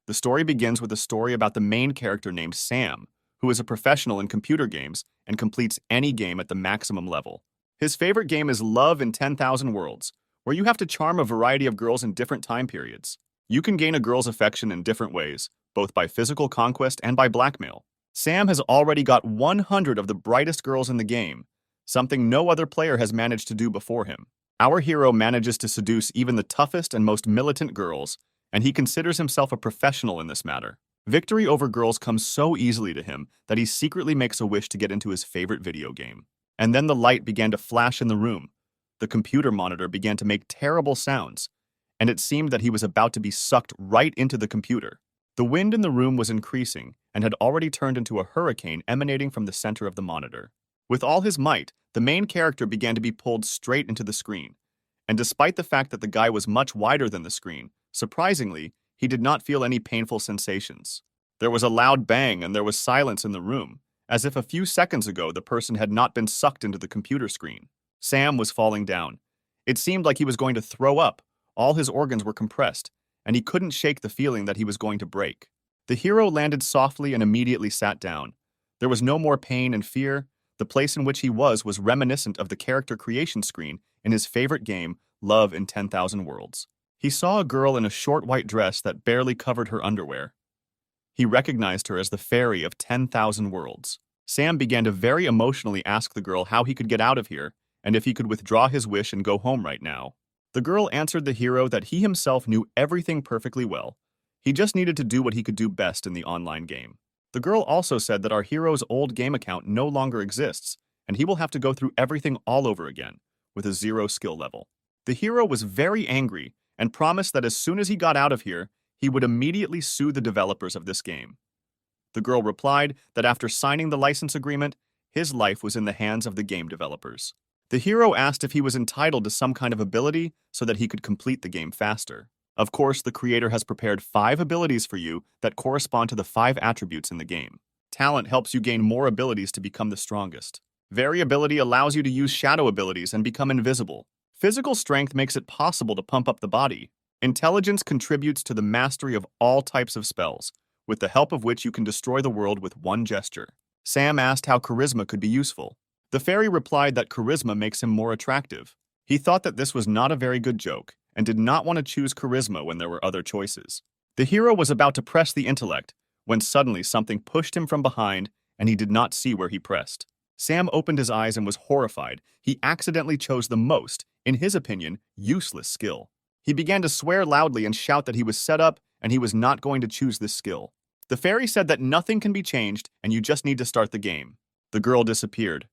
The story begins with a story about the main character named Sam, who is a professional in computer games and completes any game at the maximum level. His favorite game is Love in 10,000 Worlds, where you have to charm a variety of girls in different time periods. You can gain a girl's affection in different ways, both by physical conquest and by blackmail. Sam has already got 100 of the brightest girls in the game, something no other player has managed to do before him. Our hero manages to seduce even the toughest and most militant girls, and he considers himself a professional in this matter. Victory over girls comes so easily to him that he secretly makes a wish to get into his favorite video game. And then the light began to flash in the room. The computer monitor began to make terrible sounds, and it seemed that he was about to be sucked right into the computer. The wind in the room was increasing and had already turned into a hurricane emanating from the center of the monitor. With all his might, the main character began to be pulled straight into the screen. And despite the fact that the guy was much wider than the screen, surprisingly, he did not feel any painful sensations. There was a loud bang and there was silence in the room, as if a few seconds ago the person had not been sucked into the computer screen. Sam was falling down. It seemed like he was going to throw up. All his organs were compressed, and he couldn't shake the feeling that he was going to break. The hero landed softly and immediately sat down. There was no more pain and fear. The place in which he was reminiscent of the character creation screen in his favorite game, Love in 10,000 Worlds. He saw a girl in a short white dress that barely covered her underwear. He recognized her as the fairy of 10,000 Worlds. Sam began to very emotionally ask the girl how he could get out of here and if he could withdraw his wish and go home right now. The girl answered the hero that he himself knew everything perfectly well. He just needed to do what he could do best in the online game. The girl also said that our hero's old game account no longer exists, and he will have to go through everything all over again, with a 0 skill level. The hero was very angry and promised that as soon as he got out of here, he would immediately sue the developers of this game. The girl replied that after signing the license agreement, his life was in the hands of the game developers. The hero asked if he was entitled to some kind of ability so that he could complete the game faster. Of course, the creator has prepared 5 abilities for you that correspond to the 5 attributes in the game. Talent helps you gain more abilities to become the strongest. Variability allows you to use shadow abilities and become invisible. Physical strength makes it possible to pump up the body. Intelligence contributes to the mastery of all types of spells, with the help of which you can destroy the world with one gesture. Sam asked how charisma could be useful. The fairy replied that charisma makes him more attractive. He thought that this was not a very good joke, and did not want to choose charisma when there were other choices. The hero was about to press the intellect, when suddenly something pushed him from behind, and he did not see where he pressed. Sam opened his eyes and was horrified. He accidentally chose the most, in his opinion, useless skill. He began to swear loudly and shout that he was set up and he was not going to choose this skill. The fairy said that nothing can be changed and you just need to start the game. The girl disappeared.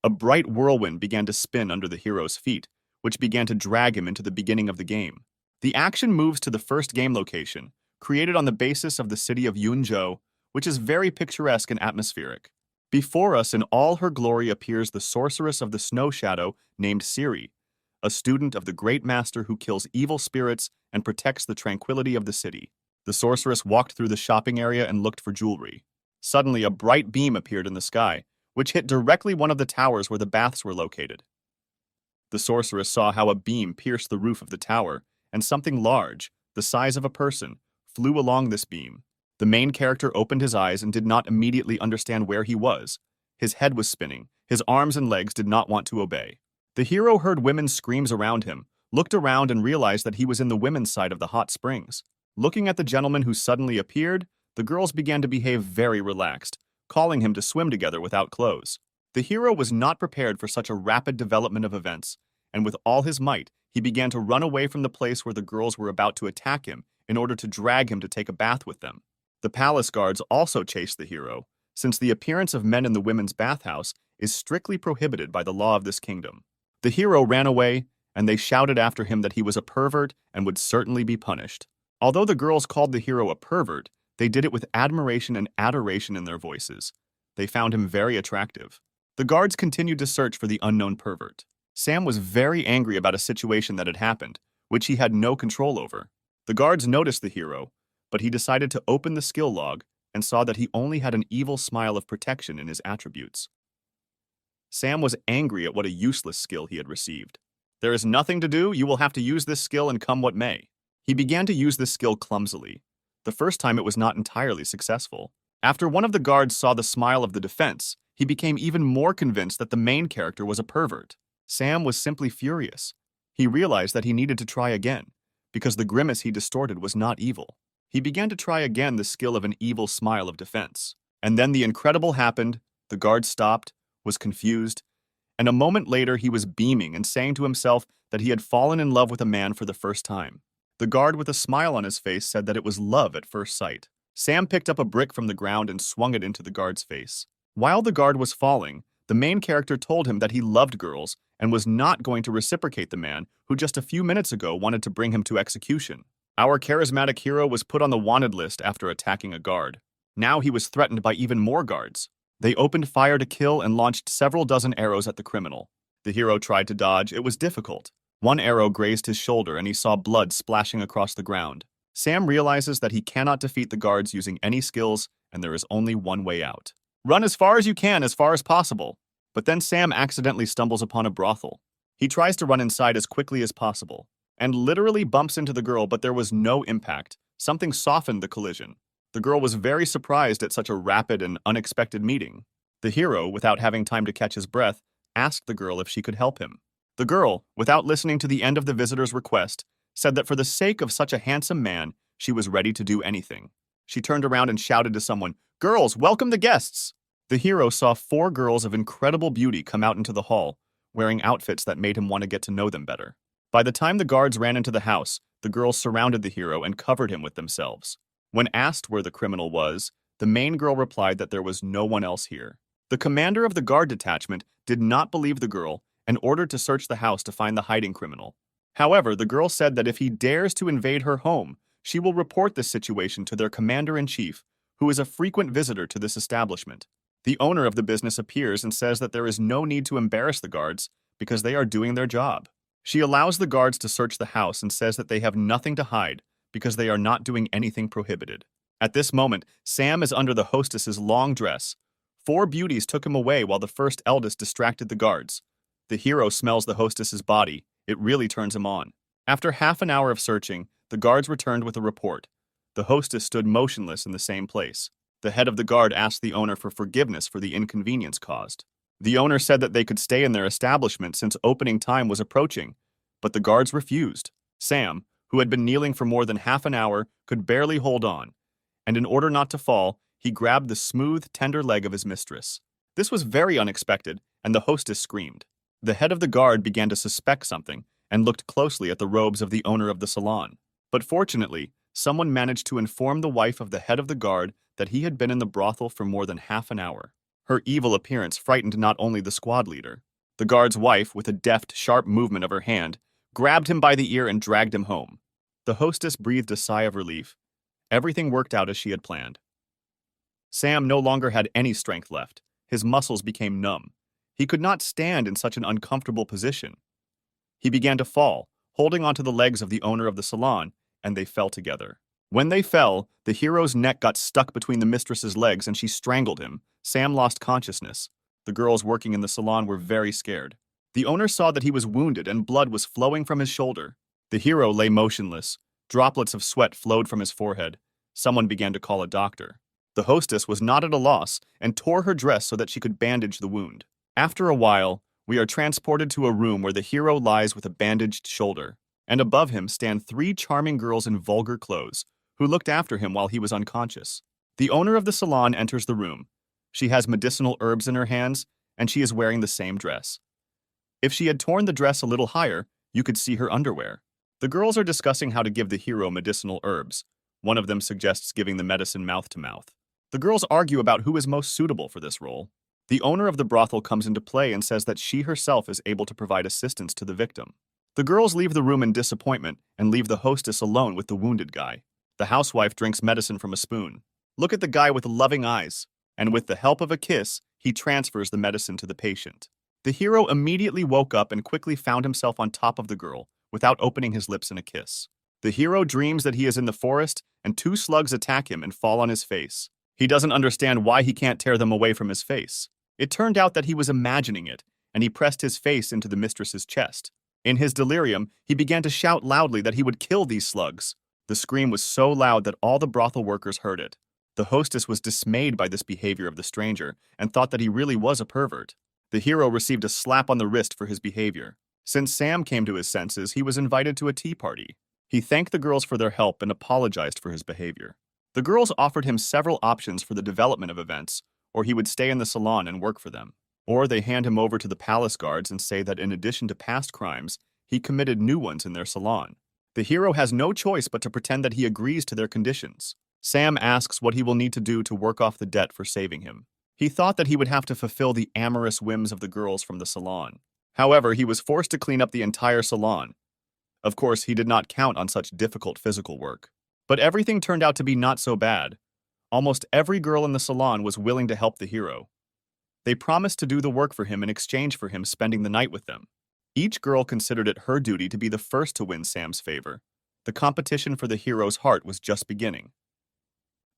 A bright whirlwind began to spin under the hero's feet, which began to drag him into the beginning of the game. The action moves to the first game location, created on the basis of the city of Yunzhou, which is very picturesque and atmospheric. Before us in all her glory appears the sorceress of the snow shadow named Ciri, a student of the great master who kills evil spirits and protects the tranquility of the city. The sorceress walked through the shopping area and looked for jewelry. Suddenly, a bright beam appeared in the sky, which hit directly one of the towers where the baths were located. The sorceress saw how a beam pierced the roof of the tower, and something large, the size of a person, flew along this beam. The main character opened his eyes and did not immediately understand where he was. His head was spinning. His arms and legs did not want to obey. The hero heard women's screams around him, looked around and realized that he was in the women's side of the hot springs. Looking at the gentleman who suddenly appeared, the girls began to behave very relaxed, calling him to swim together without clothes. The hero was not prepared for such a rapid development of events, and with all his might, he began to run away from the place where the girls were about to attack him in order to drag him to take a bath with them. The palace guards also chased the hero, since the appearance of men in the women's bathhouse is strictly prohibited by the law of this kingdom. The hero ran away, and they shouted after him that he was a pervert and would certainly be punished. Although the girls called the hero a pervert, they did it with admiration and adoration in their voices. They found him very attractive. The guards continued to search for the unknown pervert. Sam was very angry about a situation that had happened, which he had no control over. The guards noticed the hero, but he decided to open the skill log and saw that he only had an evil smile of protection in his attributes. Sam was angry at what a useless skill he had received. There is nothing to do, you will have to use this skill and come what may. He began to use this skill clumsily. The first time it was not entirely successful. After one of the guards saw the smile of the defense, he became even more convinced that the main character was a pervert. Sam was simply furious. He realized that he needed to try again, because the grimace he distorted was not evil. He began to try again the skill of an evil smile of defense. And then the incredible happened. The guard stopped, was confused, and a moment later he was beaming and saying to himself that he had fallen in love with a man for the first time. The guard with a smile on his face said that it was love at first sight. Sam picked up a brick from the ground and swung it into the guard's face. While the guard was falling, the main character told him that he loved girls and was not going to reciprocate the man who just a few minutes ago wanted to bring him to execution. Our charismatic hero was put on the wanted list after attacking a guard. Now he was threatened by even more guards. They opened fire to kill and launched several dozen arrows at the criminal. The hero tried to dodge. It was difficult. One arrow grazed his shoulder and he saw blood splashing across the ground. Sam realizes that he cannot defeat the guards using any skills, and there is only one way out. Run as far as you can, as far as possible. But then Sam accidentally stumbles upon a brothel. He tries to run inside as quickly as possible, and literally bumps into the girl, but there was no impact. Something softened the collision. The girl was very surprised at such a rapid and unexpected meeting. The hero, without having time to catch his breath, asked the girl if she could help him. The girl, without listening to the end of the visitor's request, said that for the sake of such a handsome man, she was ready to do anything. She turned around and shouted to someone, "Girls, welcome the guests!" The hero saw 4 girls of incredible beauty come out into the hall, wearing outfits that made him want to get to know them better. By the time the guards ran into the house, the girls surrounded the hero and covered him with themselves. When asked where the criminal was, the main girl replied that there was no one else here. The commander of the guard detachment did not believe the girl and ordered to search the house to find the hiding criminal. However, the girl said that if he dares to invade her home, she will report this situation to their commander-in-chief, who is a frequent visitor to this establishment. The owner of the business appears and says that there is no need to embarrass the guards because they are doing their job. She allows the guards to search the house and says that they have nothing to hide because they are not doing anything prohibited. At this moment, Sam is under the hostess's long dress. 4 beauties took him away while the first eldest distracted the guards. The hero smells the hostess's body. It really turns him on. After half an hour of searching, the guards returned with a report. The hostess stood motionless in the same place. The head of the guard asked the owner for forgiveness for the inconvenience caused. The owner said that they could stay in their establishment since opening time was approaching, but the guards refused. Sam, who had been kneeling for more than half an hour, could barely hold on, and in order not to fall, he grabbed the smooth, tender leg of his mistress. This was very unexpected, and the hostess screamed. The head of the guard began to suspect something and looked closely at the robes of the owner of the salon. But fortunately, someone managed to inform the wife of the head of the guard that he had been in the brothel for more than half an hour. Her evil appearance frightened not only the squad leader. The guard's wife, with a deft, sharp movement of her hand, grabbed him by the ear and dragged him home. The hostess breathed a sigh of relief. Everything worked out as she had planned. Sam no longer had any strength left. His muscles became numb. He could not stand in such an uncomfortable position. He began to fall, holding onto the legs of the owner of the salon, and they fell together. When they fell, the hero's neck got stuck between the mistress's legs and she strangled him. Sam lost consciousness. The girls working in the salon were very scared. The owner saw that he was wounded and blood was flowing from his shoulder. The hero lay motionless. Droplets of sweat flowed from his forehead. Someone began to call a doctor. The hostess was not at a loss and tore her dress so that she could bandage the wound. After a while, we are transported to a room where the hero lies with a bandaged shoulder, and above him stand 3 charming girls in vulgar clothes, who looked after him while he was unconscious. The owner of the salon enters the room. She has medicinal herbs in her hands, and she is wearing the same dress. If she had torn the dress a little higher, you could see her underwear. The girls are discussing how to give the hero medicinal herbs. One of them suggests giving the medicine mouth to mouth. The girls argue about who is most suitable for this role. The owner of the brothel comes into play and says that she herself is able to provide assistance to the victim. The girls leave the room in disappointment and leave the hostess alone with the wounded guy. The housewife drinks medicine from a spoon. Look at the guy with loving eyes. And with the help of a kiss, he transfers the medicine to the patient. The hero immediately woke up and quickly found himself on top of the girl, without opening his lips in a kiss. The hero dreams that he is in the forest, and 2 slugs attack him and fall on his face. He doesn't understand why he can't tear them away from his face. It turned out that he was imagining it, and he pressed his face into the mistress's chest. In his delirium, he began to shout loudly that he would kill these slugs. The scream was so loud that all the brothel workers heard it. The hostess was dismayed by this behavior of the stranger and thought that he really was a pervert. The hero received a slap on the wrist for his behavior. Since Sam came to his senses, he was invited to a tea party. He thanked the girls for their help and apologized for his behavior. The girls offered him several options for the development of events, or he would stay in the salon and work for them. Or they hand him over to the palace guards and say that in addition to past crimes, he committed new ones in their salon. The hero has no choice but to pretend that he agrees to their conditions. Sam asks what he will need to do to work off the debt for saving him. He thought that he would have to fulfill the amorous whims of the girls from the salon. However, he was forced to clean up the entire salon. Of course, he did not count on such difficult physical work. But everything turned out to be not so bad. Almost every girl in the salon was willing to help the hero. They promised to do the work for him in exchange for him spending the night with them. Each girl considered it her duty to be the first to win Sam's favor. The competition for the hero's heart was just beginning.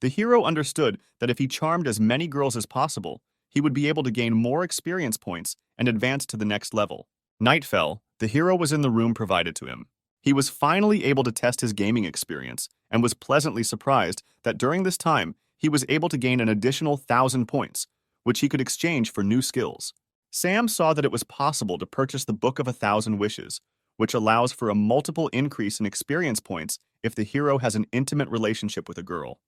The hero understood that if he charmed as many girls as possible, he would be able to gain more experience points and advance to the next level. Night fell. The hero was in the room provided to him. He was finally able to test his gaming experience and was pleasantly surprised that during this time, he was able to gain an additional 1,000 points, which he could exchange for new skills. Sam saw that it was possible to purchase the Book of 1,000 Wishes, which allows for a multiple increase in experience points if the hero has an intimate relationship with a girl.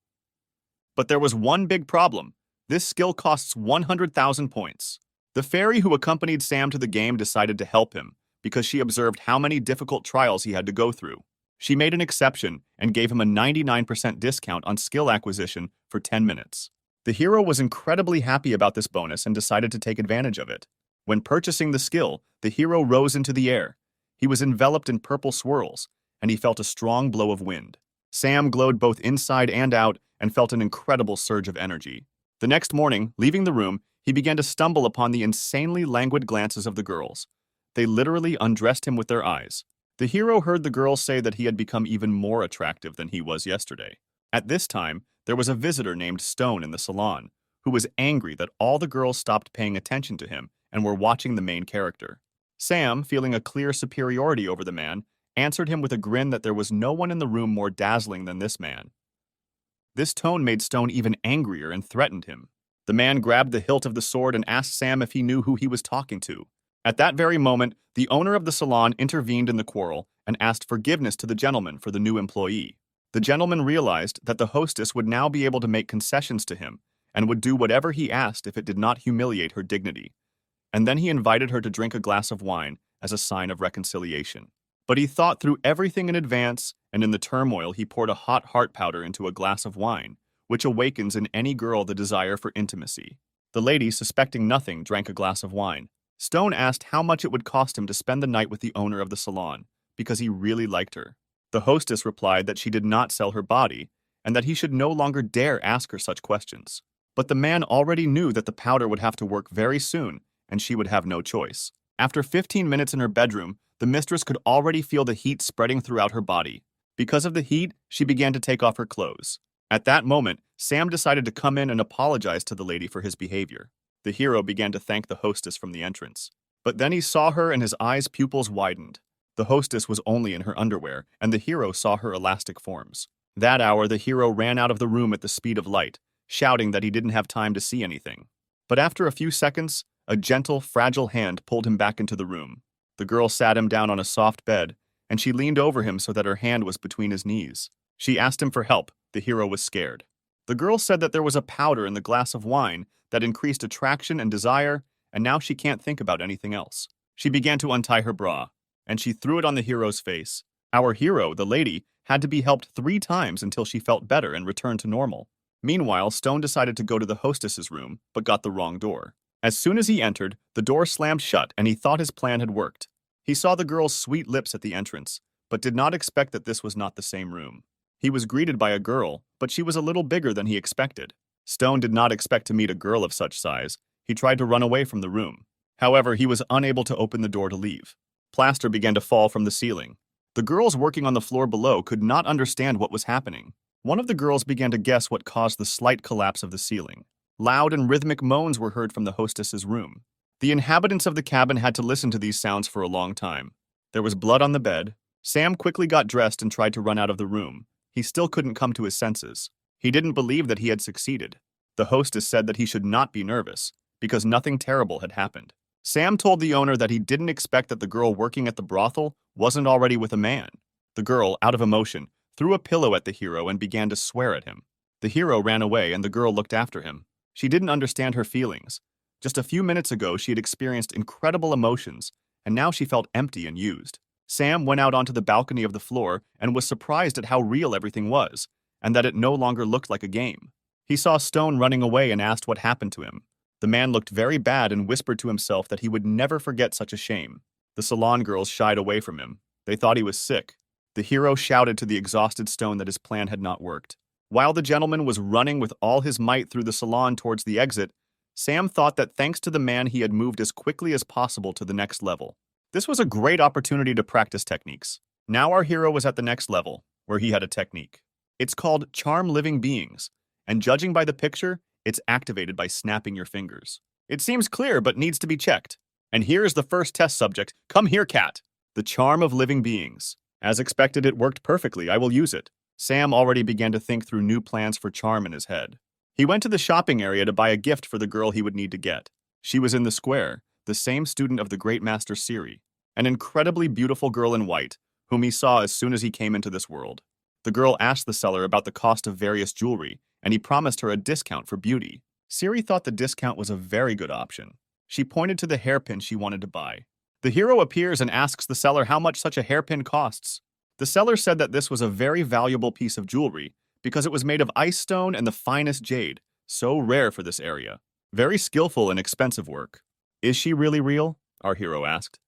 But there was one big problem. This skill costs 100,000 points. The fairy who accompanied Sam to the game decided to help him because she observed how many difficult trials he had to go through. She made an exception and gave him a 99% discount on skill acquisition for 10 minutes. The hero was incredibly happy about this bonus and decided to take advantage of it. When purchasing the skill, the hero rose into the air. He was enveloped in purple swirls, and he felt a strong blow of wind. Sam glowed both inside and out and felt an incredible surge of energy. The next morning, leaving the room, he began to stumble upon the insanely languid glances of the girls. They literally undressed him with their eyes. The hero heard the girls say that he had become even more attractive than he was yesterday. At this time, there was a visitor named Stone in the salon, who was angry that all the girls stopped paying attention to him and were watching the main character. Sam, feeling a clear superiority over the man, answered him with a grin that there was no one in the room more dazzling than this man. This tone made Stone even angrier and threatened him. The man grabbed the hilt of the sword and asked Sam if he knew who he was talking to. At that very moment, the owner of the salon intervened in the quarrel and asked forgiveness to the gentleman for the new employee. The gentleman realized that the hostess would now be able to make concessions to him and would do whatever he asked if it did not humiliate her dignity. And then he invited her to drink a glass of wine as a sign of reconciliation. But he thought through everything in advance, and in the turmoil he poured a hot heart powder into a glass of wine, which awakens in any girl the desire for intimacy. The lady, suspecting nothing, drank a glass of wine. Stone asked how much it would cost him to spend the night with the owner of the salon, because he really liked her. The hostess replied that she did not sell her body, and that he should no longer dare ask her such questions. But the man already knew that the powder would have to work very soon, and she would have no choice. After 15 minutes in her bedroom, the mistress could already feel the heat spreading throughout her body. Because of the heat, she began to take off her clothes. At that moment, Sam decided to come in and apologize to the lady for his behavior. The hero began to thank the hostess from the entrance. But then he saw her and his eyes' pupils widened. The hostess was only in her underwear, and the hero saw her elastic forms. That hour, the hero ran out of the room at the speed of light, shouting that he didn't have time to see anything. But after a few seconds, a gentle, fragile hand pulled him back into the room. The girl sat him down on a soft bed, and she leaned over him so that her hand was between his knees. She asked him for help. The hero was scared. The girl said that there was a powder in the glass of wine that increased attraction and desire, and now she can't think about anything else. She began to untie her bra, and she threw it on the hero's face. Our hero, the lady, had to be helped 3 times until she felt better and returned to normal. Meanwhile, Stone decided to go to the hostess's room, but got the wrong door. As soon as he entered, the door slammed shut and he thought his plan had worked. He saw the girl's sweet lips at the entrance, but did not expect that this was not the same room. He was greeted by a girl, but she was a little bigger than he expected. Stone did not expect to meet a girl of such size. He tried to run away from the room. However, he was unable to open the door to leave. Plaster began to fall from the ceiling. The girls working on the floor below could not understand what was happening. One of the girls began to guess what caused the slight collapse of the ceiling. Loud and rhythmic moans were heard from the hostess's room. The inhabitants of the cabin had to listen to these sounds for a long time. There was blood on the bed. Sam quickly got dressed and tried to run out of the room. he still couldn't come to his senses. He didn't believe that he had succeeded. The hostess said that he should not be nervous, because nothing terrible had happened. Sam told the owner that he didn't expect that the girl working at the brothel wasn't already with a man. The girl, out of emotion, threw a pillow at the hero and began to swear at him. The hero ran away and the girl looked after him. She didn't understand her feelings. Just a few minutes ago, she had experienced incredible emotions, and now she felt empty and used. Sam went out onto the balcony of the floor and was surprised at how real everything was, and that it no longer looked like a game. He saw Stone running away and asked what happened to him. The man looked very bad and whispered to himself that he would never forget such a shame. The salon girls shied away from him. They thought he was sick. The hero shouted to the exhausted Stone that his plan had not worked. While the gentleman was running with all his might through the salon towards the exit, Sam thought that thanks to the man he had moved as quickly as possible to the next level. This was a great opportunity to practice techniques. Now our hero was at the next level, where he had a technique. It's called Charm Living Beings, and judging by the picture, it's activated by snapping your fingers. It seems clear but needs to be checked. And here's the first test subject. Come here, cat. The Charm of Living Beings. As expected, it worked perfectly. I will use it. Sam already began to think through new plans for charm in his head. He went to the shopping area to buy a gift for the girl he would need to get. She was in the square, the same student of the great master Siri, an incredibly beautiful girl in white, whom he saw as soon as he came into this world. The girl asked the seller about the cost of various jewelry, and he promised her a discount for beauty. Siri thought the discount was a very good option. She pointed to the hairpin she wanted to buy. The hero appears and asks the seller how much such a hairpin costs. The seller said that this was a very valuable piece of jewelry because it was made of ice stone and the finest jade, so rare for this area. Very skillful and expensive work. Is she really real? Our hero asked.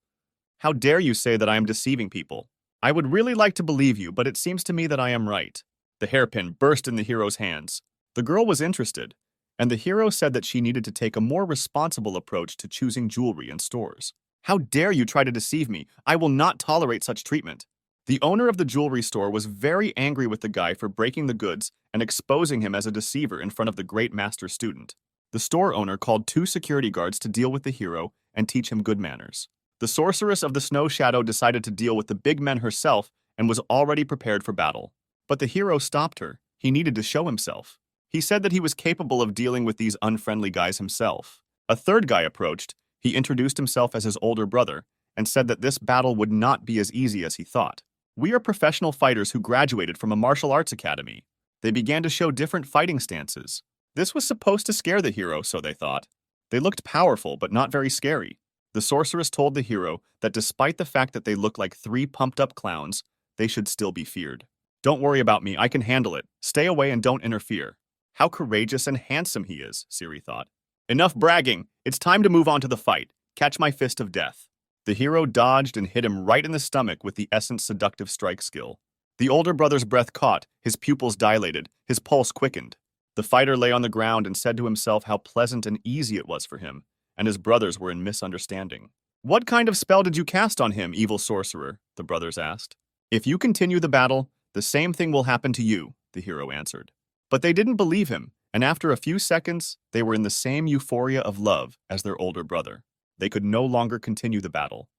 How dare you say that I am deceiving people? I would really like to believe you, but it seems to me that I am right. The hairpin burst in the hero's hands. The girl was interested, and the hero said that she needed to take a more responsible approach to choosing jewelry in stores. How dare you try to deceive me? I will not tolerate such treatment. The owner of the jewelry store was very angry with the guy for breaking the goods and exposing him as a deceiver in front of the great master student. The store owner called 2 security guards to deal with the hero and teach him good manners. The sorceress of the snow shadow decided to deal with the big men herself and was already prepared for battle. But the hero stopped her. He needed to show himself. He said that he was capable of dealing with these unfriendly guys himself. A third guy approached. He introduced himself as his older brother and said that this battle would not be as easy as he thought. We are professional fighters who graduated from a martial arts academy. They began to show different fighting stances. This was supposed to scare the hero, so they thought. They looked powerful, but not very scary. The sorceress told the hero that despite the fact that they looked like 3 pumped-up clowns, they should still be feared. Don't worry about me, I can handle it. Stay away and don't interfere. How courageous and handsome he is, Siri thought. Enough bragging. It's time to move on to the fight. Catch my fist of death. The hero dodged and hit him right in the stomach with the Essence Seductive Strike skill. The older brother's breath caught, his pupils dilated, his pulse quickened. The fighter lay on the ground and said to himself how pleasant and easy it was for him, and his brothers were in misunderstanding. What kind of spell did you cast on him, evil sorcerer? The brothers asked. If you continue the battle, the same thing will happen to you, the hero answered. But they didn't believe him, and after a few seconds, they were in the same euphoria of love as their older brother. They could no longer continue the battle.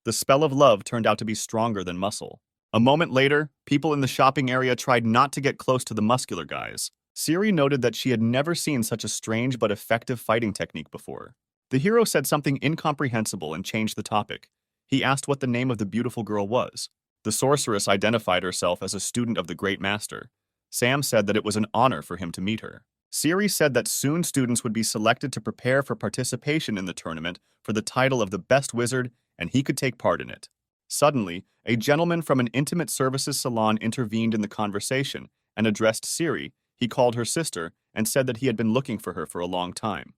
The spell of love turned out to be stronger than muscle. A moment later, people in the shopping area tried not to get close to the muscular guys. Siri noted that she had never seen such a strange but effective fighting technique before. The hero said something incomprehensible and changed the topic. He asked what the name of the beautiful girl was. The sorceress identified herself as a student of the great master. Sam said that it was an honor for him to meet her. Siri said that soon students would be selected to prepare for participation in the tournament for the title of the best wizard, and he could take part in it. Suddenly, a gentleman from an intimate services salon intervened in the conversation and addressed Siri. He called her sister and said that he had been looking for her for a long time.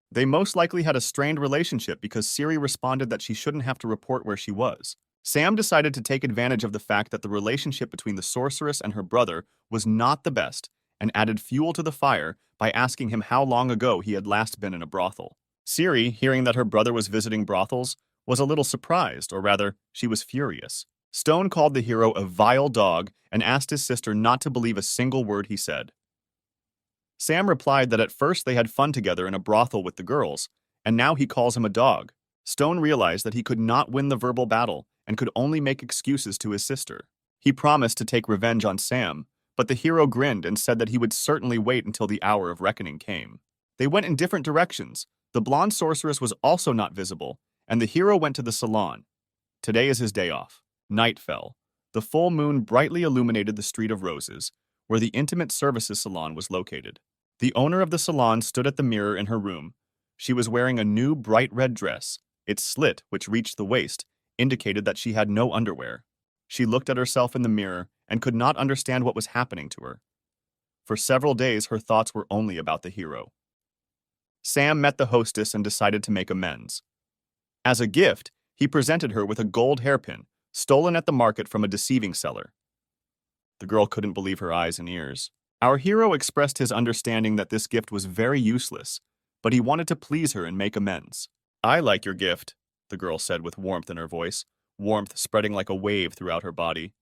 They most likely had a strained relationship because Siri responded that she shouldn't have to report where she was. Sam decided to take advantage of the fact that the relationship between the sorceress and her brother was not the best and added fuel to the fire by asking him how long ago he had last been in a brothel. Siri, hearing that her brother was visiting brothels, was a little surprised, or rather, she was furious. Stone called the hero a vile dog and asked his sister not to believe a single word he said. Sam replied that at first they had fun together in a brothel with the girls, and now he calls him a dog. Stone realized that he could not win the verbal battle and could only make excuses to his sister. He promised to take revenge on Sam, but the hero grinned and said that he would certainly wait until the hour of reckoning came. They went in different directions. The blonde sorceress was also not visible, and the hero went to the salon. Today is his day off. Night fell. The full moon brightly illuminated the Street of Roses, where the intimate services salon was located. The owner of the salon stood at the mirror in her room. She was wearing a new bright red dress. Its slit, which reached the waist, indicated that she had no underwear. She looked at herself in the mirror and could not understand what was happening to her. For several days, her thoughts were only about the hero. Sam met the hostess and decided to make amends. As a gift, he presented her with a gold hairpin, stolen at the market from a deceiving seller. The girl couldn't believe her eyes and ears. Our hero expressed his understanding that this gift was very useless, but he wanted to please her and make amends. "I like your gift," the girl said with warmth in her voice, warmth spreading like a wave throughout her body.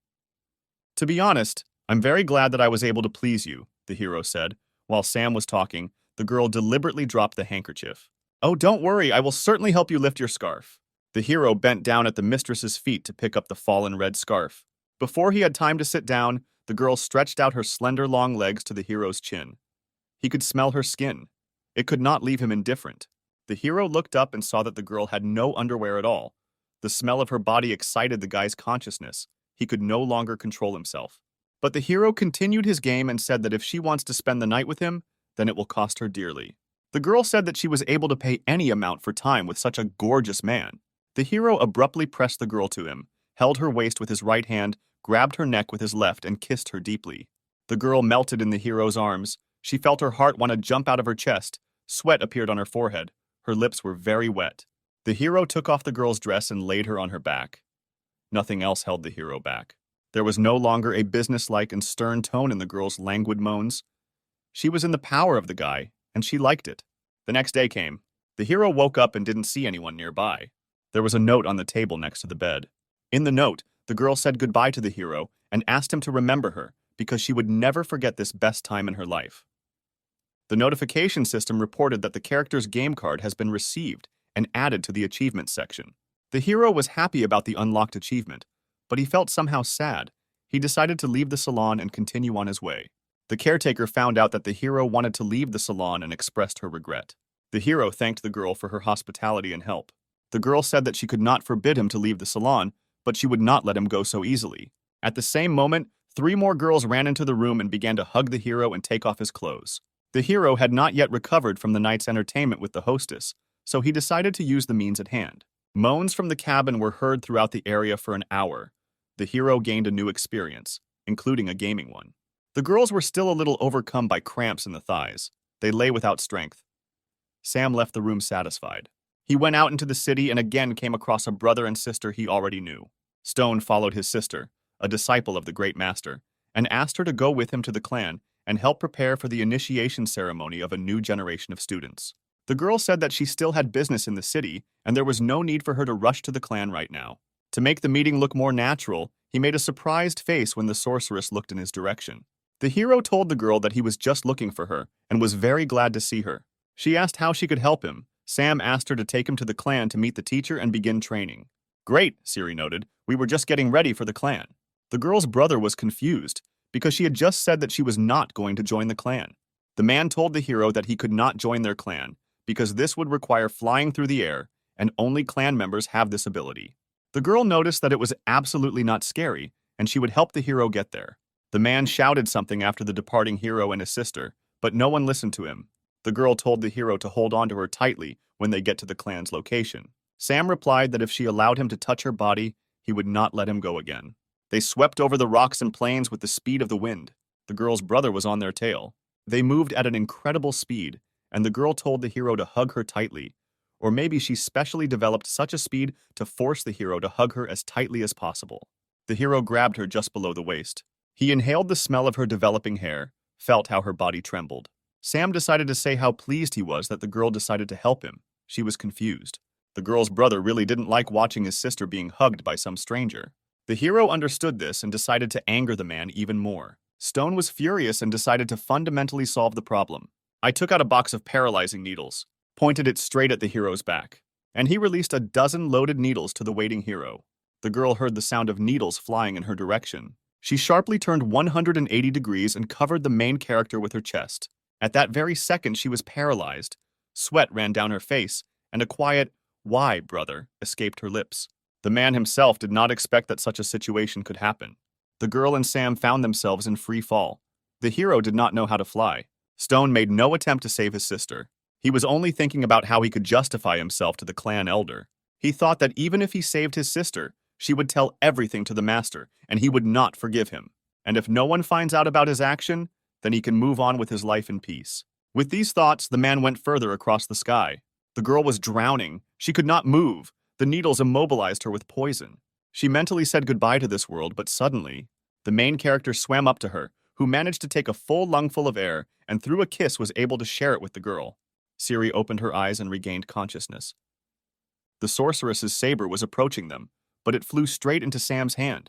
"To be honest, I'm very glad that I was able to please you," the hero said. While Sam was talking, the girl deliberately dropped the handkerchief. "Oh, don't worry, I will certainly help you lift your scarf." The hero bent down at the mistress's feet to pick up the fallen red scarf. Before he had time to sit down, the girl stretched out her slender long legs to the hero's chin. He could smell her skin. It could not leave him indifferent. The hero looked up and saw that the girl had no underwear at all. The smell of her body excited the guy's consciousness. He could no longer control himself. But the hero continued his game and said that if she wants to spend the night with him, then it will cost her dearly. The girl said that she was able to pay any amount for time with such a gorgeous man. The hero abruptly pressed the girl to him, held her waist with his right hand, grabbed her neck with his left, and kissed her deeply. The girl melted in the hero's arms. She felt her heart want to jump out of her chest. Sweat appeared on her forehead. Her lips were very wet. The hero took off the girl's dress and laid her on her back. Nothing else held the hero back. There was no longer a businesslike and stern tone in the girl's languid moans. She was in the power of the guy, and she liked it. The next day came. The hero woke up and didn't see anyone nearby. There was a note on the table next to the bed. In the note, the girl said goodbye to the hero and asked him to remember her because she would never forget this best time in her life. The notification system reported that the character's game card has been received and added to the achievements section. The hero was happy about the unlocked achievement, but he felt somehow sad. He decided to leave the salon and continue on his way. The caretaker found out that the hero wanted to leave the salon and expressed her regret. The hero thanked the girl for her hospitality and help. The girl said that she could not forbid him to leave the salon, but she would not let him go so easily. At the same moment, 3 more girls ran into the room and began to hug the hero and take off his clothes. The hero had not yet recovered from the night's entertainment with the hostess, so he decided to use the means at hand. Moans from the cabin were heard throughout the area for an hour. The hero gained a new experience, including a gaming one. The girls were still a little overcome by cramps in the thighs. They lay without strength. Sam left the room satisfied. He went out into the city and again came across a brother and sister he already knew. Stone followed his sister, a disciple of the great master, and asked her to go with him to the clan and help prepare for the initiation ceremony of a new generation of students. The girl said that she still had business in the city and there was no need for her to rush to the clan right now. To make the meeting look more natural, he made a surprised face when the sorceress looked in his direction. The hero told the girl that he was just looking for her and was very glad to see her. She asked how she could help him. Sam asked her to take him to the clan to meet the teacher and begin training. "Great," Siri noted. "We were just getting ready for the clan." The girl's brother was confused because she had just said that she was not going to join the clan. The man told the hero that he could not join their clan because this would require flying through the air and only clan members have this ability. The girl noticed that it was absolutely not scary and she would help the hero get there. The man shouted something after the departing hero and his sister, but no one listened to him. The girl told the hero to hold on to her tightly when they get to the clan's location. Sam replied that if she allowed him to touch her body, he would not let him go again. They swept over the rocks and plains with the speed of the wind. The girl's brother was on their tail. They moved at an incredible speed, and the girl told the hero to hug her tightly, or maybe she specially developed such a speed to force the hero to hug her as tightly as possible. The hero grabbed her just below the waist. He inhaled the smell of her developing hair, felt how her body trembled. Sam decided to say how pleased he was that the girl decided to help him. She was confused. The girl's brother really didn't like watching his sister being hugged by some stranger. The hero understood this and decided to anger the man even more. Stone was furious and decided to fundamentally solve the problem. I took out a box of paralyzing needles, pointed it straight at the hero's back, and he released a dozen loaded needles to the waiting hero. The girl heard the sound of needles flying in her direction. She sharply turned 180 degrees and covered the main character with her chest. At that very second, she was paralyzed. Sweat ran down her face, and a quiet, "Why, brother?" escaped her lips. The man himself did not expect that such a situation could happen. The girl and Sam found themselves in free fall. The hero did not know how to fly. Stone made no attempt to save his sister. He was only thinking about how he could justify himself to the clan elder. He thought that even if he saved his sister, she would tell everything to the master, and he would not forgive him. And if no one finds out about his action, then he can move on with his life in peace. With these thoughts, the man went further across the sky. The girl was drowning. She could not move. The needles immobilized her with poison. She mentally said goodbye to this world, but suddenly, the main character swam up to her, who managed to take a full lungful of air and through a kiss was able to share it with the girl. Siri opened her eyes and regained consciousness. The sorceress's saber was approaching them, but it flew straight into Sam's hand.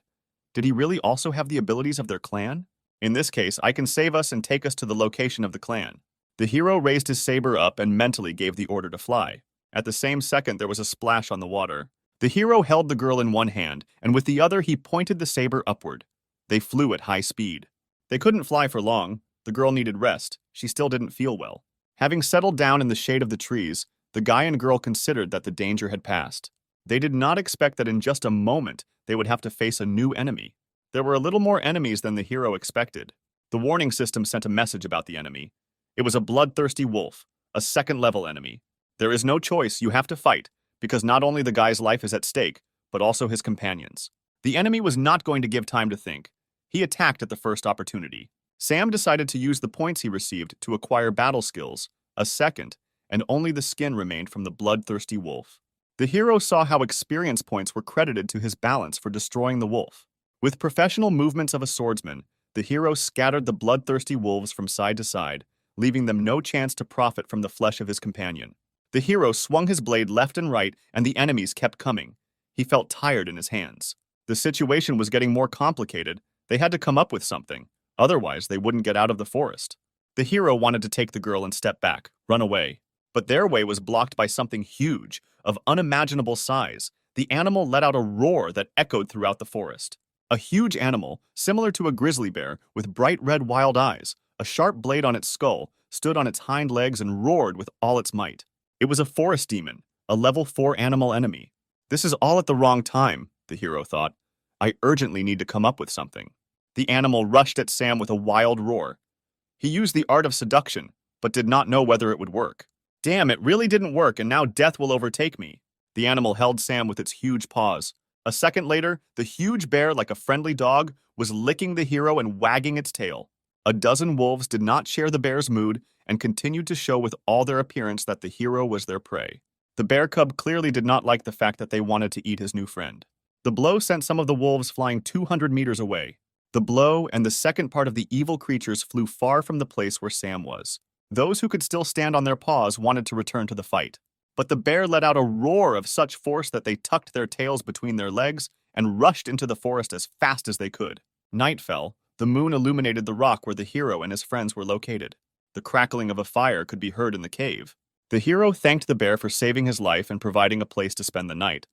Did he really also have the abilities of their clan? In this case, I can save us and take us to the location of the clan. The hero raised his saber up and mentally gave the order to fly. At the same second, there was a splash on the water. The hero held the girl in one hand, and with the other, he pointed the saber upward. They flew at high speed. They couldn't fly for long. The girl needed rest. She still didn't feel well. Having settled down in the shade of the trees, the guy and girl considered that the danger had passed. They did not expect that in just a moment they would have to face a new enemy. There were a little more enemies than the hero expected. The warning system sent a message about the enemy. It was a bloodthirsty wolf, a second-level enemy. There is no choice, you have to fight, because not only the guy's life is at stake, but also his companions. The enemy was not going to give time to think. He attacked at the first opportunity. Sam decided to use the points he received to acquire battle skills, a second, and only the skin remained from the bloodthirsty wolf. The hero saw how experience points were credited to his balance for destroying the wolf. With professional movements of a swordsman, the hero scattered the bloodthirsty wolves from side to side, leaving them no chance to profit from the flesh of his companion. The hero swung his blade left and right, and the enemies kept coming. He felt tired in his hands. The situation was getting more complicated. They had to come up with something. Otherwise, they wouldn't get out of the forest. The hero wanted to take the girl and step back, run away. But their way was blocked by something huge, of unimaginable size. The animal let out a roar that echoed throughout the forest. A huge animal, similar to a grizzly bear, with bright red wild eyes, a sharp blade on its skull, stood on its hind legs and roared with all its might. It was a forest demon, a level 4 animal enemy. This is all at the wrong time, the hero thought. I urgently need to come up with something. The animal rushed at Sam with a wild roar. He used the art of seduction, but did not know whether it would work. Damn, it really didn't work, and now death will overtake me. The animal held Sam with its huge paws. A second later, the huge bear, like a friendly dog, was licking the hero and wagging its tail. A dozen wolves did not share the bear's mood and continued to show with all their appearance that the hero was their prey. The bear cub clearly did not like the fact that they wanted to eat his new friend. The blow sent some of the wolves flying 200 meters away. The blow and the second part of the evil creatures flew far from the place where Sam was. Those who could still stand on their paws wanted to return to the fight. But the bear let out a roar of such force that they tucked their tails between their legs and rushed into the forest as fast as they could. Night fell. The moon illuminated the rock where the hero and his friends were located. The crackling of a fire could be heard in the cave. The hero thanked the bear for saving his life and providing a place to spend the night.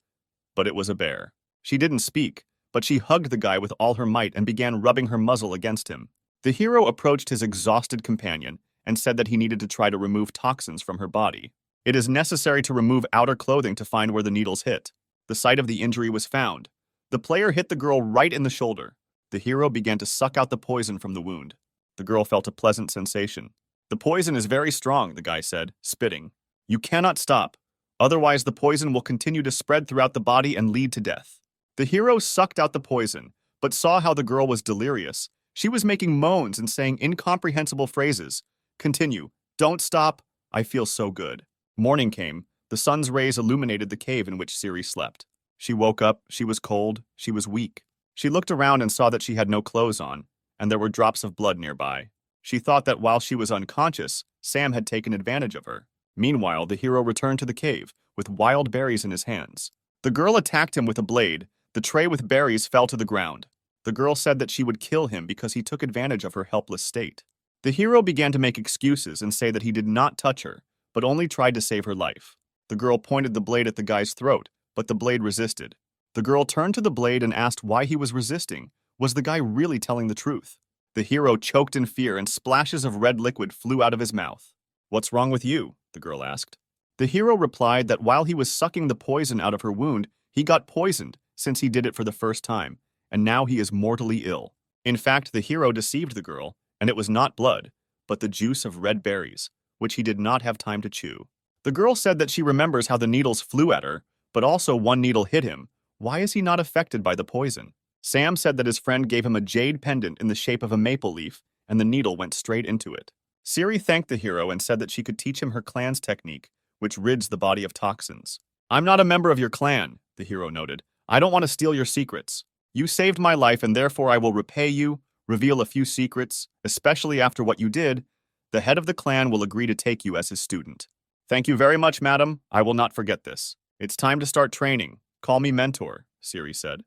But it was a bear. She didn't speak, but she hugged the guy with all her might and began rubbing her muzzle against him. The hero approached his exhausted companion and said that he needed to try to remove toxins from her body. It is necessary to remove outer clothing to find where the needles hit. The site of the injury was found. The player hit the girl right in the shoulder. The hero began to suck out the poison from the wound. The girl felt a pleasant sensation. The poison is very strong, the guy said, spitting. You cannot stop. Otherwise, the poison will continue to spread throughout the body and lead to death. The hero sucked out the poison, but saw how the girl was delirious. She was making moans and saying incomprehensible phrases. Continue. Don't stop. I feel so good. Morning came. The sun's rays illuminated the cave in which Siri slept. She woke up. She was cold. She was weak. She looked around and saw that she had no clothes on, and there were drops of blood nearby. She thought that while she was unconscious, Sam had taken advantage of her. Meanwhile, the hero returned to the cave, with wild berries in his hands. The girl attacked him with a blade. The tray with berries fell to the ground. The girl said that she would kill him because he took advantage of her helpless state. The hero began to make excuses and say that he did not touch her, but only tried to save her life. The girl pointed the blade at the guy's throat, but the blade resisted. The girl turned to the blade and asked why he was resisting, Was the guy really telling the truth? The hero choked in fear and splashes of red liquid flew out of his mouth. "What's wrong with you?" the girl asked. The hero replied that while he was sucking the poison out of her wound, he got poisoned since he did it for the first time, and now he is mortally ill. In fact, the hero deceived the girl, and it was not blood, but the juice of red berries, which he did not have time to chew. The girl said that she remembers how the needles flew at her, but also one needle hit him. Why is he not affected by the poison? Sam said that his friend gave him a jade pendant in the shape of a maple leaf, and the needle went straight into it. Siri thanked the hero and said that she could teach him her clan's technique, which rids the body of toxins. "I'm not a member of your clan," the hero noted. "I don't want to steal your secrets. You saved my life and therefore I will repay you, reveal a few secrets, especially after what you did. The head of the clan will agree to take you as his student." "Thank you very much, madam. I will not forget this. It's time to start training. Call me mentor," Siri said.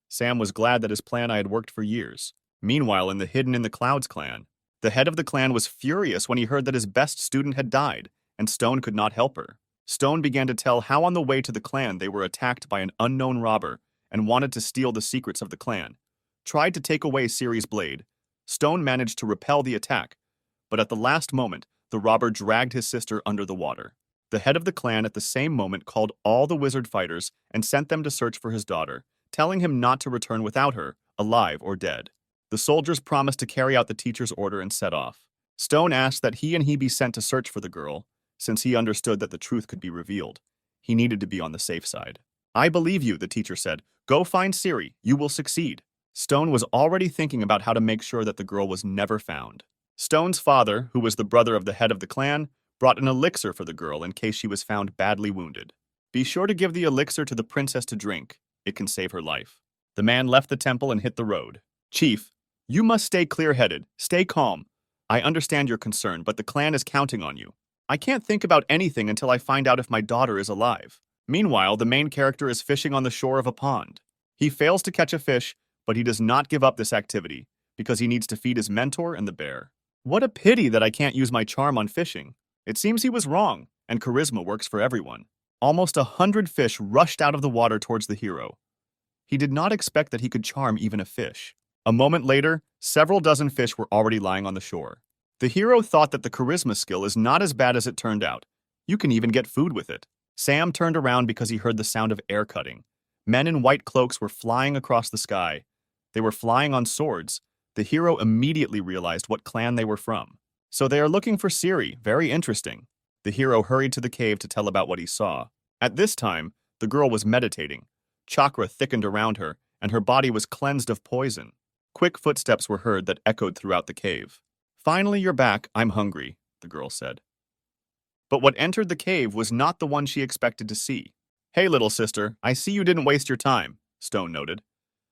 Sam was glad that his plan had worked for years. Meanwhile, in the Hidden in the Clouds clan, the head of the clan was furious when he heard that his best student had died, and Stone could not help her. Stone began to tell how on the way to the clan they were attacked by an unknown robber and wanted to steal the secrets of the clan. Tried to take away Siri's blade. Stone managed to repel the attack, but at the last moment, the robber dragged his sister under the water. The head of the clan at the same moment called all the wizard fighters and sent them to search for his daughter, telling him not to return without her, alive or dead. The soldiers promised to carry out the teacher's order and set off. Stone asked that he be sent to search for the girl, since he understood that the truth could be revealed. He needed to be on the safe side. "I believe you," the teacher said. "Go find Siri. You will succeed." Stone was already thinking about how to make sure that the girl was never found. Stone's father, who was the brother of the head of the clan, brought an elixir for the girl in case she was found badly wounded. "Be sure to give the elixir to the princess to drink. It can save her life." The man left the temple and hit the road. "Chief, you must stay clear-headed. Stay calm. I understand your concern, but the clan is counting on you. I can't think about anything until I find out if my daughter is alive." Meanwhile, the main character is fishing on the shore of a pond. He fails to catch a fish, but he does not give up this activity because he needs to feed his mentor and the bear. "What a pity that I can't use my charm on fishing." It seems he was wrong, and charisma works for everyone. Almost 100 fish rushed out of the water towards the hero. He did not expect that he could charm even a fish. A moment later, several dozen fish were already lying on the shore. The hero thought that the charisma skill is not as bad as it turned out. You can even get food with it. Sam turned around because he heard the sound of air cutting. Men in white cloaks were flying across the sky. They were flying on swords. The hero immediately realized what clan they were from. "So they are looking for Siri. Very interesting." The hero hurried to the cave to tell about what he saw. At this time, the girl was meditating. Chakra thickened around her, and her body was cleansed of poison. Quick footsteps were heard that echoed throughout the cave. "Finally, you're back. I'm hungry," the girl said. But what entered the cave was not the one she expected to see. "Hey, little sister, I see you didn't waste your time," Stone noted.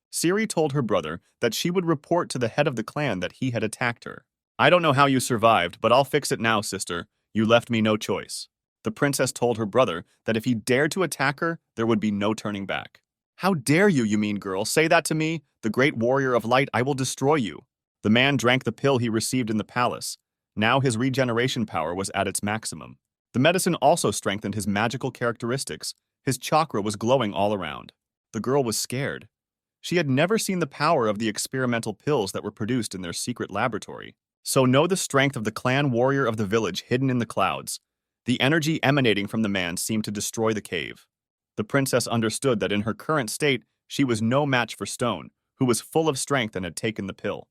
Siri told her brother that she would report to the head of the clan that he had attacked her. "I don't know how you survived, but I'll fix it now, sister. You left me no choice." The princess told her brother that if he dared to attack her, there would be no turning back. "How dare you, you mean girl, say that to me? The great warrior of light, I will destroy you." The man drank the pill he received in the palace. Now his regeneration power was at its maximum. The medicine also strengthened his magical characteristics. His chakra was glowing all around. The girl was scared. She had never seen the power of the experimental pills that were produced in their secret laboratory. So know the strength of the clan warrior of the village hidden in the clouds. The energy emanating from the man seemed to destroy the cave. The princess understood that in her current state, she was no match for Stone, who was full of strength and had taken the pill.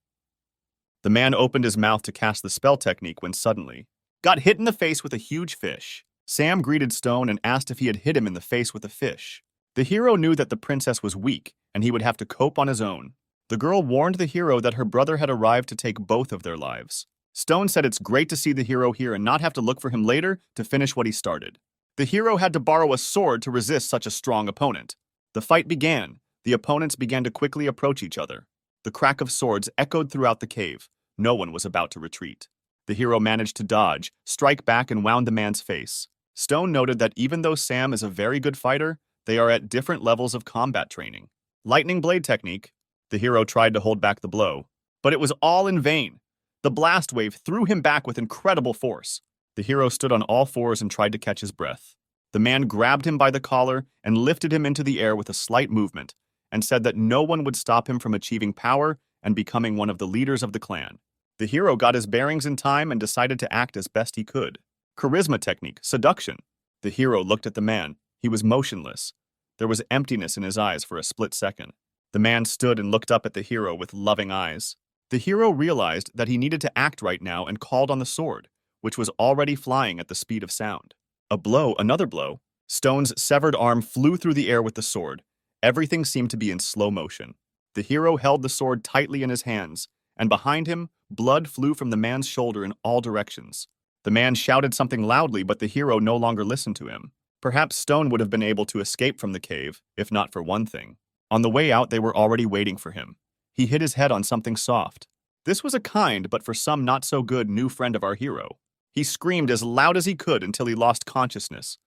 The man opened his mouth to cast the spell technique when suddenly got hit in the face with a huge fish. Sam greeted Stone and asked if he had hit him in the face with a fish. The hero knew that the princess was weak and he would have to cope on his own. The girl warned the hero that her brother had arrived to take both of their lives. Stone said it's great to see the hero here and not have to look for him later to finish what he started. The hero had to borrow a sword to resist such a strong opponent. The fight began. The opponents began to quickly approach each other. The crack of swords echoed throughout the cave. No one was about to retreat. The hero managed to dodge, strike back, and wound the man's face. Stone noted that even though Sam is a very good fighter, they are at different levels of combat training. Lightning blade technique. The hero tried to hold back the blow, but it was all in vain. The blast wave threw him back with incredible force. The hero stood on all fours and tried to catch his breath. The man grabbed him by the collar and lifted him into the air with a slight movement, and said that no one would stop him from achieving power and becoming one of the leaders of the clan. The hero got his bearings in time and decided to act as best he could. Charisma technique, seduction. The hero looked at the man. He was motionless. There was emptiness in his eyes for a split second. The man stood and looked up at the hero with loving eyes. The hero realized that he needed to act right now and called on the sword, which was already flying at the speed of sound. A blow, another blow. Stone's severed arm flew through the air with the sword. Everything seemed to be in slow motion. The hero held the sword tightly in his hands, and behind him, blood flew from the man's shoulder in all directions. The man shouted something loudly, but the hero no longer listened to him. Perhaps Stone would have been able to escape from the cave, if not for one thing. On the way out, they were already waiting for him. He hit his head on something soft. This was a kind, but for some not so good, new friend of our hero. He screamed as loud as he could until he lost consciousness.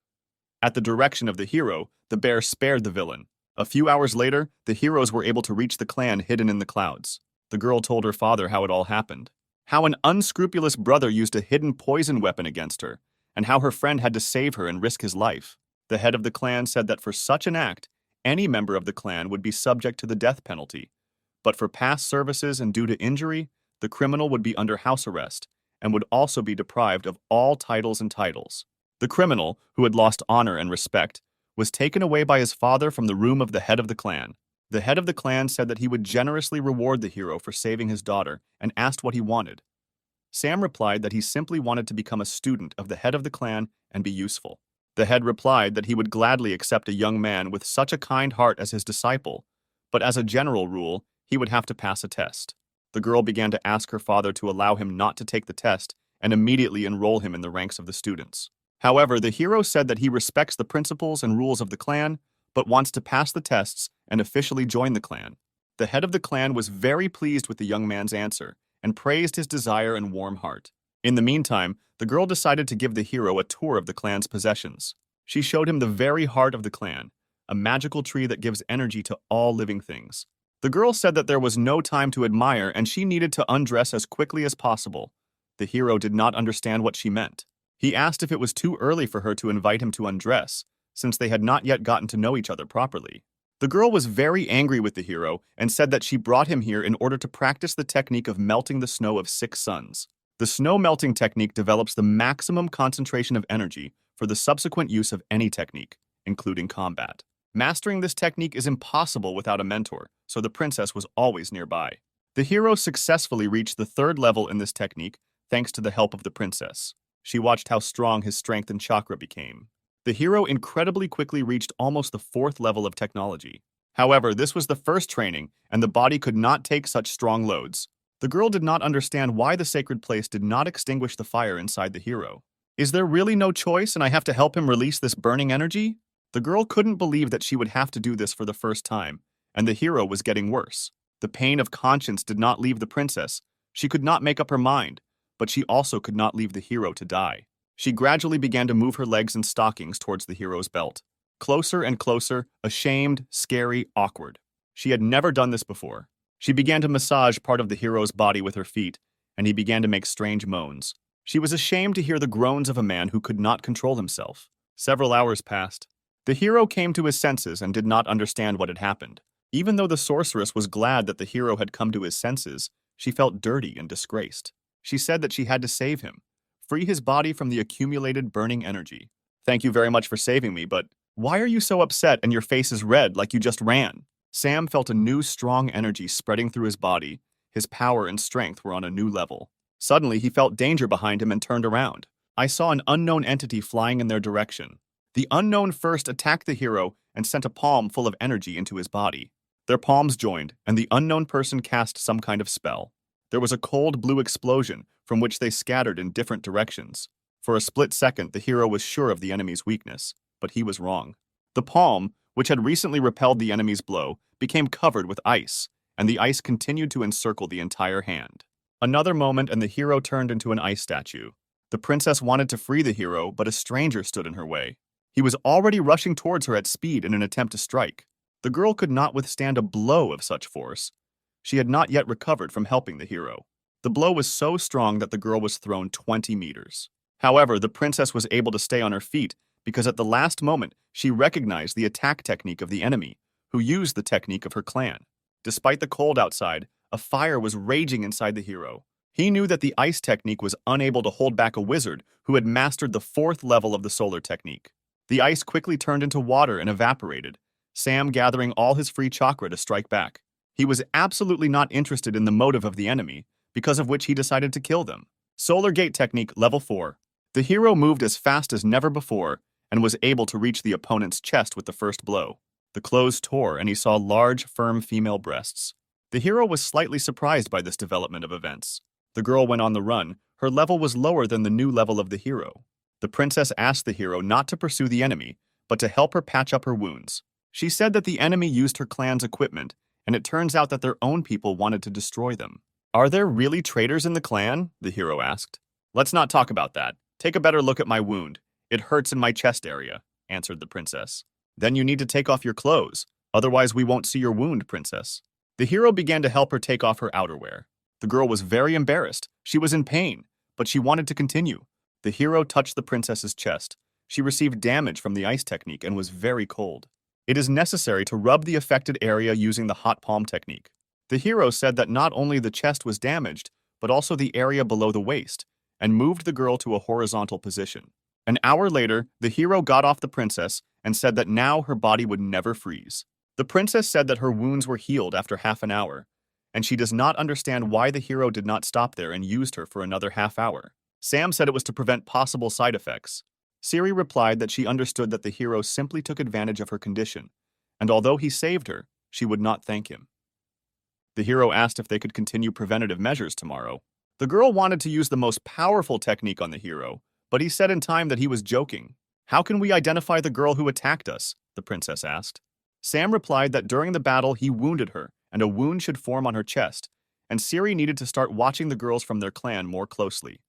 At the direction of the hero, the bear spared the villain. A few hours later, the heroes were able to reach the clan hidden in the clouds. The girl told her father how it all happened. How an unscrupulous brother used a hidden poison weapon against her, and how her friend had to save her and risk his life. The head of the clan said that for such an act, any member of the clan would be subject to the death penalty. But for past services and due to injury, the criminal would be under house arrest and would also be deprived of all titles and titles. The criminal, who had lost honor and respect, was taken away by his father from the room of the head of the clan. The head of the clan said that he would generously reward the hero for saving his daughter and asked what he wanted. Sam replied that he simply wanted to become a student of the head of the clan and be useful. The head replied that he would gladly accept a young man with such a kind heart as his disciple, but as a general rule, he would have to pass a test. The girl began to ask her father to allow him not to take the test and immediately enroll him in the ranks of the students. However, the hero said that he respects the principles and rules of the clan, but wants to pass the tests and officially join the clan. The head of the clan was very pleased with the young man's answer and praised his desire and warm heart. In the meantime, the girl decided to give the hero a tour of the clan's possessions. She showed him the very heart of the clan, a magical tree that gives energy to all living things. The girl said that there was no time to admire and she needed to undress as quickly as possible. The hero did not understand what she meant. He asked if it was too early for her to invite him to undress, since they had not yet gotten to know each other properly. The girl was very angry with the hero and said that she brought him here in order to practice the technique of melting the snow of 6 suns. The snow melting technique develops the maximum concentration of energy for the subsequent use of any technique, including combat. Mastering this technique is impossible without a mentor, so the princess was always nearby. The hero successfully reached the 3rd level in this technique thanks to the help of the princess. She watched how strong his strength and chakra became. The hero incredibly quickly reached almost the 4th level of technology. However, this was the first training, and the body could not take such strong loads. The girl did not understand why the sacred place did not extinguish the fire inside the hero. Is there really no choice and I have to help him release this burning energy? The girl couldn't believe that she would have to do this for the first time, and the hero was getting worse. The pain of conscience did not leave the princess. She could not make up her mind, but she also could not leave the hero to die. She gradually began to move her legs in stockings towards the hero's belt. Closer and closer, ashamed, scary, awkward. She had never done this before. She began to massage part of the hero's body with her feet, and he began to make strange moans. She was ashamed to hear the groans of a man who could not control himself. Several hours passed. The hero came to his senses and did not understand what had happened. Even though the sorceress was glad that the hero had come to his senses, she felt dirty and disgraced. She said that she had to save him, free his body from the accumulated burning energy. Thank you very much for saving me, but why are you so upset and your face is red like you just ran? Sam felt a new strong energy spreading through his body. His power and strength were on a new level. Suddenly, he felt danger behind him and turned around. I saw an unknown entity flying in their direction. The unknown first attacked the hero and sent a palm full of energy into his body. Their palms joined, and the unknown person cast some kind of spell. There was a cold blue explosion from which they scattered in different directions. For a split second, the hero was sure of the enemy's weakness, but he was wrong. The palm, which had recently repelled the enemy's blow, became covered with ice, and the ice continued to encircle the entire hand. Another moment and the hero turned into an ice statue. The princess wanted to free the hero, but a stranger stood in her way. He was already rushing towards her at speed in an attempt to strike. The girl could not withstand a blow of such force. She had not yet recovered from helping the hero. The blow was so strong that the girl was thrown 20 meters. However, the princess was able to stay on her feet because at the last moment she recognized the attack technique of the enemy, who used the technique of her clan. Despite the cold outside, a fire was raging inside the hero. He knew that the ice technique was unable to hold back a wizard who had mastered the 4th level of the solar technique. The ice quickly turned into water and evaporated, Sam gathering all his free chakra to strike back. He was absolutely not interested in the motive of the enemy, because of which he decided to kill them. Solar Gate Technique Level 4. The hero moved as fast as never before and was able to reach the opponent's chest with the first blow. The clothes tore and he saw large, firm female breasts. The hero was slightly surprised by this development of events. The girl went on the run. Her level was lower than the new level of the hero. The princess asked the hero not to pursue the enemy, but to help her patch up her wounds. She said that the enemy used her clan's equipment, and it turns out that their own people wanted to destroy them. Are there really traitors in the clan? The hero asked. Let's not talk about that. Take a better look at my wound. It hurts in my chest area, answered the princess. Then you need to take off your clothes, otherwise we won't see your wound, princess. The hero began to help her take off her outerwear. The girl was very embarrassed. She was in pain, but she wanted to continue. The hero touched the princess's chest. She received damage from the ice technique and was very cold. It is necessary to rub the affected area using the hot palm technique. The hero said that not only the chest was damaged, but also the area below the waist, and moved the girl to a horizontal position. An hour later, the hero got off the princess and said that now her body would never freeze. The princess said that her wounds were healed after half an hour, and she does not understand why the hero did not stop there and used her for another half hour. Sam said it was to prevent possible side effects. Siri replied that she understood that the hero simply took advantage of her condition, and although he saved her, she would not thank him. The hero asked if they could continue preventative measures tomorrow. The girl wanted to use the most powerful technique on the hero, but he said in time that he was joking. How can we identify the girl who attacked us? The princess asked. Sam replied that during the battle he wounded her, and a wound should form on her chest, and Siri needed to start watching the girls from their clan more closely.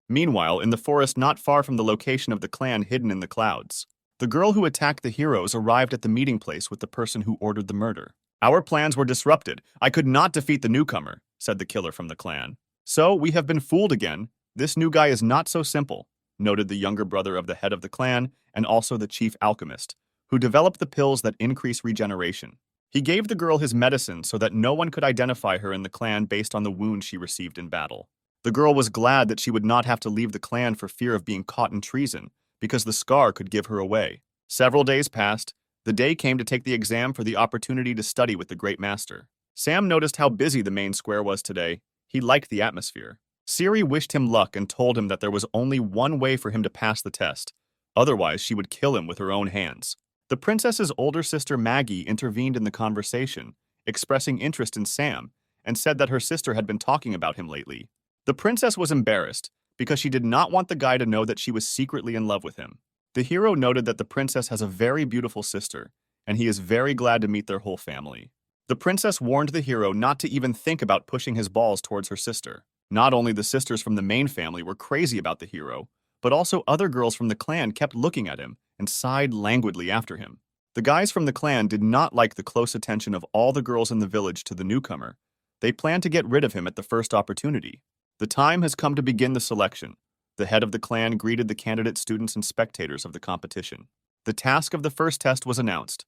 Meanwhile, in the forest not far from the location of the clan hidden in the clouds, the girl who attacked the heroes arrived at the meeting place with the person who ordered the murder. Our plans were disrupted. I could not defeat the newcomer, said the killer from the clan. So, we have been fooled again. This new guy is not so simple, noted the younger brother of the head of the clan and also the chief alchemist, who developed the pills that increase regeneration. He gave the girl his medicine so that no one could identify her in the clan based on the wound she received in battle. The girl was glad that she would not have to leave the clan for fear of being caught in treason, because the scar could give her away. Several days passed. The day came to take the exam for the opportunity to study with the Great Master. Sam noticed how busy the main square was today. He liked the atmosphere. Siri wished him luck and told him that there was only one way for him to pass the test. Otherwise, she would kill him with her own hands. The princess's older sister Maggie intervened in the conversation, expressing interest in Sam, and said that her sister had been talking about him lately. The princess was embarrassed because she did not want the guy to know that she was secretly in love with him. The hero noted that the princess has a very beautiful sister, and he is very glad to meet their whole family. The princess warned the hero not to even think about pushing his balls towards her sister. Not only the sisters from the main family were crazy about the hero, but also other girls from the clan kept looking at him and sighed languidly after him. The guys from the clan did not like the close attention of all the girls in the village to the newcomer. They planned to get rid of him at the first opportunity. The time has come to begin the selection. The head of the clan greeted the candidate students and spectators of the competition. The task of the first test was announced.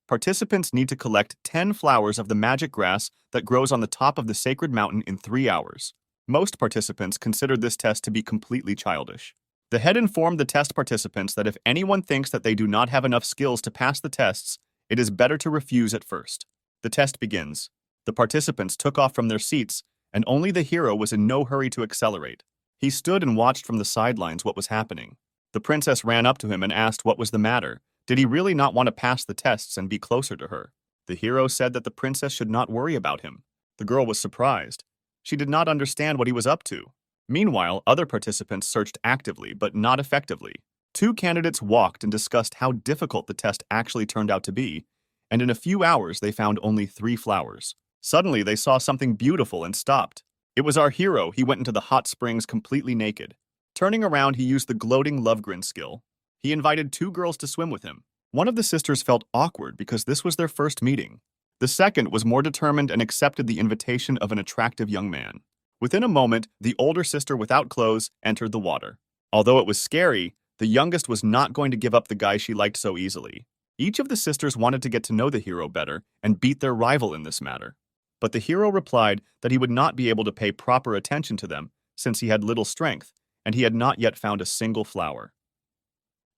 Participants need to collect 10 flowers of the magic grass that grows on the top of the sacred mountain in 3 hours. Most participants considered this test to be completely childish. The head informed the test participants that if anyone thinks that they do not have enough skills to pass the tests, it is better to refuse at first. The test begins. The participants took off from their seats, and only the hero was in no hurry to accelerate. He stood and watched from the sidelines what was happening. The princess ran up to him and asked what was the matter. Did he really not want to pass the tests and be closer to her? The hero said that the princess should not worry about him. The girl was surprised. She did not understand what he was up to. Meanwhile, other participants searched actively, but not effectively. 2 candidates walked and discussed how difficult the test actually turned out to be, and in a few hours they found only 3 flowers. Suddenly, they saw something beautiful and stopped. It was our hero. He went into the hot springs completely naked. Turning around, he used the gloating love grin skill. He invited 2 girls to swim with him. One of the sisters felt awkward because this was their first meeting. The second was more determined and accepted the invitation of an attractive young man. Within a moment, the older sister without clothes entered the water. Although it was scary, the youngest was not going to give up the guy she liked so easily. Each of the sisters wanted to get to know the hero better and beat their rival in this matter. But the hero replied that he would not be able to pay proper attention to them since he had little strength and he had not yet found a single flower.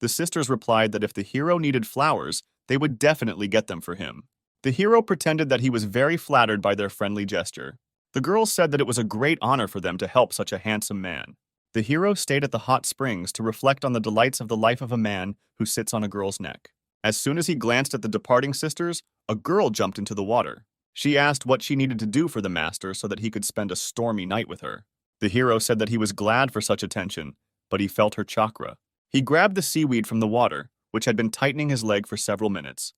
The sisters replied that if the hero needed flowers, they would definitely get them for him. The hero pretended that he was very flattered by their friendly gesture. The girls said that it was a great honor for them to help such a handsome man. The hero stayed at the hot springs to reflect on the delights of the life of a man who sits on a girl's neck. As soon as he glanced at the departing sisters, a girl jumped into the water. She asked what she needed to do for the master so that he could spend a stormy night with her. The hero said that he was glad for such attention, but he felt her chakra. He grabbed the seaweed from the water, which had been tightening his leg for several minutes.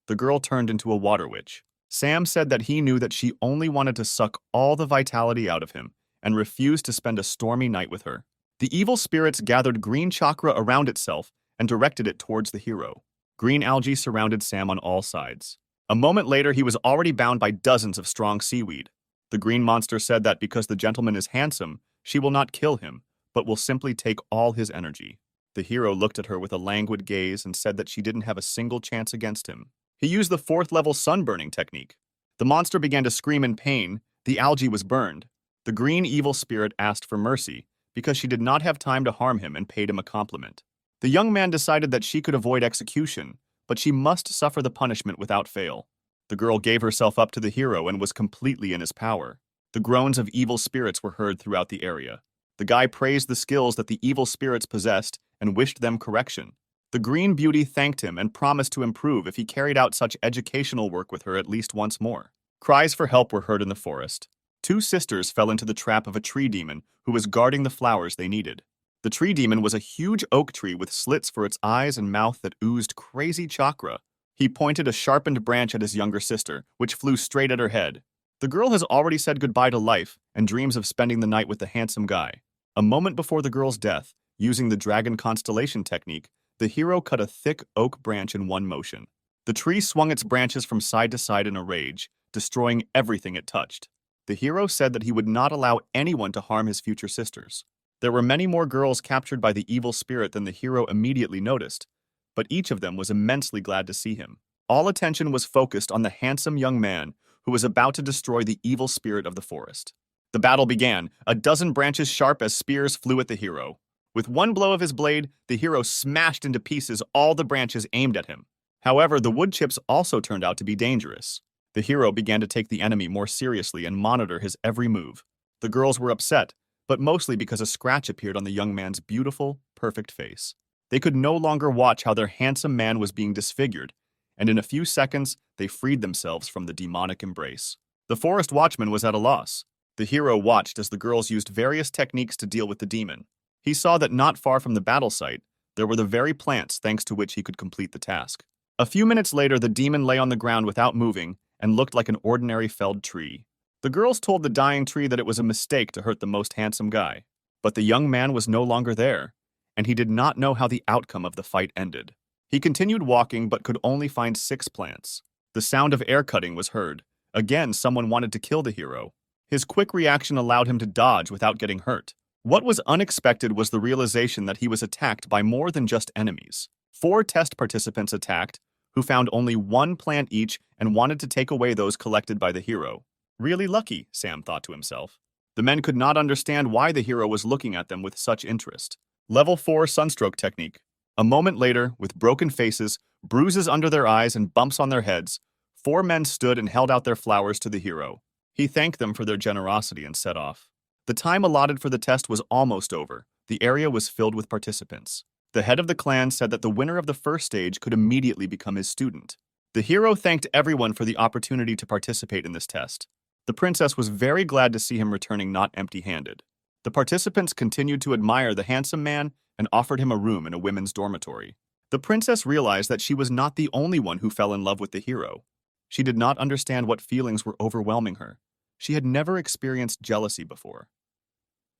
The girl turned into a water witch. Sam said that he knew that she only wanted to suck all the vitality out of him and refused to spend a stormy night with her. The evil spirits gathered green chakra around itself and directed it towards the hero. Green algae surrounded Sam on all sides. A moment later, he was already bound by dozens of strong seaweed. The green monster said that because the gentleman is handsome, she will not kill him, but will simply take all his energy. The hero looked at her with a languid gaze and said that she didn't have a single chance against him. He used the 4th-level sunburning technique. The monster began to scream in pain. The algae was burned. The green evil spirit asked for mercy because she did not have time to harm him and paid him a compliment. The young man decided that she could avoid execution, but she must suffer the punishment without fail. The girl gave herself up to the hero and was completely in his power. The groans of evil spirits were heard throughout the area. The guy praised the skills that the evil spirits possessed and wished them correction. The green beauty thanked him and promised to improve if he carried out such educational work with her at least once more. Cries for help were heard in the forest. 2 sisters fell into the trap of a tree demon who was guarding the flowers they needed. The tree demon was a huge oak tree with slits for its eyes and mouth that oozed crazy chakra. He pointed a sharpened branch at his younger sister, which flew straight at her head. The girl has already said goodbye to life and dreams of spending the night with the handsome guy. A moment before the girl's death, using the dragon constellation technique, the hero cut a thick oak branch in one motion. The tree swung its branches from side to side in a rage, destroying everything it touched. The hero said that he would not allow anyone to harm his future sisters. There were many more girls captured by the evil spirit than the hero immediately noticed, but each of them was immensely glad to see him. All attention was focused on the handsome young man who was about to destroy the evil spirit of the forest. The battle began. A dozen branches sharp as spears flew at the hero. With one blow of his blade, the hero smashed into pieces all the branches aimed at him. However, the wood chips also turned out to be dangerous. The hero began to take the enemy more seriously and monitor his every move. The girls were upset, but mostly because a scratch appeared on the young man's beautiful, perfect face. They could no longer watch how their handsome man was being disfigured, and in a few seconds, they freed themselves from the demonic embrace. The forest watchman was at a loss. The hero watched as the girls used various techniques to deal with the demon. He saw that not far from the battle site, there were the very plants thanks to which he could complete the task. A few minutes later, the demon lay on the ground without moving and looked like an ordinary felled tree. The girls told the dying tree that it was a mistake to hurt the most handsome guy. But the young man was no longer there, and he did not know how the outcome of the fight ended. He continued walking but could only find 6 plants. The sound of air cutting was heard. Again, someone wanted to kill the hero. His quick reaction allowed him to dodge without getting hurt. What was unexpected was the realization that he was attacked by more than just enemies. 4 test participants attacked, who found only 1 plant each and wanted to take away those collected by the hero. Really lucky, Sam thought to himself. The men could not understand why the hero was looking at them with such interest. Level 4 Sunstroke Technique. A moment later, with broken faces, bruises under their eyes, and bumps on their heads, 4 men stood and held out their flowers to the hero. He thanked them for their generosity and set off. The time allotted for the test was almost over. The area was filled with participants. The head of the clan said that the winner of the first stage could immediately become his student. The hero thanked everyone for the opportunity to participate in this test. The princess was very glad to see him returning not empty-handed. The participants continued to admire the handsome man and offered him a room in a women's dormitory. The princess realized that she was not the only one who fell in love with the hero. She did not understand what feelings were overwhelming her. She had never experienced jealousy before.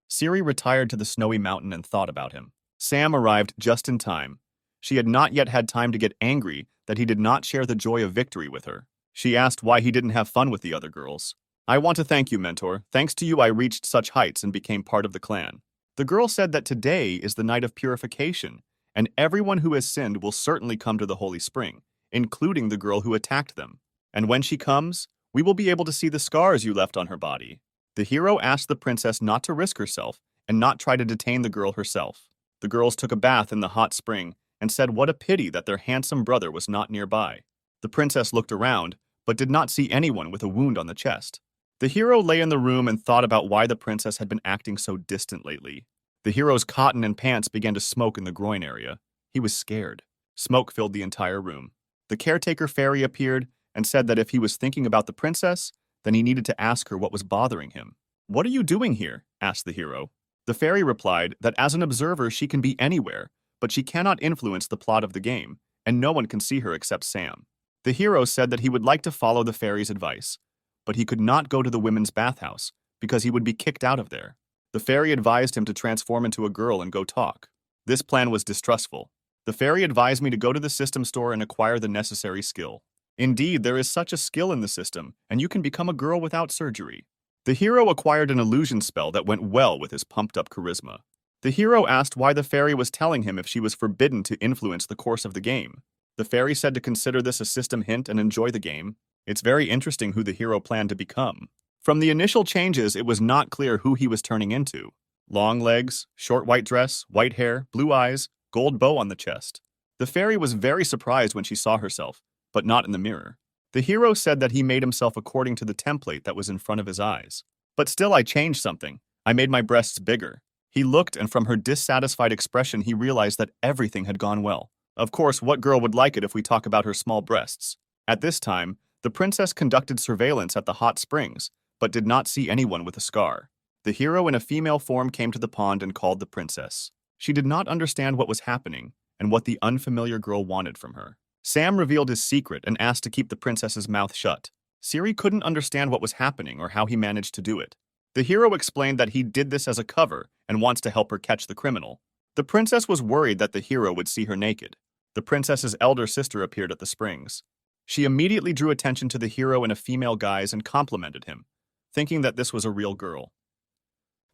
Siri retired to the snowy mountain and thought about him. Sam arrived just in time. She had not yet had time to get angry that he did not share the joy of victory with her. She asked why he didn't have fun with the other girls. "I want to thank you, mentor. Thanks to you, I reached such heights and became part of the clan." The girl said that today is the night of purification, and everyone who has sinned will certainly come to the holy spring, including the girl who attacked them. And when she comes, we will be able to see the scars you left on her body. The hero asked the princess not to risk herself and not try to detain the girl herself. The girls took a bath in the hot spring and said what a pity that their handsome brother was not nearby. The princess looked around, but did not see anyone with a wound on the chest. The hero lay in the room and thought about why the princess had been acting so distant lately. The hero's cotton and pants began to smoke in the groin area. He was scared. Smoke filled the entire room. The caretaker fairy appeared and said that if he was thinking about the princess, then he needed to ask her what was bothering him. "What are you doing here?" asked the hero. The fairy replied that as an observer she can be anywhere, but she cannot influence the plot of the game, and no one can see her except Sam. The hero said that he would like to follow the fairy's advice, but he could not go to the women's bathhouse because he would be kicked out of there. The fairy advised him to transform into a girl and go talk. This plan was distrustful. The fairy advised me to go to the system store and acquire the necessary skill. Indeed, there is such a skill in the system, and you can become a girl without surgery. The hero acquired an illusion spell that went well with his pumped-up charisma. The hero asked why the fairy was telling him if she was forbidden to influence the course of the game. The fairy said to consider this a system hint and enjoy the game. It's very interesting who the hero planned to become. From the initial changes, it was not clear who he was turning into. Long legs, short white dress, white hair, blue eyes, gold bow on the chest. The fairy was very surprised when she saw herself, but not in the mirror. The hero said that he made himself according to the template that was in front of his eyes. But still I changed something. I made my breasts bigger. He looked, and from her dissatisfied expression he realized that everything had gone well. Of course, what girl would like it if we talk about her small breasts? At this time, the princess conducted surveillance at the hot springs, but did not see anyone with a scar. The hero in a female form came to the pond and called the princess. She did not understand what was happening and what the unfamiliar girl wanted from her. Sam revealed his secret and asked to keep the princess's mouth shut. Siri couldn't understand what was happening or how he managed to do it. The hero explained that he did this as a cover and wants to help her catch the criminal. The princess was worried that the hero would see her naked. The princess's elder sister appeared at the springs. She immediately drew attention to the hero in a female guise and complimented him, thinking that this was a real girl.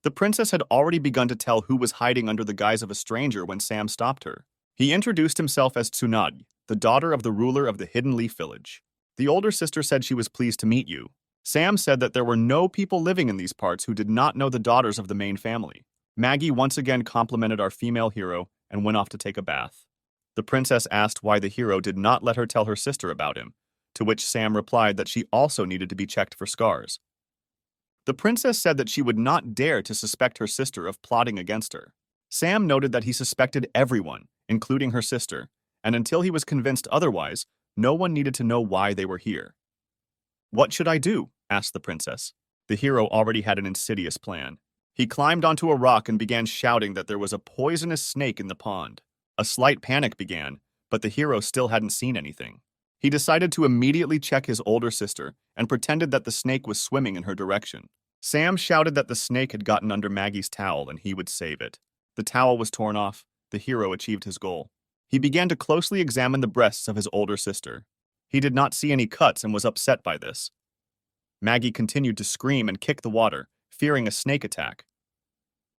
The princess had already begun to tell who was hiding under the guise of a stranger when Sam stopped her. He introduced himself as Tsunade, the daughter of the ruler of the Hidden Leaf Village. The older sister said she was pleased to meet you. Sam said that there were no people living in these parts who did not know the daughters of the main family. Maggie once again complimented our female hero and went off to take a bath. The princess asked why the hero did not let her tell her sister about him, to which Sam replied that she also needed to be checked for scars. The princess said that she would not dare to suspect her sister of plotting against her. Sam noted that he suspected everyone, including her sister, and until he was convinced otherwise, no one needed to know why they were here. "What should I do?" asked the princess. The hero already had an insidious plan. He climbed onto a rock and began shouting that there was a poisonous snake in the pond. A slight panic began, but the hero still hadn't seen anything. He decided to immediately check his older sister and pretended that the snake was swimming in her direction. Sam shouted that the snake had gotten under Maggie's towel and he would save it. The towel was torn off. The hero achieved his goal. He began to closely examine the breasts of his older sister. He did not see any cuts and was upset by this. Maggie continued to scream and kick the water, fearing a snake attack.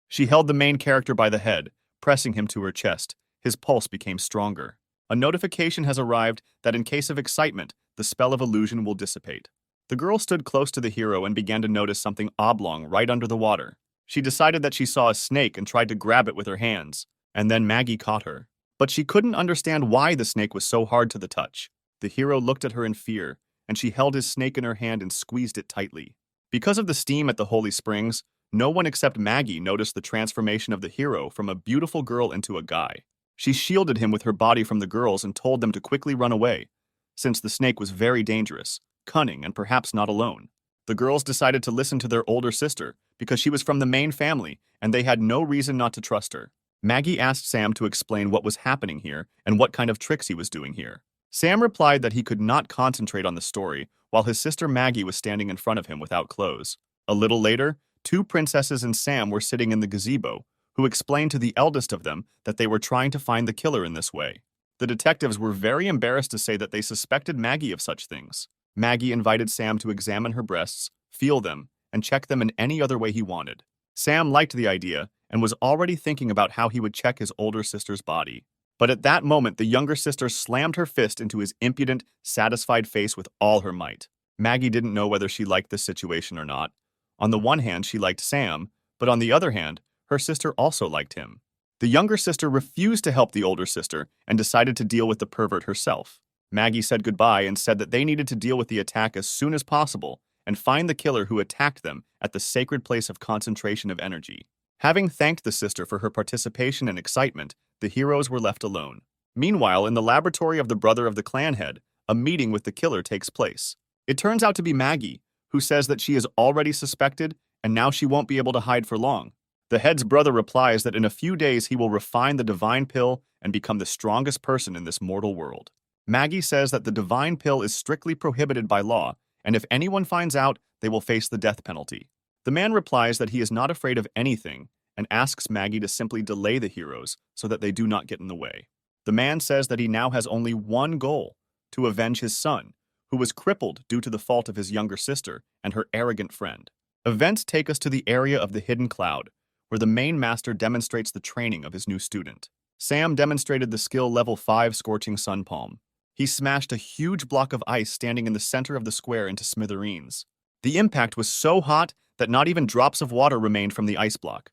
She held the main character by the head, pressing him to her chest. His pulse became stronger. A notification has arrived that in case of excitement, the spell of illusion will dissipate. The girl stood close to the hero and began to notice something oblong right under the water. She decided that she saw a snake and tried to grab it with her hands, and then Maggie caught her. But she couldn't understand why the snake was so hard to the touch. The hero looked at her in fear, and she held his snake in her hand and squeezed it tightly. Because of the steam at the holy springs, no one except Maggie noticed the transformation of the hero from a beautiful girl into a guy. She shielded him with her body from the girls and told them to quickly run away, since the snake was very dangerous, cunning, and perhaps not alone. The girls decided to listen to their older sister because she was from the main family and they had no reason not to trust her. Maggie asked Sam to explain what was happening here and what kind of tricks he was doing here. Sam replied that he could not concentrate on the story while his sister Maggie was standing in front of him without clothes. A little later, two princesses and Sam were sitting in the gazebo, who explained to the eldest of them that they were trying to find the killer in this way. The detectives were very embarrassed to say that they suspected Maggie of such things. Maggie invited Sam to examine her breasts, feel them, and check them in any other way he wanted. Sam liked the idea and was already thinking about how he would check his older sister's body. But at that moment, the younger sister slammed her fist into his impudent, satisfied face with all her might. Maggie didn't know whether she liked this situation or not. On the one hand, she liked Sam, but on the other hand, her sister also liked him. The younger sister refused to help the older sister and decided to deal with the pervert herself. Maggie said goodbye and said that they needed to deal with the attack as soon as possible and find the killer who attacked them at the sacred place of concentration of energy. Having thanked the sister for her participation and excitement, the heroes were left alone. Meanwhile, in the laboratory of the brother of the clan head, a meeting with the killer takes place. It turns out to be Maggie, who says that she is already suspected and now she won't be able to hide for long. The head's brother replies that in a few days he will refine the divine pill and become the strongest person in this mortal world. Maggie says that the divine pill is strictly prohibited by law, and if anyone finds out, they will face the death penalty. The man replies that he is not afraid of anything and asks Maggie to simply delay the heroes so that they do not get in the way. The man says that he now has only one goal: to avenge his son, who was crippled due to the fault of his younger sister and her arrogant friend. Events take us to the area of the hidden cloud, where the main master demonstrates the training of his new student. Sam demonstrated the skill level 5 Scorching Sun Palm. He smashed a huge block of ice standing in the center of the square into smithereens. The impact was so hot that not even drops of water remained from the ice block.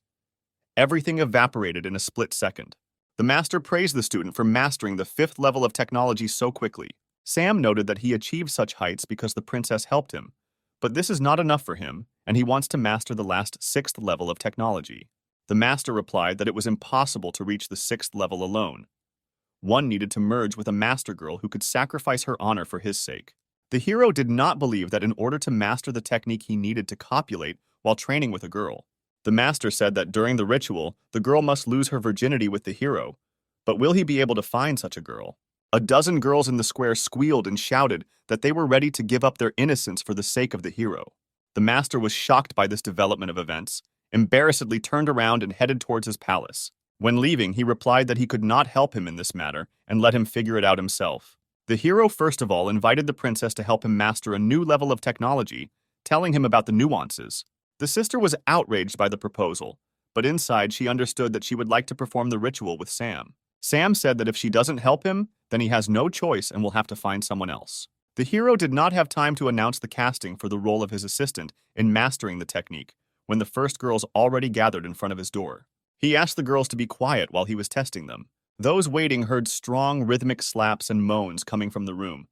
Everything evaporated in a split second. The master praised the student for mastering the 5th level of technology so quickly. Sam noted that he achieved such heights because the princess helped him, but this is not enough for him, and he wants to master the last 6th level of technology. The master replied that it was impossible to reach the 6th level alone. One needed to merge with a master girl who could sacrifice her honor for his sake. The hero did not believe that in order to master the technique he needed to copulate while training with a girl. The master said that during the ritual, the girl must lose her virginity with the hero. But will he be able to find such a girl? A dozen girls in the square squealed and shouted that they were ready to give up their innocence for the sake of the hero. The master was shocked by this development of events, embarrassedly turned around and headed towards his palace. When leaving, he replied that he could not help him in this matter and let him figure it out himself. The hero first of all invited the princess to help him master a new level of technology, telling him about the nuances. The sister was outraged by the proposal, but inside she understood that she would like to perform the ritual with Sam. Sam said that if she doesn't help him, then he has no choice and will have to find someone else. The hero did not have time to announce the casting for the role of his assistant in mastering the technique when the first girls already gathered in front of his door. He asked the girls to be quiet while he was testing them. Those waiting heard strong rhythmic slaps and moans coming from the room.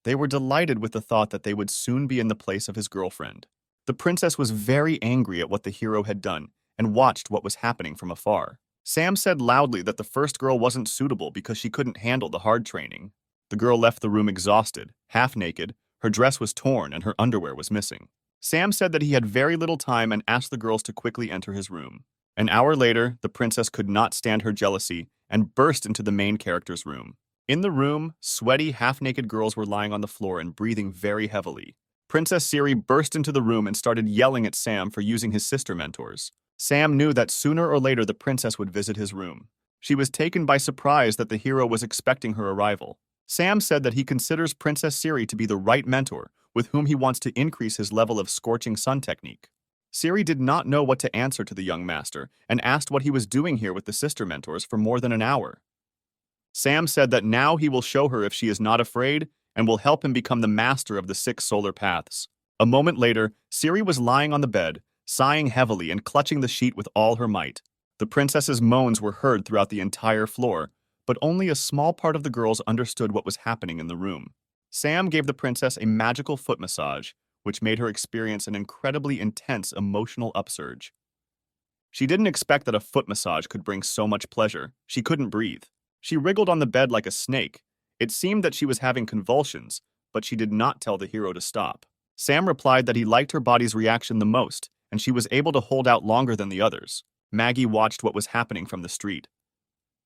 They were delighted with the thought that they would soon be in the place of his girlfriend. The princess was very angry at what the hero had done and watched what was happening from afar. Sam said loudly that the first girl wasn't suitable because she couldn't handle the hard training. The girl left the room exhausted, half naked, her dress was torn and her underwear was missing. Sam said that he had very little time and asked the girls to quickly enter his room. An hour later, the princess could not stand her jealousy and burst into the main character's room. In the room, sweaty, half-naked girls were lying on the floor and breathing very heavily. Princess Siri burst into the room and started yelling at Sam for using his sister mentors. Sam knew that sooner or later the princess would visit his room. She was taken by surprise that the hero was expecting her arrival. Sam said that he considers Princess Siri to be the right mentor with whom he wants to increase his level of Scorching Sun technique. Siri did not know what to answer to the young master and asked what he was doing here with the sister mentors for more than an hour. Sam said that now he will show her if she is not afraid and will help him become the master of the 6 solar paths. A moment later, Siri was lying on the bed, sighing heavily and clutching the sheet with all her might. The princess's moans were heard throughout the entire floor, but only a small part of the girls understood what was happening in the room. Sam gave the princess a magical foot massage, which made her experience an incredibly intense emotional upsurge. She didn't expect that a foot massage could bring so much pleasure. She couldn't breathe. She wriggled on the bed like a snake. It seemed that she was having convulsions, but she did not tell the hero to stop. Sam replied that he liked her body's reaction the most, and she was able to hold out longer than the others. Maggie watched what was happening from the street.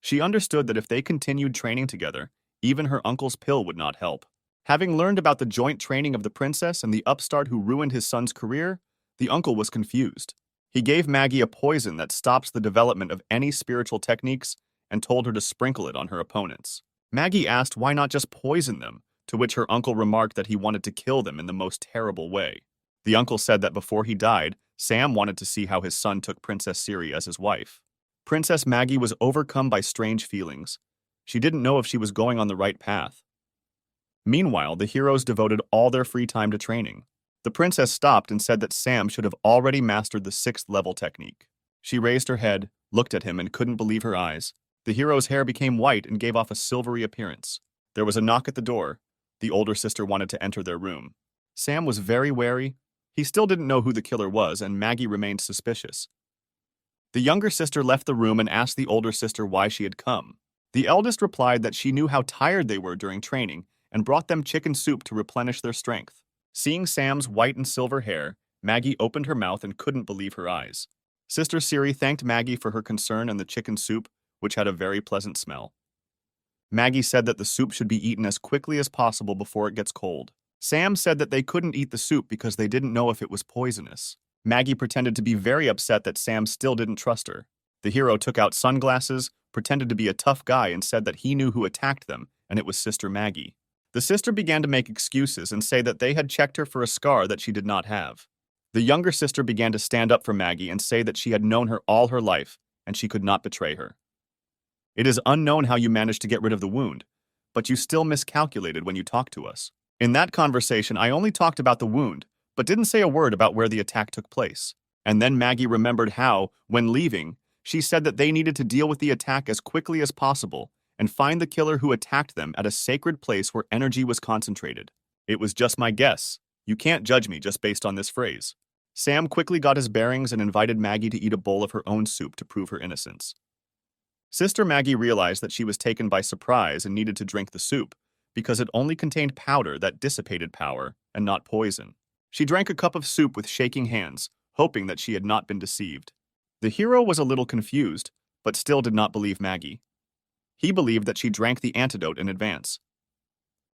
She understood that if they continued training together, even her uncle's pill would not help. Having learned about the joint training of the princess and the upstart who ruined his son's career, the uncle was confused. He gave Maggie a poison that stops the development of any spiritual techniques and told her to sprinkle it on her opponents. Maggie asked why not just poison them, to which her uncle remarked that he wanted to kill them in the most terrible way. The uncle said that before he died, Sam wanted to see how his son took Princess Siri as his wife. Princess Maggie was overcome by strange feelings. She didn't know if she was going on the right path. Meanwhile, the heroes devoted all their free time to training. The princess stopped and said that Sam should have already mastered the 6th level technique. She raised her head, looked at him, and couldn't believe her eyes. The hero's hair became white and gave off a silvery appearance. There was a knock at the door. The older sister wanted to enter their room. Sam was very wary. He still didn't know who the killer was, and Maggie remained suspicious. The younger sister left the room and asked the older sister why she had come. The eldest replied that she knew how tired they were during training and brought them chicken soup to replenish their strength. Seeing Sam's white and silver hair, Maggie opened her mouth and couldn't believe her eyes. Sister Siri thanked Maggie for her concern and the chicken soup, which had a very pleasant smell. Maggie said that the soup should be eaten as quickly as possible before it gets cold. Sam said that they couldn't eat the soup because they didn't know if it was poisonous. Maggie pretended to be very upset that Sam still didn't trust her. The hero took out sunglasses, pretended to be a tough guy, and said that he knew who attacked them, and it was Sister Maggie. The sister began to make excuses and say that they had checked her for a scar that she did not have. The younger sister began to stand up for Maggie and say that she had known her all her life, and she could not betray her. It is unknown how you managed to get rid of the wound, but you still miscalculated when you talked to us. In that conversation, I only talked about the wound, but didn't say a word about where the attack took place. And then Maggie remembered how, when leaving, she said that they needed to deal with the attack as quickly as possible and find the killer who attacked them at a sacred place where energy was concentrated. It was just my guess. You can't judge me just based on this phrase. Sam quickly got his bearings and invited Maggie to eat a bowl of her own soup to prove her innocence. Sister Maggie realized that she was taken by surprise and needed to drink the soup because it only contained powder that dissipated power and not poison. She drank a cup of soup with shaking hands, hoping that she had not been deceived. The hero was a little confused, but still did not believe Maggie. He believed that she drank the antidote in advance.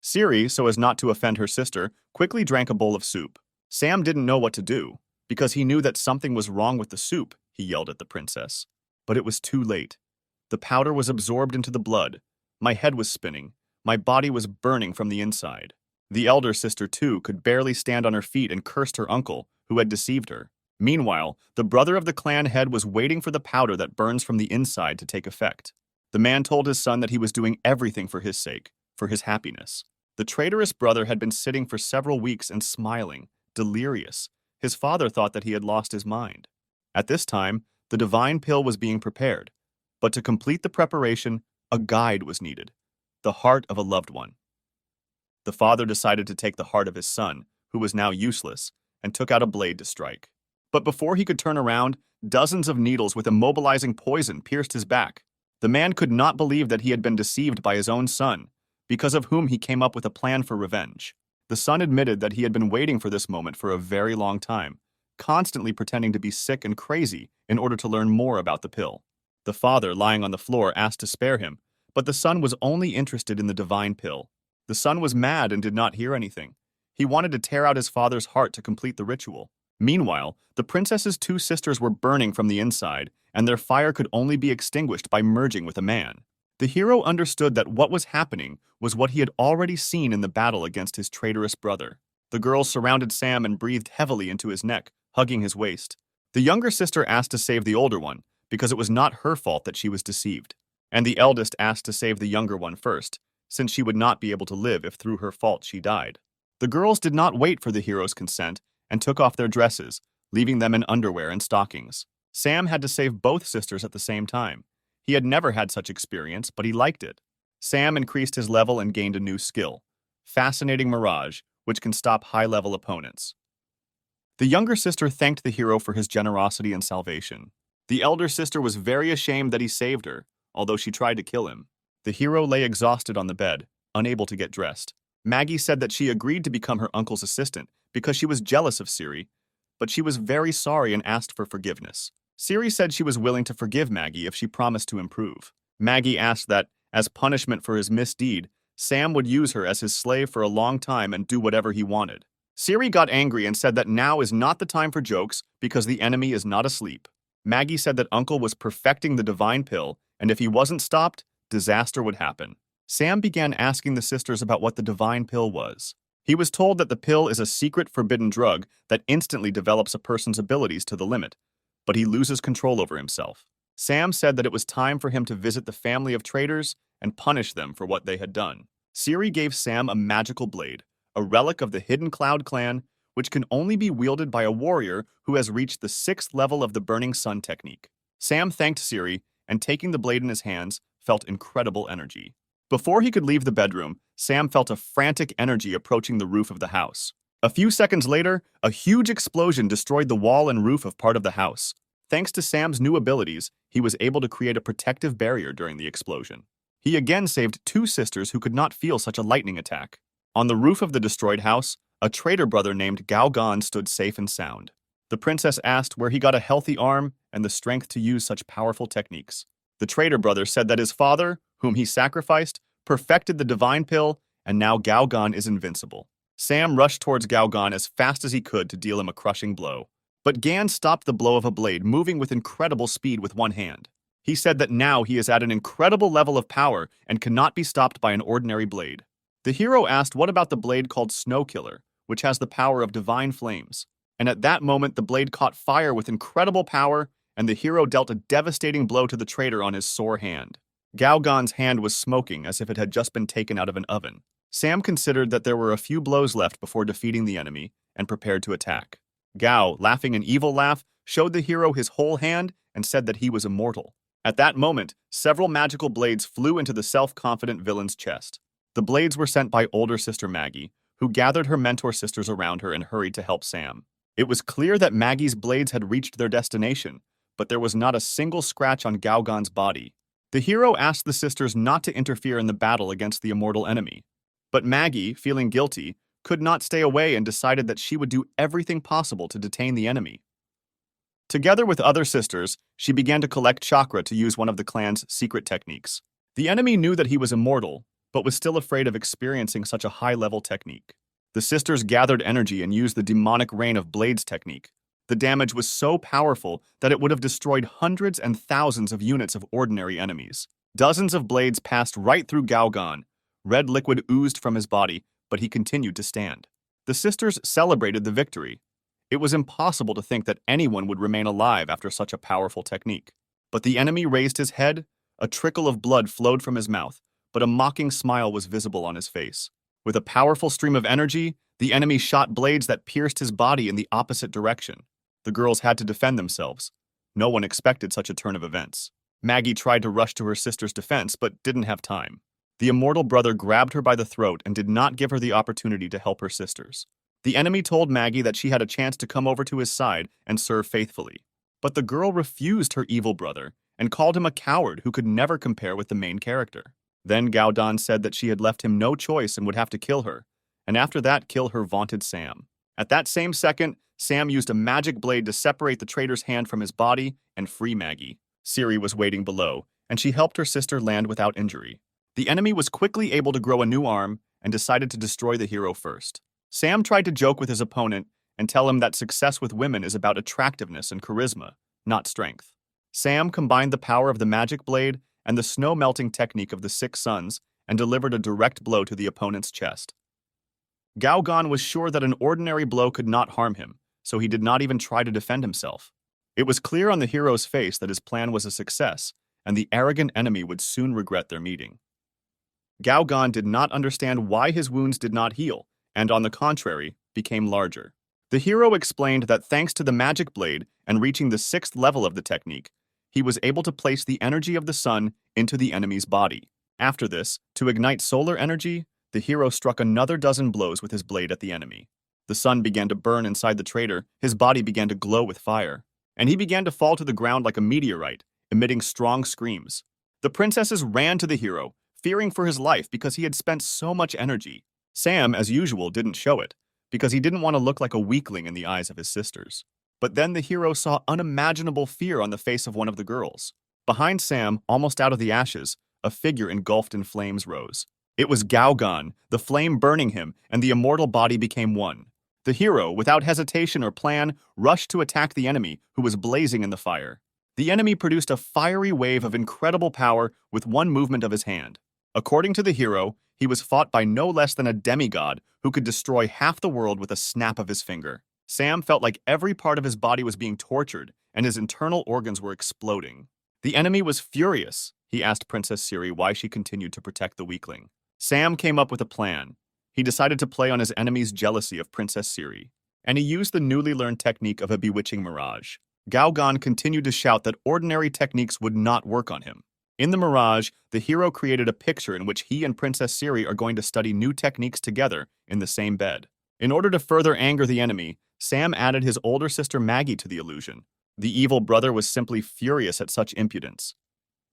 Siri, so as not to offend her sister, quickly drank a bowl of soup. Sam didn't know what to do, because he knew that something was wrong with the soup, he yelled at the princess. But it was too late. The powder was absorbed into the blood. My head was spinning. My body was burning from the inside. The elder sister, too, could barely stand on her feet and cursed her uncle, who had deceived her. Meanwhile, the brother of the clan head was waiting for the powder that burns from the inside to take effect. The man told his son that he was doing everything for his sake, for his happiness. The traitorous brother had been sitting for several weeks and smiling, delirious. His father thought that he had lost his mind. At this time, the divine pill was being prepared. But to complete the preparation, a guide was needed, the heart of a loved one. The father decided to take the heart of his son, who was now useless, and took out a blade to strike. But before he could turn around, dozens of needles with immobilizing poison pierced his back. The man could not believe that he had been deceived by his own son, because of whom he came up with a plan for revenge. The son admitted that he had been waiting for this moment for a very long time, constantly pretending to be sick and crazy in order to learn more about the pill. The father, lying on the floor, asked to spare him, but the son was only interested in the divine pill. The son was mad and did not hear anything. He wanted to tear out his father's heart to complete the ritual. Meanwhile, the princess's 2 sisters were burning from the inside, and their fire could only be extinguished by merging with a man. The hero understood that what was happening was what he had already seen in the battle against his traitorous brother. The girls surrounded Sam and breathed heavily into his neck, hugging his waist. The younger sister asked to save the older one, because it was not her fault that she was deceived. And the eldest asked to save the younger one first, since she would not be able to live if through her fault she died. The girls did not wait for the hero's consent and took off their dresses, leaving them in underwear and stockings. Sam had to save both sisters at the same time. He had never had such experience, but he liked it. Sam increased his level and gained a new skill, Fascinating Mirage, which can stop high-level opponents. The younger sister thanked the hero for his generosity and salvation. The elder sister was very ashamed that he saved her, although she tried to kill him. The hero lay exhausted on the bed, unable to get dressed. Maggie said that she agreed to become her uncle's assistant because she was jealous of Siri, but she was very sorry and asked for forgiveness. Siri said she was willing to forgive Maggie if she promised to improve. Maggie asked that, as punishment for his misdeed, Sam would use her as his slave for a long time and do whatever he wanted. Siri got angry and said that now is not the time for jokes because the enemy is not asleep. Maggie said that Uncle was perfecting the divine pill, and if he wasn't stopped, disaster would happen. Sam began asking the sisters about what the divine pill was. He was told that the pill is a secret forbidden drug that instantly develops a person's abilities to the limit, but he loses control over himself. Sam said that it was time for him to visit the family of traitors and punish them for what they had done. Siri gave Sam a magical blade, a relic of the Hidden Cloud clan, which can only be wielded by a warrior who has reached the 6th level of the Burning Sun technique. Sam thanked Siri, and taking the blade in his hands, felt incredible energy. Before he could leave the bedroom, Sam felt a frantic energy approaching the roof of the house. A few seconds later, a huge explosion destroyed the wall and roof of part of the house. Thanks to Sam's new abilities, he was able to create a protective barrier during the explosion. He again saved 2 sisters who could not feel such a lightning attack. On the roof of the destroyed house, a traitor brother named Gao Gan stood safe and sound. The princess asked where he got a healthy arm and the strength to use such powerful techniques. The traitor brother said that his father, whom he sacrificed, perfected the divine pill, and now Gao Gan is invincible. Sam rushed towards Gao Gan as fast as he could to deal him a crushing blow. But Gan stopped the blow of a blade, moving with incredible speed with one hand. He said that now he is at an incredible level of power and cannot be stopped by an ordinary blade. The hero asked what about the blade called Snow Killer, which has the power of divine flames. And at that moment, the blade caught fire with incredible power, and the hero dealt a devastating blow to the traitor on his sore hand. Gao Gan's hand was smoking as if it had just been taken out of an oven. Sam considered that there were a few blows left before defeating the enemy and prepared to attack. Gao, laughing an evil laugh, showed the hero his whole hand and said that he was immortal. At that moment, several magical blades flew into the self-confident villain's chest. The blades were sent by older sister Maggie, who gathered her mentor sisters around her and hurried to help Sam. It was clear that Maggie's blades had reached their destination, but there was not a single scratch on Gao Gan's body. The hero asked the sisters not to interfere in the battle against the immortal enemy. But Maggie, feeling guilty, could not stay away and decided that she would do everything possible to detain the enemy. Together with other sisters, she began to collect chakra to use one of the clan's secret techniques. The enemy knew that he was immortal, but was still afraid of experiencing such a high-level technique. The sisters gathered energy and used the demonic rain of blades technique. The damage was so powerful that it would have destroyed hundreds and thousands of units of ordinary enemies. Dozens of blades passed right through Gao Gan. Red liquid oozed from his body, but he continued to stand. The sisters celebrated the victory. It was impossible to think that anyone would remain alive after such a powerful technique. But the enemy raised his head, a trickle of blood flowed from his mouth, but a mocking smile was visible on his face. With a powerful stream of energy, the enemy shot blades that pierced his body in the opposite direction. The girls had to defend themselves. No one expected such a turn of events. Maggie tried to rush to her sister's defense, but didn't have time. The immortal brother grabbed her by the throat and did not give her the opportunity to help her sisters. The enemy told Maggie that she had a chance to come over to his side and serve faithfully. But the girl refused her evil brother and called him a coward who could never compare with the main character. Then Gao Dan said that she had left him no choice and would have to kill her, and after that kill her vaunted Sam. At that same second, Sam used a magic blade to separate the traitor's hand from his body and free Maggie. Siri was waiting below, and she helped her sister land without injury. The enemy was quickly able to grow a new arm and decided to destroy the hero first. Sam tried to joke with his opponent and tell him that success with women is about attractiveness and charisma, not strength. Sam combined the power of the magic blade and the snow-melting technique of the 6 suns and delivered a direct blow to the opponent's chest. Gao Gan was sure that an ordinary blow could not harm him, so he did not even try to defend himself. It was clear on the hero's face that his plan was a success, and the arrogant enemy would soon regret their meeting. Gao Gan did not understand why his wounds did not heal, and on the contrary, became larger. The hero explained that thanks to the magic blade and reaching the 6th level of the technique, he was able to place the energy of the sun into the enemy's body. After this, to ignite solar energy, the hero struck another dozen blows with his blade at the enemy. The sun began to burn inside the traitor, his body began to glow with fire, and he began to fall to the ground like a meteorite, emitting strong screams. The princesses ran to the hero, fearing for his life because he had spent so much energy. Sam, as usual, didn't show it, because he didn't want to look like a weakling in the eyes of his sisters. But then the hero saw unimaginable fear on the face of one of the girls. Behind Sam, almost out of the ashes, a figure engulfed in flames rose. It was Gao Gan, the flame burning him, and the immortal body became one. The hero, without hesitation or plan, rushed to attack the enemy, who was blazing in the fire. The enemy produced a fiery wave of incredible power with one movement of his hand. According to the hero, he was fought by no less than a demigod who could destroy half the world with a snap of his finger. Sam felt like every part of his body was being tortured and his internal organs were exploding. The enemy was furious. He asked Princess Siri why she continued to protect the weakling. Sam came up with a plan. He decided to play on his enemy's jealousy of Princess Siri, and he used the newly learned technique of a bewitching mirage. Gaogan continued to shout that ordinary techniques would not work on him. In the mirage, the hero created a picture in which he and Princess Siri are going to study new techniques together in the same bed. In order to further anger the enemy, Sam added his older sister Maggie to the illusion. The evil brother was simply furious at such impudence.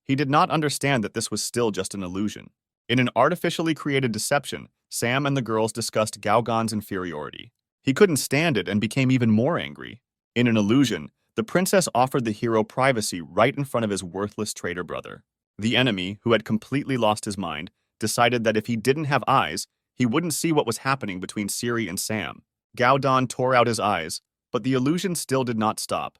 He did not understand that this was still just an illusion. In an artificially created deception, Sam and the girls discussed Gaogan's inferiority. He couldn't stand it and became even more angry. In an illusion, the princess offered the hero privacy right in front of his worthless traitor brother. The enemy, who had completely lost his mind, decided that if he didn't have eyes, he wouldn't see what was happening between Siri and Sam. Gaodan tore out his eyes, but the illusion still did not stop,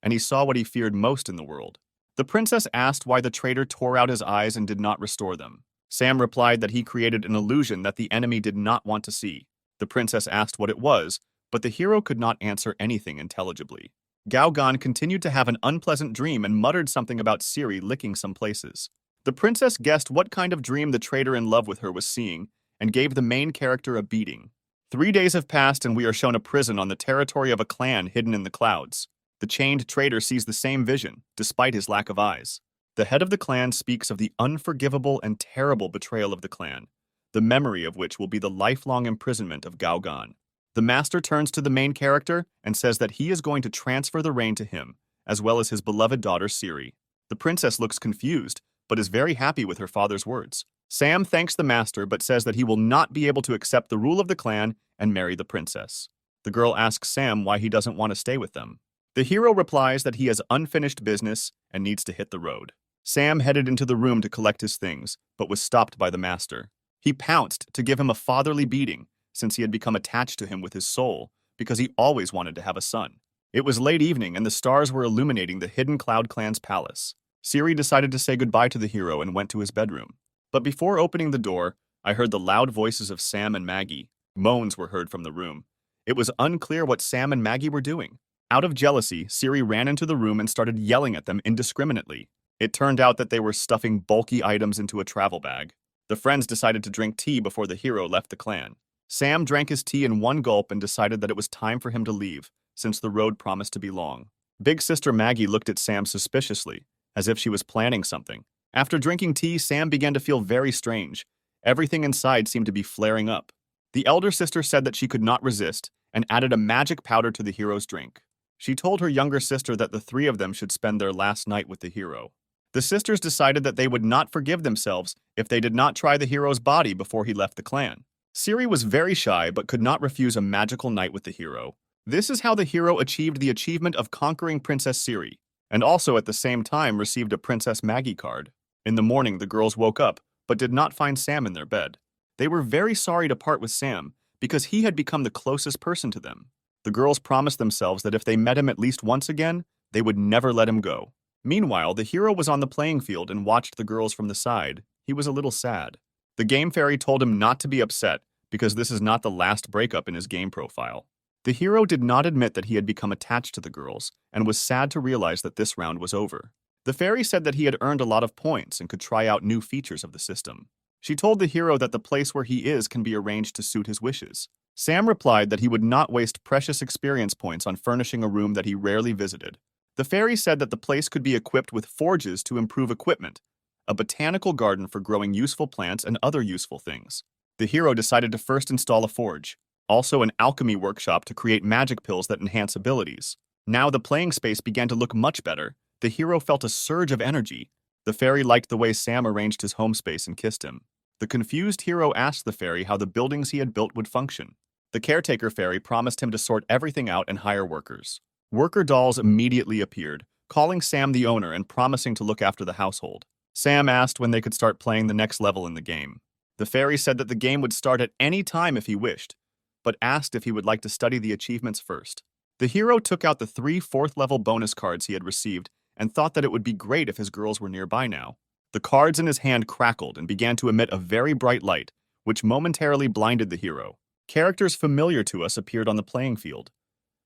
and he saw what he feared most in the world. The princess asked why the traitor tore out his eyes and did not restore them. Sam replied that he created an illusion that the enemy did not want to see. The princess asked what it was, but the hero could not answer anything intelligibly. Gaogan continued to have an unpleasant dream and muttered something about Siri licking some places. The princess guessed what kind of dream the traitor in love with her was seeing and gave the main character a beating. 3 days have passed and we are shown a prison on the territory of a clan hidden in the clouds. The chained traitor sees the same vision, despite his lack of eyes. The head of the clan speaks of the unforgivable and terrible betrayal of the clan, the memory of which will be the lifelong imprisonment of Gaogan. The master turns to the main character and says that he is going to transfer the reign to him, as well as his beloved daughter Siri. The princess looks confused, but is very happy with her father's words. Sam thanks the master but says that he will not be able to accept the rule of the clan and marry the princess. The girl asks Sam why he doesn't want to stay with them. The hero replies that he has unfinished business and needs to hit the road. Sam headed into the room to collect his things, but was stopped by the master. He pounced to give him a fatherly beating, since he had become attached to him with his soul, because he always wanted to have a son. It was late evening and the stars were illuminating the hidden Cloud Clan's palace. Siri decided to say goodbye to the hero and went to his bedroom. But before opening the door, I heard the loud voices of Sam and Maggie. Moans were heard from the room. It was unclear what Sam and Maggie were doing. Out of jealousy, Siri ran into the room and started yelling at them indiscriminately. It turned out that they were stuffing bulky items into a travel bag. The friends decided to drink tea before the hero left the clan. Sam drank his tea in one gulp and decided that it was time for him to leave, since the road promised to be long. Big sister Maggie looked at Sam suspiciously, as if she was planning something. After drinking tea, Sam began to feel very strange. Everything inside seemed to be flaring up. The elder sister said that she could not resist and added a magic powder to the hero's drink. She told her younger sister that the three of them should spend their last night with the hero. The sisters decided that they would not forgive themselves if they did not try the hero's body before he left the clan. Siri was very shy but could not refuse a magical night with the hero. This is how the hero achieved the achievement of conquering Princess Siri, and also at the same time received a Princess Maggie card. In the morning, the girls woke up, but did not find Sam in their bed. They were very sorry to part with Sam, because he had become the closest person to them. The girls promised themselves that if they met him at least once again, they would never let him go. Meanwhile, the hero was on the playing field and watched the girls from the side. He was a little sad. The game fairy told him not to be upset, because this is not the last breakup in his game profile. The hero did not admit that he had become attached to the girls, and was sad to realize that this round was over. The fairy said that he had earned a lot of points and could try out new features of the system. She told the hero that the place where he is can be arranged to suit his wishes. Sam replied that he would not waste precious experience points on furnishing a room that he rarely visited. The fairy said that the place could be equipped with forges to improve equipment, a botanical garden for growing useful plants and other useful things. The hero decided to first install a forge, also an alchemy workshop to create magic pills that enhance abilities. Now the playing space began to look much better. The hero felt a surge of energy. The fairy liked the way Sam arranged his home space and kissed him. The confused hero asked the fairy how the buildings he had built would function. The caretaker fairy promised him to sort everything out and hire workers. Worker dolls immediately appeared, calling Sam the owner and promising to look after the household. Sam asked when they could start playing the next level in the game. The fairy said that the game would start at any time if he wished, but asked if he would like to study the achievements first. The hero took out the 3 4th-level bonus cards he had received and thought that it would be great if his girls were nearby now. The cards in his hand crackled and began to emit a very bright light, which momentarily blinded the hero. Characters familiar to us appeared on the playing field.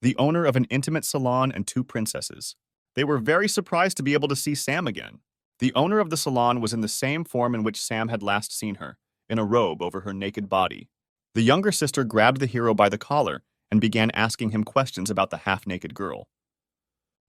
The owner of an intimate salon and 2 princesses. They were very surprised to be able to see Sam again. The owner of the salon was in the same form in which Sam had last seen her, in a robe over her naked body. The younger sister grabbed the hero by the collar and began asking him questions about the half-naked girl.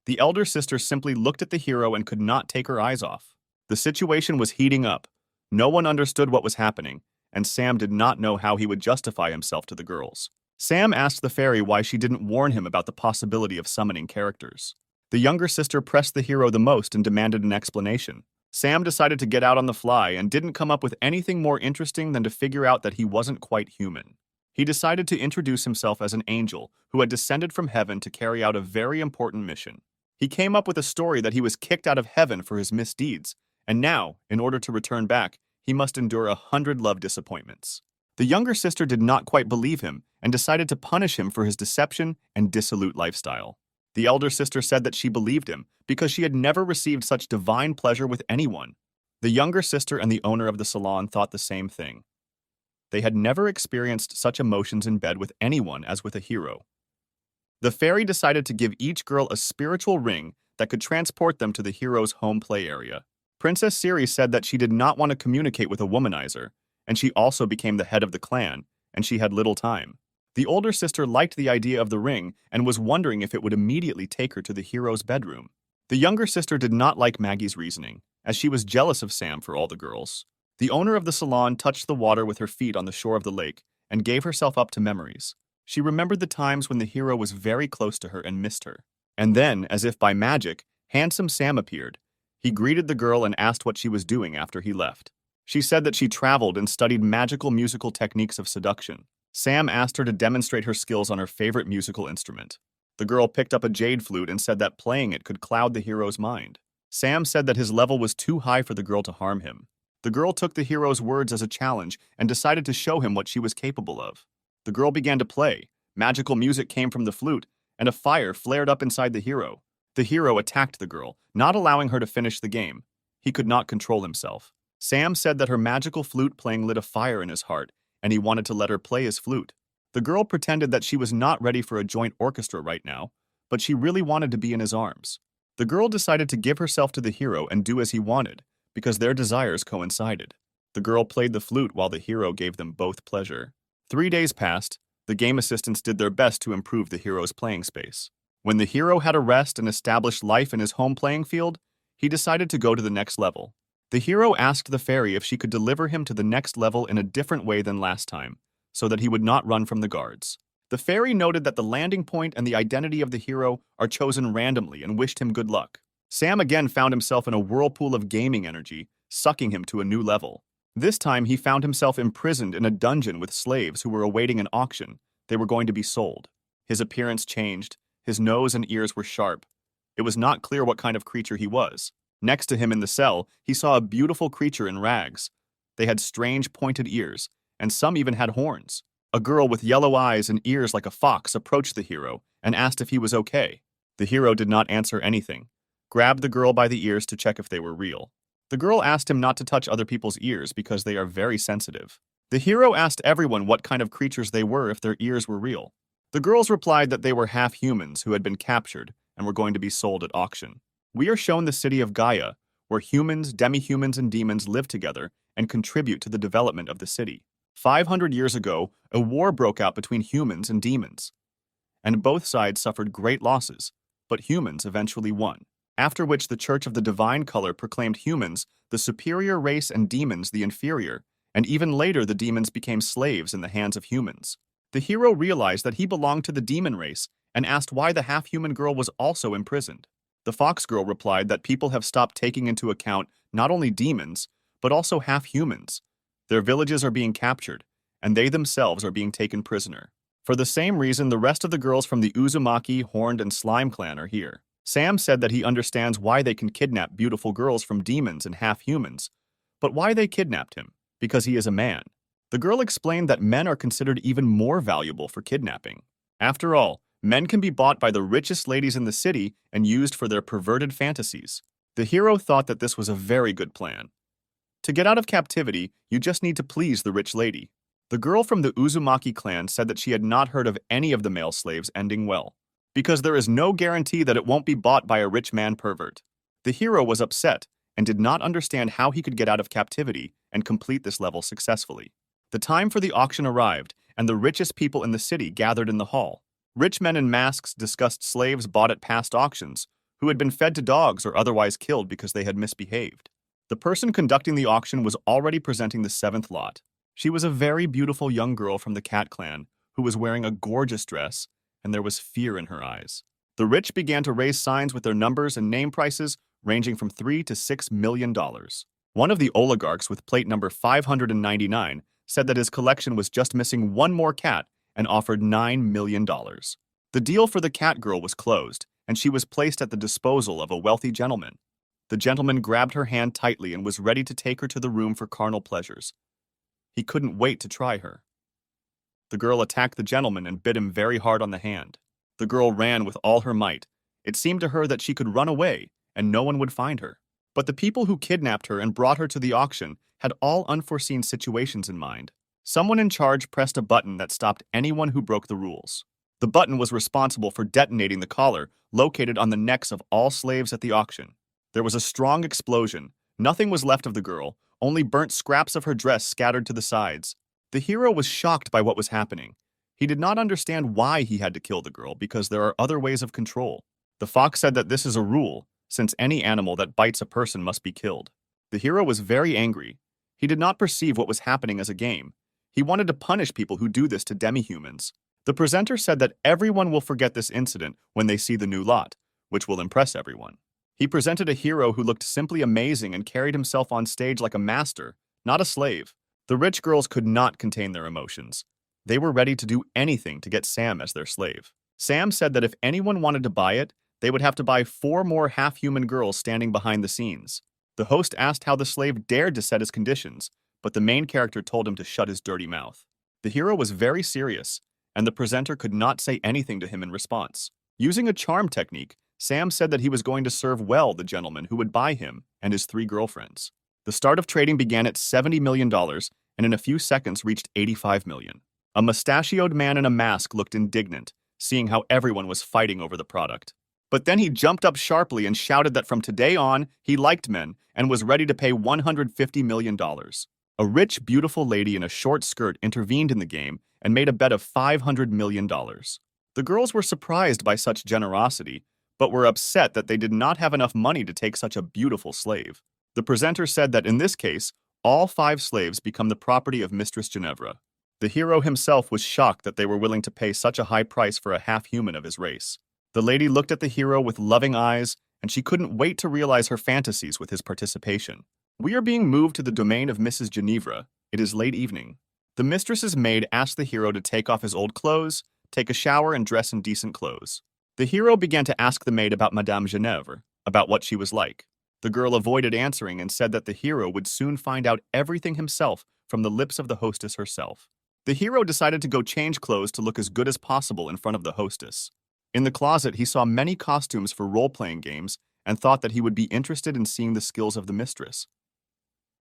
The elder sister simply looked at the hero and could not take her eyes off. The situation was heating up. No one understood what was happening, and Sam did not know how he would justify himself to the girls. Sam asked the fairy why she didn't warn him about the possibility of summoning characters. The younger sister pressed the hero the most and demanded an explanation. Sam decided to get out on the fly and didn't come up with anything more interesting than to figure out that he wasn't quite human. He decided to introduce himself as an angel who had descended from heaven to carry out a very important mission. He came up with a story that he was kicked out of heaven for his misdeeds, and now, in order to return back, he must endure 100 love disappointments. The younger sister did not quite believe him and decided to punish him for his deception and dissolute lifestyle. The elder sister said that she believed him because she had never received such divine pleasure with anyone. The younger sister and the owner of the salon thought the same thing. They had never experienced such emotions in bed with anyone as with a hero. The fairy decided to give each girl a spiritual ring that could transport them to the hero's home play area. Princess Siri said that she did not want to communicate with a womanizer, and she also became the head of the clan, and she had little time. The older sister liked the idea of the ring and was wondering if it would immediately take her to the hero's bedroom. The younger sister did not like Maggie's reasoning, as she was jealous of Sam for all the girls. The owner of the salon touched the water with her feet on the shore of the lake and gave herself up to memories. She remembered the times when the hero was very close to her and missed her. And then, as if by magic, handsome Sam appeared. He greeted the girl and asked what she was doing after he left. She said that she traveled and studied magical musical techniques of seduction. Sam asked her to demonstrate her skills on her favorite musical instrument. The girl picked up a jade flute and said that playing it could cloud the hero's mind. Sam said that his level was too high for the girl to harm him. The girl took the hero's words as a challenge and decided to show him what she was capable of. The girl began to play. Magical music came from the flute, and a fire flared up inside the hero. The hero attacked the girl, not allowing her to finish the game. He could not control himself. Sam said that her magical flute playing lit a fire in his heart, and he wanted to let her play his flute. The girl pretended that she was not ready for a joint orchestra right now, but she really wanted to be in his arms. The girl decided to give herself to the hero and do as he wanted, because their desires coincided. The girl played the flute while the hero gave them both pleasure. 3 days passed. The game assistants did their best to improve the hero's playing space. When the hero had a rest and established life in his home playing field, he decided to go to the next level. The hero asked the fairy if she could deliver him to the next level in a different way than last time, so that he would not run from the guards. The fairy noted that the landing point and the identity of the hero are chosen randomly and wished him good luck. Sam again found himself in a whirlpool of gaming energy, sucking him to a new level. This time he found himself imprisoned in a dungeon with slaves who were awaiting an auction. They were going to be sold. His appearance changed. His nose and ears were sharp. It was not clear what kind of creature he was. Next to him in the cell, he saw a beautiful creature in rags. They had strange pointed ears, and some even had horns. A girl with yellow eyes and ears like a fox approached the hero and asked if he was okay. The hero did not answer anything, grabbed the girl by the ears to check if they were real. The girl asked him not to touch other people's ears because they are very sensitive. The hero asked everyone what kind of creatures they were if their ears were real. The girls replied that they were half-humans who had been captured and were going to be sold at auction. We are shown the city of Gaia, where humans, demi-humans, and demons live together and contribute to the development of the city. 500 years ago, a war broke out between humans and demons, and both sides suffered great losses, but humans eventually won, after which the Church of the Divine Color proclaimed humans the superior race and demons the inferior, and even later the demons became slaves in the hands of humans. The hero realized that he belonged to the demon race and asked why the half-human girl was also imprisoned. The fox girl replied that people have stopped taking into account not only demons, but also half-humans. Their villages are being captured, and they themselves are being taken prisoner. For the same reason, the rest of the girls from the Uzumaki, Horned, and Slime clan are here. Sam said that he understands why they can kidnap beautiful girls from demons and half-humans, but why they kidnapped him? Because he is a man. The girl explained that men are considered even more valuable for kidnapping. After all, men can be bought by the richest ladies in the city and used for their perverted fantasies. The hero thought that this was a very good plan. To get out of captivity, you just need to please the rich lady. The girl from the Uzumaki clan said that she had not heard of any of the male slaves ending well, because there is no guarantee that it won't be bought by a rich man pervert. The hero was upset and did not understand how he could get out of captivity and complete this level successfully. The time for the auction arrived, and the richest people in the city gathered in the hall. Rich men in masks discussed slaves bought at past auctions, who had been fed to dogs or otherwise killed because they had misbehaved. The person conducting the auction was already presenting the seventh lot. She was a very beautiful young girl from the Cat clan, who was wearing a gorgeous dress, and there was fear in her eyes. The rich began to raise signs with their numbers and name prices ranging from $3 to $6 million. One of the oligarchs with plate number 599 said that his collection was just missing one more cat and offered $9 million. The deal for the cat girl was closed, and she was placed at the disposal of a wealthy gentleman. The gentleman grabbed her hand tightly and was ready to take her to the room for carnal pleasures. He couldn't wait to try her. The girl attacked the gentleman and bit him very hard on the hand. The girl ran with all her might. It seemed to her that she could run away, and no one would find her. But the people who kidnapped her and brought her to the auction had all unforeseen situations in mind. Someone in charge pressed a button that stopped anyone who broke the rules. The button was responsible for detonating the collar located on the necks of all slaves at the auction. There was a strong explosion. Nothing was left of the girl, only burnt scraps of her dress scattered to the sides. The hero was shocked by what was happening. He did not understand why he had to kill the girl because there are other ways of control. The fox said that this is a rule, since any animal that bites a person must be killed. The hero was very angry. He did not perceive what was happening as a game. He wanted to punish people who do this to demi-humans. The presenter said that everyone will forget this incident when they see the new lot, which will impress everyone. He presented a hero who looked simply amazing and carried himself on stage like a master, not a slave. The rich girls could not contain their emotions. They were ready to do anything to get Sam as their slave. Sam said that if anyone wanted to buy it, they would have to buy 4 more half-human girls standing behind the scenes. The host asked how the slave dared to set his conditions, but the main character told him to shut his dirty mouth. The hero was very serious, and the presenter could not say anything to him in response. Using a charm technique, Sam said that he was going to serve well the gentleman who would buy him and his 3 girlfriends. The start of trading began at $70 million and in a few seconds reached $85 million. A mustachioed man in a mask looked indignant, seeing how everyone was fighting over the product. But then he jumped up sharply and shouted that from today on, he liked men and was ready to pay $150 million. A rich, beautiful lady in a short skirt intervened in the game and made a bet of $500 million. The girls were surprised by such generosity, but were upset that they did not have enough money to take such a beautiful slave. The presenter said that in this case, all 5 slaves become the property of Mistress Ginevra. The hero himself was shocked that they were willing to pay such a high price for a half-human of his race. The lady looked at the hero with loving eyes, and she couldn't wait to realize her fantasies with his participation. We are being moved to the domain of Mrs. Ginevra. It is late evening. The mistress's maid asked the hero to take off his old clothes, take a shower, and dress in decent clothes. The hero began to ask the maid about Madame Ginevra, about what she was like. The girl avoided answering and said that the hero would soon find out everything himself from the lips of the hostess herself. The hero decided to go change clothes to look as good as possible in front of the hostess. In the closet, he saw many costumes for role-playing games and thought that he would be interested in seeing the skills of the mistress.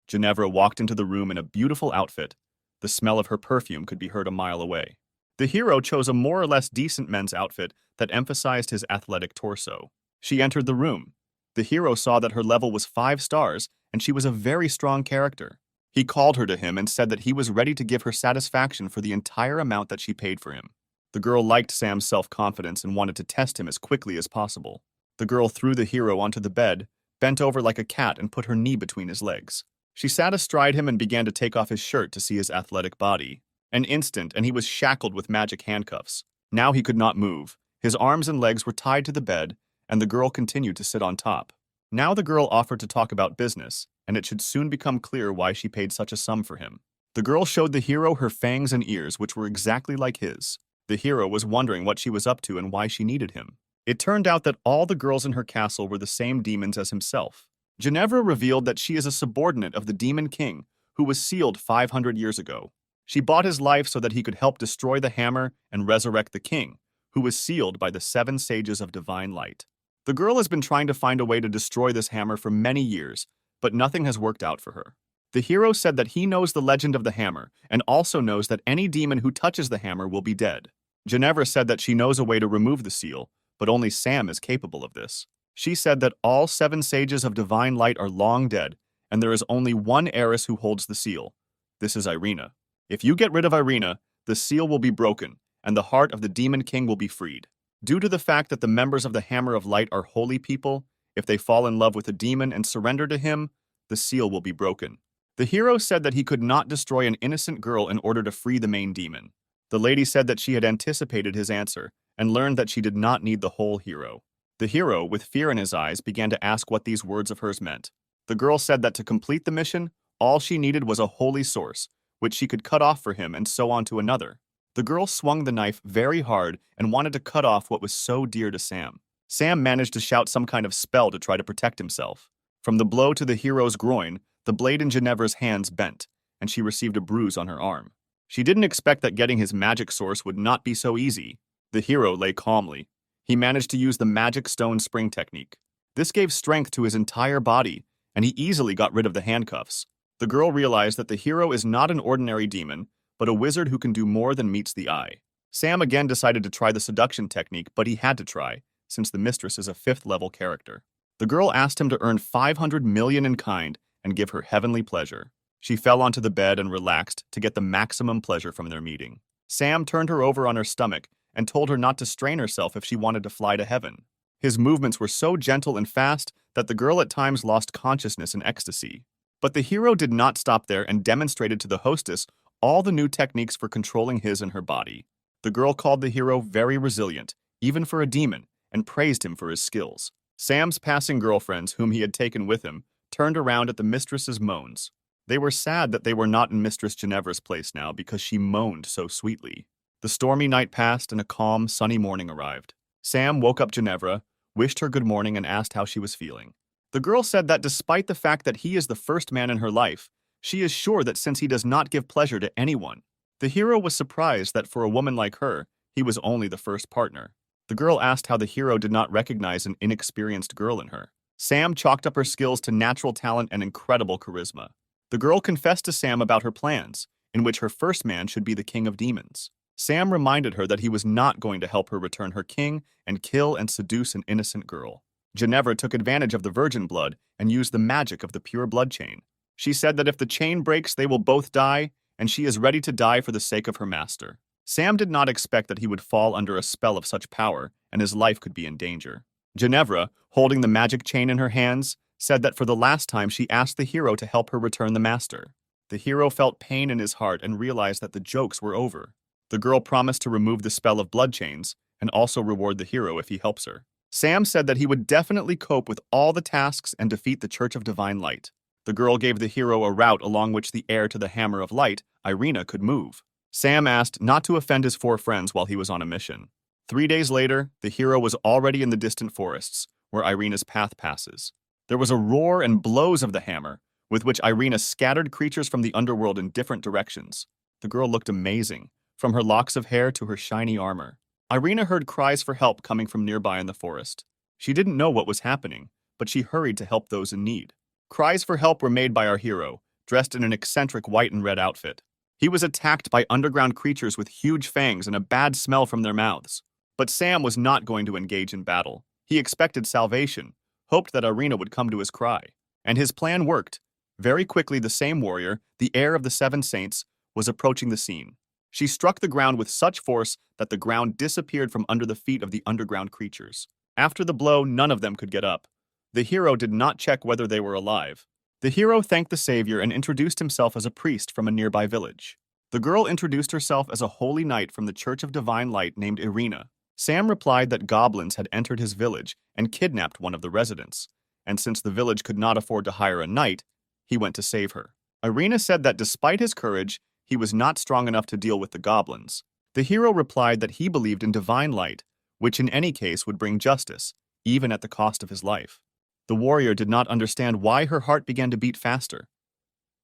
Ginevra walked into the room in a beautiful outfit. The smell of her perfume could be heard a mile away. The hero chose a more or less decent men's outfit that emphasized his athletic torso. She entered the room. The hero saw that her level was 5 stars and she was a very strong character. He called her to him and said that he was ready to give her satisfaction for the entire amount that she paid for him. The girl liked Sam's self-confidence and wanted to test him as quickly as possible. The girl threw the hero onto the bed, bent over like a cat and put her knee between his legs. She sat astride him and began to take off his shirt to see his athletic body. An instant, and he was shackled with magic handcuffs. Now he could not move. His arms and legs were tied to the bed, and the girl continued to sit on top. Now the girl offered to talk about business, and it should soon become clear why she paid such a sum for him. The girl showed the hero her fangs and ears, which were exactly like his. The hero was wondering what she was up to and why she needed him. It turned out that all the girls in her castle were the same demons as himself. Ginevra revealed that she is a subordinate of the Demon King, who was sealed 500 years ago. She bought his life so that he could help destroy the hammer and resurrect the king, who was sealed by the 7 sages of divine light. The girl has been trying to find a way to destroy this hammer for many years, but nothing has worked out for her. The hero said that he knows the legend of the hammer and also knows that any demon who touches the hammer will be dead. Ginevra said that she knows a way to remove the seal, but only Sam is capable of this. She said that all 7 sages of divine light are long dead, and there is only one heiress who holds the seal. This is Irina. If you get rid of Irina, the seal will be broken, and the heart of the demon king will be freed. Due to the fact that the members of the Hammer of Light are holy people, if they fall in love with a demon and surrender to him, the seal will be broken. The hero said that he could not destroy an innocent girl in order to free the main demon. The lady said that she had anticipated his answer and learned that she did not need the whole hero. The hero, with fear in his eyes, began to ask what these words of hers meant. The girl said that to complete the mission, all she needed was a holy source, which she could cut off for him and so on to another. The girl swung the knife very hard and wanted to cut off what was so dear to Sam. Sam managed to shout some kind of spell to try to protect himself. From the blow to the hero's groin, the blade in Ginevra's hands bent, and she received a bruise on her arm. She didn't expect that getting his magic source would not be so easy. The hero lay calmly. He managed to use the magic stone spring technique. This gave strength to his entire body, and he easily got rid of the handcuffs. The girl realized that the hero is not an ordinary demon, but a wizard who can do more than meets the eye. Sam again decided to try the seduction technique, but he had to try, since the mistress is a 5th-level character. The girl asked him to earn 500 million in kind and give her heavenly pleasure. She fell onto the bed and relaxed to get the maximum pleasure from their meeting. Sam turned her over on her stomach and told her not to strain herself if she wanted to fly to heaven. His movements were so gentle and fast that the girl at times lost consciousness in ecstasy. But the hero did not stop there and demonstrated to the hostess all the new techniques for controlling his and her body. The girl called the hero very resilient, even for a demon, and praised him for his skills. Sam's passing girlfriends, whom he had taken with him, turned around at the mistress's moans. They were sad that they were not in Mistress Ginevra's place now because she moaned so sweetly. The stormy night passed and a calm, sunny morning arrived. Sam woke up Ginevra, wished her good morning, and asked how she was feeling. The girl said that despite the fact that he is the first man in her life, she is sure that since he does not give pleasure to anyone. The hero was surprised that for a woman like her, he was only the first partner. The girl asked how the hero did not recognize an inexperienced girl in her. Sam chalked up her skills to natural talent and incredible charisma. The girl confessed to Sam about her plans, in which her first man should be the king of demons. Sam reminded her that he was not going to help her return her king and kill and seduce an innocent girl. Ginevra took advantage of the virgin blood and used the magic of the pure blood chain. She said that if the chain breaks, they will both die, and she is ready to die for the sake of her master. Sam did not expect that he would fall under a spell of such power, and his life could be in danger. Ginevra, holding the magic chain in her hands, said that for the last time she asked the hero to help her return the master. The hero felt pain in his heart and realized that the jokes were over. The girl promised to remove the spell of blood chains and also reward the hero if he helps her. Sam said that he would definitely cope with all the tasks and defeat the Church of Divine Light. The girl gave the hero a route along which the heir to the Hammer of Light, Irina, could move. Sam asked not to offend his 4 friends while he was on a mission. 3 days later, the hero was already in the distant forests, where Irina's path passes. There was a roar and blows of the hammer, with which Irina scattered creatures from the underworld in different directions. The girl looked amazing, from her locks of hair to her shiny armor. Irina heard cries for help coming from nearby in the forest. She didn't know what was happening, but she hurried to help those in need. Cries for help were made by our hero, dressed in an eccentric white and red outfit. He was attacked by underground creatures with huge fangs and a bad smell from their mouths. But Sam was not going to engage in battle. He expected salvation, hoped that Irina would come to his cry. And his plan worked. Very quickly, the same warrior, the heir of the 7 saints, was approaching the scene. She struck the ground with such force that the ground disappeared from under the feet of the underground creatures. After the blow, none of them could get up. The hero did not check whether they were alive. The hero thanked the savior and introduced himself as a priest from a nearby village. The girl introduced herself as a holy knight from the Church of Divine Light named Irina. Sam replied that goblins had entered his village and kidnapped one of the residents, and since the village could not afford to hire a knight, he went to save her. Irina said that despite his courage, he was not strong enough to deal with the goblins. The hero replied that he believed in divine light, which in any case would bring justice, even at the cost of his life. The warrior did not understand why her heart began to beat faster.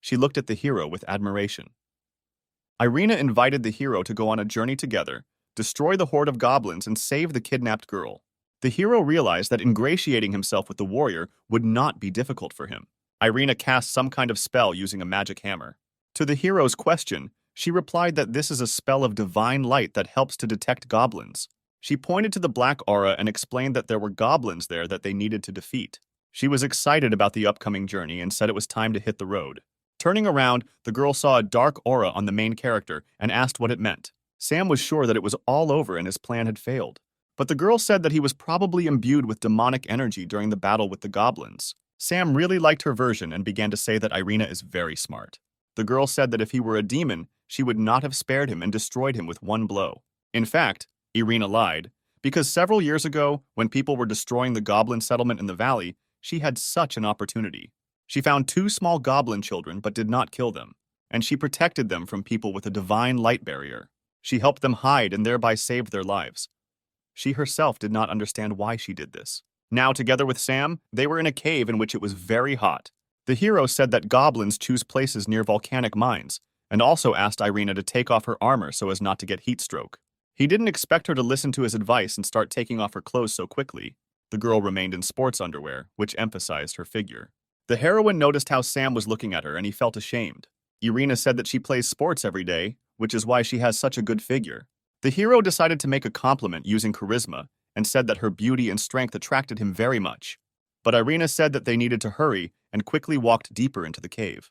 She looked at the hero with admiration. Irina invited the hero to go on a journey together, destroy the horde of goblins, and save the kidnapped girl. The hero realized that ingratiating himself with the warrior would not be difficult for him. Irina cast some kind of spell using a magic hammer. To the hero's question, she replied that this is a spell of divine light that helps to detect goblins. She pointed to the black aura and explained that there were goblins there that they needed to defeat. She was excited about the upcoming journey and said it was time to hit the road. Turning around, the girl saw a dark aura on the main character and asked what it meant. Sam was sure that it was all over and his plan had failed. But the girl said that he was probably imbued with demonic energy during the battle with the goblins. Sam really liked her version and began to say that Irina is very smart. The girl said that if he were a demon, she would not have spared him and destroyed him with one blow. In fact, Irina lied, because several years ago, when people were destroying the goblin settlement in the valley, she had such an opportunity. She found 2 small goblin children but did not kill them, and she protected them from people with a divine light barrier. She helped them hide and thereby saved their lives. She herself did not understand why she did this. Now, together with Sam, they were in a cave in which it was very hot. The hero said that goblins choose places near volcanic mines, and also asked Irina to take off her armor so as not to get heat stroke. He didn't expect her to listen to his advice and start taking off her clothes so quickly. The girl remained in sports underwear, which emphasized her figure. The heroine noticed how Sam was looking at her and he felt ashamed. Irina said that she plays sports every day, which is why she has such a good figure. The hero decided to make a compliment using charisma and said that her beauty and strength attracted him very much. But Irina said that they needed to hurry and quickly walked deeper into the cave.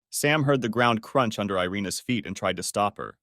Sam heard the ground crunch under Irina's feet and tried to stop her.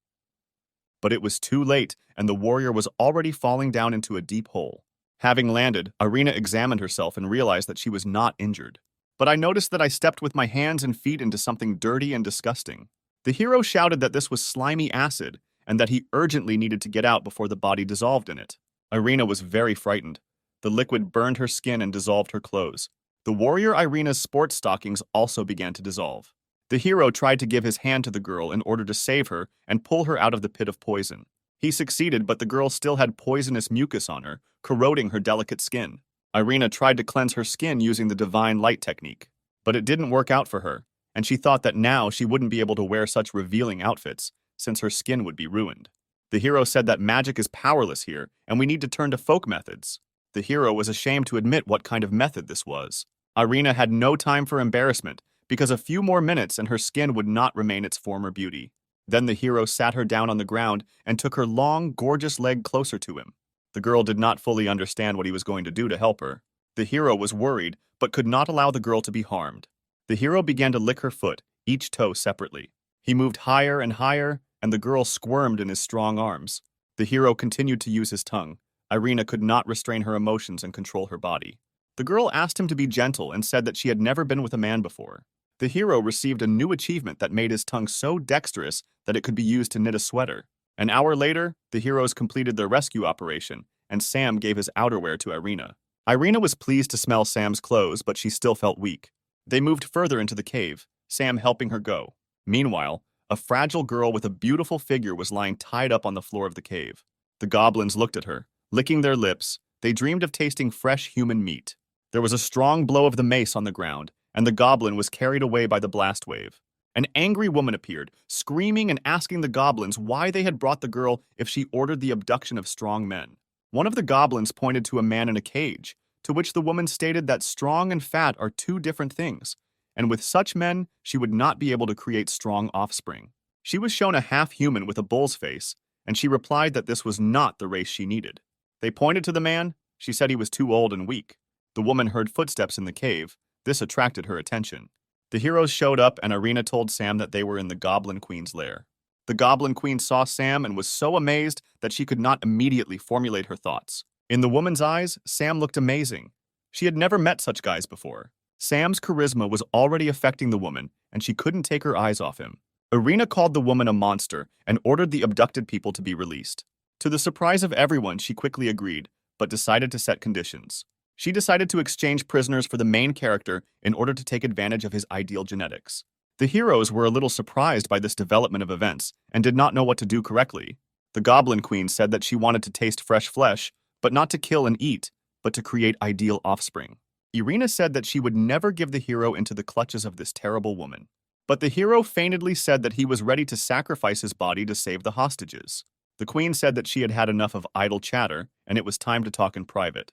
But it was too late, and the warrior was already falling down into a deep hole. Having landed, Irina examined herself and realized that she was not injured. But I noticed that I stepped with my hands and feet into something dirty and disgusting. The hero shouted that this was slimy acid, and that he urgently needed to get out before the body dissolved in it. Irina was very frightened. The liquid burned her skin and dissolved her clothes. The warrior Irina's sports stockings also began to dissolve. The hero tried to give his hand to the girl in order to save her and pull her out of the pit of poison. He succeeded, but the girl still had poisonous mucus on her, corroding her delicate skin. Irina tried to cleanse her skin using the divine light technique, but it didn't work out for her, and she thought that now she wouldn't be able to wear such revealing outfits, since her skin would be ruined. The hero said that magic is powerless here, and we need to turn to folk methods. The hero was ashamed to admit what kind of method this was. Irina had no time for embarrassment, because a few more minutes and her skin would not remain its former beauty. Then the hero sat her down on the ground and took her long, gorgeous leg closer to him. The girl did not fully understand what he was going to do to help her. The hero was worried, but could not allow the girl to be harmed. The hero began to lick her foot, each toe separately. He moved higher and higher, and the girl squirmed in his strong arms. The hero continued to use his tongue. Irina could not restrain her emotions and control her body. The girl asked him to be gentle and said that she had never been with a man before. The hero received a new achievement that made his tongue so dexterous that it could be used to knit a sweater. An hour later, the heroes completed their rescue operation, and Sam gave his outerwear to Irina. Irina was pleased to smell Sam's clothes, but she still felt weak. They moved further into the cave, Sam helping her go. Meanwhile, a fragile girl with a beautiful figure was lying tied up on the floor of the cave. The goblins looked at her. Licking their lips, they dreamed of tasting fresh human meat. There was a strong blow of the mace on the ground, and the goblin was carried away by the blast wave. An angry woman appeared, screaming and asking the goblins why they had brought the girl if she ordered the abduction of strong men. One of the goblins pointed to a man in a cage, to which the woman stated that strong and fat are 2 different things, and with such men, she would not be able to create strong offspring. She was shown a half-human with a bull's face, and she replied that this was not the race she needed. They pointed to the man. She said he was too old and weak. The woman heard footsteps in the cave. This attracted her attention. The heroes showed up, and Irina told Sam that they were in the Goblin Queen's lair. The Goblin Queen saw Sam and was so amazed that she could not immediately formulate her thoughts. In the woman's eyes, Sam looked amazing. She had never met such guys before. Sam's charisma was already affecting the woman, and she couldn't take her eyes off him. Irina called the woman a monster and ordered the abducted people to be released. To the surprise of everyone, she quickly agreed, but decided to set conditions. She decided to exchange prisoners for the main character in order to take advantage of his ideal genetics. The heroes were a little surprised by this development of events and did not know what to do correctly. The Goblin Queen said that she wanted to taste fresh flesh, but not to kill and eat, but to create ideal offspring. Irina said that she would never give the hero into the clutches of this terrible woman. But the hero feignedly said that he was ready to sacrifice his body to save the hostages. The queen said that she had had enough of idle chatter, and it was time to talk in private.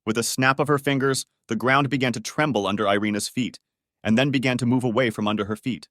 With a snap of her fingers, the ground began to tremble under Irina's feet, and then began to move away from under her feet.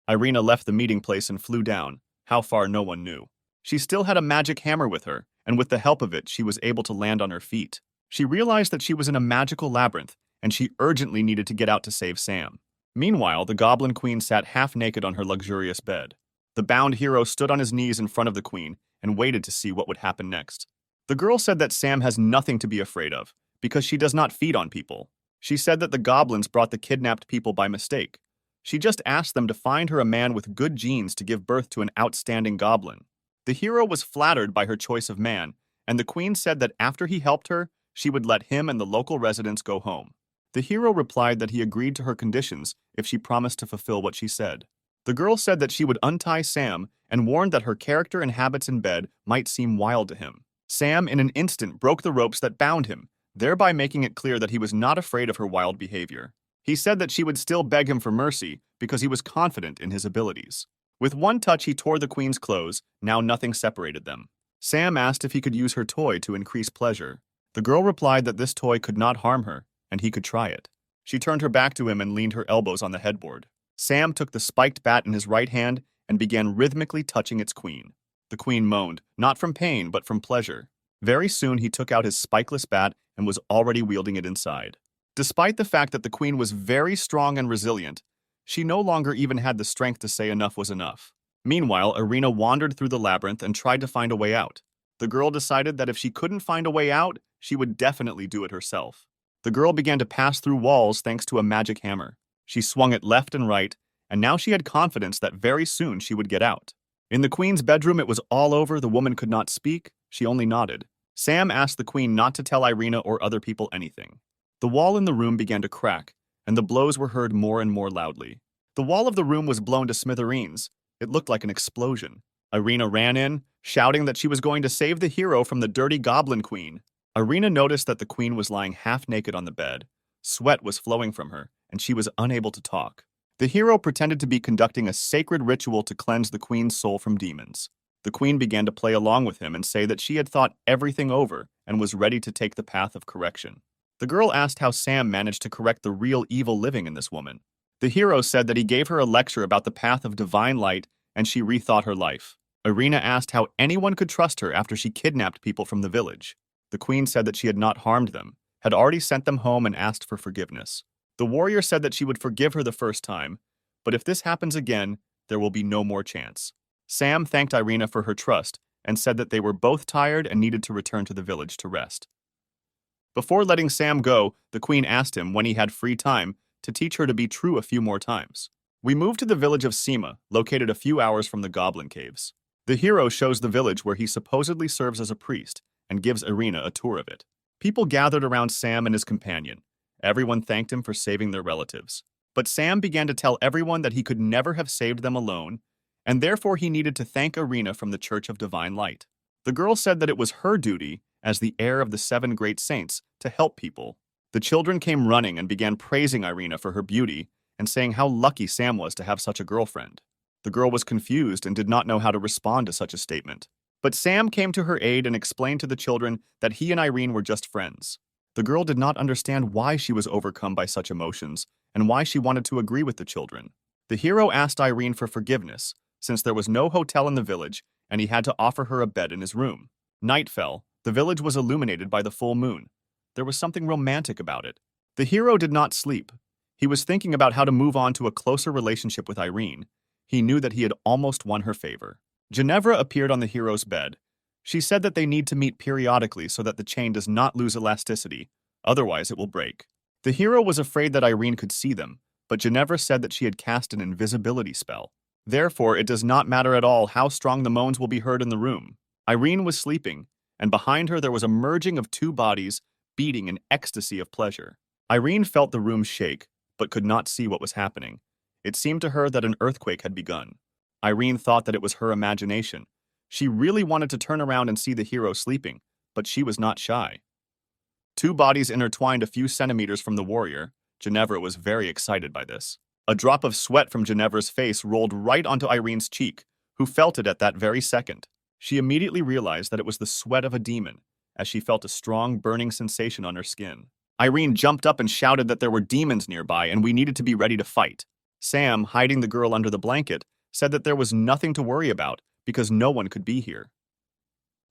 Irina left the meeting place and flew down, how far no one knew. She still had a magic hammer with her, and with the help of it, she was able to land on her feet. She realized that she was in a magical labyrinth, and she urgently needed to get out to save Sam. Meanwhile, the Goblin Queen sat half-naked on her luxurious bed. The bound hero stood on his knees in front of the queen and waited to see what would happen next. The girl said that Sam has nothing to be afraid of, because she does not feed on people. She said that the goblins brought the kidnapped people by mistake. She just asked them to find her a man with good genes to give birth to an outstanding goblin. The hero was flattered by her choice of man, and the queen said that after he helped her, she would let him and the local residents go home. The hero replied that he agreed to her conditions if she promised to fulfill what she said. The girl said that she would untie Sam and warned that her character and habits in bed might seem wild to him. Sam, in an instant, broke the ropes that bound him, thereby making it clear that he was not afraid of her wild behavior. He said that she would still beg him for mercy because he was confident in his abilities. With one touch, he tore the queen's clothes. Now nothing separated them. Sam asked if he could use her toy to increase pleasure. The girl replied that this toy could not harm her, and he could try it. She turned her back to him and leaned her elbows on the headboard. Sam took the spiked bat in his right hand and began rhythmically touching its queen. The queen moaned, not from pain, but from pleasure. Very soon he took out his spikeless bat and was already wielding it inside. Despite the fact that the queen was very strong and resilient, she no longer even had the strength to say enough was enough. Meanwhile, Irina wandered through the labyrinth and tried to find a way out. The girl decided that if she couldn't find a way out, she would definitely do it herself. The girl began to pass through walls thanks to a magic hammer. She swung it left and right, and now she had confidence that very soon she would get out. In the queen's bedroom, it was all over. The woman could not speak. She only nodded. Sam asked the queen not to tell Irina or other people anything. The wall in the room began to crack, and the blows were heard more and more loudly. The wall of the room was blown to smithereens. It looked like an explosion. Irina ran in, shouting that she was going to save the hero from the dirty goblin queen. Irina noticed that the queen was lying half-naked on the bed. Sweat was flowing from her, and she was unable to talk. The hero pretended to be conducting a sacred ritual to cleanse the queen's soul from demons. The queen began to play along with him and say that she had thought everything over and was ready to take the path of correction. The girl asked how Sam managed to correct the real evil living in this woman. The hero said that he gave her a lecture about the path of divine light and she rethought her life. Irina asked how anyone could trust her after she kidnapped people from the village. The queen said that she had not harmed them, had already sent them home and asked for forgiveness. The warrior said that she would forgive her the first time, but if this happens again, there will be no more chance. Sam thanked Irina for her trust and said that they were both tired and needed to return to the village to rest. Before letting Sam go, the queen asked him when he had free time to teach her to be true a few more times. We moved to the village of Sima, located a few hours from the Goblin Caves. The hero shows the village where he supposedly serves as a priest and gives Irina a tour of it. People gathered around Sam and his companion. Everyone thanked him for saving their relatives. But Sam began to tell everyone that he could never have saved them alone, and therefore he needed to thank Irina from the Church of Divine Light. The girl said that it was her duty, as the heir of the 7 great saints, to help people. The children came running and began praising Irina for her beauty and saying how lucky Sam was to have such a girlfriend. The girl was confused and did not know how to respond to such a statement. But Sam came to her aid and explained to the children that he and Irene were just friends. The girl did not understand why she was overcome by such emotions and why she wanted to agree with the children. The hero asked Irene for forgiveness, since there was no hotel in the village and he had to offer her a bed in his room. Night fell. The village was illuminated by the full moon. There was something romantic about it. The hero did not sleep. He was thinking about how to move on to a closer relationship with Irene. He knew that he had almost won her favor. Ginevra appeared on the hero's bed. She said that they need to meet periodically so that the chain does not lose elasticity, otherwise it will break. The hero was afraid that Irene could see them, but Ginevra said that she had cast an invisibility spell. Therefore, it does not matter at all how strong the moans will be heard in the room. Irene was sleeping, and behind her there was a merging of 2 bodies, beating in ecstasy of pleasure. Irene felt the room shake, but could not see what was happening. It seemed to her that an earthquake had begun. Irene thought that it was her imagination. She really wanted to turn around and see the hero sleeping, but she was not shy. 2 bodies intertwined a few centimeters from the warrior. Ginevra was very excited by this. A drop of sweat from Ginevra's face rolled right onto Irene's cheek, who felt it at that very second. She immediately realized that it was the sweat of a demon, as she felt a strong burning sensation on her skin. Irene jumped up and shouted that there were demons nearby and we needed to be ready to fight. Sam, hiding the girl under the blanket, said that there was nothing to worry about because no one could be here.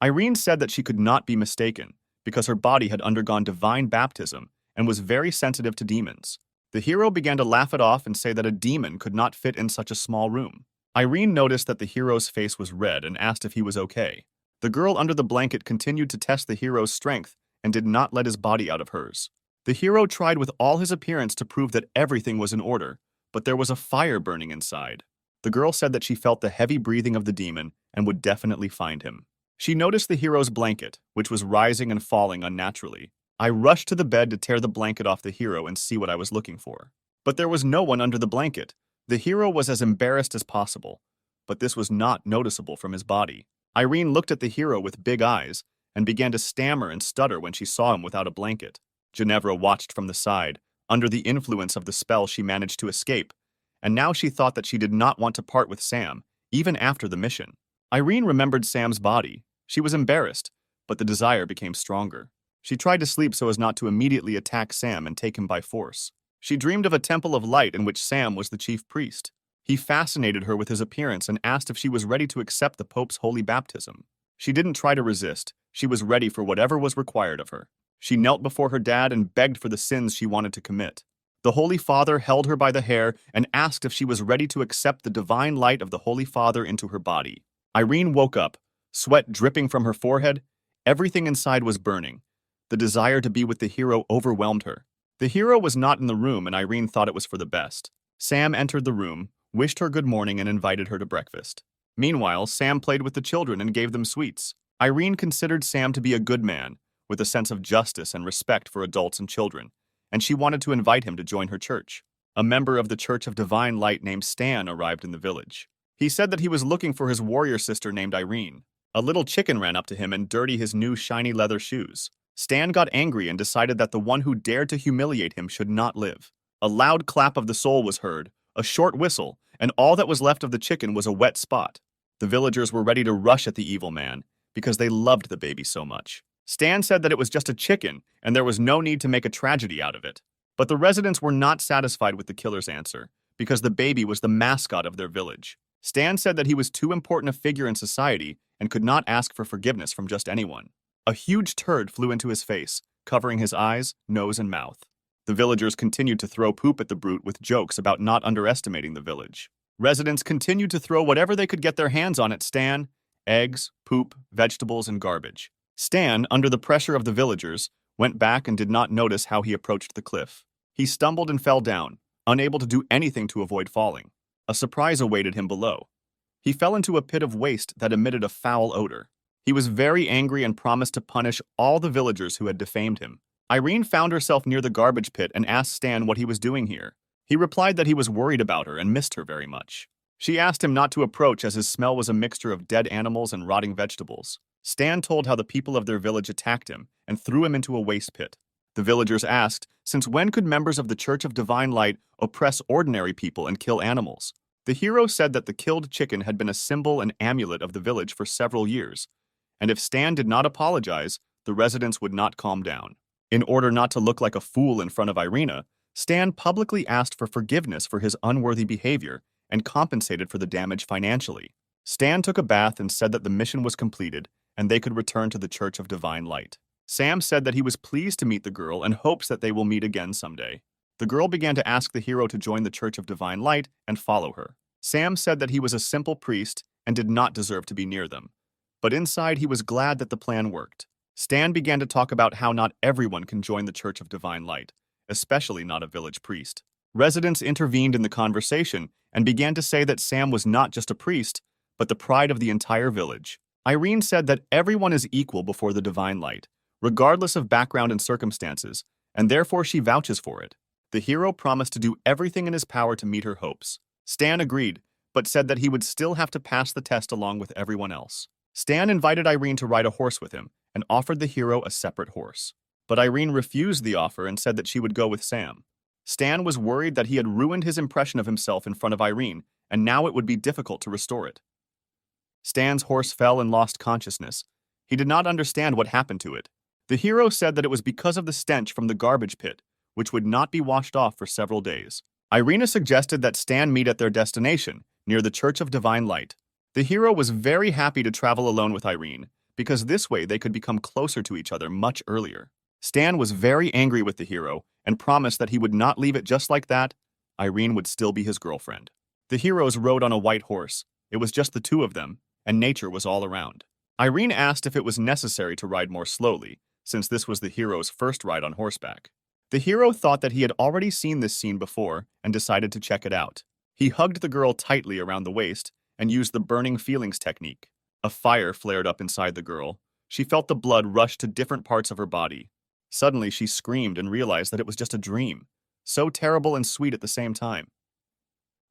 Irene said that she could not be mistaken because her body had undergone divine baptism and was very sensitive to demons. The hero began to laugh it off and say that a demon could not fit in such a small room. Irene noticed that the hero's face was red and asked if he was okay. The girl under the blanket continued to test the hero's strength and did not let his body out of hers. The hero tried with all his appearance to prove that everything was in order, but there was a fire burning inside. The girl said that she felt the heavy breathing of the demon and would definitely find him. She noticed the hero's blanket, which was rising and falling unnaturally. I rushed to the bed to tear the blanket off the hero and see what I was looking for. But there was no one under the blanket. The hero was as embarrassed as possible, but this was not noticeable from his body. Irene looked at the hero with big eyes and began to stammer and stutter when she saw him without a blanket. Ginevra watched from the side. Under the influence of the spell, she managed to escape, and now she thought that she did not want to part with Sam, even after the mission. Irene remembered Sam's body. She was embarrassed, but the desire became stronger. She tried to sleep so as not to immediately attack Sam and take him by force. She dreamed of a temple of light in which Sam was the chief priest. He fascinated her with his appearance and asked if she was ready to accept the Pope's holy baptism. She didn't try to resist. She was ready for whatever was required of her. She knelt before her dad and begged for the sins she wanted to commit. The Holy Father held her by the hair and asked if she was ready to accept the divine light of the Holy Father into her body. Irene woke up, sweat dripping from her forehead. Everything inside was burning. The desire to be with the hero overwhelmed her. The hero was not in the room, and Irene thought it was for the best. Sam entered the room, wished her good morning, and invited her to breakfast. Meanwhile, Sam played with the children and gave them sweets. Irene considered Sam to be a good man, with a sense of justice and respect for adults and children, and she wanted to invite him to join her church. A member of the Church of Divine Light named Stan arrived in the village. He said that he was looking for his warrior sister named Irene. A little chicken ran up to him and dirtied his new shiny leather shoes. Stan got angry and decided that the one who dared to humiliate him should not live. A loud clap of the soul was heard, a short whistle, and all that was left of the chicken was a wet spot. The villagers were ready to rush at the evil man because they loved the baby so much. Stan said that it was just a chicken and there was no need to make a tragedy out of it. But the residents were not satisfied with the killer's answer because the baby was the mascot of their village. Stan said that he was too important a figure in society and could not ask for forgiveness from just anyone. A huge turd flew into his face, covering his eyes, nose, and mouth. The villagers continued to throw poop at the brute with jokes about not underestimating the village. Residents continued to throw whatever they could get their hands on at Stan: eggs, poop, vegetables, and garbage. Stan, under the pressure of the villagers, went back and did not notice how he approached the cliff. He stumbled and fell down, unable to do anything to avoid falling. A surprise awaited him below. He fell into a pit of waste that emitted a foul odor. He was very angry and promised to punish all the villagers who had defamed him. Irene found herself near the garbage pit and asked Stan what he was doing here. He replied that he was worried about her and missed her very much. She asked him not to approach as his smell was a mixture of dead animals and rotting vegetables. Stan told how the people of their village attacked him and threw him into a waste pit. The villagers asked, since when could members of the Church of Divine Light oppress ordinary people and kill animals? The hero said that the killed chicken had been a symbol and amulet of the village for several years, and if Stan did not apologize, the residents would not calm down. In order not to look like a fool in front of Irina, Stan publicly asked for forgiveness for his unworthy behavior and compensated for the damage financially. Stan took a bath and said that the mission was completed and they could return to the Church of Divine Light. Sam said that he was pleased to meet the girl and hopes that they will meet again someday. The girl began to ask the hero to join the Church of Divine Light and follow her. Sam said that he was a simple priest and did not deserve to be near them. But inside, he was glad that the plan worked. Stan began to talk about how not everyone can join the Church of Divine Light, especially not a village priest. Residents intervened in the conversation and began to say that Sam was not just a priest, but the pride of the entire village. Irene said that everyone is equal before the Divine Light, regardless of background and circumstances, and therefore she vouches for it. The hero promised to do everything in his power to meet her hopes. Stan agreed, but said that he would still have to pass the test along with everyone else. Stan invited Irene to ride a horse with him and offered the hero a separate horse. But Irene refused the offer and said that she would go with Sam. Stan was worried that he had ruined his impression of himself in front of Irene, and now it would be difficult to restore it. Stan's horse fell and lost consciousness. He did not understand what happened to it. The hero said that it was because of the stench from the garbage pit, which would not be washed off for several days. Irina suggested that Stan meet at their destination, near the Church of Divine Light. The hero was very happy to travel alone with Irene, because this way they could become closer to each other much earlier. Stan was very angry with the hero and promised that he would not leave it just like that. Irene would still be his girlfriend. The heroes rode on a white horse. It was just the two of them, and nature was all around. Irene asked if it was necessary to ride more slowly, since this was the hero's first ride on horseback. The hero thought that he had already seen this scene before and decided to check it out. He hugged the girl tightly around the waist and used the burning feelings technique. A fire flared up inside the girl. She felt the blood rush to different parts of her body. Suddenly, she screamed and realized that it was just a dream, so terrible and sweet at the same time.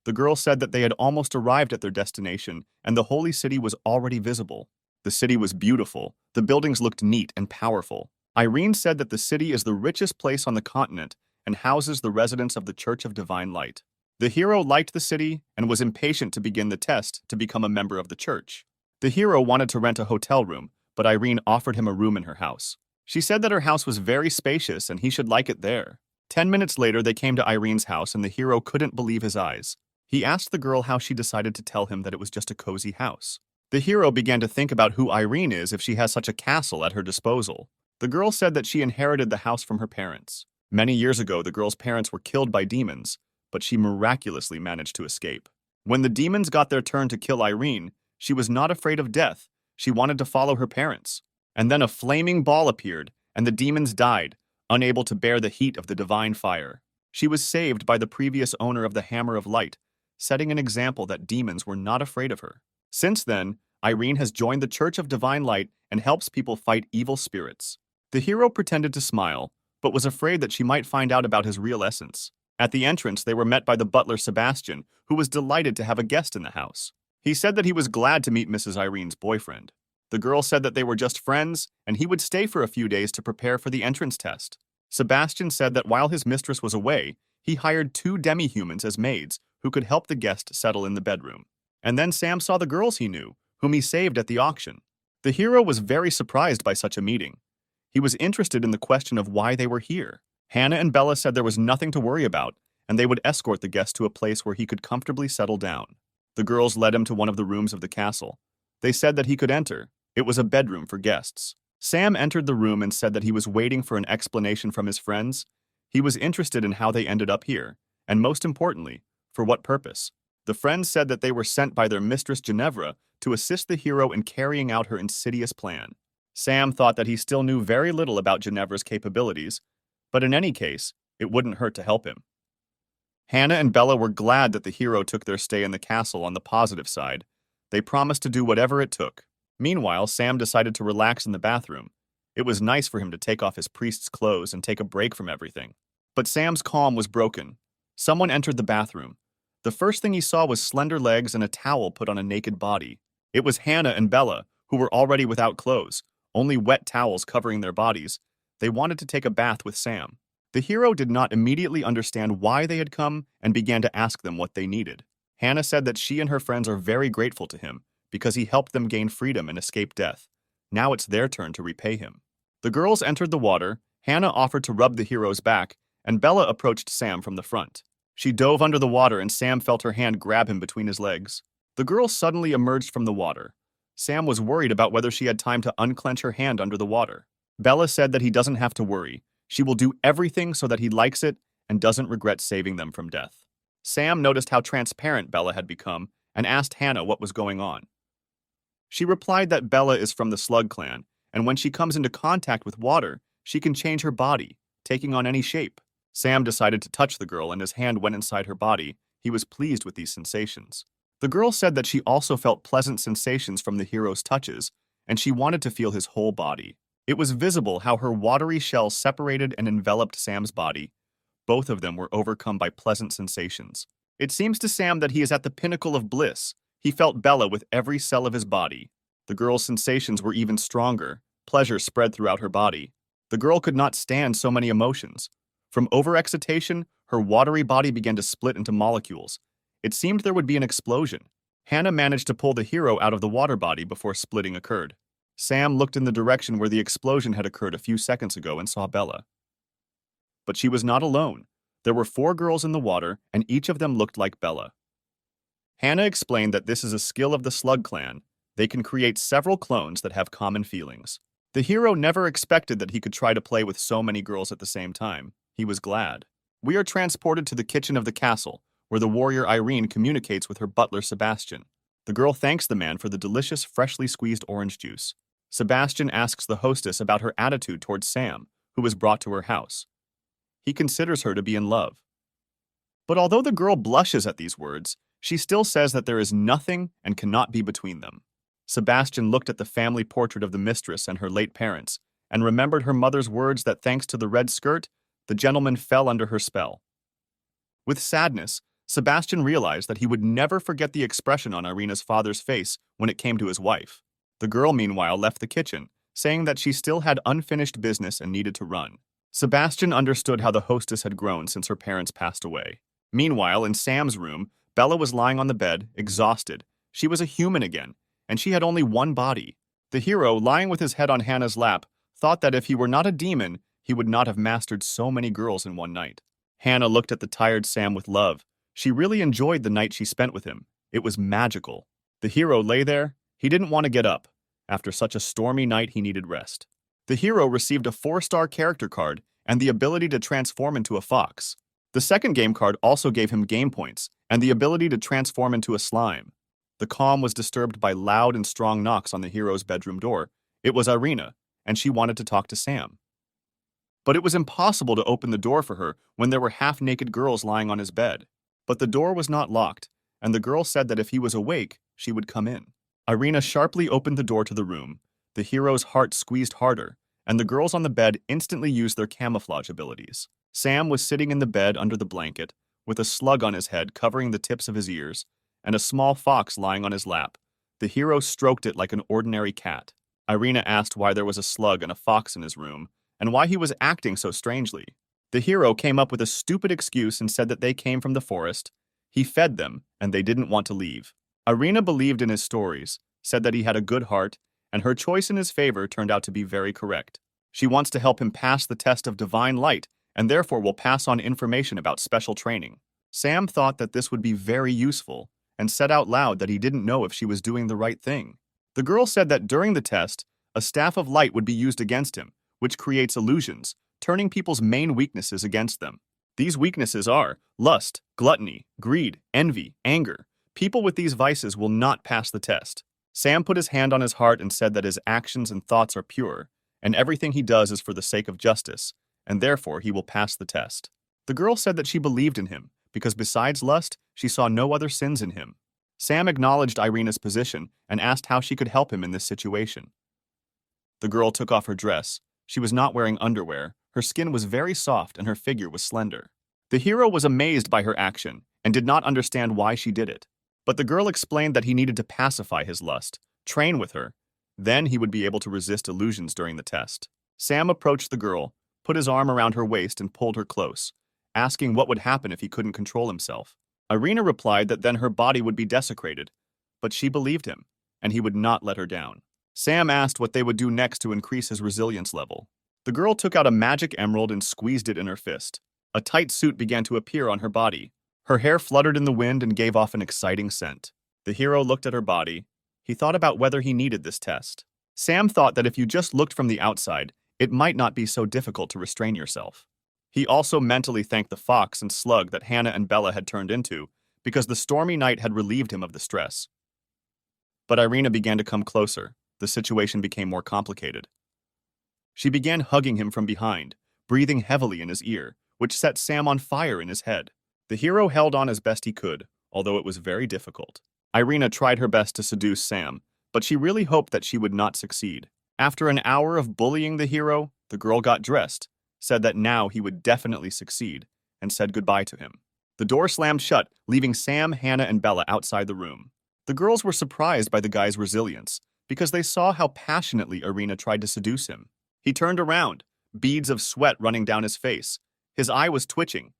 The girl said that they had almost arrived at their destination and the holy city was already visible. The city was beautiful. The buildings looked neat and powerful. Irene said that the city is the richest place on the continent and houses the residents of the Church of Divine Light. The hero liked the city and was impatient to begin the test to become a member of the church. The hero wanted to rent a hotel room, but Irene offered him a room in her house. She said that her house was very spacious and he should like it there. 10 minutes later, they came to Irene's house and the hero couldn't believe his eyes. He asked the girl how she decided to tell him that it was just a cozy house. The hero began to think about who Irene is if she has such a castle at her disposal. The girl said that she inherited the house from her parents. Many years ago, the girl's parents were killed by demons, but she miraculously managed to escape. When the demons got their turn to kill Irene, she was not afraid of death. She wanted to follow her parents. And then a flaming ball appeared, and the demons died, unable to bear the heat of the divine fire. She was saved by the previous owner of the Hammer of Light, setting an example that demons were not afraid of her. Since then, Irene has joined the Church of Divine Light and helps people fight evil spirits. The hero pretended to smile, but was afraid that she might find out about his real essence. At the entrance, they were met by the butler Sebastian, who was delighted to have a guest in the house. He said that he was glad to meet Mrs. Irene's boyfriend. The girl said that they were just friends, and he would stay for a few days to prepare for the entrance test. Sebastian said that while his mistress was away, he hired 2 demi-humans as maids who could help the guest settle in the bedroom. And then Sam saw the girls he knew, whom he saved at the auction. The hero was very surprised by such a meeting. He was interested in the question of why they were here. Hannah and Bella said there was nothing to worry about, and they would escort the guest to a place where he could comfortably settle down. The girls led him to one of the rooms of the castle. They said that he could enter. It was a bedroom for guests. Sam entered the room and said that he was waiting for an explanation from his friends. He was interested in how they ended up here, and most importantly, for what purpose. The friends said that they were sent by their mistress Ginevra to assist the hero in carrying out her insidious plan. Sam thought that he still knew very little about Ginevra's capabilities, but in any case, it wouldn't hurt to help him. Hannah and Bella were glad that the hero took their stay in the castle on the positive side. They promised to do whatever it took. Meanwhile, Sam decided to relax in the bathroom. It was nice for him to take off his priest's clothes and take a break from everything. But Sam's calm was broken. Someone entered the bathroom. The first thing he saw was slender legs and a towel put on a naked body. It was Hannah and Bella, who were already without clothes, only wet towels covering their bodies. They wanted to take a bath with Sam. The hero did not immediately understand why they had come and began to ask them what they needed. Hannah said that she and her friends are very grateful to him because he helped them gain freedom and escape death. Now it's their turn to repay him. The girls entered the water. Hannah offered to rub the hero's back, and Bella approached Sam from the front. She dove under the water and Sam felt her hand grab him between his legs. The girl suddenly emerged from the water. Sam was worried about whether she had time to unclench her hand under the water. Bella said that he doesn't have to worry. She will do everything so that he likes it and doesn't regret saving them from death. Sam noticed how transparent Bella had become and asked Hannah what was going on. She replied that Bella is from the Slug clan, and when she comes into contact with water, she can change her body, taking on any shape. Sam decided to touch the girl and his hand went inside her body. He was pleased with these sensations. The girl said that she also felt pleasant sensations from the hero's touches, and she wanted to feel his whole body. It was visible how her watery shell separated and enveloped Sam's body. Both of them were overcome by pleasant sensations. It seems to Sam that he is at the pinnacle of bliss. He felt Bella with every cell of his body. The girl's sensations were even stronger. Pleasure spread throughout her body. The girl could not stand so many emotions. From overexcitation, her watery body began to split into molecules. It seemed there would be an explosion. Hannah managed to pull the hero out of the water body before splitting occurred. Sam looked in the direction where the explosion had occurred a few seconds ago and saw Bella. But she was not alone. There were 4 girls in the water, and each of them looked like Bella. Hannah explained that this is a skill of the Slug clan. They can create several clones that have common feelings. The hero never expected that he could try to play with so many girls at the same time. He was glad. We are transported to the kitchen of the castle, where the warrior Irene communicates with her butler Sebastian. The girl thanks the man for the delicious, freshly squeezed orange juice. Sebastian asks the hostess about her attitude towards Sam, who was brought to her house. He considers her to be in love. But although the girl blushes at these words, she still says that there is nothing and cannot be between them. Sebastian looked at the family portrait of the mistress and her late parents, and remembered her mother's words that thanks to the red skirt, the gentleman fell under her spell. With sadness, Sebastian realized that he would never forget the expression on Irina's father's face when it came to his wife. The girl, meanwhile, left the kitchen, saying that she still had unfinished business and needed to run. Sebastian understood how the hostess had grown since her parents passed away. Meanwhile, in Sam's room, Bella was lying on the bed, exhausted. She was a human again, and she had only one body. The hero, lying with his head on Hannah's lap, thought that if he were not a demon, he would not have mastered so many girls in one night. Hannah looked at the tired Sam with love. She really enjoyed the night she spent with him. It was magical. The hero lay there. He didn't want to get up. After such a stormy night, he needed rest. The hero received a 4-star character card and the ability to transform into a fox. The second game card also gave him game points and the ability to transform into a slime. The calm was disturbed by loud and strong knocks on the hero's bedroom door. It was Irina, and she wanted to talk to Sam. But it was impossible to open the door for her when there were half-naked girls lying on his bed. But the door was not locked, and the girl said that if he was awake, she would come in. Irina sharply opened the door to the room. The hero's heart squeezed harder, and the girls on the bed instantly used their camouflage abilities. Sam was sitting in the bed under the blanket, with a slug on his head covering the tips of his ears, and a small fox lying on his lap. The hero stroked it like an ordinary cat. Irina asked why there was a slug and a fox in his room, and why he was acting so strangely. The hero came up with a stupid excuse and said that they came from the forest. He fed them, and they didn't want to leave. Irina believed in his stories, said that he had a good heart, and her choice in his favor turned out to be very correct. She wants to help him pass the test of divine light, and therefore will pass on information about special training. Sam thought that this would be very useful, and said out loud that he didn't know if she was doing the right thing. The girl said that during the test, a staff of light would be used against him, which creates illusions, turning people's main weaknesses against them. These weaknesses are lust, gluttony, greed, envy, anger. People with these vices will not pass the test. Sam put his hand on his heart and said that his actions and thoughts are pure, and everything he does is for the sake of justice, and therefore he will pass the test. The girl said that she believed in him, because besides lust, she saw no other sins in him. Sam acknowledged Irina's position and asked how she could help him in this situation. The girl took off her dress. She was not wearing underwear, her skin was very soft and her figure was slender. The hero was amazed by her action and did not understand why she did it. But the girl explained that he needed to pacify his lust, train with her. Then he would be able to resist illusions during the test. Sam approached the girl, put his arm around her waist and pulled her close, asking what would happen if he couldn't control himself. Irina replied that then her body would be desecrated, but she believed him, and he would not let her down. Sam asked what they would do next to increase his resilience level. The girl took out a magic emerald and squeezed it in her fist. A tight suit began to appear on her body. Her hair fluttered in the wind and gave off an exciting scent. The hero looked at her body. He thought about whether he needed this test. Sam thought that if you just looked from the outside, it might not be so difficult to restrain yourself. He also mentally thanked the fox and slug that Hannah and Bella had turned into, because the stormy night had relieved him of the stress. But Irina began to come closer. The situation became more complicated. She began hugging him from behind, breathing heavily in his ear, which set Sam on fire in his head. The hero held on as best he could, although it was very difficult. Irina tried her best to seduce Sam, but she really hoped that she would not succeed. After an hour of bullying the hero, the girl got dressed, said that now he would definitely succeed, and said goodbye to him. The door slammed shut, leaving Sam, Hannah, and Bella outside the room. The girls were surprised by the guy's resilience, because they saw how passionately Irina tried to seduce him. He turned around, beads of sweat running down his face. His eye was twitching.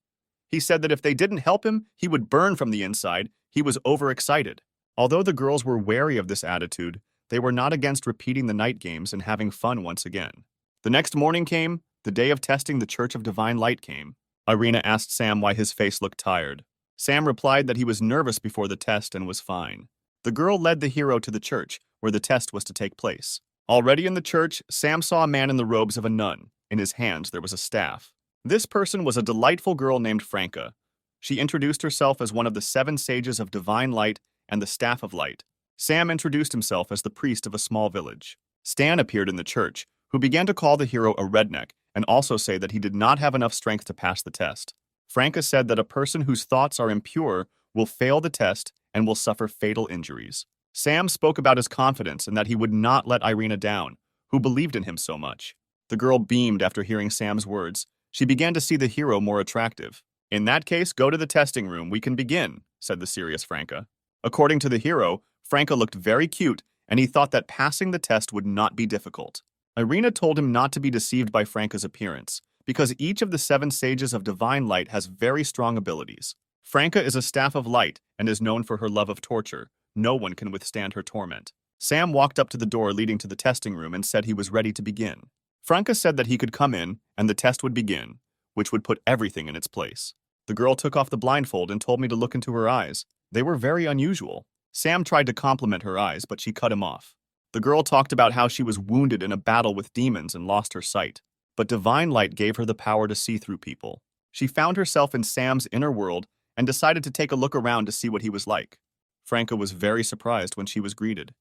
He said that if they didn't help him, he would burn from the inside. He was overexcited. Although the girls were wary of this attitude, they were not against repeating the night games and having fun once again. The next morning came, the day of testing the Church of Divine Light came. Irina asked Sam why his face looked tired. Sam replied that he was nervous before the test and was fine. The girl led the hero to the church, where the test was to take place. Already in the church, Sam saw a man in the robes of a nun. In his hands there was a staff. This person was a delightful girl named Franca. She introduced herself as one of the 7 sages of divine light and the staff of light. Sam introduced himself as the priest of a small village. Stan appeared in the church, who began to call the hero a redneck and also say that he did not have enough strength to pass the test. Franca said that a person whose thoughts are impure will fail the test and will suffer fatal injuries. Sam spoke about his confidence and that he would not let Irina down, who believed in him so much. The girl beamed after hearing Sam's words. She began to see the hero more attractive. "In that case, go to the testing room. We can begin," said the serious Franca. According to the hero, Franca looked very cute, and he thought that passing the test would not be difficult. Irina told him not to be deceived by Franca's appearance, because each of the 7 sages of divine light has very strong abilities. Franca is a staff of light and is known for her love of torture. No one can withstand her torment. Sam walked up to the door leading to the testing room and said he was ready to begin. Franca said that he could come in and the test would begin, which would put everything in its place. The girl took off the blindfold and told me to look into her eyes. They were very unusual. Sam tried to compliment her eyes, but she cut him off. The girl talked about how she was wounded in a battle with demons and lost her sight, but divine light gave her the power to see through people. She found herself in Sam's inner world and decided to take a look around to see what he was like. Franca was very surprised when she was greeted.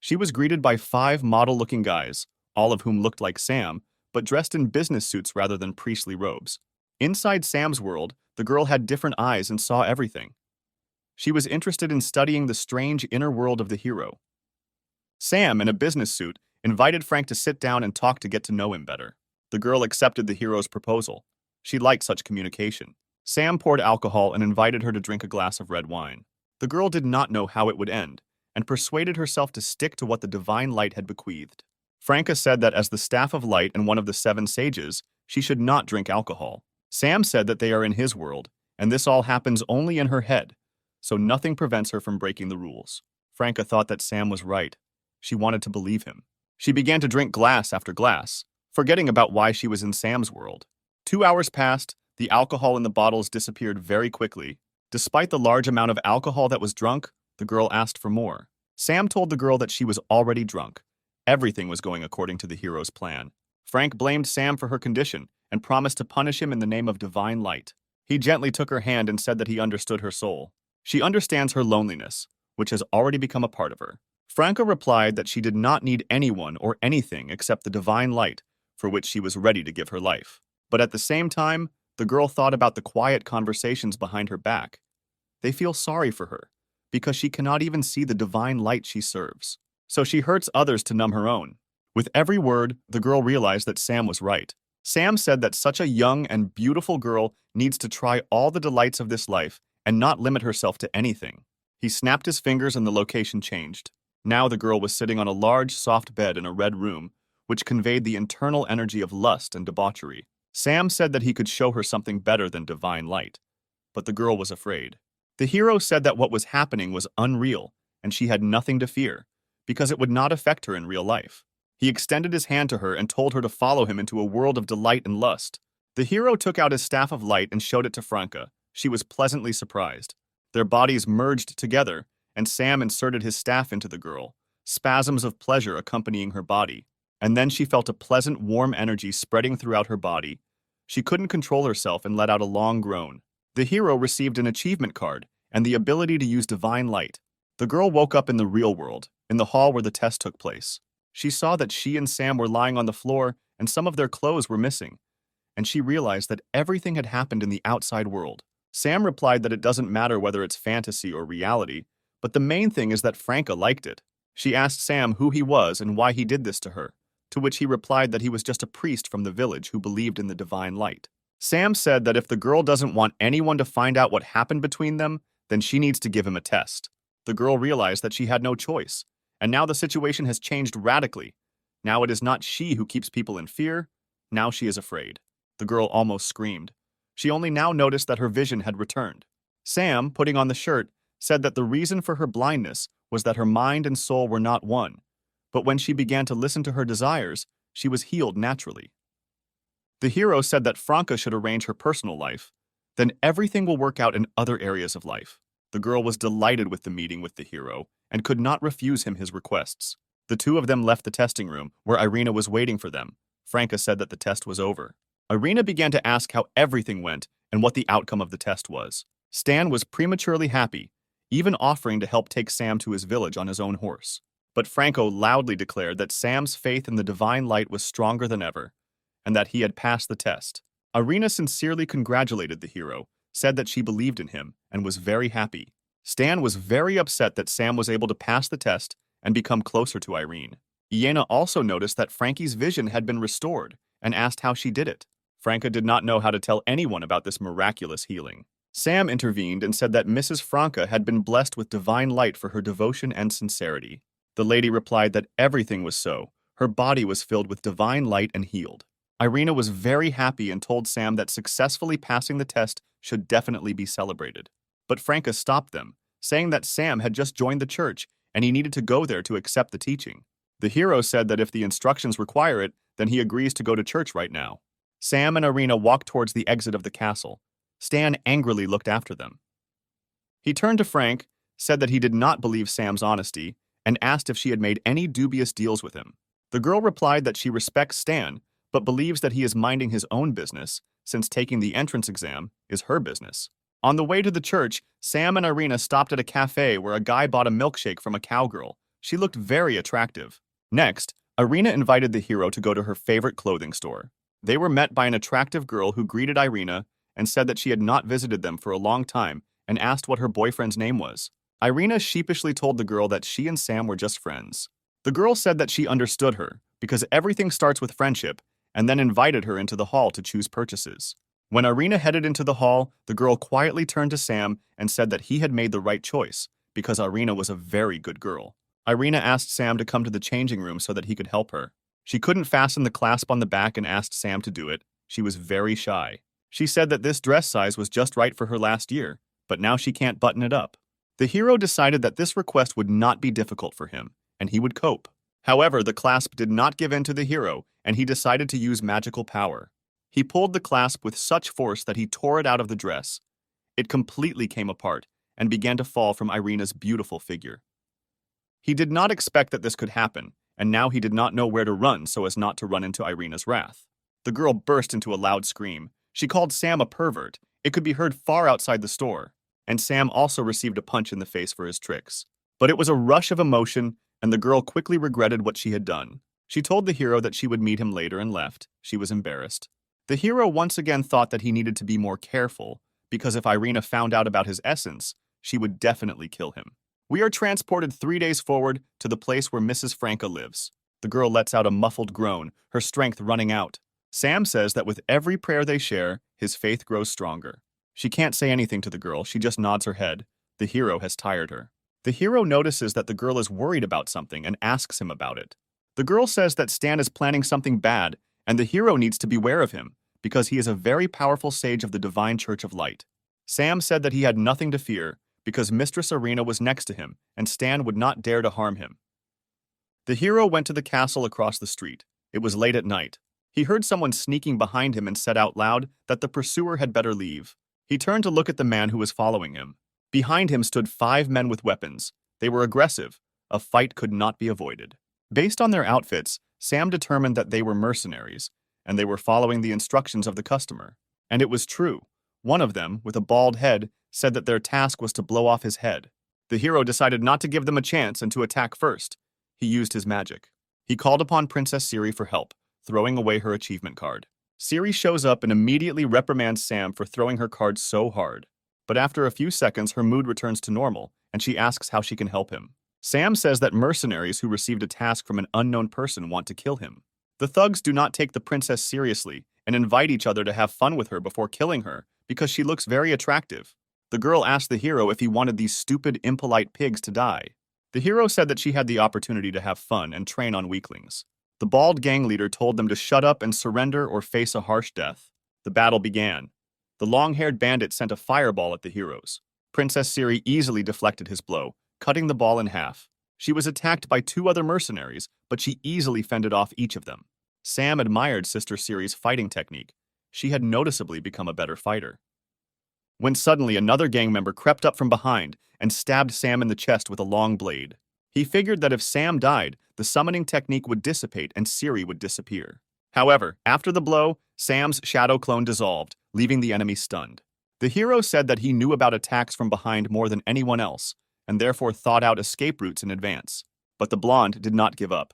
She was greeted by 5 model-looking guys, all of whom looked like Sam, but dressed in business suits rather than priestly robes. Inside Sam's world, the girl had different eyes and saw everything. She was interested in studying the strange inner world of the hero. Sam, in a business suit, invited Frank to sit down and talk to get to know him better. The girl accepted the hero's proposal. She liked such communication. Sam poured alcohol and invited her to drink a glass of red wine. The girl did not know how it would end, and persuaded herself to stick to what the divine light had bequeathed. Franca said that as the staff of light and one of the 7 sages, she should not drink alcohol. Sam said that they are in his world, and this all happens only in her head, so nothing prevents her from breaking the rules. Franca thought that Sam was right. She wanted to believe him. She began to drink glass after glass, forgetting about why she was in Sam's world. 2 hours passed. The alcohol in the bottles disappeared very quickly. Despite the large amount of alcohol that was drunk, the girl asked for more. Sam told the girl that she was already drunk. Everything was going according to the hero's plan. Frank blamed Sam for her condition and promised to punish him in the name of divine light. He gently took her hand and said that he understood her soul. She understands her loneliness, which has already become a part of her. Franca replied that she did not need anyone or anything except the divine light, for which she was ready to give her life. But at the same time, the girl thought about the quiet conversations behind her back. They feel sorry for her, because she cannot even see the divine light she serves. So she hurts others to numb her own. With every word, the girl realized that Sam was right. Sam said that such a young and beautiful girl needs to try all the delights of this life and not limit herself to anything. He snapped his fingers and the location changed. Now the girl was sitting on a large, soft bed in a red room, which conveyed the internal energy of lust and debauchery. Sam said that he could show her something better than divine light, but the girl was afraid. The hero said that what was happening was unreal, and she had nothing to fear, because it would not affect her in real life. He extended his hand to her and told her to follow him into a world of delight and lust. The hero took out his staff of light and showed it to Franca. She was pleasantly surprised. Their bodies merged together, and Sam inserted his staff into the girl, spasms of pleasure accompanying her body. And then she felt a pleasant, warm energy spreading throughout her body. She couldn't control herself and let out a long groan. The hero received an achievement card and the ability to use divine light. The girl woke up in the real world, in the hall where the test took place. She saw that she and Sam were lying on the floor and some of their clothes were missing, and she realized that everything had happened in the outside world. Sam replied that it doesn't matter whether it's fantasy or reality, but the main thing is that Franca liked it. She asked Sam who he was and why he did this to her, to which he replied that he was just a priest from the village who believed in the divine light. Sam said that if the girl doesn't want anyone to find out what happened between them, then she needs to give him a test. The girl realized that she had no choice, and now the situation has changed radically. Now it is not she who keeps people in fear, now she is afraid. The girl almost screamed. She only now noticed that her vision had returned. Sam, putting on the shirt, said that the reason for her blindness was that her mind and soul were not one, but when she began to listen to her desires, she was healed naturally. The hero said that Franca should arrange her personal life, then everything will work out in other areas of life. The girl was delighted with the meeting with the hero and could not refuse him his requests. The two of them left the testing room, where Irina was waiting for them. Franca said that the test was over. Irina began to ask how everything went and what the outcome of the test was. Stan was prematurely happy, even offering to help take Sam to his village on his own horse. But Franco loudly declared that Sam's faith in the divine light was stronger than ever, and that he had passed the test. Irina sincerely congratulated the hero, said that she believed in him, and was very happy. Stan was very upset that Sam was able to pass the test and become closer to Irene. Iena also noticed that Frankie's vision had been restored and asked how she did it. Franca did not know how to tell anyone about this miraculous healing. Sam intervened and said that Mrs. Franca had been blessed with divine light for her devotion and sincerity. The lady replied that everything was so. Her body was filled with divine light and healed. Irina was very happy and told Sam that successfully passing the test should definitely be celebrated. But Franca stopped them, saying that Sam had just joined the church and he needed to go there to accept the teaching. The hero said that if the instructions require it, then he agrees to go to church right now. Sam and Irina walked towards the exit of the castle. Stan angrily looked after them. He turned to Frank, said that he did not believe Sam's honesty, and asked if she had made any dubious deals with him. The girl replied that she respects Stan, but believes that he is minding his own business, since taking the entrance exam is her business. On the way to the church, Sam and Irina stopped at a cafe where a guy bought a milkshake from a cowgirl. She looked very attractive. Next, Irina invited the hero to go to her favorite clothing store. They were met by an attractive girl who greeted Irina and said that she had not visited them for a long time and asked what her boyfriend's name was. Irina sheepishly told the girl that she and Sam were just friends. The girl said that she understood her because everything starts with friendship, and then invited her into the hall to choose purchases. When Irina headed into the hall, the girl quietly turned to Sam and said that he had made the right choice because Irina was a very good girl. Irina asked Sam to come to the changing room so that he could help her. She couldn't fasten the clasp on the back and asked Sam to do it. She was very shy. She said that this dress size was just right for her last year, but now she can't button it up. The hero decided that this request would not be difficult for him, and he would cope. However, the clasp did not give in to the hero, and he decided to use magical power. He pulled the clasp with such force that he tore it out of the dress. It completely came apart and began to fall from Irina's beautiful figure. He did not expect that this could happen, and now he did not know where to run so as not to run into Irina's wrath. The girl burst into a loud scream. She called Sam a pervert. It could be heard far outside the store. And Sam also received a punch in the face for his tricks. But it was a rush of emotion, and the girl quickly regretted what she had done. She told the hero that she would meet him later and left. She was embarrassed. The hero once again thought that he needed to be more careful, because if Irina found out about his essence, she would definitely kill him. We are transported 3 days forward to the place where Mrs. Franca lives. The girl lets out a muffled groan, her strength running out. Sam says that with every prayer they share, his faith grows stronger. She can't say anything to the girl, she just nods her head. The hero has tired her. The hero notices that the girl is worried about something and asks him about it. The girl says that Stan is planning something bad, and the hero needs to beware of him, because he is a very powerful sage of the Divine Church of Light. Sam said that he had nothing to fear, because Mistress Irina was next to him, and Stan would not dare to harm him. The hero went to the castle across the street. It was late at night. He heard someone sneaking behind him and said out loud that the pursuer had better leave. He turned to look at the man who was following him. Behind him stood 5 men with weapons. They were aggressive. A fight could not be avoided. Based on their outfits, Sam determined that they were mercenaries, and they were following the instructions of the customer. And it was true. One of them, with a bald head, said that their task was to blow off his head. The hero decided not to give them a chance and to attack first. He used his magic. He called upon Princess Siri for help, throwing away her achievement card. Siri shows up and immediately reprimands Sam for throwing her card so hard. But after a few seconds, her mood returns to normal, and she asks how she can help him. Sam says that mercenaries who received a task from an unknown person want to kill him. The thugs do not take the princess seriously and invite each other to have fun with her before killing her because she looks very attractive. The girl asked the hero if he wanted these stupid, impolite pigs to die. The hero said that she had the opportunity to have fun and train on weaklings. The bald gang leader told them to shut up and surrender or face a harsh death. The battle began. The long-haired bandit sent a fireball at the heroes. Princess Siri easily deflected his blow, cutting the ball in half. She was attacked by 2 other mercenaries, but she easily fended off each of them. Sam admired Sister Siri's fighting technique. She had noticeably become a better fighter. when suddenly another gang member crept up from behind and stabbed Sam in the chest with a long blade. He figured that if Sam died, the summoning technique would dissipate and Siri would disappear. However, after the blow, Sam's shadow clone dissolved, leaving the enemy stunned. The hero said that he knew about attacks from behind more than anyone else, and therefore thought out escape routes in advance. But the blonde did not give up.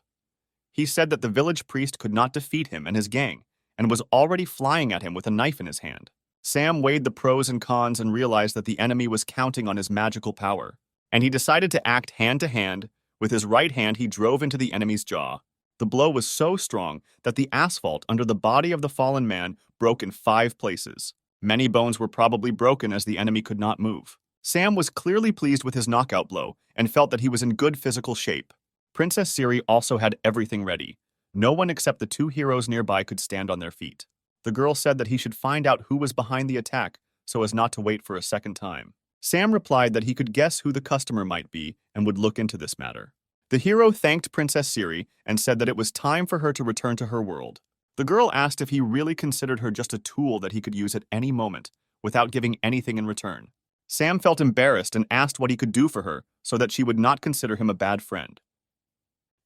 He said that the village priest could not defeat him and his gang, and was already flying at him with a knife in his hand. Sam weighed the pros and cons and realized that the enemy was counting on his magical power, and he decided to act hand to hand. With his right hand, he drove into the enemy's jaw. The blow was so strong that the asphalt under the body of the fallen man broke in 5 places. Many bones were probably broken as the enemy could not move. Sam was clearly pleased with his knockout blow and felt that he was in good physical shape. Princess Siri also had everything ready. No one except the 2 heroes nearby could stand on their feet. The girl said that he should find out who was behind the attack so as not to wait for a second time. Sam replied that he could guess who the customer might be and would look into this matter. The hero thanked Princess Siri and said that it was time for her to return to her world. The girl asked if he really considered her just a tool that he could use at any moment, without giving anything in return. Sam felt embarrassed and asked what he could do for her so that she would not consider him a bad friend.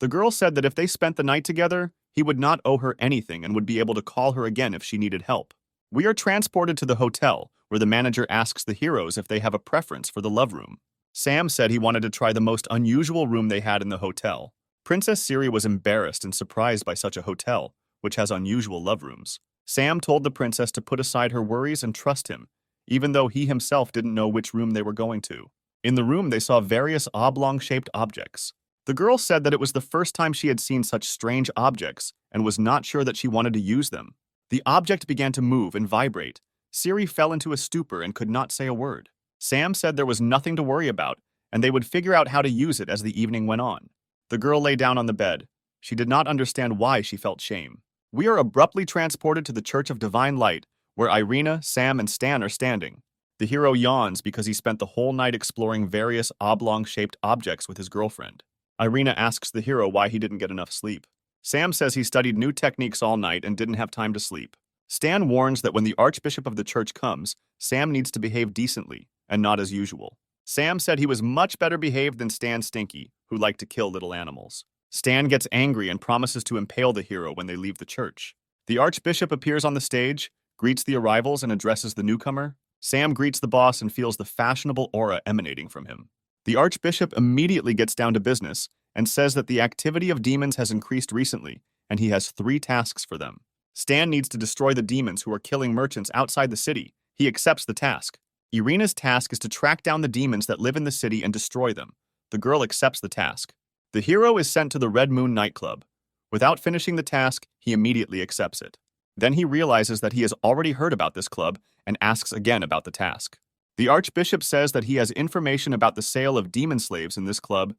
The girl said that if they spent the night together, he would not owe her anything and would be able to call her again if she needed help. We are transported to the hotel, where the manager asks the heroes if they have a preference for the love room. Sam said he wanted to try the most unusual room they had in the hotel. Princess Siri was embarrassed and surprised by such a hotel, which has unusual love rooms. Sam told the princess to put aside her worries and trust him, even though he himself didn't know which room they were going to. In the room, they saw various oblong-shaped objects. The girl said that it was the first time she had seen such strange objects and was not sure that she wanted to use them. The object began to move and vibrate. Siri fell into a stupor and could not say a word. Sam said there was nothing to worry about, and they would figure out how to use it as the evening went on. The girl lay down on the bed. She did not understand why she felt shame. We are abruptly transported to the Church of Divine Light, where Irina, Sam, and Stan are standing. The hero yawns because he spent the whole night exploring various oblong-shaped objects with his girlfriend. Irina asks the hero why he didn't get enough sleep. Sam says he studied new techniques all night and didn't have time to sleep. Stan warns that when the Archbishop of the church comes, Sam needs to behave decently, and not as usual. Sam said he was much better behaved than Stan Stinky, who liked to kill little animals. Stan gets angry and promises to impale the hero when they leave the church. The Archbishop appears on the stage, greets the arrivals, and addresses the newcomer. Sam greets the boss and feels the fashionable aura emanating from him. The Archbishop immediately gets down to business and says that the activity of demons has increased recently, and he has 3 tasks for them. Stan needs to destroy the demons who are killing merchants outside the city. He accepts the task. Irina's task is to track down the demons that live in the city and destroy them. The girl accepts the task. The hero is sent to the Red Moon nightclub. Without finishing the task, he immediately accepts it. Then he realizes that he has already heard about this club and asks again about the task. The Archbishop says that he has information about the sale of demon slaves in this club,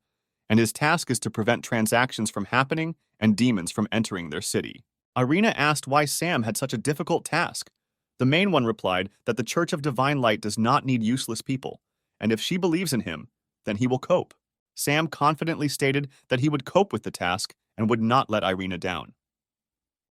and his task is to prevent transactions from happening and demons from entering their city. Irina asked why Sam had such a difficult task. The main one replied that the Church of Divine Light does not need useless people, and if she believes in him, then he will cope. Sam confidently stated that he would cope with the task and would not let Irina down.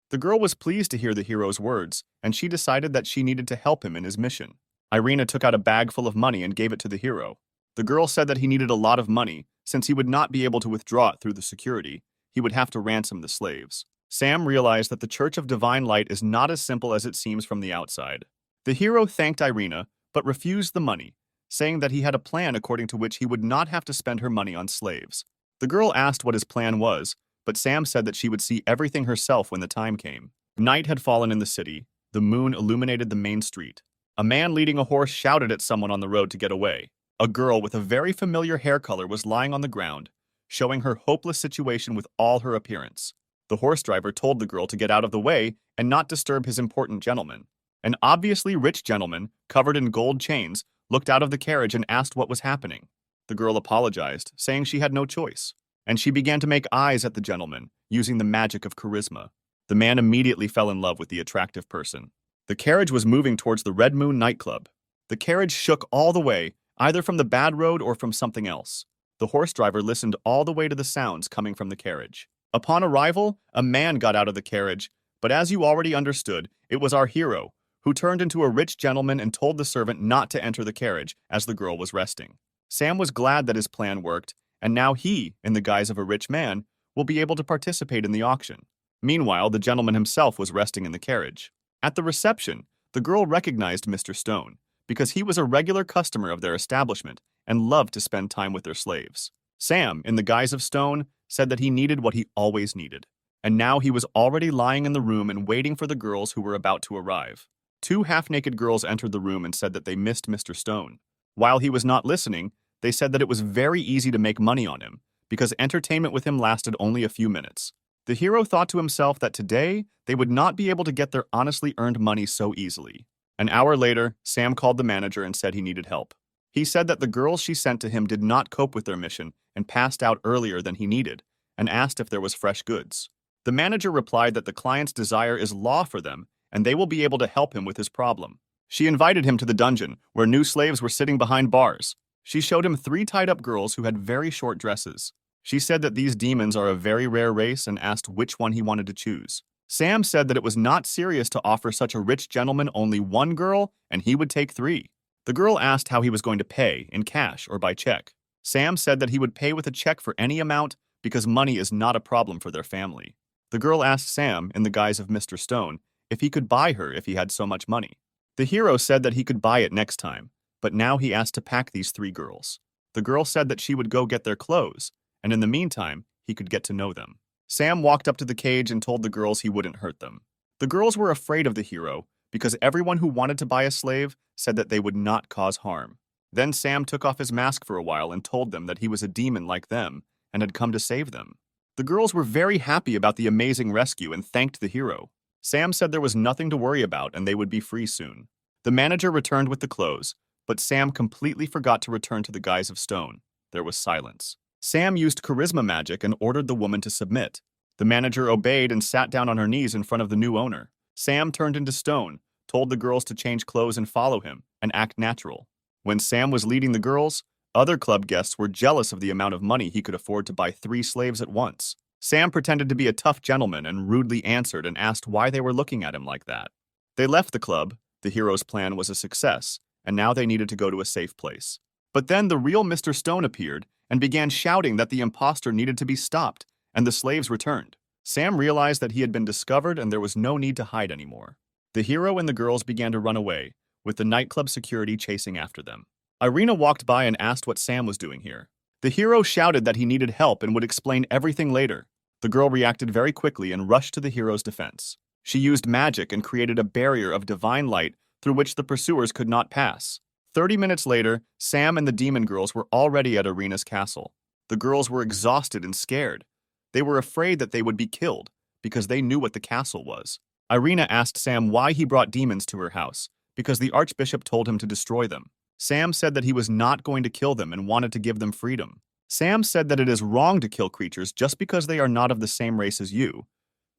The girl was pleased to hear the hero's words, and she decided that she needed to help him in his mission. Irina took out a bag full of money and gave it to the hero. The girl said that he needed a lot of money, since he would not be able to withdraw it through the security. He would have to ransom the slaves. Sam realized that the Church of Divine Light is not as simple as it seems from the outside. The hero thanked Irina, but refused the money, saying that he had a plan according to which he would not have to spend her money on slaves. The girl asked what his plan was, but Sam said that she would see everything herself when the time came. Night had fallen in the city. The moon illuminated the main street. A man leading a horse shouted at someone on the road to get away. A girl with a very familiar hair color was lying on the ground, showing her hopeless situation with all her appearance. The horse driver told the girl to get out of the way and not disturb his important gentleman. An obviously rich gentleman, covered in gold chains, looked out of the carriage and asked what was happening. The girl apologized, saying she had no choice, and she began to make eyes at the gentleman, using the magic of charisma. The man immediately fell in love with the attractive person. The carriage was moving towards the Red Moon nightclub. The carriage shook all the way, either from the bad road or from something else. The horse driver listened all the way to the sounds coming from the carriage. Upon arrival, a man got out of the carriage, but as you already understood, it was our hero, who turned into a rich gentleman and told the servant not to enter the carriage as the girl was resting. Sam was glad that his plan worked, and now he, in the guise of a rich man, will be able to participate in the auction. Meanwhile, the gentleman himself was resting in the carriage. At the reception, the girl recognized Mr. Stone because he was a regular customer of their establishment and loved to spend time with their slaves. Sam, in the guise of Stone, said that he needed what he always needed, and now he was already lying in the room and waiting for the girls who were about to arrive. Two half-naked girls entered the room and said that they missed Mr. Stone. While he was not listening, they said that it was very easy to make money on him because entertainment with him lasted only a few minutes. The hero thought to himself that today they would not be able to get their honestly earned money so easily. An hour later, Sam called the manager and said he needed help. He said that the girls she sent to him did not cope with their mission and passed out earlier than he needed, and asked if there was fresh goods. The manager replied that the client's desire is law for them, and they will be able to help him with his problem. She invited him to the dungeon, where new slaves were sitting behind bars. She showed him 3 tied-up girls who had very short dresses. She said that these demons are a very rare race and asked which one he wanted to choose. Sam said that it was not serious to offer such a rich gentleman only 1 girl, and he would take 3. The girl asked how he was going to pay, in cash or by check. Sam said that he would pay with a check for any amount because money is not a problem for their family. The girl asked Sam, in the guise of Mr. Stone, if he could buy her if he had so much money. The hero said that he could buy it next time, but now he asked to pack these 3 girls. The girl said that she would go get their clothes, and in the meantime, he could get to know them. Sam walked up to the cage and told the girls he wouldn't hurt them. The girls were afraid of the hero because everyone who wanted to buy a slave said that they would not cause harm. Then Sam took off his mask for a while and told them that he was a demon like them and had come to save them. The girls were very happy about the amazing rescue and thanked the hero. Sam said there was nothing to worry about and they would be free soon. The manager returned with the clothes, but Sam completely forgot to return to the guise of Stone. There was silence. Sam used charisma magic and ordered the woman to submit. The manager obeyed and sat down on her knees in front of the new owner. Sam turned into Stone, told the girls to change clothes and follow him, and act natural. When Sam was leading the girls, other club guests were jealous of the amount of money he could afford to buy 3 slaves at once. Sam pretended to be a tough gentleman and rudely answered and asked why they were looking at him like that. They left the club. The hero's plan was a success, and now they needed to go to a safe place. But then the real Mr. Stone appeared and began shouting that the imposter needed to be stopped, and the slaves returned. Sam realized that he had been discovered and there was no need to hide anymore. The hero and the girls began to run away, with the nightclub security chasing after them. Irina walked by and asked what Sam was doing here. The hero shouted that he needed help and would explain everything later. The girl reacted very quickly and rushed to the hero's defense. She used magic and created a barrier of divine light through which the pursuers could not pass. 30 minutes later, Sam and the demon girls were already at Irina's castle. The girls were exhausted and scared. They were afraid that they would be killed because they knew what the castle was. Irina asked Sam why he brought demons to her house, because the archbishop told him to destroy them. Sam said that he was not going to kill them and wanted to give them freedom. Sam said that it is wrong to kill creatures just because they are not of the same race as you,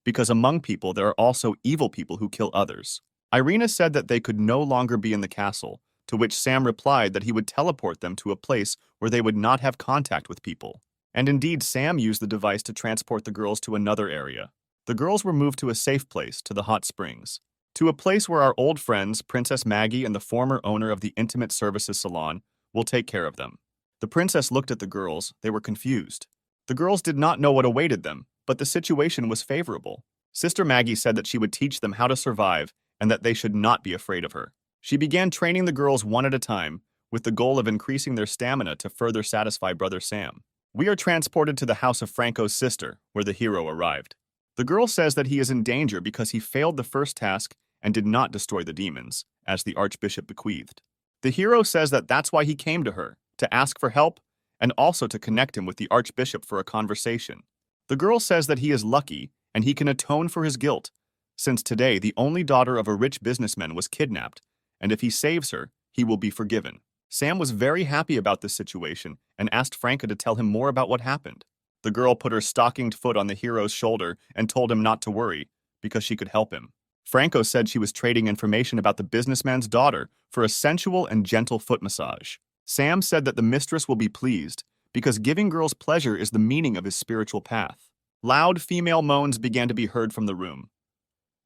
because among people there are also evil people who kill others. Irina said that they could no longer be in the castle, to which Sam replied that he would teleport them to a place where they would not have contact with people. And indeed, Sam used the device to transport the girls to another area. The girls were moved to a safe place, to the hot springs, to a place where our old friends, Princess Maggie and the former owner of the Intimate Services Salon, will take care of them. The princess looked at the girls. They were confused. The girls did not know what awaited them, but the situation was favorable. Sister Maggie said that she would teach them how to survive and that they should not be afraid of her. She began training the girls one at a time, with the goal of increasing their stamina to further satisfy Brother Sam. We are transported to the house of Franco's sister, where the hero arrived. The girl says that he is in danger because he failed the first task and did not destroy the demons, as the archbishop bequeathed. The hero says that that's why he came to her, to ask for help, and also to connect him with the archbishop for a conversation. The girl says that he is lucky and he can atone for his guilt, since today the only daughter of a rich businessman was kidnapped, and if he saves her, he will be forgiven. Sam was very happy about this situation and asked Franca to tell him more about what happened. The girl put her stockinged foot on the hero's shoulder and told him not to worry, because she could help him. Franco said she was trading information about the businessman's daughter for a sensual and gentle foot massage. Sam said that the mistress will be pleased, because giving girls pleasure is the meaning of his spiritual path. Loud female moans began to be heard from the room.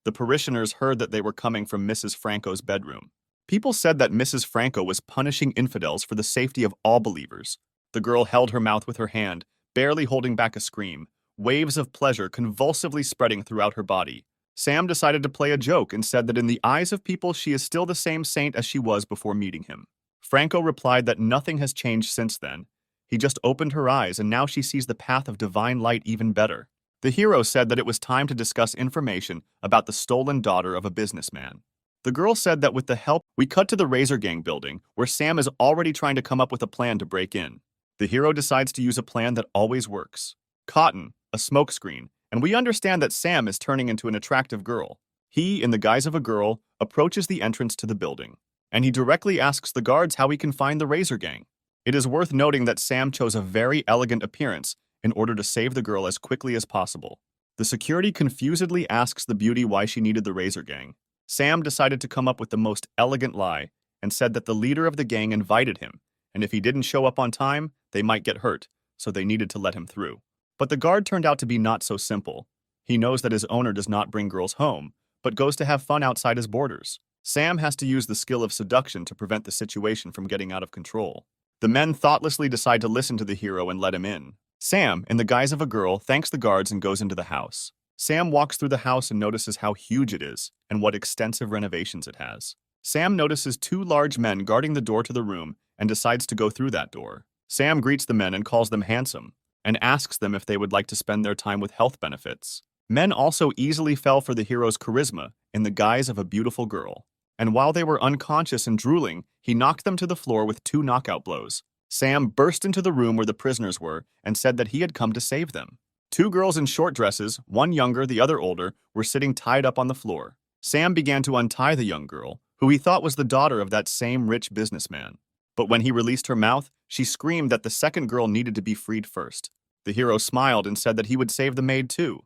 The parishioners heard that they were coming from Mrs. Franco's bedroom. People said that Mrs. Franco was punishing infidels for the safety of all believers. The girl held her mouth with her hand, barely holding back a scream, waves of pleasure convulsively spreading throughout her body. Sam decided to play a joke and said that in the eyes of people she is still the same saint as she was before meeting him. Franco replied that nothing has changed since then. He just opened her eyes and now she sees the path of divine light even better. The hero said that it was time to discuss information about the stolen daughter of a businessman. The girl said that with the help, we cut to the Razor Gang building, where Sam is already trying to come up with a plan to break in. The hero decides to use a plan that always works. Cotton, a smokescreen, and we understand that Sam is turning into an attractive girl. He, in the guise of a girl, approaches the entrance to the building, and he directly asks the guards how he can find the Razor Gang. It is worth noting that Sam chose a very elegant appearance in order to save the girl as quickly as possible. The security confusedly asks the beauty why she needed the Razor Gang. Sam decided to come up with the most elegant lie and said that the leader of the gang invited him, and if he didn't show up on time, they might get hurt, so they needed to let him through. But the guard turned out to be not so simple. He knows that his owner does not bring girls home, but goes to have fun outside his borders. Sam has to use the skill of seduction to prevent the situation from getting out of control. The men thoughtlessly decide to listen to the hero and let him in. Sam, in the guise of a girl, thanks the guards and goes into the house. Sam walks through the house and notices how huge it is and what extensive renovations it has. Sam notices two large men guarding the door to the room and decides to go through that door. Sam greets the men and calls them handsome and asks them if they would like to spend their time with health benefits. Men also easily fell for the hero's charisma in the guise of a beautiful girl. And while they were unconscious and drooling, he knocked them to the floor with 2 knockout blows. Sam burst into the room where the prisoners were and said that he had come to save them. 2 girls in short dresses, one younger, the other older, were sitting tied up on the floor. Sam began to untie the young girl, who he thought was the daughter of that same rich businessman. But when he released her mouth, she screamed that the second girl needed to be freed first. The hero smiled and said that he would save the maid too.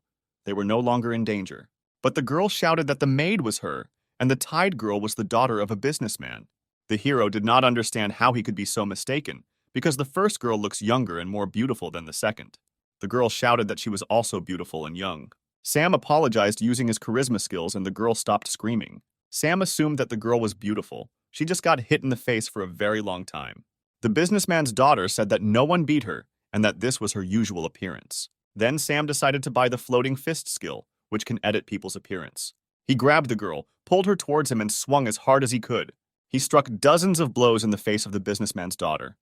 They were no longer in danger. But the girl shouted that the maid was her, and the tied girl was the daughter of a businessman. The hero did not understand how he could be so mistaken, because the first girl looks younger and more beautiful than the second. The girl shouted that she was also beautiful and young. Sam apologized using his charisma skills and the girl stopped screaming. Sam assumed that the girl was beautiful. She just got hit in the face for a very long time. The businessman's daughter said that no one beat her and that this was her usual appearance. Then Sam decided to buy the floating fist skill, which can edit people's appearance. He grabbed the girl, pulled her towards him and swung as hard as he could. He struck dozens of blows in the face of the businessman's daughter.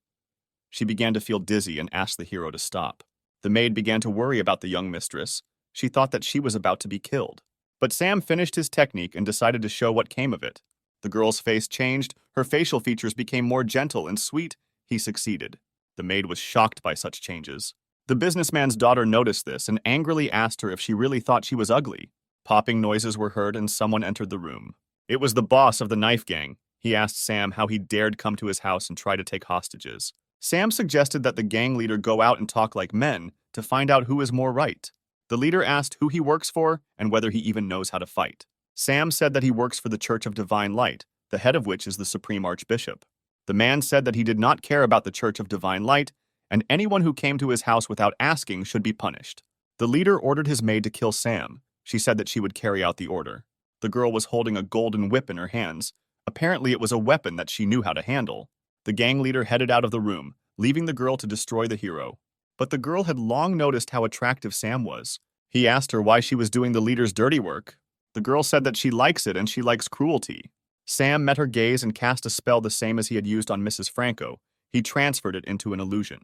She began to feel dizzy and asked the hero to stop. The maid began to worry about the young mistress. She thought that she was about to be killed. But Sam finished his technique and decided to show what came of it. The girl's face changed, her facial features became more gentle and sweet. He succeeded. The maid was shocked by such changes. The businessman's daughter noticed this and angrily asked her if she really thought she was ugly. Popping noises were heard and someone entered the room. It was the boss of the knife gang. He asked Sam how he dared come to his house and try to take hostages. Sam suggested that the gang leader go out and talk like men to find out who is more right. The leader asked who he works for and whether he even knows how to fight. Sam said that he works for the Church of Divine Light, the head of which is the Supreme Archbishop. The man said that he did not care about the Church of Divine Light, and anyone who came to his house without asking should be punished. The leader ordered his maid to kill Sam. She said that she would carry out the order. The girl was holding a golden whip in her hands. Apparently it was a weapon that she knew how to handle. The gang leader headed out of the room, leaving the girl to destroy the hero. But the girl had long noticed how attractive Sam was. He asked her why she was doing the leader's dirty work. The girl said that she likes it and she likes cruelty. Sam met her gaze and cast a spell the same as he had used on Mrs. Franco. He transferred it into an illusion.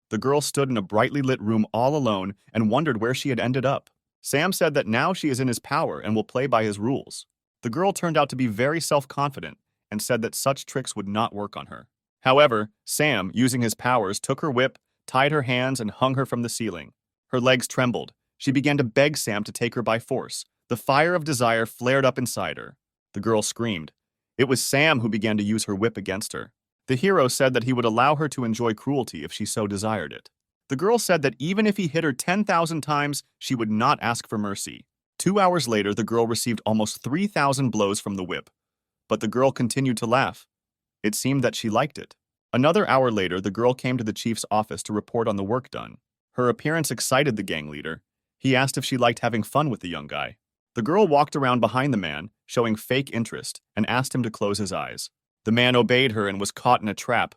The girl stood in a brightly lit room all alone and wondered where she had ended up. Sam said that now she is in his power and will play by his rules. The girl turned out to be very self-confident and said that such tricks would not work on her. However, Sam, using his powers, took her whip, tied her hands, and hung her from the ceiling. Her legs trembled. She began to beg Sam to take her by force. The fire of desire flared up inside her. The girl screamed. It was Sam who began to use her whip against her. The hero said that he would allow her to enjoy cruelty if she so desired it. The girl said that even if he hit her 10,000 times, she would not ask for mercy. 2 hours later, the girl received almost 3,000 blows from the whip. But the girl continued to laugh. It seemed that she liked it. Another hour later, the girl came to the chief's office to report on the work done. Her appearance excited the gang leader. He asked if she liked having fun with the young guy. The The girl walked around behind the man, showing fake interest, and asked him to close his eyes. The man obeyed her and was caught in a trap.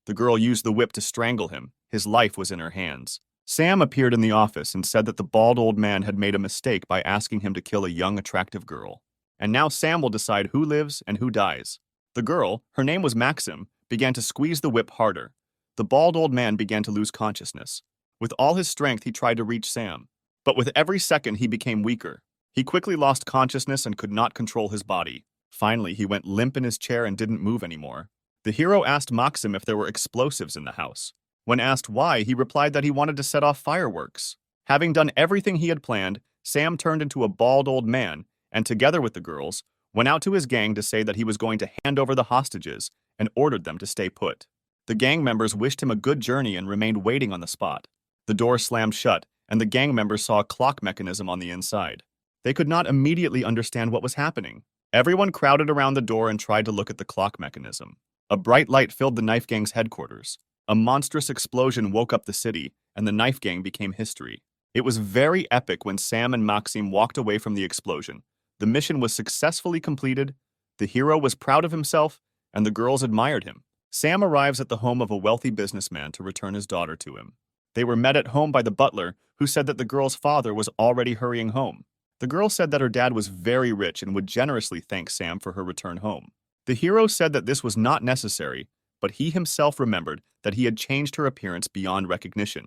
The girl used the whip to strangle him. His life was in her hands. Sam appeared in the office and said that the bald old man had made a mistake by asking him to kill a young, attractive girl. And now Sam will decide who lives and who dies. The girl, her name was Maxim, began to squeeze the whip harder. The bald old man began to lose consciousness. With all his strength, he tried to reach Sam. But with every second, he became weaker. He quickly lost consciousness and could not control his body. Finally, he went limp in his chair and didn't move anymore. The hero asked Maxim if there were explosives in the house. When asked why, he replied that he wanted to set off fireworks. Having done everything he had planned, Sam turned into a bald old man and, together with the girls, went out to his gang to say that he was going to hand over the hostages and ordered them to stay put. The gang members wished him a good journey and remained waiting on the spot. The door slammed shut, and the gang members saw a clock mechanism on the inside. They could not immediately understand what was happening. Everyone crowded around the door and tried to look at the clock mechanism. A bright light filled the knife gang's headquarters. A monstrous explosion woke up the city, and the knife gang became history. It was very epic when Sam and Maxim walked away from the explosion. The mission was successfully completed, the hero was proud of himself, and the girls admired him. Sam arrives at the home of a wealthy businessman to return his daughter to him. They were met at home by the butler, who said that the girl's father was already hurrying home. The girl said that her dad was very rich and would generously thank Sam for her return home. The hero said that this was not necessary, but he himself remembered that he had changed her appearance beyond recognition.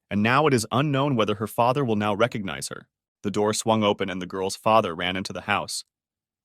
And now it is unknown whether her father will now recognize her. The door swung open and the girl's father ran into the house.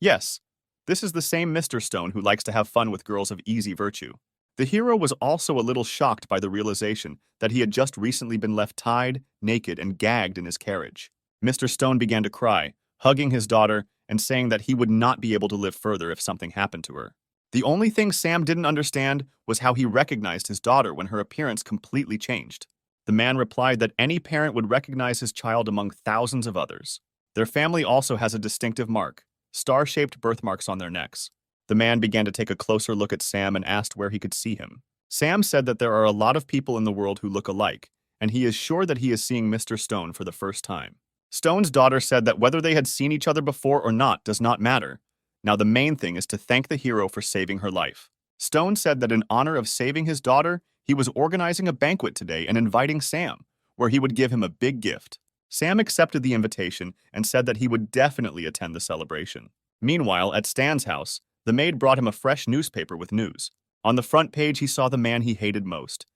Yes, this is the same Mr. Stone who likes to have fun with girls of easy virtue. The hero was also a little shocked by the realization that he had just recently been left tied, naked, and gagged in his carriage. Mr. Stone began to cry, hugging his daughter and saying that he would not be able to live further if something happened to her. The only thing Sam didn't understand was how he recognized his daughter when her appearance completely changed. The man replied that any parent would recognize his child among thousands of others. Their family also has a distinctive mark, star-shaped birthmarks on their necks. The man began to take a closer look at Sam and asked where he could see him. Sam said that there are a lot of people in the world who look alike, and he is sure that he is seeing Mr. Stone for the first time. Stone's daughter said that whether they had seen each other before or not does not matter. Now the main thing is to thank the hero for saving her life. Stone said that in honor of saving his daughter, he was organizing a banquet today and inviting Sam, where he would give him a big gift. Sam accepted the invitation and said that he would definitely attend the celebration. Meanwhile, at Stan's house, the maid brought him a fresh newspaper with news. On the front page, he saw the man he hated most.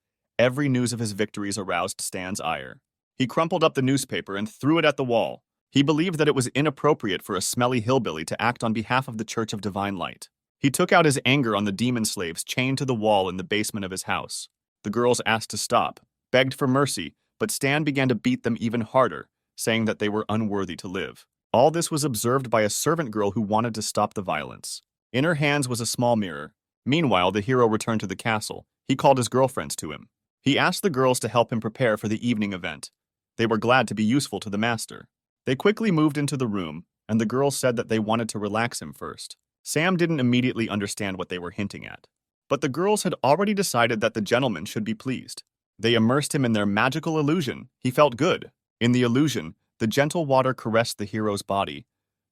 Every news of his victories aroused Stan's ire. He crumpled up the newspaper and threw it at the wall. He believed that it was inappropriate for a smelly hillbilly to act on behalf of the Church of Divine Light. He took out his anger on the demon slaves chained to the wall in the basement of his house. The girls asked to stop, begged for mercy, but Stan began to beat them even harder, saying that they were unworthy to live. All this was observed by a servant girl who wanted to stop the violence. In her hands was a small mirror. Meanwhile, the hero returned to the castle. He called his girlfriends to him. He asked the girls to help him prepare for the evening event. They were glad to be useful to the master. They quickly moved into the room, and the girls said that they wanted to relax him first. Sam didn't immediately understand what they were hinting at. But the girls had already decided that the gentleman should be pleased. They immersed him in their magical illusion. He felt good. In the illusion, the gentle water caressed the hero's body.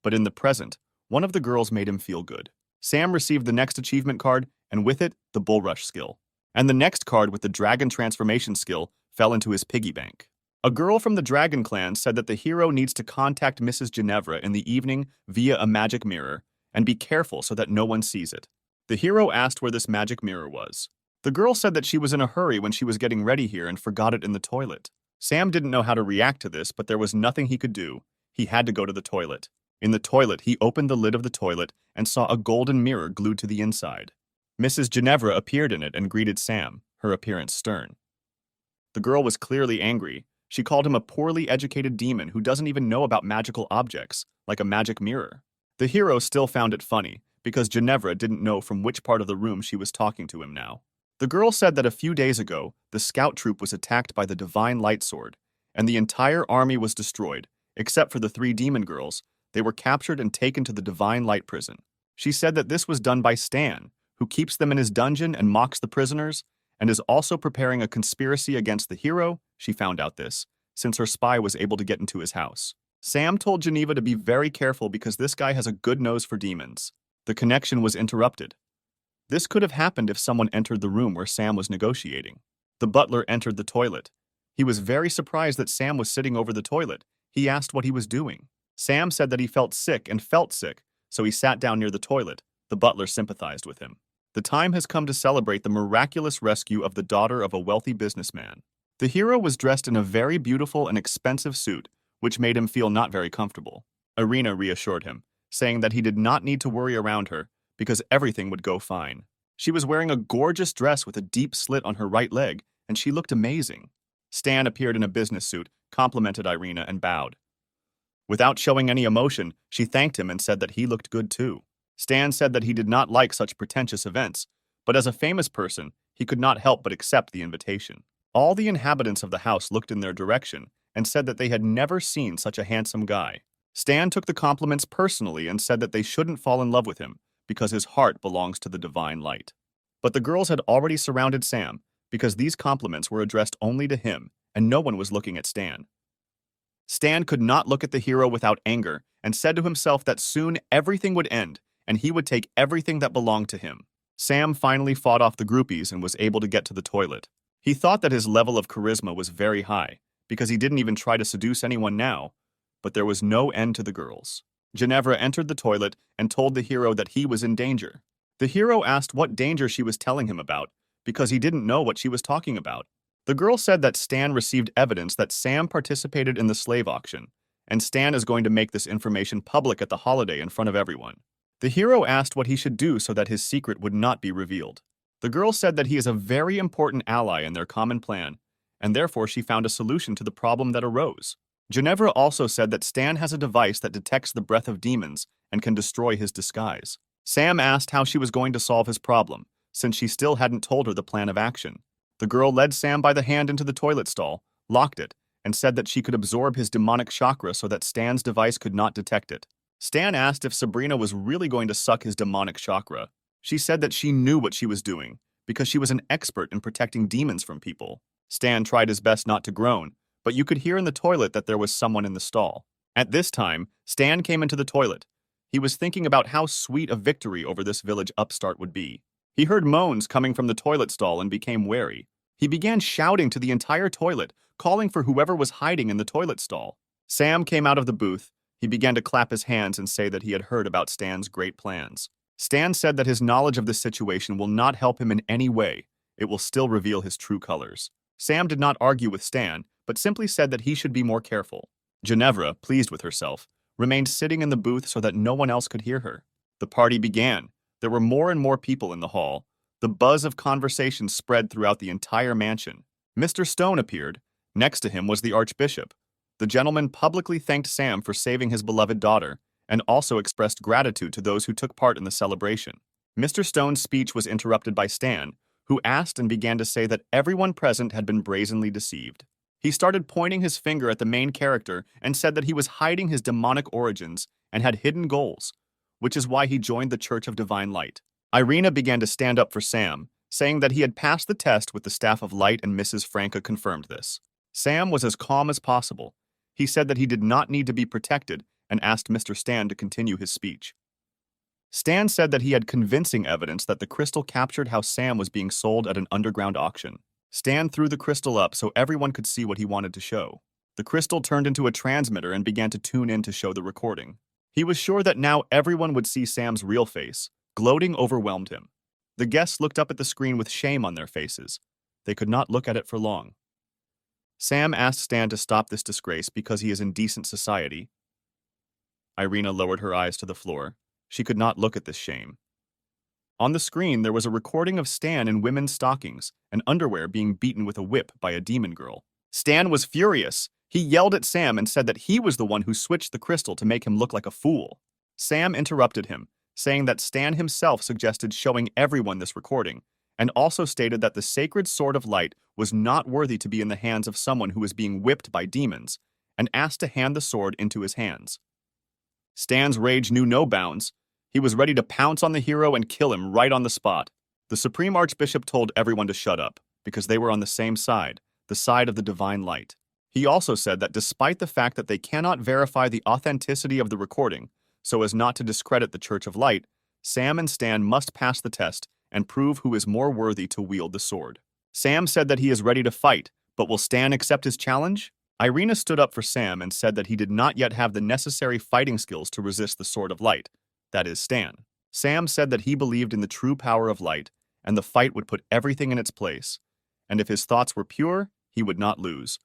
But in the present, one of the girls made him feel good. Sam received the next achievement card, and with it, the bull rush skill. And the next card with the dragon transformation skill fell into his piggy bank. A girl from the Dragon Clan said that the hero needs to contact Mrs. Ginevra in the evening via a magic mirror, and be careful so that no one sees it. The hero asked where this magic mirror was. The girl said that she was in a hurry when she was getting ready here and forgot it in the toilet. Sam didn't know how to react to this, but there was nothing he could do. He had to go to the toilet. In the toilet, he opened the lid of the toilet and saw a golden mirror glued to the inside. Mrs. Ginevra appeared in it and greeted Sam, her appearance stern. The girl was clearly angry. She called him a poorly educated demon who doesn't even know about magical objects, like a magic mirror. The hero still found it funny, because Ginevra didn't know from which part of the room she was talking to him now. The girl said that a few days ago, the scout troop was attacked by the Divine Light Sword, and the entire army was destroyed, except for the 3 demon girls. They were captured and taken to the Divine Light prison. She said that this was done by Stan, who keeps them in his dungeon and mocks the prisoners, and is also preparing a conspiracy against the hero. She found out this, since her spy was able to get into his house. Sam told Geneva to be very careful because this guy has a good nose for demons. The connection was interrupted. This could have happened if someone entered the room where Sam was negotiating. The butler entered the toilet. He was very surprised that Sam was sitting over the toilet. He asked what he was doing. Sam said that he felt sick, so he sat down near the toilet. The butler sympathized with him. The time has come to celebrate the miraculous rescue of the daughter of a wealthy businessman. The hero was dressed in a very beautiful and expensive suit, which made him feel not very comfortable. Irina reassured him, saying that he did not need to worry around her because everything would go fine. She was wearing a gorgeous dress with a deep slit on her right leg, and she looked amazing. Stan appeared in a business suit, complimented Irina, and bowed. Without showing any emotion, she thanked him and said that he looked good too. Stan said that he did not like such pretentious events, but as a famous person, he could not help but accept the invitation. All the inhabitants of the house looked in their direction and said that they had never seen such a handsome guy. Stan took the compliments personally and said that they shouldn't fall in love with him because his heart belongs to the divine light. But the girls had already surrounded Sam because these compliments were addressed only to him and no one was looking at Stan. Stan could not look at the hero without anger and said to himself that soon everything would end and he would take everything that belonged to him. Sam finally fought off the groupies and was able to get to the toilet. He thought that his level of charisma was very high because he didn't even try to seduce anyone now, but there was no end to the girls. Ginevra entered the toilet and told the hero that he was in danger. The hero asked what danger she was telling him about because he didn't know what she was talking about. The girl said that Stan received evidence that Sam participated in the slave auction, and Stan is going to make this information public at the holiday in front of everyone. The hero asked what he should do so that his secret would not be revealed. The girl said that he is a very important ally in their common plan, and therefore she found a solution to the problem that arose. Ginevra also said that Stan has a device that detects the breath of demons and can destroy his disguise. Sam asked how she was going to solve his problem, since she still hadn't told her the plan of action. The girl led Sam by the hand into the toilet stall, locked it, and said that she could absorb his demonic chakra so that Stan's device could not detect it. Stan asked if Sabrina was really going to suck his demonic chakra. She said that she knew what she was doing, because she was an expert in protecting demons from people. Stan tried his best not to groan, but you could hear in the toilet that there was someone in the stall. At this time, Stan came into the toilet. He was thinking about how sweet a victory over this village upstart would be. He heard moans coming from the toilet stall and became wary. He began shouting to the entire toilet, calling for whoever was hiding in the toilet stall. Sam came out of the booth. He began to clap his hands and say that he had heard about Stan's great plans. Stan said that his knowledge of this situation will not help him in any way. It will still reveal his true colors. Sam did not argue with Stan, but simply said that he should be more careful. Ginevra, pleased with herself, remained sitting in the booth so that no one else could hear her. The party began. There were more and more people in the hall. The buzz of conversation spread throughout the entire mansion. Mr. Stone appeared. Next to him was the Archbishop. The gentleman publicly thanked Sam for saving his beloved daughter, and also expressed gratitude to those who took part in the celebration. Mr. Stone's speech was interrupted by Stan, who asked and began to say that everyone present had been brazenly deceived. He started pointing his finger at the main character and said that he was hiding his demonic origins and had hidden goals, which is why he joined the Church of Divine Light. Irina began to stand up for Sam, saying that he had passed the test with the Staff of Light, and Mrs. Franca confirmed this. Sam was as calm as possible. He said that he did not need to be protected and asked Mr. Stan to continue his speech. Stan said that he had convincing evidence that the crystal captured how Sam was being sold at an underground auction. Stan threw the crystal up so everyone could see what he wanted to show. The crystal turned into a transmitter and began to tune in to show the recording. He was sure that now everyone would see Sam's real face. Gloating overwhelmed him. The guests looked up at the screen with shame on their faces. They could not look at it for long. Sam asked Stan to stop this disgrace because he is in decent society. Irina lowered her eyes to the floor. She could not look at this shame. On the screen, there was a recording of Stan in women's stockings and underwear being beaten with a whip by a demon girl. Stan was furious. He yelled at Sam and said that he was the one who switched the crystal to make him look like a fool. Sam interrupted him, saying that Stan himself suggested showing everyone this recording, and also stated that the sacred sword of light was not worthy to be in the hands of someone who was being whipped by demons, and asked to hand the sword into his hands. Stan's rage knew no bounds. He was ready to pounce on the hero and kill him right on the spot. The Supreme Archbishop told everyone to shut up, because they were on the same side, the side of the divine light. He also said that despite the fact that they cannot verify the authenticity of the recording, so as not to discredit the Church of Light, Sam and Stan must pass the test and prove who is more worthy to wield the sword. Sam said that he is ready to fight, but will Stan accept his challenge? Irina stood up for Sam and said that he did not yet have the necessary fighting skills to resist the Sword of Light, that is, Stan. Sam said that he believed in the true power of light, and the fight would put everything in its place, and if his thoughts were pure, he would not lose,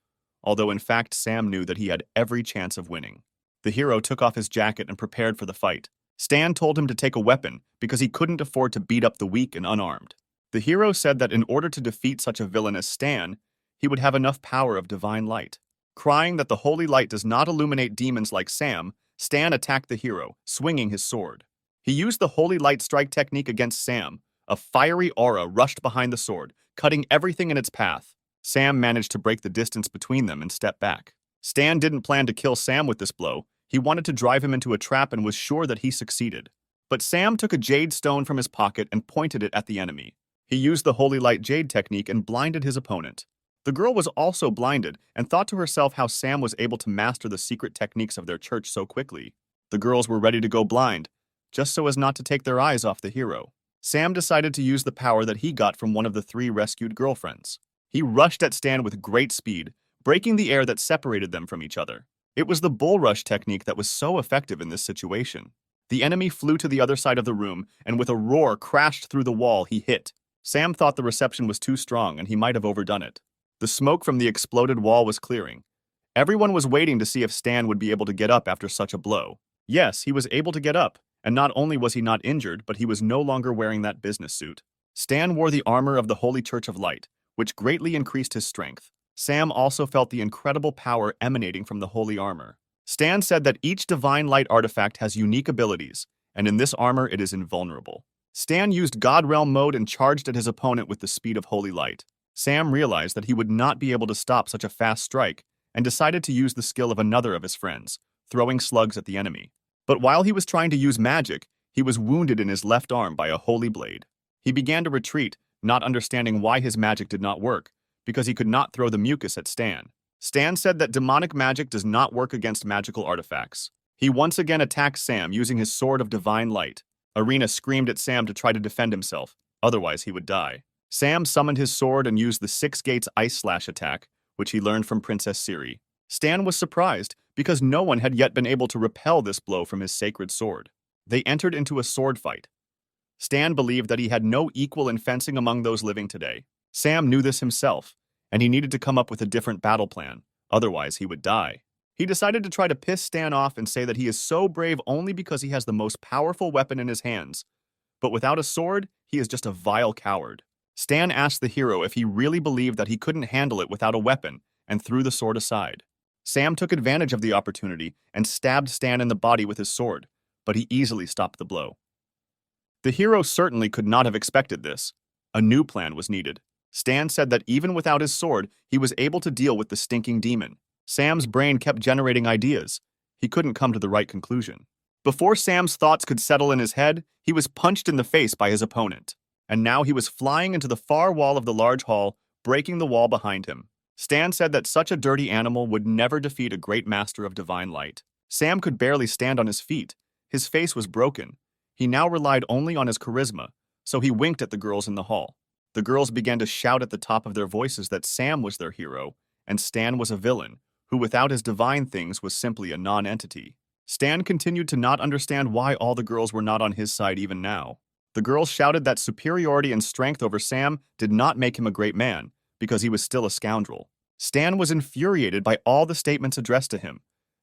although in fact Sam knew that he had every chance of winning. The hero took off his jacket and prepared for the fight. Stan told him to take a weapon because he couldn't afford to beat up the weak and unarmed. The hero said that in order to defeat such a villain as Stan, he would have enough power of divine light. Crying that the holy light does not illuminate demons like Sam, Stan attacked the hero, swinging his sword. He used the holy light strike technique against Sam. A fiery aura rushed behind the sword, cutting everything in its path. Sam managed to break the distance between them and step back. Stan didn't plan to kill Sam with this blow. He wanted to drive him into a trap and was sure that he succeeded. But Sam took a jade stone from his pocket and pointed it at the enemy. He used the holy light jade technique and blinded his opponent. The girl was also blinded and thought to herself how Sam was able to master the secret techniques of their church so quickly. The girls were ready to go blind, just so as not to take their eyes off the hero. Sam decided to use the power that he got from one of the 3 rescued girlfriends. He rushed at Stan with great speed, breaking the air that separated them from each other. It was the bull rush technique that was so effective in this situation. The enemy flew to the other side of the room and with a roar crashed through the wall he hit. Sam thought the reception was too strong and he might have overdone it. The smoke from the exploded wall was clearing. Everyone was waiting to see if Stan would be able to get up after such a blow. Yes, he was able to get up, and not only was he not injured, but he was no longer wearing that business suit. Stan wore the armor of the Holy Church of Light, which greatly increased his strength. Sam also felt the incredible power emanating from the holy armor. Stan said that each divine light artifact has unique abilities, and in this armor it is invulnerable. Stan used God Realm mode and charged at his opponent with the speed of holy light. Sam realized that he would not be able to stop such a fast strike and decided to use the skill of another of his friends, throwing slugs at the enemy. But while he was trying to use magic, he was wounded in his left arm by a holy blade. He began to retreat, not understanding why his magic did not work, because he could not throw the mucus at Stan. Stan said that demonic magic does not work against magical artifacts. He once again attacked Sam using his sword of divine light. Irina screamed at Sam to try to defend himself, otherwise he would die. Sam summoned his sword and used the 6 Gates Ice Slash attack, which he learned from Princess Siri. Stan was surprised because no one had yet been able to repel this blow from his sacred sword. They entered into a sword fight. Stan believed that he had no equal in fencing among those living today. Sam knew this himself, and he needed to come up with a different battle plan, otherwise he would die. He decided to try to piss Stan off and say that he is so brave only because he has the most powerful weapon in his hands. But without a sword, he is just a vile coward. Stan asked the hero if he really believed that he couldn't handle it without a weapon and threw the sword aside. Sam took advantage of the opportunity and stabbed Stan in the body with his sword, but he easily stopped the blow. The hero certainly could not have expected this. A new plan was needed. Stan said that even without his sword, he was able to deal with the stinking demon. Sam's brain kept generating ideas. He couldn't come to the right conclusion. Before Sam's thoughts could settle in his head, he was punched in the face by his opponent. And now he was flying into the far wall of the large hall, breaking the wall behind him. Stan said that such a dirty animal would never defeat a great master of divine light. Sam could barely stand on his feet. His face was broken. He now relied only on his charisma, so he winked at the girls in the hall. The girls began to shout at the top of their voices that Sam was their hero, and Stan was a villain, who without his divine things was simply a non-entity. Stan continued to not understand why all the girls were not on his side even now. The girls shouted that superiority and strength over Sam did not make him a great man, because he was still a scoundrel. Stan was infuriated by all the statements addressed to him.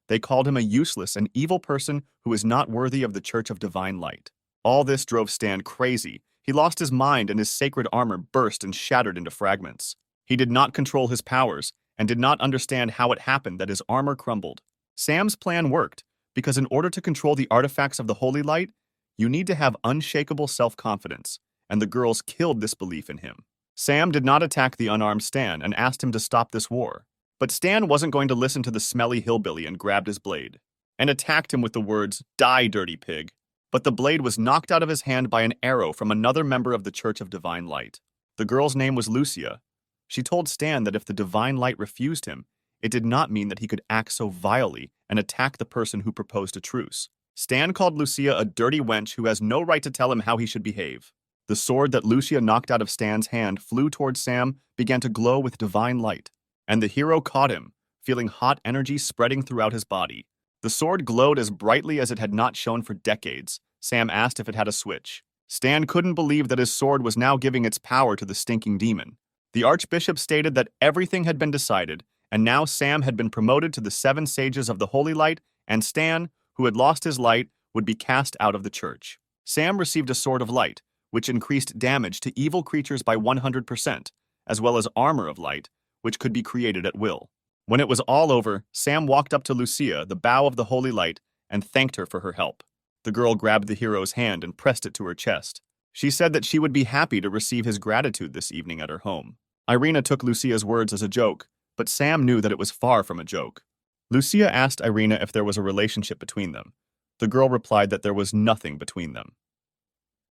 They called him a useless and evil person who is not worthy of the Church of Divine Light. All this drove Stan crazy. He lost his mind and his sacred armor burst and shattered into fragments. He did not control his powers and did not understand how it happened that his armor crumbled. Sam's plan worked, because in order to control the artifacts of the Holy Light, you need to have unshakable self-confidence, and the girls killed this belief in him. Sam did not attack the unarmed Stan and asked him to stop this war. But Stan wasn't going to listen to the smelly hillbilly and grabbed his blade and attacked him with the words, "Die, dirty pig." But the blade was knocked out of his hand by an arrow from another member of the Church of Divine Light. The girl's name was Lucia. She told Stan that if the Divine Light refused him, it did not mean that he could act so vilely and attack the person who proposed a truce. Stan called Lucia a dirty wench who has no right to tell him how he should behave. The sword that Lucia knocked out of Stan's hand flew towards Sam, began to glow with divine light. And the hero caught him, feeling hot energy spreading throughout his body. The sword glowed as brightly as it had not shone for decades. Sam asked if it had a switch. Stan couldn't believe that his sword was now giving its power to the stinking demon. The archbishop stated that everything had been decided, and now Sam had been promoted to the 7 sages of the Holy Light, and Stan, who had lost his light, would be cast out of the church. Sam received a sword of light, which increased damage to evil creatures by 100%, as well as armor of light, which could be created at will. When it was all over, Sam walked up to Lucia, the bow of the Holy Light, and thanked her for her help. The girl grabbed the hero's hand and pressed it to her chest. She said that she would be happy to receive his gratitude this evening at her home. Irina took Lucia's words as a joke, but Sam knew that it was far from a joke. Lucia asked Irina if there was a relationship between them. The girl replied that there was nothing between them.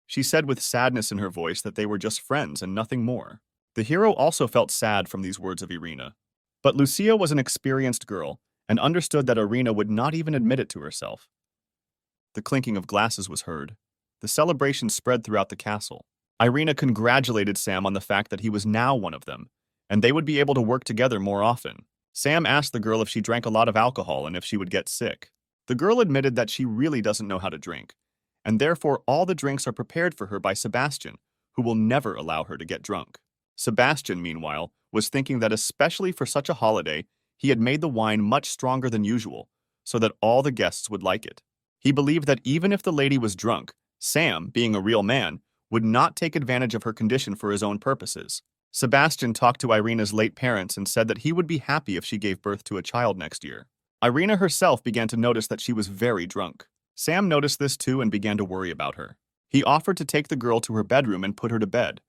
She said with sadness in her voice that they were just friends and nothing more. The hero also felt sad from these words of Irina. But Lucia was an experienced girl and understood that Irina would not even admit it to herself. The clinking of glasses was heard. The celebration spread throughout the castle. Irina congratulated Sam on the fact that he was now one of them, and they would be able to work together more often. Sam asked the girl if she drank a lot of alcohol and if she would get sick. The girl admitted that she really doesn't know how to drink, and therefore all the drinks are prepared for her by Sebastian, who will never allow her to get drunk. Sebastian, meanwhile, was thinking that especially for such a holiday, he had made the wine much stronger than usual, so that all the guests would like it. He believed that even if the lady was drunk, Sam, being a real man, would not take advantage of her condition for his own purposes. Sebastian talked to Irina's late parents and said that he would be happy if she gave birth to a child next year. Irina herself began to notice that she was very drunk. Sam noticed this too and began to worry about her. He offered to take the girl to her bedroom and put her to bed,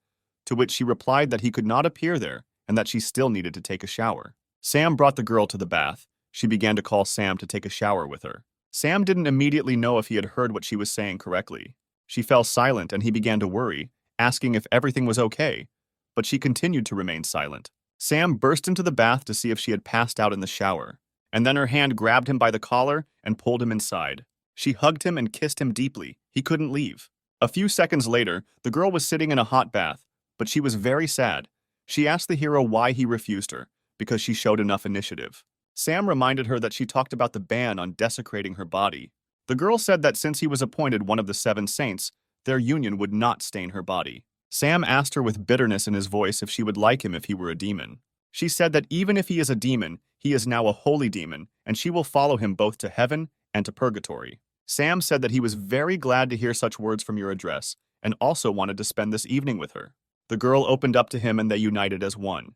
to which she replied that he could not appear there and that she still needed to take a shower. Sam brought the girl to the bath. She began to call Sam to take a shower with her. Sam didn't immediately know if he had heard what she was saying correctly. She fell silent and he began to worry, asking if everything was okay, but she continued to remain silent. Sam burst into the bath to see if she had passed out in the shower, and then her hand grabbed him by the collar and pulled him inside. She hugged him and kissed him deeply. He couldn't leave. A few seconds later, the girl was sitting in a hot bath, but she was very sad. She asked the hero why he refused her, because she showed enough initiative. Sam reminded her that she talked about the ban on desecrating her body. The girl said that since he was appointed one of the 7 saints, their union would not stain her body. Sam asked her with bitterness in his voice if she would like him if he were a demon. She said that even if he is a demon, he is now a holy demon, and she will follow him both to heaven and to purgatory. Sam said that he was very glad to hear such words from your address, and also wanted to spend this evening with her. The girl opened up to him and they united as one.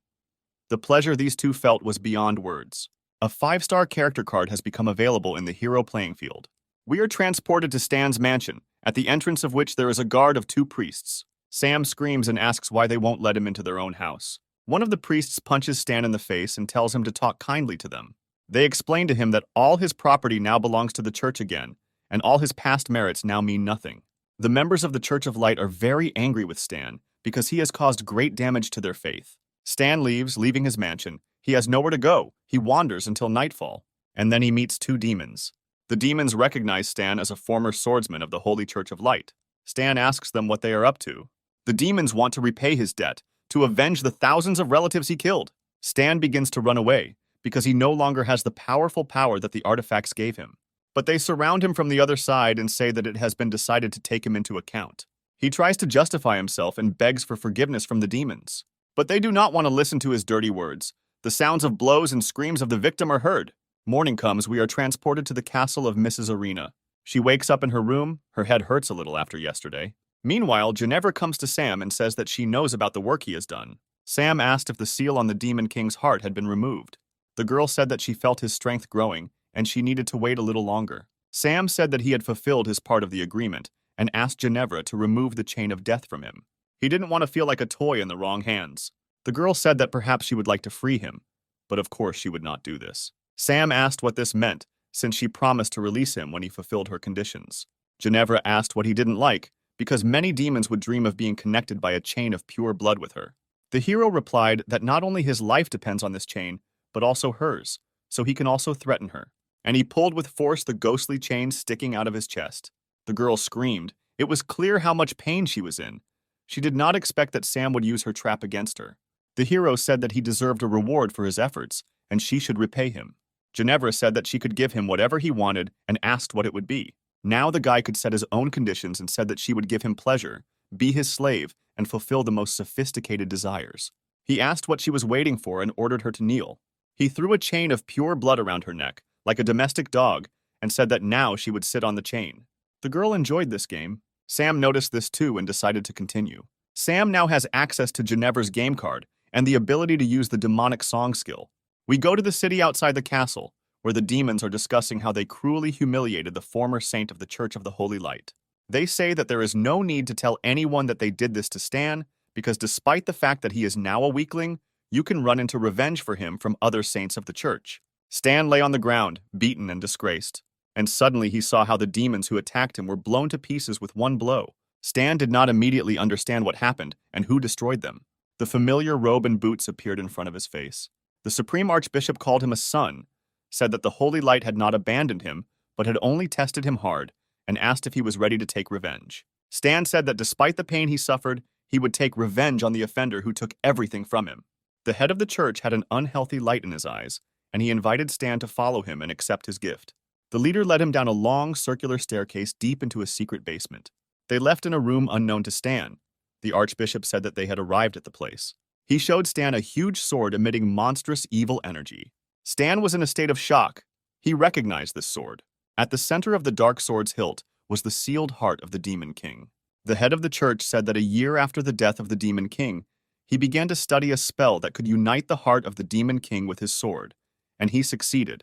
The pleasure these two felt was beyond words. A 5-star character card has become available in the hero playing field. We are transported to Stan's mansion, at the entrance of which there is a guard of 2 priests. Sam screams and asks why they won't let him into their own house. One of the priests punches Stan in the face and tells him to talk kindly to them. They explain to him that all his property now belongs to the church again, and all his past merits now mean nothing. The members of the Church of Light are very angry with Stan because he has caused great damage to their faith. Stan leaves, leaving his mansion. He has nowhere to go. He wanders until nightfall, and then he meets 2 demons. The demons recognize Stan as a former swordsman of the Holy Church of Light. Stan asks them what they are up to. The demons want to repay his debt, to avenge the thousands of relatives he killed. Stan begins to run away, because he no longer has the powerful power that the artifacts gave him. But they surround him from the other side and say that it has been decided to take him into account. He tries to justify himself and begs for forgiveness from the demons. But they do not want to listen to his dirty words. The sounds of blows and screams of the victim are heard. Morning comes, we are transported to the castle of Mrs. Irina. She wakes up in her room. Her head hurts a little after yesterday. Meanwhile, Ginevra comes to Sam and says that she knows about the work he has done. Sam asked if the seal on the Demon King's heart had been removed. The girl said that she felt his strength growing, and she needed to wait a little longer. Sam said that he had fulfilled his part of the agreement, and asked Ginevra to remove the chain of death from him. He didn't want to feel like a toy in the wrong hands. The girl said that perhaps she would like to free him, but of course she would not do this. Sam asked what this meant, since she promised to release him when he fulfilled her conditions. Ginevra asked what he didn't like, because many demons would dream of being connected by a chain of pure blood with her. The hero replied that not only his life depends on this chain, but also hers, so he can also threaten her. And he pulled with force the ghostly chain sticking out of his chest. The girl screamed. It was clear how much pain she was in. She did not expect that Sam would use her trap against her. The hero said that he deserved a reward for his efforts, and she should repay him. Ginevra said that she could give him whatever he wanted and asked what it would be. Now the guy could set his own conditions and said that she would give him pleasure, be his slave, and fulfill the most sophisticated desires. He asked what she was waiting for and ordered her to kneel. He threw a chain of pure blood around her neck, like a domestic dog, and said that now she would sit on the chain. The girl enjoyed this game. Sam noticed this too and decided to continue. Sam now has access to Ginevra's game card and the ability to use the demonic song skill. We go to the city outside the castle, where the demons are discussing how they cruelly humiliated the former saint of the Church of the Holy Light. They say that there is no need to tell anyone that they did this to Stan, because despite the fact that he is now a weakling, you can run into revenge for him from other saints of the church. Stan lay on the ground, beaten and disgraced, and suddenly he saw how the demons who attacked him were blown to pieces with one blow. Stan did not immediately understand what happened and who destroyed them. The familiar robe and boots appeared in front of his face. The Supreme Archbishop called him a son, said that the Holy Light had not abandoned him, but had only tested him hard, and asked if he was ready to take revenge. Stan said that despite the pain he suffered, he would take revenge on the offender who took everything from him. The head of the church had an unhealthy light in his eyes, and he invited Stan to follow him and accept his gift. The leader led him down a long, circular staircase deep into a secret basement. They left in a room unknown to Stan. The Archbishop said that they had arrived at the place. He showed Stan a huge sword emitting monstrous evil energy. Stan was in a state of shock. He recognized this sword. At the center of the dark sword's hilt was the sealed heart of the Demon King. The head of the church said that a year after the death of the Demon King, he began to study a spell that could unite the heart of the Demon King with his sword, and he succeeded.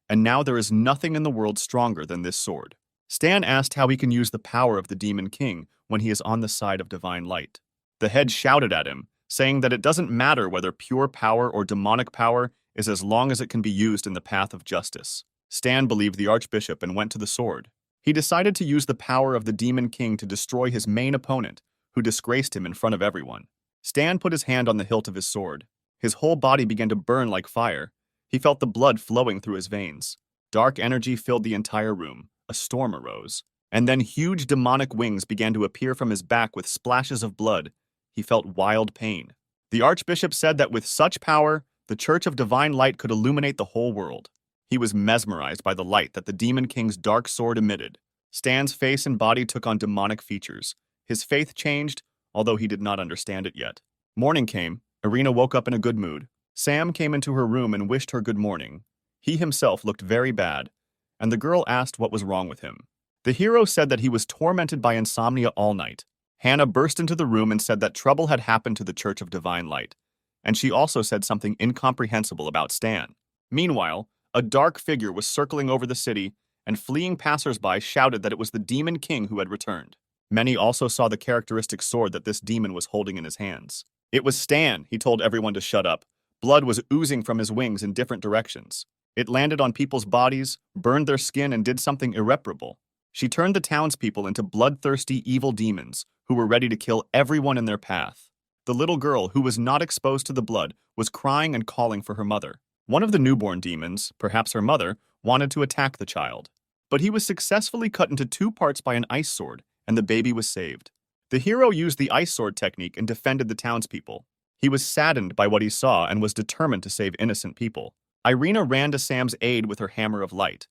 And now there is nothing in the world stronger than this sword. Stan asked how he can use the power of the Demon King when he is on the side of divine light. The head shouted at him, saying that it doesn't matter whether pure power or demonic power is as long as it can be used in the path of justice. Stan believed the Archbishop and went to the sword. He decided to use the power of the Demon King to destroy his main opponent, who disgraced him in front of everyone. Stan put his hand on the hilt of his sword. His whole body began to burn like fire. He felt the blood flowing through his veins. Dark energy filled the entire room. A storm arose. And then huge demonic wings began to appear from his back with splashes of blood. He felt wild pain. The Archbishop said that with such power, the Church of Divine Light could illuminate the whole world. He was mesmerized by the light that the Demon King's dark sword emitted. Stan's face and body took on demonic features. His faith changed, although he did not understand it yet. Morning came. Irina woke up in a good mood. Sam came into her room and wished her good morning. He himself looked very bad, and the girl asked what was wrong with him. The hero said that he was tormented by insomnia all night. Hannah burst into the room and said that trouble had happened to the Church of Divine Light, and she also said something incomprehensible about Stan. Meanwhile, a dark figure was circling over the city, and fleeing passersby shouted that it was the Demon King who had returned. Many also saw the characteristic sword that this demon was holding in his hands. It was Stan, he told everyone to shut up. Blood was oozing from his wings in different directions. It landed on people's bodies, burned their skin, and did something irreparable. She turned the townspeople into bloodthirsty evil demons who were ready to kill everyone in their path. The little girl, who was not exposed to the blood, was crying and calling for her mother. One of the newborn demons, perhaps her mother, wanted to attack the child. But he was successfully cut into 2 parts by an ice sword, and the baby was saved. The hero used the ice sword technique and defended the townspeople. He was saddened by what he saw and was determined to save innocent people. Irina ran to Sam's aid with her hammer of light.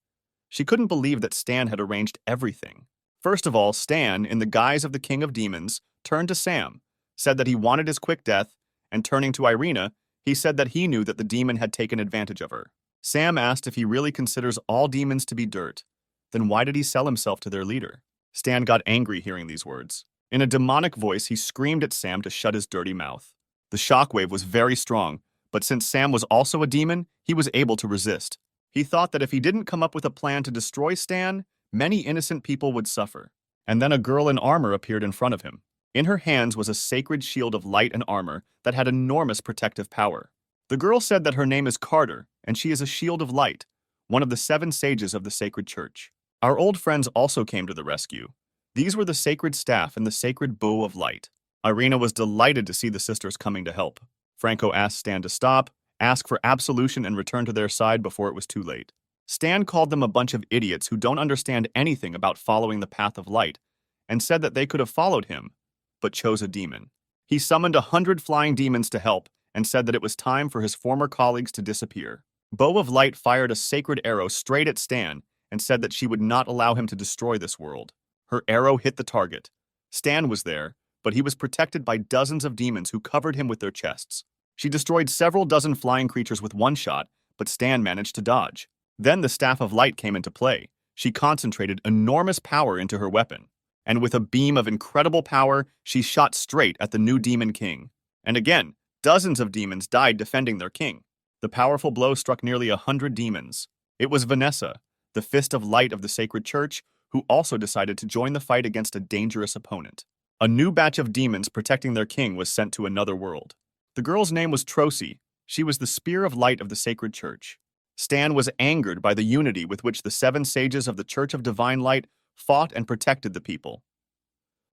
She couldn't believe that Stan had arranged everything. First of all, Stan, in the guise of the King of Demons, turned to Sam, said that he wanted his quick death, and turning to Irina, he said that he knew that the demon had taken advantage of her. Sam asked if he really considers all demons to be dirt. Then why did he sell himself to their leader? Stan got angry hearing these words. In a demonic voice, he screamed at Sam to shut his dirty mouth. The shockwave was very strong, but since Sam was also a demon, he was able to resist. He thought that if he didn't come up with a plan to destroy Stan, many innocent people would suffer. And then a girl in armor appeared in front of him. In her hands was a sacred shield of light and armor that had enormous protective power. The girl said that her name is Carter, and she is a shield of light, one of the 7 sages of the sacred church. Our old friends also came to the rescue. These were the sacred staff and the sacred bow of light. Irina was delighted to see the sisters coming to help. Franco asked Stan to stop, ask for absolution and return to their side before it was too late. Stan called them a bunch of idiots who don't understand anything about following the path of light, and said that they could have followed him, but chose a demon. He summoned 100 flying demons to help and said that it was time for his former colleagues to disappear. Bow of Light fired a sacred arrow straight at Stan and said that she would not allow him to destroy this world. Her arrow hit the target. Stan was there, but he was protected by dozens of demons who covered him with their chests. She destroyed several dozen flying creatures with one shot, but Stan managed to dodge. Then the Staff of Light came into play. She concentrated enormous power into her weapon, and with a beam of incredible power, she shot straight at the new Demon King. And again, dozens of demons died defending their king. The powerful blow struck nearly 100 demons. It was Vanessa, the Fist of Light of the Sacred Church, who also decided to join the fight against a dangerous opponent. A new batch of demons protecting their king was sent to another world. The girl's name was Trosi. She was the Spear of Light of the Sacred Church. Stan was angered by the unity with which the 7 sages of the Church of Divine Light fought and protected the people.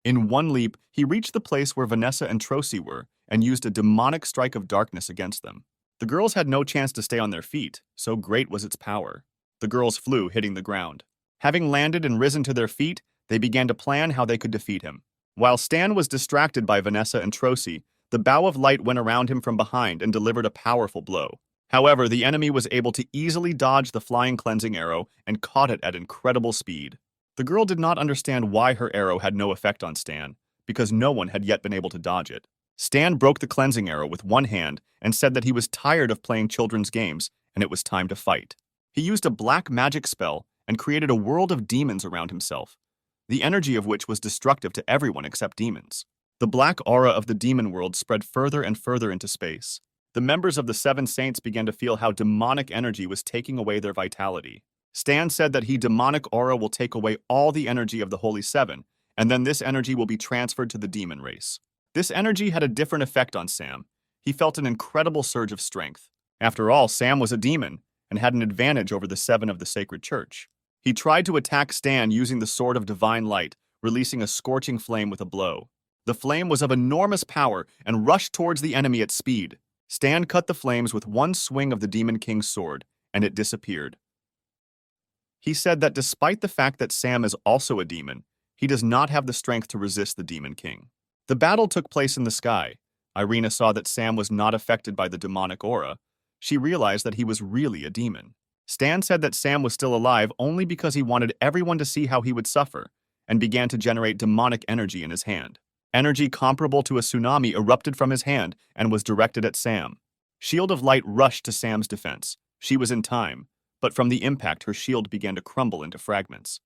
In one leap, he reached the place where Vanessa and Trosi were and used a demonic strike of darkness against them. The girls had no chance to stay on their feet, so great was its power. The girls flew, hitting the ground. Having landed and risen to their feet, they began to plan how they could defeat him. While Stan was distracted by Vanessa and Trosi, the Bow of Light went around him from behind and delivered a powerful blow. However, the enemy was able to easily dodge the flying cleansing arrow and caught it at incredible speed. The girl did not understand why her arrow had no effect on Stan, because no one had yet been able to dodge it. Stan broke the cleansing arrow with one hand and said that he was tired of playing children's games and it was time to fight. He used a black magic spell and created a world of demons around himself, the energy of which was destructive to everyone except demons. The black aura of the demon world spread further and further into space. The members of the 7 saints began to feel how demonic energy was taking away their vitality. Stan said that demonic aura will take away all the energy of the Holy 7, and then this energy will be transferred to the demon race. This energy had a different effect on Sam. He felt an incredible surge of strength. After all, Sam was a demon and had an advantage over the 7 of the Sacred Church. He tried to attack Stan using the Sword of Divine Light, releasing a scorching flame with a blow. The flame was of enormous power and rushed towards the enemy at speed. Stan cut the flames with one swing of the Demon King's sword, and it disappeared. He said that despite the fact that Sam is also a demon, he does not have the strength to resist the Demon King. The battle took place in the sky. Irina saw that Sam was not affected by the demonic aura. She realized that he was really a demon. Stan said that Sam was still alive only because he wanted everyone to see how he would suffer, and began to generate demonic energy in his hand. Energy comparable to a tsunami erupted from his hand and was directed at Sam. Shield of Light rushed to Sam's defense. She was in time, but from the impact her shield began to crumble into fragments.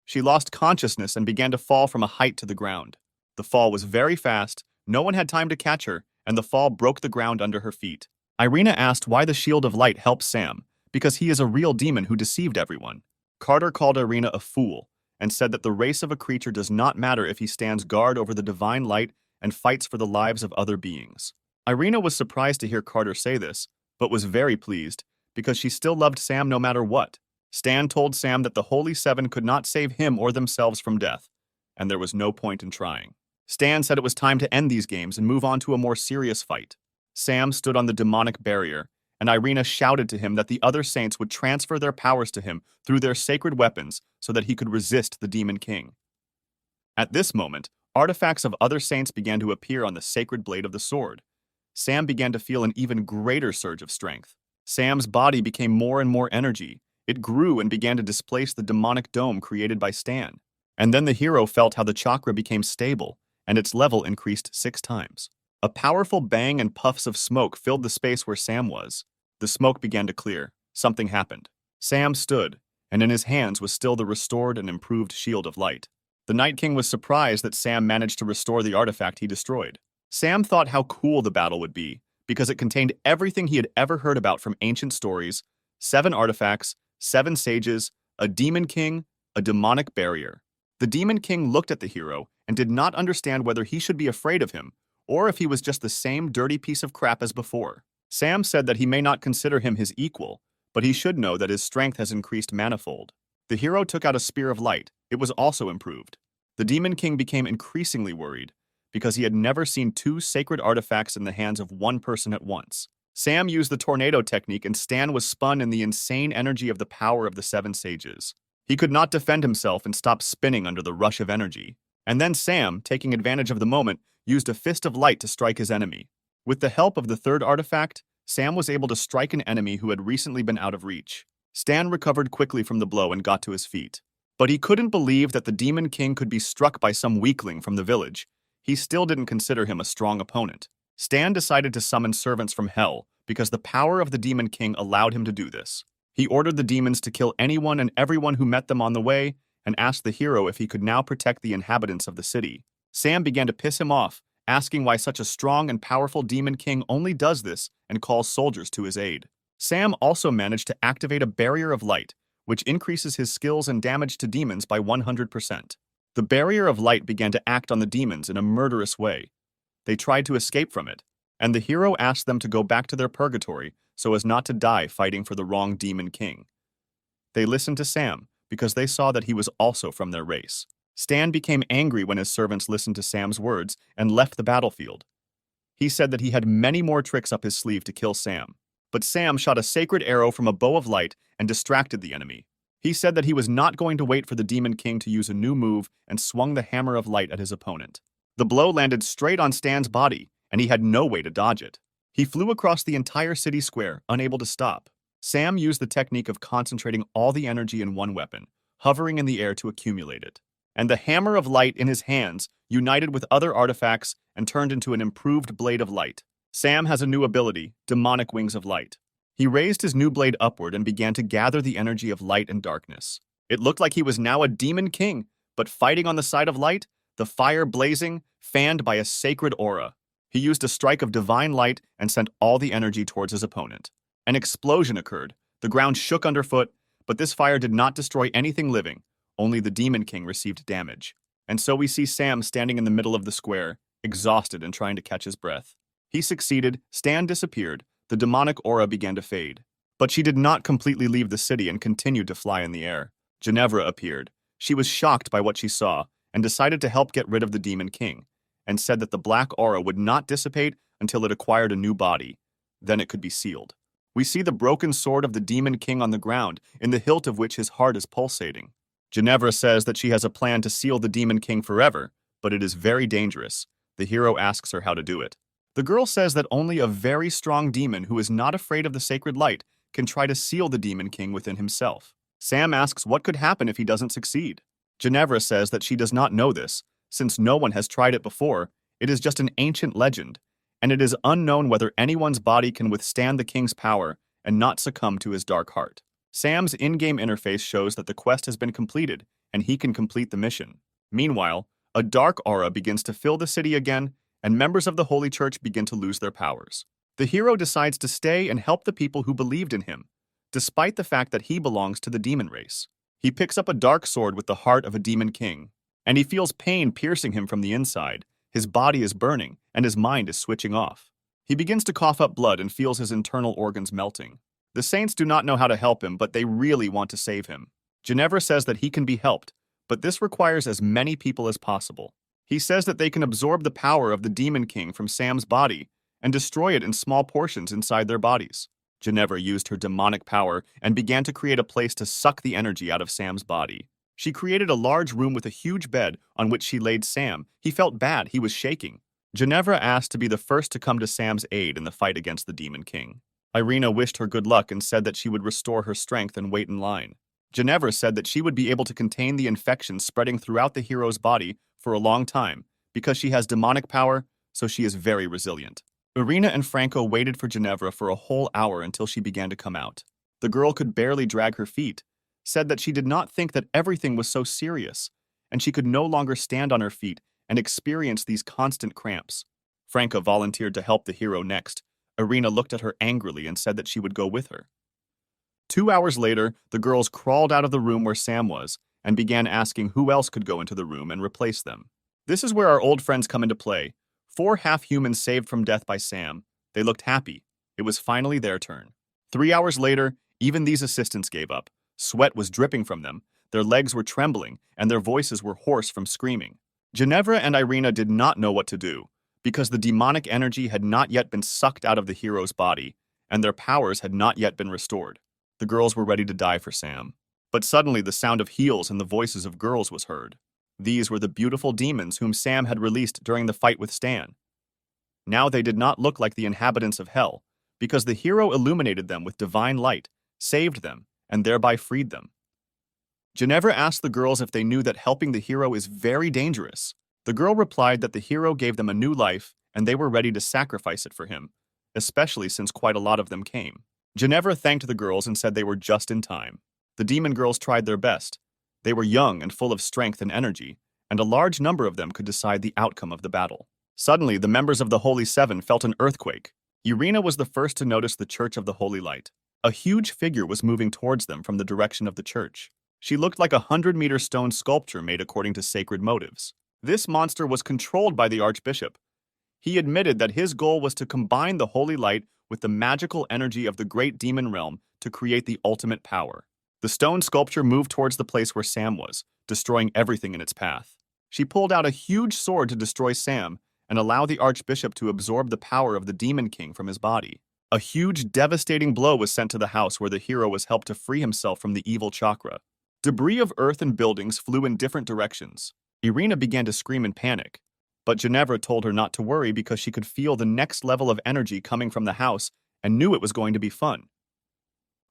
She lost consciousness and began to fall from a height to the ground. The fall was very fast, no one had time to catch her, and the fall broke the ground under her feet. Irina asked why the Shield of Light helped Sam, because he is a real demon who deceived everyone. Carter called Irina a fool, and said that the race of a creature does not matter if he stands guard over the divine light and fights for the lives of other beings. Irina was surprised to hear Carter say this, but was very pleased, because she still loved Sam no matter what. Stan told Sam that the Holy 7 could not save him or themselves from death, and there was no point in trying. Stan said it was time to end these games and move on to a more serious fight. Sam stood on the demonic barrier, and Irina shouted to him that the other saints would transfer their powers to him through their sacred weapons so that he could resist the Demon King. At this moment, artifacts of other saints began to appear on the sacred blade of the sword. Sam began to feel an even greater surge of strength. Sam's body became more and more energy. It grew and began to displace the demonic dome created by Stan. And then the hero felt how the chakra became stable, and its level increased 6 times. A powerful bang and puffs of smoke filled the space where Sam was. The smoke began to clear. Something happened. Sam stood, and in his hands was still the restored and improved Shield of Light. The Night King was surprised that Sam managed to restore the artifact he destroyed. Sam thought how cool the battle would be, because it contained everything he had ever heard about from ancient stories: 7 artifacts, 7 sages, a Demon King, a demonic barrier. The Demon King looked at the hero and did not understand whether he should be afraid of him, or if he was just the same dirty piece of crap as before. Sam said that he may not consider him his equal, but he should know that his strength has increased manifold. The hero took out a Spear of Light. It was also improved. The Demon King became increasingly worried, because he had never seen 2 sacred artifacts in the hands of one person at once. Sam used the tornado technique and Stan was spun in the insane energy of the power of the Seven Sages. He could not defend himself and stopped spinning under the rush of energy. And then Sam, taking advantage of the moment, used a fist of light to strike his enemy. With the help of the third artifact, Sam was able to strike an enemy who had recently been out of reach. Stan recovered quickly from the blow and got to his feet. But he couldn't believe that the Demon King could be struck by some weakling from the village. He still didn't consider him a strong opponent. Stan decided to summon servants from hell because the power of the Demon King allowed him to do this. He ordered the demons to kill anyone and everyone who met them on the way and asked the hero if he could now protect the inhabitants of the city. Sam began to piss him off, asking why such a strong and powerful Demon King only does this and calls soldiers to his aid. Sam also managed to activate a barrier of light, which increases his skills and damage to demons by 100%. The barrier of light began to act on the demons in a murderous way. They tried to escape from it, and the hero asked them to go back to their purgatory so as not to die fighting for the wrong Demon King. They listened to Sam because they saw that he was also from their race. Stan became angry when his servants listened to Sam's words and left the battlefield. He said that he had many more tricks up his sleeve to kill Sam. But Sam shot a sacred arrow from a bow of light and distracted the enemy. He said that he was not going to wait for the Demon King to use a new move and swung the hammer of light at his opponent. The blow landed straight on Stan's body, and he had no way to dodge it. He flew across the entire city square, unable to stop. Sam used the technique of concentrating all the energy in one weapon, hovering in the air to accumulate it. And the hammer of light in his hands united with other artifacts and turned into an improved blade of light. Sam has a new ability, Demonic Wings of Light. He raised his new blade upward and began to gather the energy of light and darkness. It looked like he was now a Demon King, but fighting on the side of light, the fire blazing, fanned by a sacred aura. He used a strike of divine light and sent all the energy towards his opponent. An explosion occurred. The ground shook underfoot, but this fire did not destroy anything living. Only the Demon King received damage. And so we see Sam standing in the middle of the square, exhausted and trying to catch his breath. He succeeded, Stan disappeared, the demonic aura began to fade. But she did not completely leave the city and continued to fly in the air. Ginevra appeared. She was shocked by what she saw and decided to help get rid of the Demon King, and said that the black aura would not dissipate until it acquired a new body. Then it could be sealed. We see the broken sword of the Demon King on the ground, in the hilt of which his heart is pulsating. Ginevra says that she has a plan to seal the Demon King forever, but it is very dangerous. The hero asks her how to do it. The girl says that only a very strong demon who is not afraid of the sacred light can try to seal the Demon King within himself. Sam asks what could happen if he doesn't succeed. Ginevra says that she does not know this, since no one has tried it before. It is just an ancient legend, and it is unknown whether anyone's body can withstand the king's power and not succumb to his dark heart. Sam's in-game interface shows that the quest has been completed, and he can complete the mission. Meanwhile, a dark aura begins to fill the city again, and members of the Holy Church begin to lose their powers. The hero decides to stay and help the people who believed in him, despite the fact that he belongs to the demon race. He picks up a dark sword with the heart of a Demon King, and he feels pain piercing him from the inside. His body is burning, and his mind is switching off. He begins to cough up blood and feels his internal organs melting. The saints do not know how to help him, but they really want to save him. Ginevra says that he can be helped, but this requires as many people as possible. He says that they can absorb the power of the Demon King from Sam's body and destroy it in small portions inside their bodies. Ginevra used her demonic power and began to create a place to suck the energy out of Sam's body. She created a large room with a huge bed on which she laid Sam. He felt bad, he was shaking. Ginevra asked to be the first to come to Sam's aid in the fight against the Demon King. Irina wished her good luck and said that she would restore her strength and wait in line. Ginevra said that she would be able to contain the infection spreading throughout the hero's body for a long time, because she has demonic power, so she is very resilient. Irina and Franco waited for Ginevra for a whole hour until she began to come out. The girl could barely drag her feet, said that she did not think that everything was so serious, and she could no longer stand on her feet and experience these constant cramps. Franco volunteered to help the hero next. Irina looked at her angrily and said that she would go with her. 2 hours later, the girls crawled out of the room where Sam was and began asking who else could go into the room and replace them. This is where our old friends come into play. 4 half-humans saved from death by Sam. They looked happy. It was finally their turn. 3 hours later, even these assistants gave up. Sweat was dripping from them, their legs were trembling, and their voices were hoarse from screaming. Ginevra and Irina did not know what to do, because the demonic energy had not yet been sucked out of the hero's body, and their powers had not yet been restored. The girls were ready to die for Sam. But suddenly the sound of heels and the voices of girls was heard. These were the beautiful demons whom Sam had released during the fight with Stan. Now they did not look like the inhabitants of hell, because the hero illuminated them with divine light, saved them, and thereby freed them. Ginevra asked the girls if they knew that helping the hero is very dangerous. The girl replied that the hero gave them a new life, and they were ready to sacrifice it for him, especially since quite a lot of them came. Ginevra thanked the girls and said they were just in time. The demon girls tried their best. They were young and full of strength and energy, and a large number of them could decide the outcome of the battle. Suddenly, the members of the Holy Seven felt an earthquake. Irina was the first to notice the Church of the Holy Light. A huge figure was moving towards them from the direction of the church. She looked like a 100-meter stone sculpture made according to sacred motives. This monster was controlled by the Archbishop. He admitted that his goal was to combine the holy light with the magical energy of the great demon realm to create the ultimate power. The stone sculpture moved towards the place where Sam was, destroying everything in its path. She pulled out a huge sword to destroy Sam and allow the Archbishop to absorb the power of the Demon King from his body. A huge, devastating blow was sent to the house where the hero was helped to free himself from the evil chakra. Debris of earth and buildings flew in different directions. Irina began to scream in panic, but Ginevra told her not to worry because she could feel the next level of energy coming from the house and knew it was going to be fun.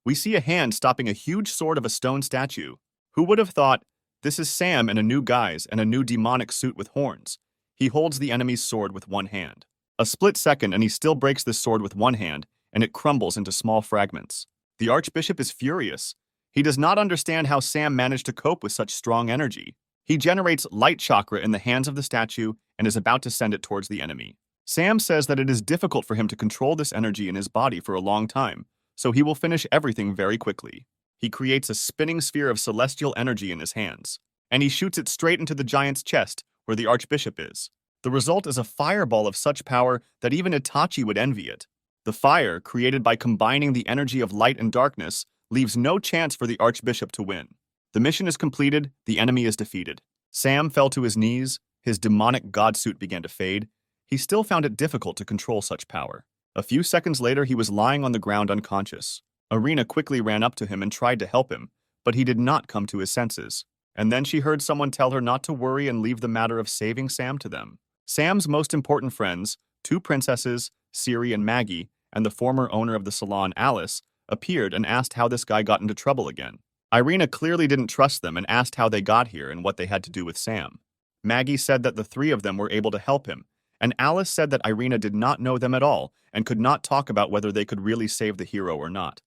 We see a hand stopping a huge sword of a stone statue. Who would have thought? This is Sam in a new guise and a new demonic suit with horns. He holds the enemy's sword with one hand. A split second and he still breaks this sword with one hand, and it crumbles into small fragments. The Archbishop is furious. He does not understand how Sam managed to cope with such strong energy. He generates light chakra in the hands of the statue and is about to send it towards the enemy. Sam says that it is difficult for him to control this energy in his body for a long time, so he will finish everything very quickly. He creates a spinning sphere of celestial energy in his hands, and he shoots it straight into the giant's chest, where the Archbishop is. The result is a fireball of such power that even Itachi would envy it. The fire, created by combining the energy of light and darkness, leaves no chance for the Archbishop to win. The mission is completed, the enemy is defeated. Sam fell to his knees, his demonic god suit began to fade. He still found it difficult to control such power. A few seconds later, he was lying on the ground unconscious. Irina quickly ran up to him and tried to help him, but he did not come to his senses. And then she heard someone tell her not to worry and leave the matter of saving Sam to them. Sam's most important friends, two princesses, Siri and Maggie, and the former owner of the salon, Alice, appeared and asked how this guy got into trouble again. Irina clearly didn't trust them and asked how they got here and what they had to do with Sam. Maggie said that the three of them were able to help him, and Alice said that Irina did not know them at all and could not talk about whether they could really save the hero or not.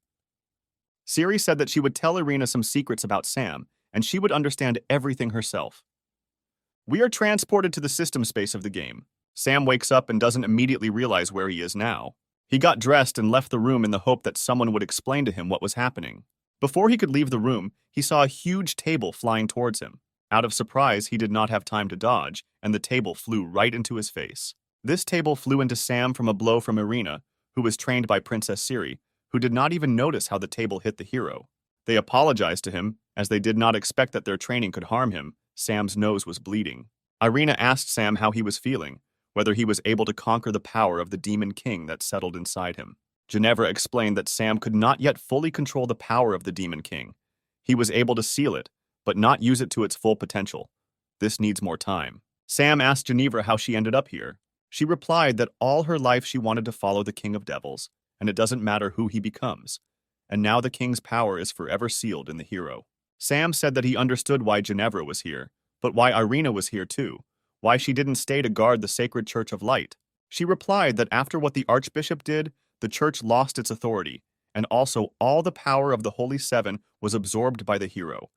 Siri said that she would tell Irina some secrets about Sam, and she would understand everything herself. We are transported to the system space of the game. Sam wakes up and doesn't immediately realize where he is now. He got dressed and left the room in the hope that someone would explain to him what was happening. Before he could leave the room, he saw a huge table flying towards him. Out of surprise, he did not have time to dodge, and the table flew right into his face. This table flew into Sam from a blow from Irina, who was trained by Princess Siri, who did not even notice how the table hit the hero. They apologized to him, as they did not expect that their training could harm him. Sam's nose was bleeding. Irina asked Sam how he was feeling, whether he was able to conquer the power of the Demon King that settled inside him. Ginevra explained that Sam could not yet fully control the power of the Demon King. He was able to seal it, but not use it to its full potential. This needs more time. Sam asked Ginevra how she ended up here. She replied that all her life she wanted to follow the King of Devils, and it doesn't matter who he becomes. And now the king's power is forever sealed in the hero. Sam said that he understood why Ginevra was here, but why Irina was here too, why she didn't stay to guard the sacred Church of Light. She replied that after what the Archbishop did, the church lost its authority, and also all the power of the Holy Seven was absorbed by the hero.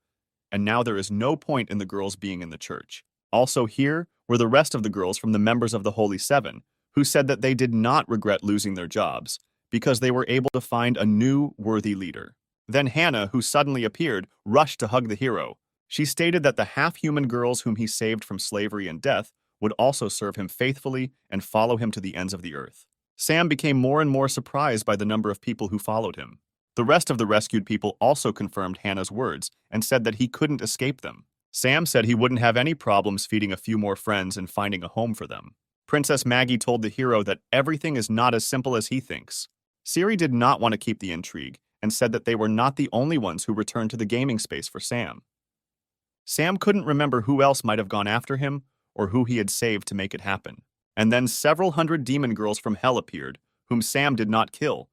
And now there is no point in the girls being in the church. Also here were the rest of the girls from the members of the Holy Seven, who said that they did not regret losing their jobs, because they were able to find a new, worthy leader. Then Hannah, who suddenly appeared, rushed to hug the hero. She stated that the half-human girls whom he saved from slavery and death would also serve him faithfully and follow him to the ends of the earth. Sam became more and more surprised by the number of people who followed him. The rest of the rescued people also confirmed Hannah's words and said that he couldn't escape them. Sam said he wouldn't have any problems feeding a few more friends and finding a home for them. Princess Maggie told the hero that everything is not as simple as he thinks. Siri did not want to keep the intrigue and said that they were not the only ones who returned to the gaming space for Sam. Sam couldn't remember who else might have gone after him or who he had saved to make it happen. And then several hundred demon girls from hell appeared, whom Sam did not kill,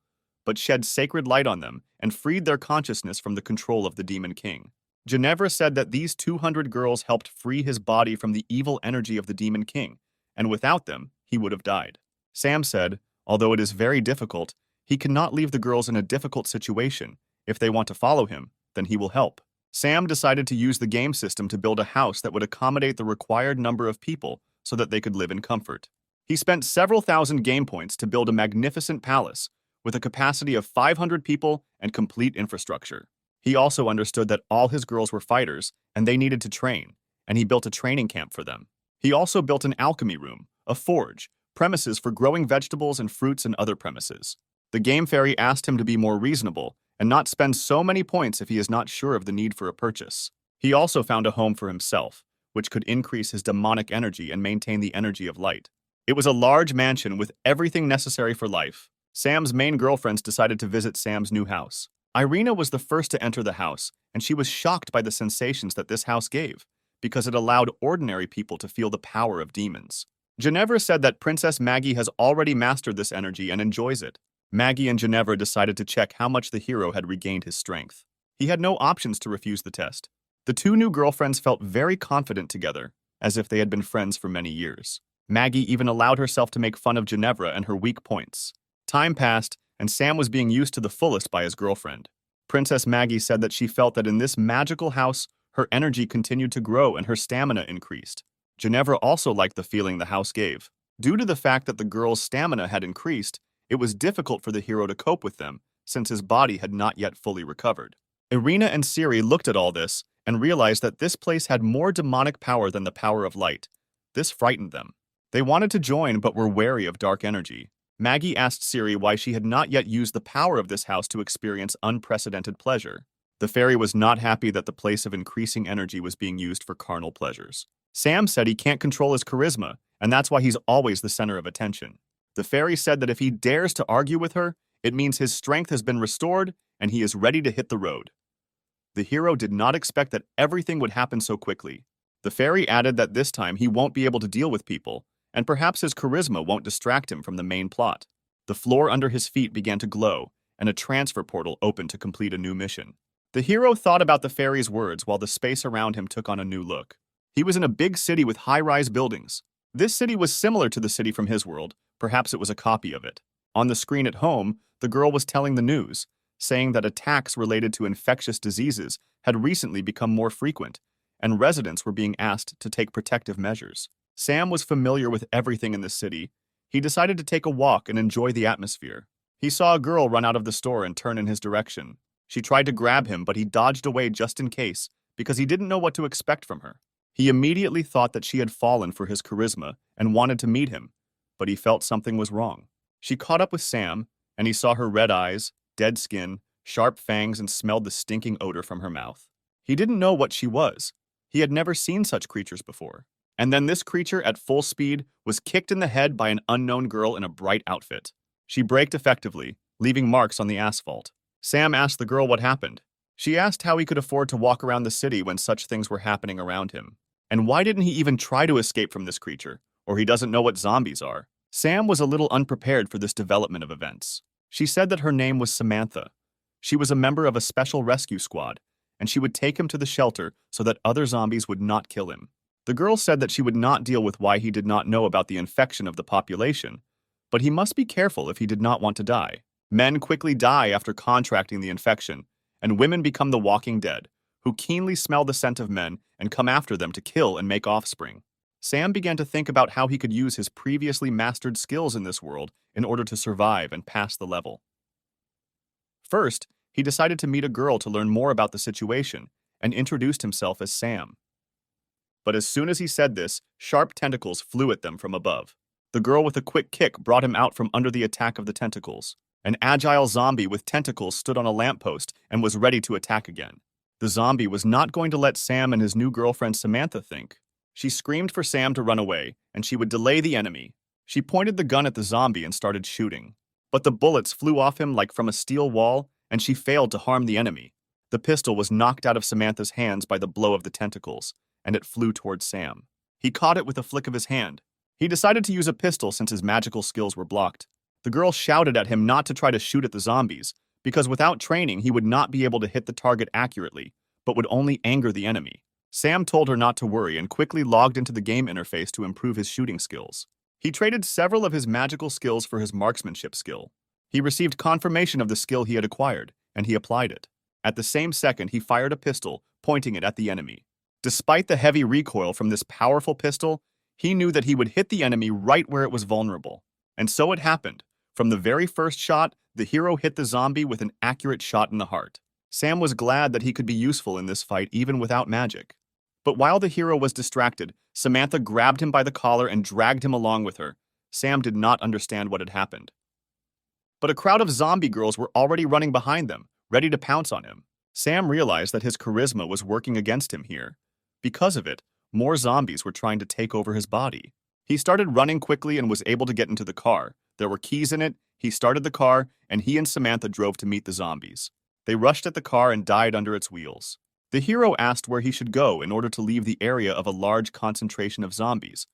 but shed sacred light on them and freed their consciousness from the control of the Demon King. Ginevra said that these 200 girls helped free his body from the evil energy of the Demon King, and without them, he would have died. Sam said, although it is very difficult, he cannot leave the girls in a difficult situation. If they want to follow him, then he will help. Sam decided to use the game system to build a house that would accommodate the required number of people so that they could live in comfort. He spent several thousand game points to build a magnificent palace with a capacity of 500 people and complete infrastructure. He also understood that all his girls were fighters and they needed to train, and he built a training camp for them. He also built an alchemy room, a forge, premises for growing vegetables and fruits and other premises. The game fairy asked him to be more reasonable and not spend so many points if he is not sure of the need for a purchase. He also found a home for himself, which could increase his demonic energy and maintain the energy of light. It was a large mansion with everything necessary for life. Sam's main girlfriends decided to visit Sam's new house. Irina was the first to enter the house, and she was shocked by the sensations that this house gave, because it allowed ordinary people to feel the power of demons. Ginevra said that Princess Maggie has already mastered this energy and enjoys it. Maggie and Ginevra decided to check how much the hero had regained his strength. He had no options to refuse the test. The two new girlfriends felt very confident together, as if they had been friends for many years. Maggie even allowed herself to make fun of Ginevra and her weak points. Time passed, and Sam was being used to the fullest by his girlfriend. Princess Maggie said that she felt that in this magical house, her energy continued to grow and her stamina increased. Ginevra also liked the feeling the house gave. Due to the fact that the girl's stamina had increased, it was difficult for the hero to cope with them, since his body had not yet fully recovered. Irina and Siri looked at all this and realized that this place had more demonic power than the power of light. This frightened them. They wanted to join but were wary of dark energy. Maggie asked Siri why she had not yet used the power of this house to experience unprecedented pleasure. The fairy was not happy that the place of increasing energy was being used for carnal pleasures. Sam said he can't control his charisma, and that's why he's always the center of attention. The fairy said that if he dares to argue with her, it means his strength has been restored and he is ready to hit the road. The hero did not expect that everything would happen so quickly. The fairy added that this time he won't be able to deal with people, and perhaps his charisma won't distract him from the main plot. The floor under his feet began to glow, and a transfer portal opened to complete a new mission. The hero thought about the fairy's words while the space around him took on a new look. He was in a big city with high-rise buildings. This city was similar to the city from his world, perhaps it was a copy of it. On the screen at home, the girl was telling the news, saying that attacks related to infectious diseases had recently become more frequent, and residents were being asked to take protective measures. Sam was familiar with everything in the city. He decided to take a walk and enjoy the atmosphere. He saw a girl run out of the store and turn in his direction. She tried to grab him, but he dodged away just in case, because he didn't know what to expect from her. He immediately thought that she had fallen for his charisma and wanted to meet him, but he felt something was wrong. She caught up with Sam, and he saw her red eyes, dead skin, sharp fangs, and smelled the stinking odor from her mouth. He didn't know what she was. He had never seen such creatures before. And then this creature, at full speed, was kicked in the head by an unknown girl in a bright outfit. She braked effectively, leaving marks on the asphalt. Sam asked the girl what happened. She asked how he could afford to walk around the city when such things were happening around him. And why didn't he even try to escape from this creature? Or he doesn't know what zombies are. Sam was a little unprepared for this development of events. She said that her name was Samantha. She was a member of a special rescue squad, and she would take him to the shelter so that other zombies would not kill him. The girl said that she would not deal with why he did not know about the infection of the population, but he must be careful if he did not want to die. Men quickly die after contracting the infection, and women become the walking dead, who keenly smell the scent of men and come after them to kill and make offspring. Sam began to think about how he could use his previously mastered skills in this world in order to survive and pass the level. First, he decided to meet a girl to learn more about the situation and introduced himself as Sam. But as soon as he said this, sharp tentacles flew at them from above. The girl with a quick kick brought him out from under the attack of the tentacles. An agile zombie with tentacles stood on a lamppost and was ready to attack again. The zombie was not going to let Sam and his new girlfriend Samantha think. She screamed for Sam to run away, and she would delay the enemy. She pointed the gun at the zombie and started shooting. but the bullets flew off him like from a steel wall, and she failed to harm the enemy. The pistol was knocked out of Samantha's hands by the blow of the tentacles, and it flew towards Sam. He caught it with a flick of his hand. He decided to use a pistol since his magical skills were blocked. The girl shouted at him not to try to shoot at the zombies, because without training he would not be able to hit the target accurately, but would only anger the enemy. Sam told her not to worry and quickly logged into the game interface to improve his shooting skills. He traded several of his magical skills for his marksmanship skill. He received confirmation of the skill he had acquired, and he applied it. At the same second, he fired a pistol, pointing it at the enemy. Despite the heavy recoil from this powerful pistol, he knew that he would hit the enemy right where it was vulnerable. And so it happened. From the very first shot, the hero hit the zombie with an accurate shot in the heart. Sam was glad that he could be useful in this fight even without magic. But while the hero was distracted, Samantha grabbed him by the collar and dragged him along with her. Sam did not understand what had happened. But a crowd of zombie girls were already running behind them, ready to pounce on him. Sam realized that his charisma was working against him here. Because of it, more zombies were trying to take over his body. He started running quickly and was able to get into the car. There were keys in it, he started the car, and he and Samantha drove to meet the zombies. They rushed at the car and died under its wheels. The hero asked where he should go in order to leave the area of a large concentration of zombies.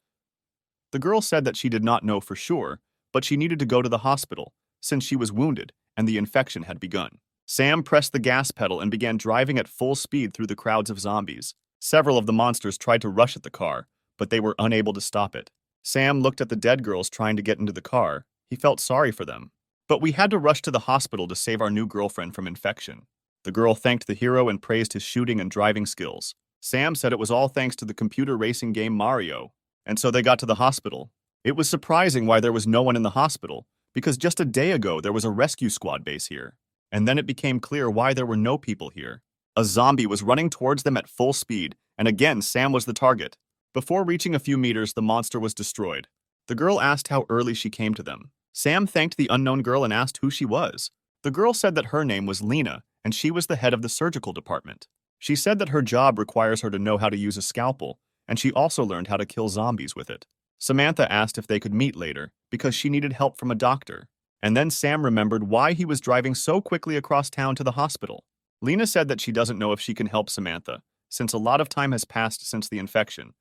The girl said that she did not know for sure, but she needed to go to the hospital, since she was wounded and the infection had begun. Sam pressed the gas pedal and began driving at full speed through the crowds of zombies. Several of the monsters tried to rush at the car, but they were unable to stop it. Sam looked at the dead girls trying to get into the car. He felt sorry for them. But we had to rush to the hospital to save our new girlfriend from infection. The girl thanked the hero and praised his shooting and driving skills. Sam said it was all thanks to the computer racing game Mario. And so they got to the hospital. It was surprising why there was no one in the hospital, because just a day ago there was a rescue squad base here. And then it became clear why there were no people here. A zombie was running towards them at full speed, and again Sam was the target. Before reaching a few meters, the monster was destroyed. The girl asked how early she came to them. Sam thanked the unknown girl and asked who she was. The girl said that her name was Lena, and she was the head of the surgical department. She said that her job requires her to know how to use a scalpel, and she also learned how to kill zombies with it. Samantha asked if they could meet later, because she needed help from a doctor. And then Sam remembered why he was driving so quickly across town to the hospital. Lena said that she doesn't know if she can help Samantha, since a lot of time has passed since the infection,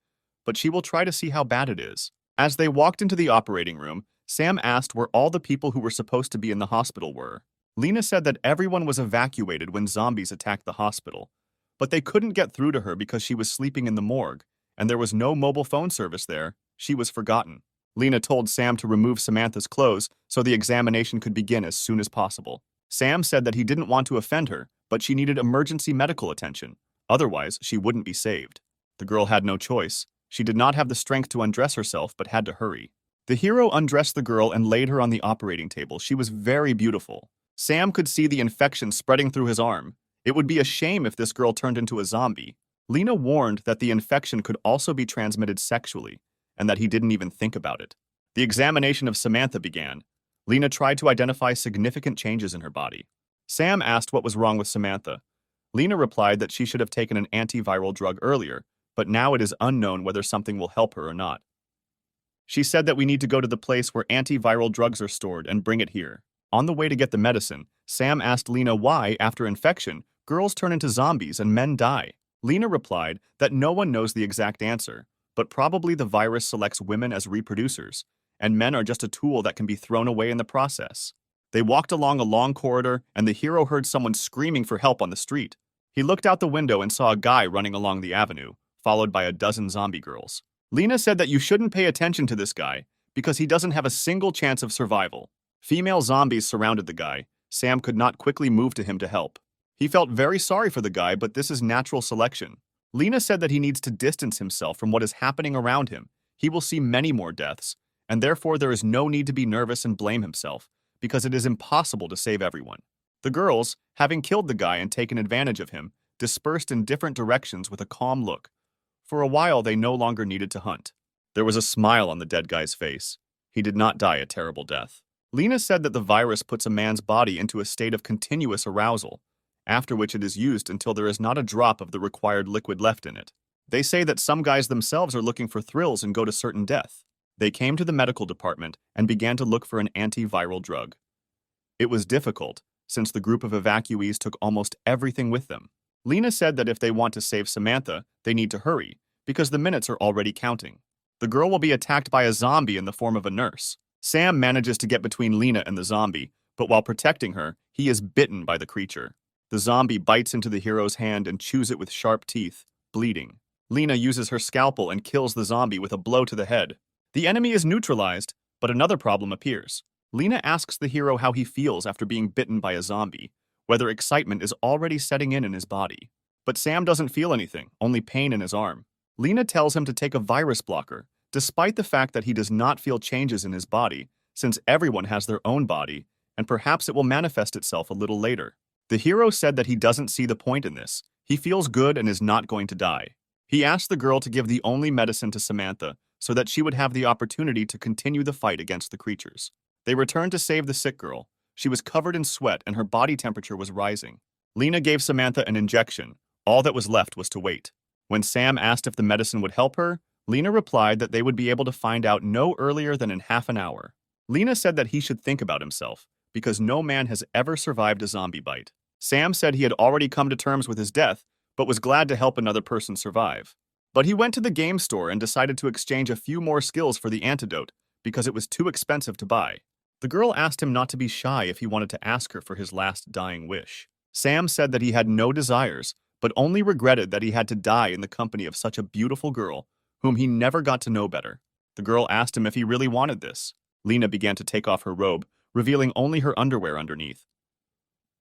but she will try to see how bad it is. As they walked into the operating room, Sam asked where all the people who were supposed to be in the hospital were. Lena said that everyone was evacuated when zombies attacked the hospital, but they couldn't get through to her because she was sleeping in the morgue, and there was no mobile phone service there. She was forgotten. Lena told Sam to remove Samantha's clothes so the examination could begin as soon as possible. Sam said that he didn't want to offend her, but she needed emergency medical attention. Otherwise, she wouldn't be saved. The girl had no choice. She did not have the strength to undress herself, but had to hurry. The hero undressed the girl and laid her on the operating table. She was very beautiful. Sam could see the infection spreading through his arm. It would be a shame if this girl turned into a zombie. Lena warned that the infection could also be transmitted sexually, and that he didn't even think about it. The examination of Samantha began. Lena tried to identify significant changes in her body. Sam asked what was wrong with Samantha. Lena replied that she should have taken an antiviral drug earlier, but now it is unknown whether something will help her or not. She said that we need to go to the place where antiviral drugs are stored and bring it here. On the way to get the medicine, Sam asked Lena why, after infection, girls turn into zombies and men die. Lena replied that no one knows the exact answer, but probably the virus selects women as reproducers, and men are just a tool that can be thrown away in the process. They walked along a long corridor, and the hero heard someone screaming for help on the street. He looked out the window and saw a guy running along the avenue, followed by a dozen zombie girls. Lena said that you shouldn't pay attention to this guy, because he doesn't have a single chance of survival. Female zombies surrounded the guy. Sam could not quickly move to him to help. He felt very sorry for the guy, but this is natural selection. Lena said that he needs to distance himself from what is happening around him. He will see many more deaths, and therefore there is no need to be nervous and blame himself, because it is impossible to save everyone. The girls, having killed the guy and taken advantage of him, dispersed in different directions with a calm look. For a while, they no longer needed to hunt. There was a smile on the dead guy's face. He did not die a terrible death. Lena said that the virus puts a man's body into a state of continuous arousal, after which it is used until there is not a drop of the required liquid left in it. They say that some guys themselves are looking for thrills and go to certain death. They came to the medical department and began to look for an antiviral drug. It was difficult, since the group of evacuees took almost everything with them. Lena said that if they want to save Samantha, they need to hurry, because the minutes are already counting. The girl will be attacked by a zombie in the form of a nurse. Sam manages to get between Lena and the zombie, but while protecting her, he is bitten by the creature. The zombie bites into the hero's hand and chews it with sharp teeth, bleeding. Lena uses her scalpel and kills the zombie with a blow to the head. The enemy is neutralized, but another problem appears. Lena asks the hero how he feels after being bitten by a zombie, whether excitement is already setting in his body. But Sam doesn't feel anything, only pain in his arm. Lena tells him to take a virus blocker, despite the fact that he does not feel changes in his body, since everyone has their own body, and perhaps it will manifest itself a little later. The hero said that he doesn't see the point in this. He feels good and is not going to die. He asked the girl to give the only medicine to Samantha so that she would have the opportunity to continue the fight against the creatures. They returned to save the sick girl. She was covered in sweat and her body temperature was rising. Lena gave Samantha an injection. All that was left was to wait. When Sam asked if the medicine would help her, Lena replied that they would be able to find out no earlier than in half an hour. Lena said that he should think about himself, because no man has ever survived a zombie bite. Sam said he had already come to terms with his death, but was glad to help another person survive. But he went to the game store and decided to exchange a few more skills for the antidote, because it was too expensive to buy. The girl asked him not to be shy if he wanted to ask her for his last dying wish. Sam said that he had no desires, but only regretted that he had to die in the company of such a beautiful girl, whom he never got to know better. The girl asked him if he really wanted this. Lena began to take off her robe, revealing only her underwear underneath.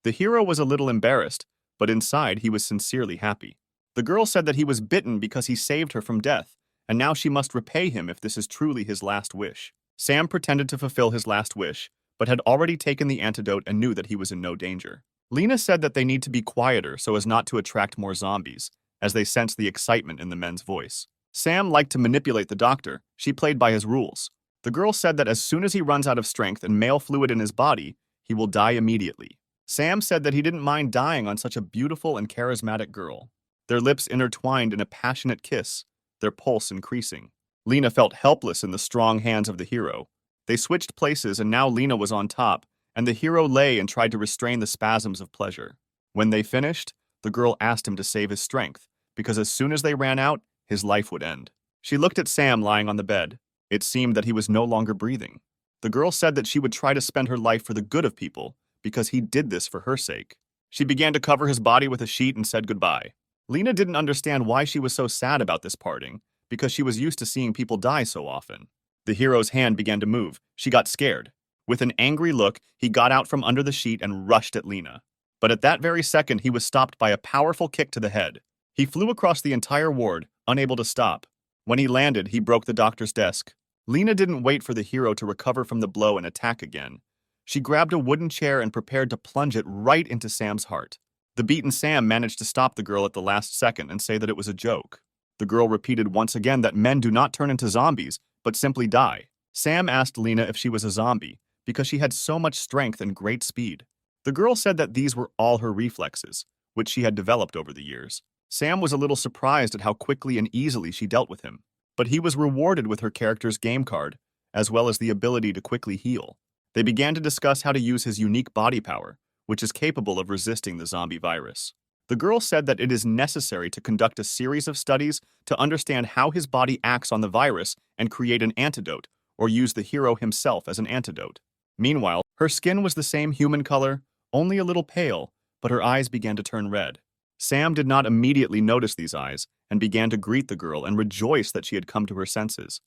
The hero was a little embarrassed, but inside he was sincerely happy. The girl said that he was bitten because he saved her from death, and now she must repay him if this is truly his last wish. Sam pretended to fulfill his last wish, but had already taken the antidote and knew that he was in no danger. Lena said that they need to be quieter so as not to attract more zombies, as they sensed the excitement in the men's voice. Sam liked to manipulate the doctor. She played by his rules. The girl said that as soon as he runs out of strength and male fluid in his body, he will die immediately. Sam said that he didn't mind dying on such a beautiful and charismatic girl. Their lips intertwined in a passionate kiss, their pulse increasing. Lena felt helpless in the strong hands of the hero. They switched places and now Lena was on top, and the hero lay and tried to restrain the spasms of pleasure. When they finished, the girl asked him to save his strength, because as soon as they ran out, his life would end. She looked at Sam lying on the bed. It seemed that he was no longer breathing. The girl said that she would try to spend her life for the good of people, because he did this for her sake. She began to cover his body with a sheet and said goodbye. Lena didn't understand why she was so sad about this parting, because she was used to seeing people die so often. The hero's hand began to move. She got scared. With an angry look, he got out from under the sheet and rushed at Lena. But at that very second, he was stopped by a powerful kick to the head. He flew across the entire ward, unable to stop. When he landed, he broke the doctor's desk. Lena didn't wait for the hero to recover from the blow and attack again. She grabbed a wooden chair and prepared to plunge it right into Sam's heart. The beaten Sam managed to stop the girl at the last second and say that it was a joke. The girl repeated once again that men do not turn into zombies, but simply die. Sam asked Lena if she was a zombie, because she had so much strength and great speed. The girl said that these were all her reflexes, which she had developed over the years. Sam was a little surprised at how quickly and easily she dealt with him, but he was rewarded with her character's game card, as well as the ability to quickly heal. They began to discuss how to use his unique body power, which is capable of resisting the zombie virus. The girl said that it is necessary to conduct a series of studies to understand how his body acts on the virus and create an antidote, or use the hero himself as an antidote. Meanwhile, her skin was the same human color, only a little pale, but her eyes began to turn red. Sam did not immediately notice these eyes and began to greet the girl and rejoice that she had come to her senses.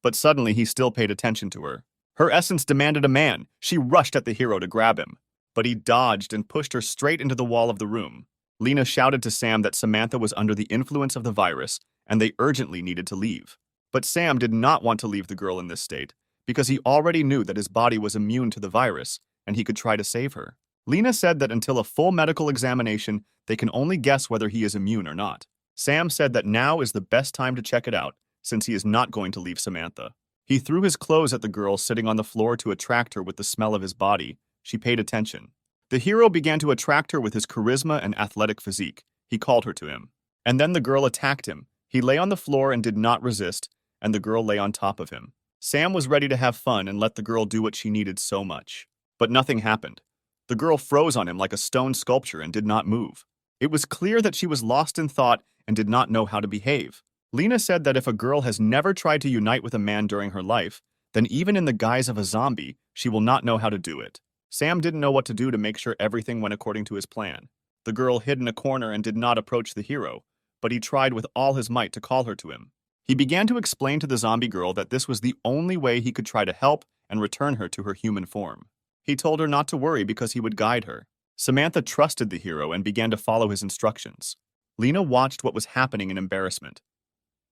But suddenly he still paid attention to her. Her essence demanded a man. She rushed at the hero to grab him, but he dodged and pushed her straight into the wall of the room. Lena shouted to Sam that Samantha was under the influence of the virus and they urgently needed to leave. But Sam did not want to leave the girl in this state because he already knew that his body was immune to the virus and he could try to save her. Lena said that until a full medical examination, they can only guess whether he is immune or not. Sam said that now is the best time to check it out, since he is not going to leave Samantha. He threw his clothes at the girl sitting on the floor to attract her with the smell of his body. She paid attention. The hero began to attract her with his charisma and athletic physique. He called her to him. And then the girl attacked him. He lay on the floor and did not resist, and the girl lay on top of him. Sam was ready to have fun and let the girl do what she needed so much. But nothing happened. The girl froze on him like a stone sculpture and did not move. It was clear that she was lost in thought and did not know how to behave. Lena said that if a girl has never tried to unite with a man during her life, then even in the guise of a zombie, she will not know how to do it. Sam didn't know what to do to make sure everything went according to his plan. The girl hid in a corner and did not approach the hero, but he tried with all his might to call her to him. He began to explain to the zombie girl that this was the only way he could try to help and return her to her human form. He told her not to worry because he would guide her. Samantha trusted the hero and began to follow his instructions. Lena watched what was happening in embarrassment.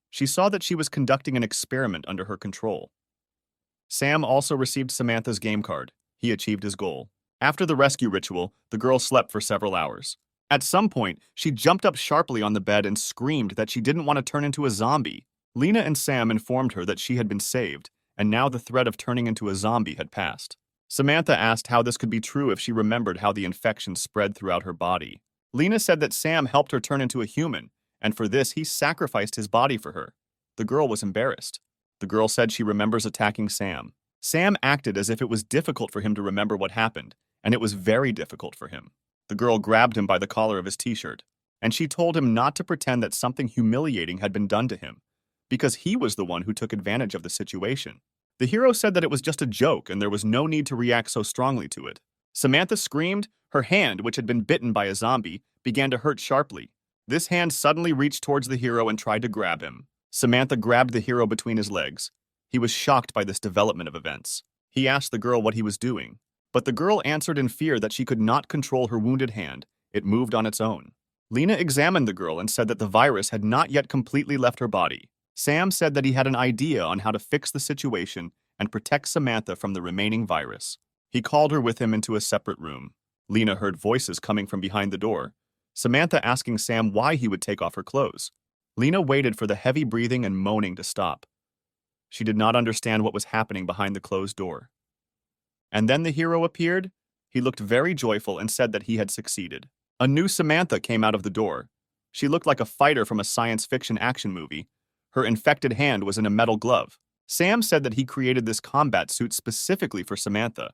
She saw that she was conducting an experiment under her control. Sam also received Samantha's game card. He achieved his goal. After the rescue ritual, the girl slept for several hours. At some point, she jumped up sharply on the bed and screamed that she didn't want to turn into a zombie. Lena and Sam informed her that she had been saved, and now the threat of turning into a zombie had passed. Samantha asked how this could be true if she remembered how the infection spread throughout her body. Lena said that Sam helped her turn into a human, and for this he sacrificed his body for her. The girl was embarrassed. The girl said she remembers attacking Sam. Sam acted as if it was difficult for him to remember what happened, and it was very difficult for him. The girl grabbed him by the collar of his t-shirt, and she told him not to pretend that something humiliating had been done to him, because he was the one who took advantage of the situation. The hero said that it was just a joke and there was no need to react so strongly to it. Samantha screamed. Her hand, which had been bitten by a zombie, began to hurt sharply. This hand suddenly reached towards the hero and tried to grab him. Samantha grabbed the hero between his legs. He was shocked by this development of events. He asked the girl what he was doing, but the girl answered in fear that she could not control her wounded hand. It moved on its own. Lena examined the girl and said that the virus had not yet completely left her body. Sam said that he had an idea on how to fix the situation and protect Samantha from the remaining virus. He called her with him into a separate room. Lena heard voices coming from behind the door, Samantha asking Sam why he would take off her clothes. Lena waited for the heavy breathing and moaning to stop. She did not understand what was happening behind the closed door. And then the hero appeared. He looked very joyful and said that he had succeeded. A new Samantha came out of the door. She looked like a fighter from a science fiction action movie. Her infected hand was in a metal glove. Sam said that he created this combat suit specifically for Samantha.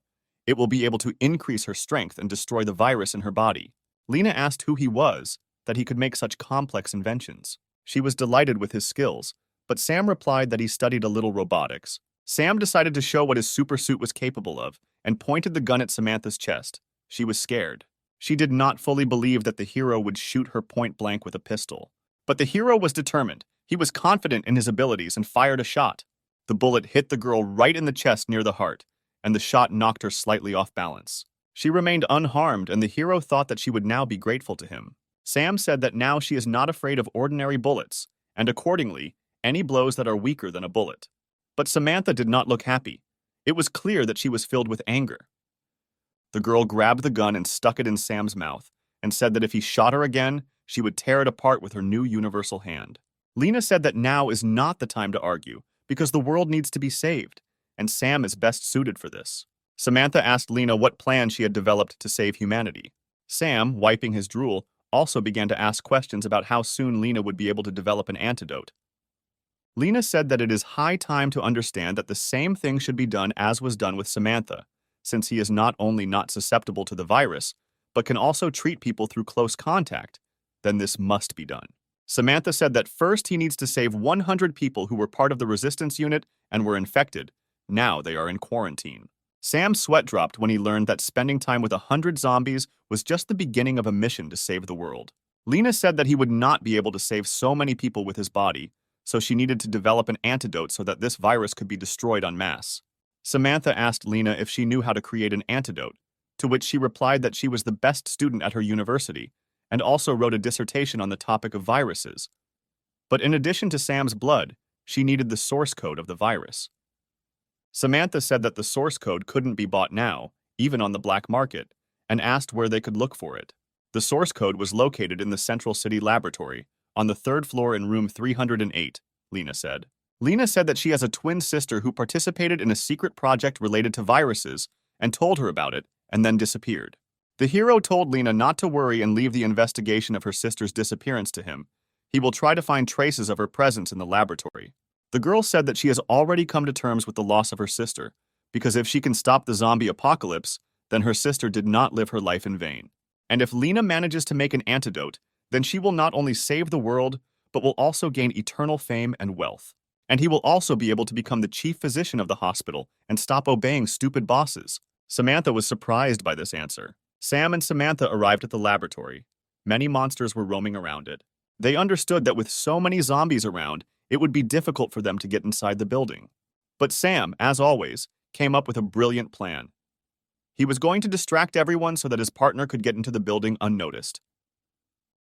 It will be able to increase her strength and destroy the virus in her body. Lena asked who he was, that he could make such complex inventions. She was delighted with his skills, but Sam replied that he studied a little robotics. Sam decided to show what his super suit was capable of and pointed the gun at Samantha's chest. She was scared. She did not fully believe that the hero would shoot her point blank with a pistol. But the hero was determined. He was confident in his abilities and fired a shot. The bullet hit the girl right in the chest near the heart, and the shot knocked her slightly off balance. She remained unharmed, and the hero thought that she would now be grateful to him. Sam said that now she is not afraid of ordinary bullets, and accordingly, any blows that are weaker than a bullet. But Samantha did not look happy. It was clear that she was filled with anger. The girl grabbed the gun and stuck it in Sam's mouth, and said that if he shot her again, she would tear it apart with her new universal hand. Lena said that now is not the time to argue, because the world needs to be saved, and Sam is best suited for this. Samantha asked Lena what plan she had developed to save humanity. Sam, wiping his drool, also began to ask questions about how soon Lena would be able to develop an antidote. Lena said that it is high time to understand that the same thing should be done as was done with Samantha, since he is not only not susceptible to the virus, but can also treat people through close contact. Then this must be done. Samantha said that first he needs to save 100 people who were part of the resistance unit and were infected. Now they are in quarantine. Sam's sweat dropped when he learned that spending time with 100 zombies was just the beginning of a mission to save the world. Lena said that he would not be able to save so many people with his body, so she needed to develop an antidote so that this virus could be destroyed en masse. Samantha asked Lena if she knew how to create an antidote, to which she replied that she was the best student at her university and also wrote a dissertation on the topic of viruses. But in addition to Sam's blood, she needed the source code of the virus. Samantha said that the source code couldn't be bought now, even on the black market, and asked where they could look for it. The source code was located in the Central City Laboratory, on the 3rd floor in room 308, Lena said. Lena said that she has a twin sister who participated in a secret project related to viruses and told her about it, and then disappeared. The hero told Lena not to worry and leave the investigation of her sister's disappearance to him. He will try to find traces of her presence in the laboratory. The girl said that she has already come to terms with the loss of her sister, because if she can stop the zombie apocalypse, then her sister did not live her life in vain. And if Lena manages to make an antidote, then she will not only save the world, but will also gain eternal fame and wealth. And he will also be able to become the chief physician of the hospital and stop obeying stupid bosses. Samantha was surprised by this answer. Sam and Samantha arrived at the laboratory. Many monsters were roaming around it. They understood that with so many zombies around, it would be difficult for them to get inside the building. But Sam, as always, came up with a brilliant plan. He was going to distract everyone so that his partner could get into the building unnoticed.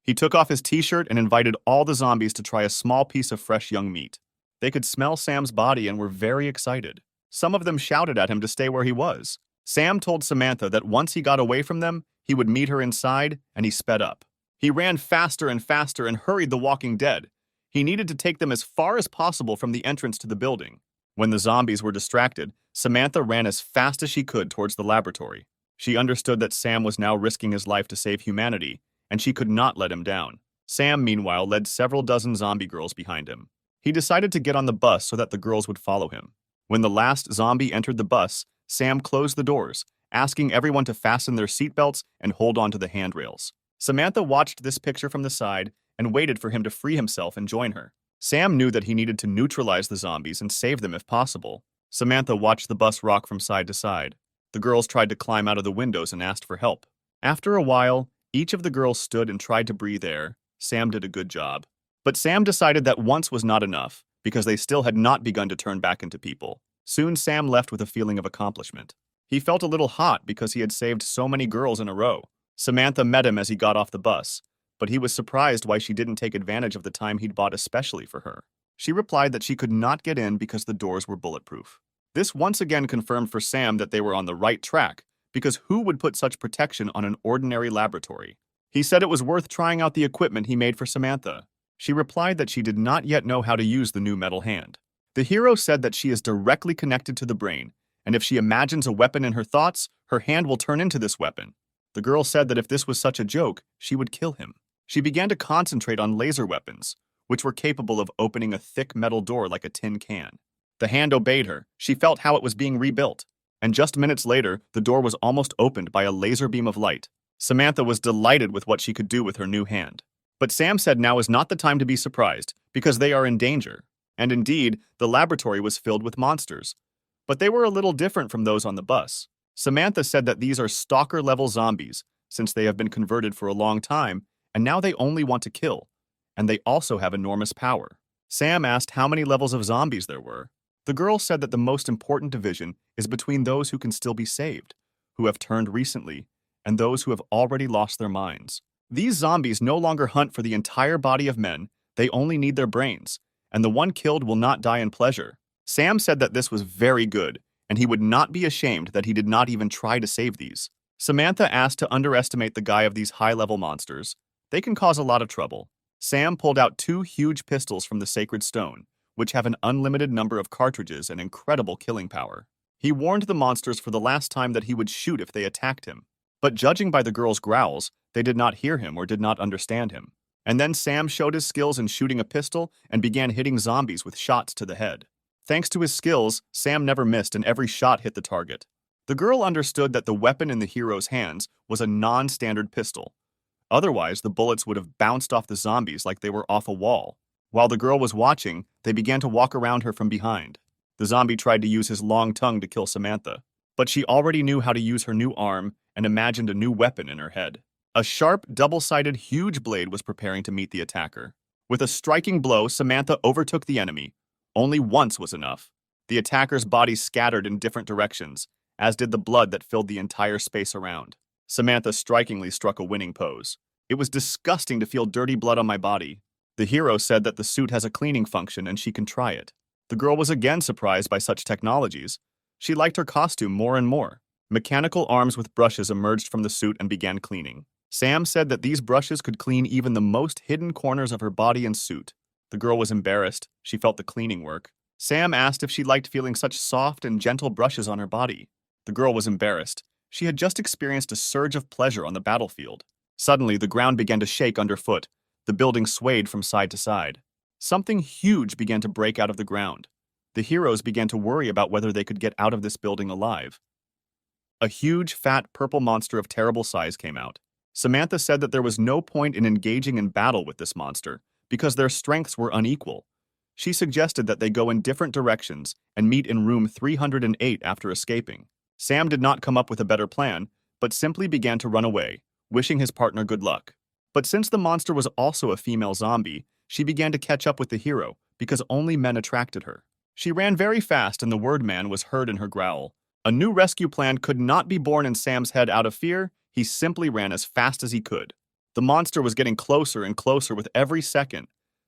He took off his t-shirt and invited all the zombies to try a small piece of fresh young meat. They could smell Sam's body and were very excited. Some of them shouted at him to stay where he was. Sam told Samantha that once he got away from them, he would meet her inside, and he sped up. He ran faster and faster and hurried the Walking Dead. He needed to take them as far as possible from the entrance to the building. When the zombies were distracted, Samantha ran as fast as she could towards the laboratory. She understood that Sam was now risking his life to save humanity, and she could not let him down. Sam, meanwhile, led several dozen zombie girls behind him. He decided to get on the bus so that the girls would follow him. When the last zombie entered the bus, Sam closed the doors, asking everyone to fasten their seatbelts and hold on to the handrails. Samantha watched this picture from the side and waited for him to free himself and join her. Sam knew that he needed to neutralize the zombies and save them if possible. Samantha watched the bus rock from side to side. The girls tried to climb out of the windows and asked for help. After a while, each of the girls stood and tried to breathe air. Sam did a good job. But Sam decided that once was not enough, because they still had not begun to turn back into people. Soon Sam left with a feeling of accomplishment. He felt a little hot because he had saved so many girls in a row. Samantha met him as he got off the bus, but he was surprised why she didn't take advantage of the time he'd bought especially for her. She replied that she could not get in because the doors were bulletproof. This once again confirmed for Sam that they were on the right track, because who would put such protection on an ordinary laboratory? He said it was worth trying out the equipment he made for Samantha. She replied that she did not yet know how to use the new metal hand. The hero said that she is directly connected to the brain, and if she imagines a weapon in her thoughts, her hand will turn into this weapon. The girl said that if this was such a joke, she would kill him. She began to concentrate on laser weapons, which were capable of opening a thick metal door like a tin can. The hand obeyed her. She felt how it was being rebuilt. And just minutes later, the door was almost opened by a laser beam of light. Samantha was delighted with what she could do with her new hand. But Sam said now is not the time to be surprised, because they are in danger. And indeed, the laboratory was filled with monsters. But they were a little different from those on the bus. Samantha said that these are stalker-level zombies, since they have been converted for a long time, and now they only want to kill. And they also have enormous power. Sam asked how many levels of zombies there were. The girl said that the most important division is between those who can still be saved, who have turned recently, and those who have already lost their minds. These zombies no longer hunt for the entire body of men, they only need their brains, and the one killed will not die in pleasure. Sam said that this was very good, and he would not be ashamed that he did not even try to save these. Samantha asked to underestimate the guy of these high-level monsters. They can cause a lot of trouble. Sam pulled out 2 huge pistols from the sacred stone, which have an unlimited number of cartridges and incredible killing power. He warned the monsters for the last time that he would shoot if they attacked him. But judging by the girls' growls, they did not hear him or did not understand him. And then Sam showed his skills in shooting a pistol and began hitting zombies with shots to the head. Thanks to his skills, Sam never missed and every shot hit the target. The girl understood that the weapon in the hero's hands was a non-standard pistol. Otherwise, the bullets would have bounced off the zombies like they were off a wall. While the girl was watching, they began to walk around her from behind. The zombie tried to use his long tongue to kill Samantha, but she already knew how to use her new arm and imagined a new weapon in her head. A sharp, double-sided, huge blade was preparing to meet the attacker. With a striking blow, Samantha overtook the enemy. Only once was enough. The attacker's body scattered in different directions, as did the blood that filled the entire space around. Samantha strikingly struck a winning pose. It was disgusting to feel dirty blood on my body. The hero said that the suit has a cleaning function and she can try it. The girl was again surprised by such technologies. She liked her costume more and more. Mechanical arms with brushes emerged from the suit and began cleaning. Sam said that these brushes could clean even the most hidden corners of her body and suit. The girl was embarrassed. She felt the cleaning work. Sam asked if she liked feeling such soft and gentle brushes on her body. The girl was embarrassed. She had just experienced a surge of pleasure on the battlefield. Suddenly, the ground began to shake underfoot. The building swayed from side to side. Something huge began to break out of the ground. The heroes began to worry about whether they could get out of this building alive. A huge, fat, purple monster of terrible size came out. Samantha said that there was no point in engaging in battle with this monster because their strengths were unequal. She suggested that they go in different directions and meet in room 308 after escaping. Sam did not come up with a better plan, but simply began to run away, wishing his partner good luck. But since the monster was also a female zombie, she began to catch up with the hero because only men attracted her. She ran very fast and the word man was heard in her growl. A new rescue plan could not be born in Sam's head out of fear. He simply ran as fast as he could. The monster was getting closer and closer with every second.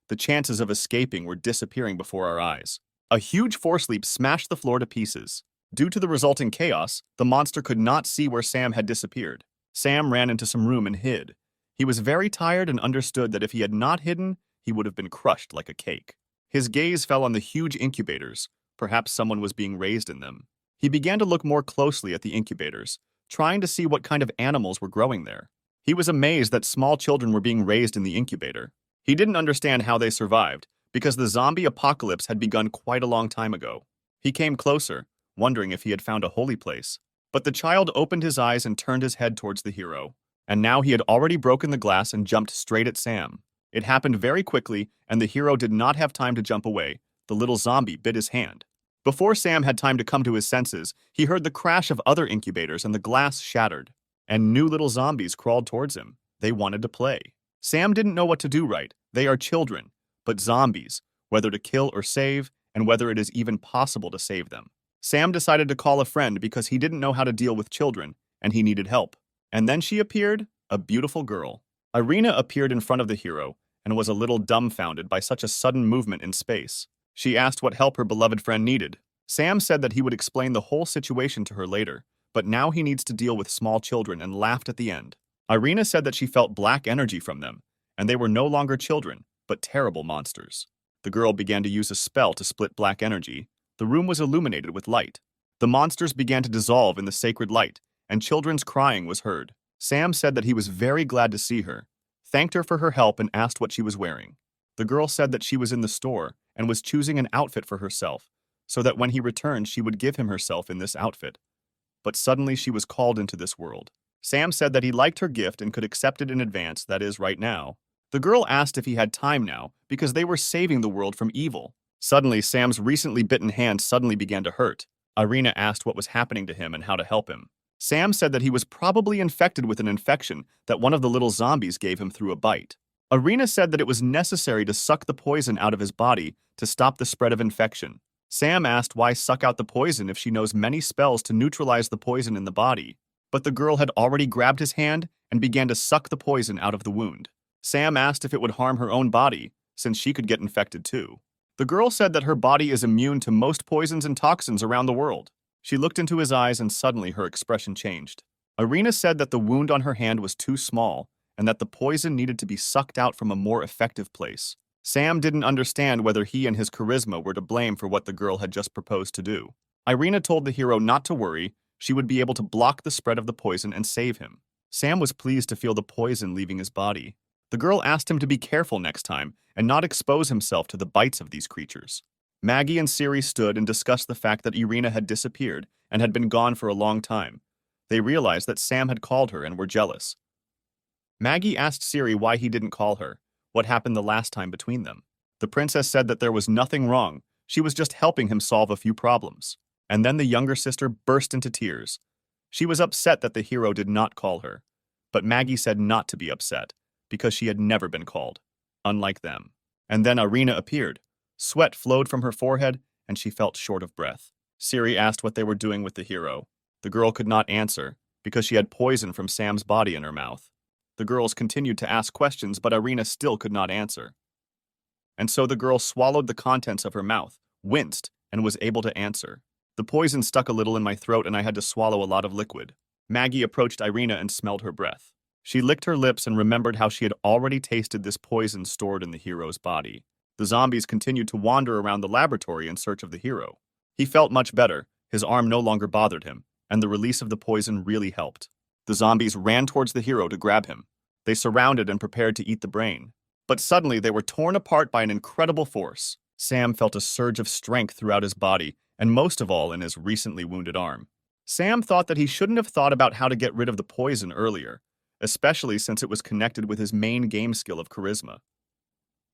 The chances of escaping were disappearing before our eyes. A huge force leap smashed the floor to pieces. Due to the resulting chaos, the monster could not see where Sam had disappeared. Sam ran into some room and hid. He was very tired and understood that if he had not hidden, he would have been crushed like a cake. His gaze fell on the huge incubators. Perhaps someone was being raised in them. He began to look more closely at the incubators, trying to see what kind of animals were growing there. He was amazed that small children were being raised in the incubator. He didn't understand how they survived, because the zombie apocalypse had begun quite a long time ago. He came closer, wondering if he had found a holy place. But the child opened his eyes and turned his head towards the hero. And now he had already broken the glass and jumped straight at Sam. It happened very quickly, and the hero did not have time to jump away. The little zombie bit his hand. Before Sam had time to come to his senses, he heard the crash of other incubators and the glass shattered. And new little zombies crawled towards him. They wanted to play. Sam didn't know what to do right. They are children, but zombies, whether to kill or save, and whether it is even possible to save them. Sam decided to call a friend because he didn't know how to deal with children, and he needed help. And then she appeared, a beautiful girl. Irina appeared in front of the hero and was a little dumbfounded by such a sudden movement in space. She asked what help her beloved friend needed. Sam said that he would explain the whole situation to her later, but now he needs to deal with small children and laughed at the end. Irina said that she felt black energy from them, and they were no longer children, but terrible monsters. The girl began to use a spell to split black energy. The room was illuminated with light. The monsters began to dissolve in the sacred light, and children's crying was heard. Sam said that he was very glad to see her, thanked her for her help, and asked what she was wearing. The girl said that she was in the store and was choosing an outfit for herself, so that when he returned she would give him herself in this outfit. But suddenly she was called into this world. Sam said that he liked her gift and could accept it in advance, that is, right now. The girl asked if he had time now, because they were saving the world from evil. Suddenly, Sam's recently bitten hand suddenly began to hurt. Irina asked what was happening to him and how to help him. Sam said that he was probably infected with an infection that one of the little zombies gave him through a bite. Irina said that it was necessary to suck the poison out of his body to stop the spread of infection. Sam asked why suck out the poison if she knows many spells to neutralize the poison in the body. But the girl had already grabbed his hand and began to suck the poison out of the wound. Sam asked if it would harm her own body, since she could get infected too. The girl said that her body is immune to most poisons and toxins around the world. She looked into his eyes and suddenly her expression changed. Irina said that the wound on her hand was too small and that the poison needed to be sucked out from a more effective place. Sam didn't understand whether he and his charisma were to blame for what the girl had just proposed to do. Irina told the hero not to worry, she would be able to block the spread of the poison and save him. Sam was pleased to feel the poison leaving his body. The girl asked him to be careful next time and not expose himself to the bites of these creatures. Maggie and Siri stood and discussed the fact that Irina had disappeared and had been gone for a long time. They realized that Sam had called her and were jealous. Maggie asked Siri why he didn't call her, what happened the last time between them. The princess said that there was nothing wrong, she was just helping him solve a few problems. And then the younger sister burst into tears. She was upset that the hero did not call her, but Maggie said not to be upset, because she had never been called, unlike them. And then Irina appeared. Sweat flowed from her forehead, and she felt short of breath. Siri asked what they were doing with the hero. The girl could not answer, because she had poison from Sam's body in her mouth. The girls continued to ask questions, but Irina still could not answer. And so the girl swallowed the contents of her mouth, winced, and was able to answer. The poison stuck a little in my throat and I had to swallow a lot of liquid. Maggie approached Irina and smelled her breath. She licked her lips and remembered how she had already tasted this poison stored in the hero's body. The zombies continued to wander around the laboratory in search of the hero. He felt much better, his arm no longer bothered him, and the release of the poison really helped. The zombies ran towards the hero to grab him. They surrounded and prepared to eat the brain. But suddenly they were torn apart by an incredible force. Sam felt a surge of strength throughout his body, and most of all in his recently wounded arm. Sam thought that he shouldn't have thought about how to get rid of the poison earlier, especially since it was connected with his main game skill of charisma.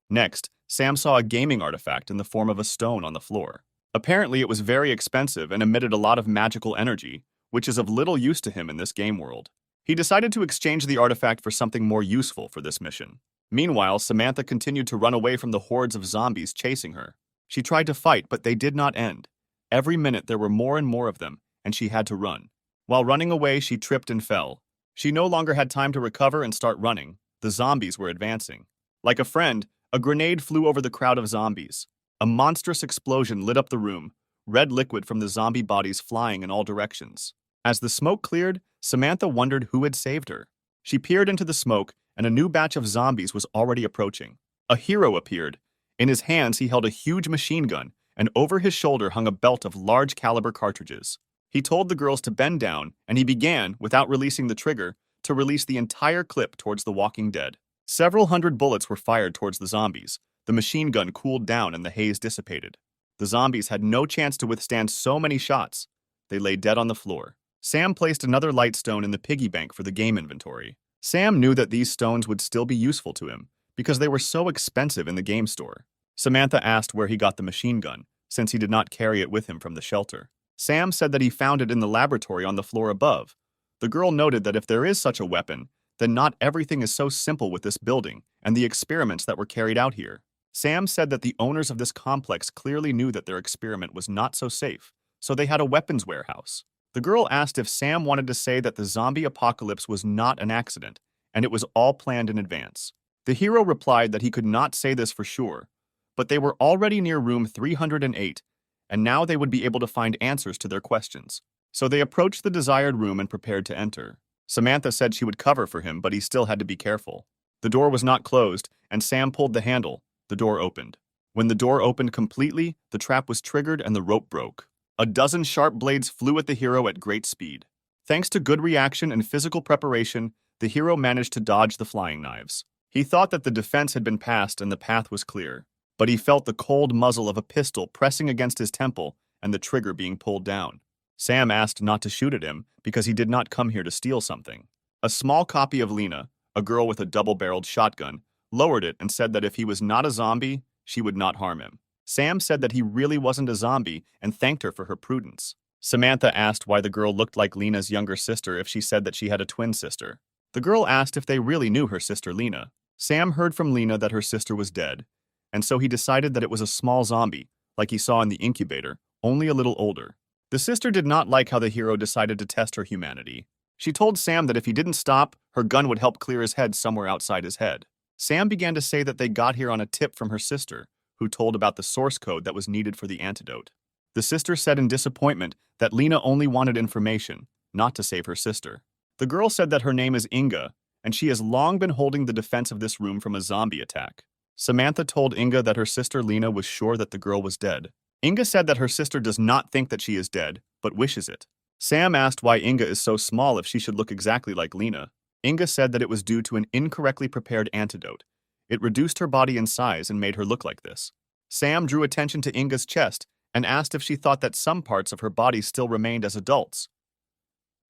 Next, Sam saw a gaming artifact in the form of a stone on the floor. Apparently, it was very expensive and emitted a lot of magical energy, which is of little use to him in this game world. He decided to exchange the artifact for something more useful for this mission. Meanwhile, Samantha continued to run away from the hordes of zombies chasing her. She tried to fight, but they did not end. Every minute there were more and more of them, and she had to run. While running away, she tripped and fell. She no longer had time to recover and start running. The zombies were advancing. Like a friend, a grenade flew over the crowd of zombies. A monstrous explosion lit up the room, red liquid from the zombie bodies flying in all directions. As the smoke cleared, Samantha wondered who had saved her. She peered into the smoke, and a new batch of zombies was already approaching. A hero appeared. In his hands, he held a huge machine gun, and over his shoulder hung a belt of large caliber cartridges. He told the girls to bend down, and he began, without releasing the trigger, to release the entire clip towards the walking dead. Several hundred bullets were fired towards the zombies. The machine gun cooled down and the haze dissipated. The zombies had no chance to withstand so many shots. They lay dead on the floor. Sam placed another light stone in the piggy bank for the game inventory. Sam knew that these stones would still be useful to him, because they were so expensive in the game store. Samantha asked where he got the machine gun, since he did not carry it with him from the shelter. Sam said that he found it in the laboratory on the floor above. The girl noted that if there is such a weapon, then not everything is so simple with this building and the experiments that were carried out here. Sam said that the owners of this complex clearly knew that their experiment was not so safe, so they had a weapons warehouse. The girl asked if Sam wanted to say that the zombie apocalypse was not an accident, and it was all planned in advance. The hero replied that he could not say this for sure, but they were already near room 308, and now they would be able to find answers to their questions. So they approached the desired room and prepared to enter. Samantha said she would cover for him, but he still had to be careful. The door was not closed, and Sam pulled the handle. The door opened. When the door opened completely, the trap was triggered and the rope broke. A dozen sharp blades flew at the hero at great speed. Thanks to good reaction and physical preparation, the hero managed to dodge the flying knives. He thought that the defense had been passed and the path was clear, but he felt the cold muzzle of a pistol pressing against his temple and the trigger being pulled down. Sam asked not to shoot at him because he did not come here to steal something. A small copy of Lena, a girl with a double-barreled shotgun, lowered it and said that if he was not a zombie, she would not harm him. Sam said that he really wasn't a zombie and thanked her for her prudence. Samantha asked why the girl looked like Lena's younger sister if she said that she had a twin sister. The girl asked if they really knew her sister Lena. Sam heard from Lena that her sister was dead, and so he decided that it was a small zombie, like he saw in the incubator, only a little older. The sister did not like how the hero decided to test her humanity. She told Sam that if he didn't stop, her gun would help clear his head somewhere outside his head. Sam began to say that they got here on a tip from her sister, who told about the source code that was needed for the antidote. The sister said in disappointment that Lena only wanted information, not to save her sister. The girl said that her name is Inga, and she has long been holding the defense of this room from a zombie attack. Samantha told Inga that her sister Lena was sure that the girl was dead. Inga said that her sister does not think that she is dead, but wishes it. Sam asked why Inga is so small if she should look exactly like Lena. Inga said that it was due to an incorrectly prepared antidote. It reduced her body in size and made her look like this. Sam drew attention to Inga's chest and asked if she thought that some parts of her body still remained as adults.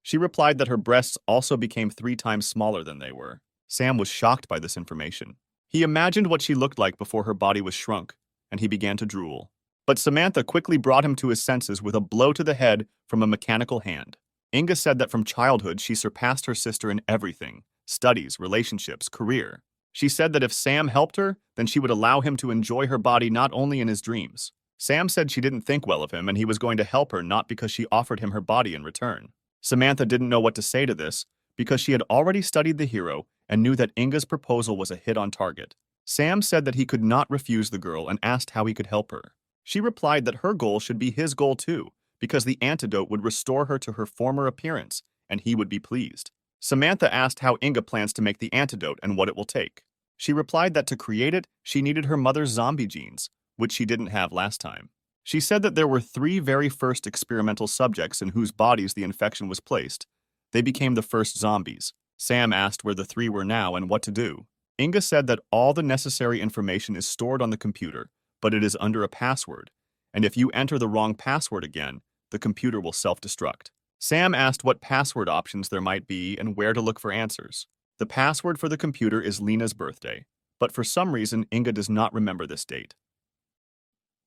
She replied that her breasts also became 3 times smaller than they were. Sam was shocked by this information. He imagined what she looked like before her body was shrunk, and he began to drool. But Samantha quickly brought him to his senses with a blow to the head from a mechanical hand. Inga said that from childhood she surpassed her sister in everything: studies, relationships, career. She said that if Sam helped her, then she would allow him to enjoy her body not only in his dreams. Sam said she didn't think well of him and he was going to help her not because she offered him her body in return. Samantha didn't know what to say to this because she had already studied the hero and knew that Inga's proposal was a hit on target. Sam said that he could not refuse the girl and asked how he could help her. She replied that her goal should be his goal too, because the antidote would restore her to her former appearance, and he would be pleased. Samantha asked how Inga plans to make the antidote and what it will take. She replied that to create it, she needed her mother's zombie genes, which she didn't have last time. She said that there were 3 very first experimental subjects in whose bodies the infection was placed. They became the first zombies. Sam asked where the 3 were now and what to do. Inga said that all the necessary information is stored on the computer, but it is under a password, and if you enter the wrong password again, the computer will self-destruct. Sam asked what password options there might be and where to look for answers. The password for the computer is Lena's birthday, but for some reason Inga does not remember this date.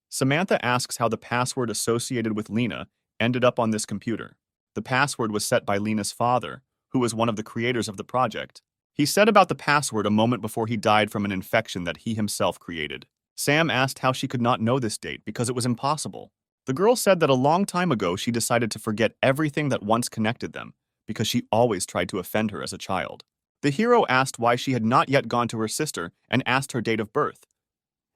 Samantha asks how the password associated with Lena ended up on this computer. The password was set by Lena's father, who was one of the creators of the project. He said about the password a moment before he died from an infection that he himself created. Sam asked how she could not know this date because it was impossible. The girl said that a long time ago she decided to forget everything that once connected them because she always tried to offend her as a child. The hero asked why she had not yet gone to her sister and asked her date of birth.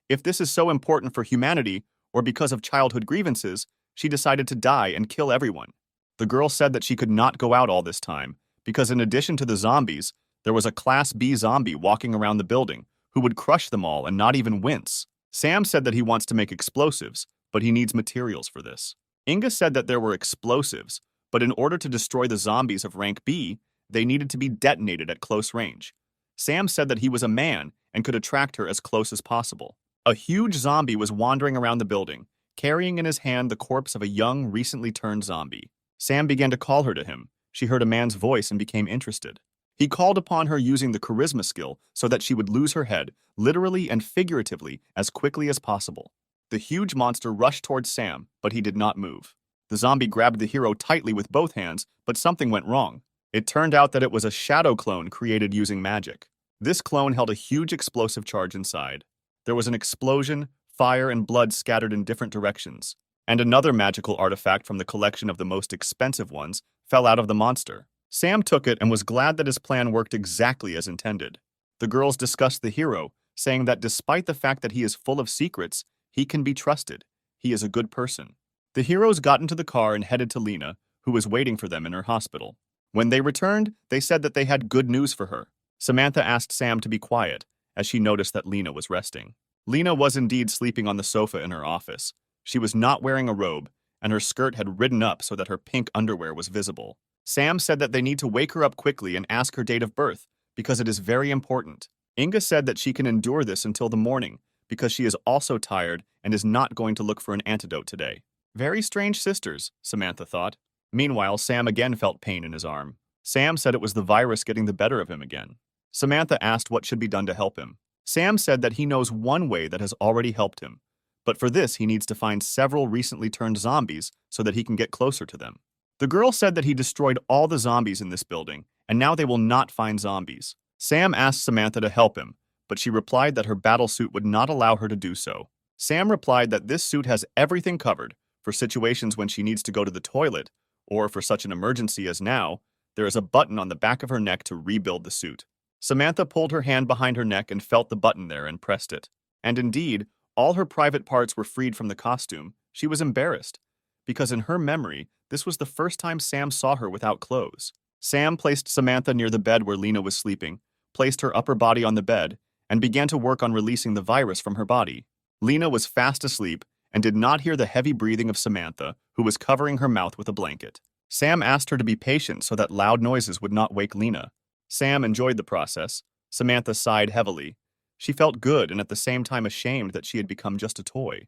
If this is so important for humanity, or because of childhood grievances, she decided to die and kill everyone. The girl said that she could not go out all this time because in addition to the zombies, there was a Class B zombie walking around the building who would crush them all and not even wince. Sam said that he wants to make explosives, but he needs materials for this. Inga said that there were explosives, but in order to destroy the zombies of rank B, they needed to be detonated at close range. Sam said that he was a man and could attract her as close as possible. A huge zombie was wandering around the building, carrying in his hand the corpse of a young, recently turned zombie. Sam began to call her to him. She heard a man's voice and became interested. He called upon her using the charisma skill so that she would lose her head, literally and figuratively, as quickly as possible. The huge monster rushed towards Sam, but he did not move. The zombie grabbed the hero tightly with both hands, but something went wrong. It turned out that it was a shadow clone created using magic. This clone held a huge explosive charge inside. There was an explosion, fire, and blood scattered in different directions. And another magical artifact from the collection of the most expensive ones fell out of the monster. Sam took it and was glad that his plan worked exactly as intended. The girls discussed the hero, saying that despite the fact that he is full of secrets, he can be trusted. He is a good person. The heroes got into the car and headed to Lena, who was waiting for them in her hospital. When they returned, they said that they had good news for her. Samantha asked Sam to be quiet, as she noticed that Lena was resting. Lena was indeed sleeping on the sofa in her office. She was not wearing a robe, and her skirt had ridden up so that her pink underwear was visible. Sam said that they need to wake her up quickly and ask her date of birth, because it is very important. Inga said that she can endure this until the morning, because she is also tired and is not going to look for an antidote today. Very strange sisters, Samantha thought. Meanwhile, Sam again felt pain in his arm. Sam said it was the virus getting the better of him again. Samantha asked what should be done to help him. Sam said that he knows one way that has already helped him, but for this he needs to find several recently turned zombies so that he can get closer to them. The girl said that he destroyed all the zombies in this building, and now they will not find zombies. Sam asked Samantha to help him, but she replied that her battle suit would not allow her to do so. Sam replied that this suit has everything covered for situations when she needs to go to the toilet, or for such an emergency as now, there is a button on the back of her neck to rebuild the suit. Samantha pulled her hand behind her neck and felt the button there and pressed it. And indeed, all her private parts were freed from the costume. She was embarrassed, because in her memory, this was the first time Sam saw her without clothes. Sam placed Samantha near the bed where Lena was sleeping, placed her upper body on the bed, and began to work on releasing the virus from her body. Lena was fast asleep and did not hear the heavy breathing of Samantha, who was covering her mouth with a blanket. Sam asked her to be patient so that loud noises would not wake Lena. Sam enjoyed the process. Samantha sighed heavily. She felt good and at the same time ashamed that she had become just a toy.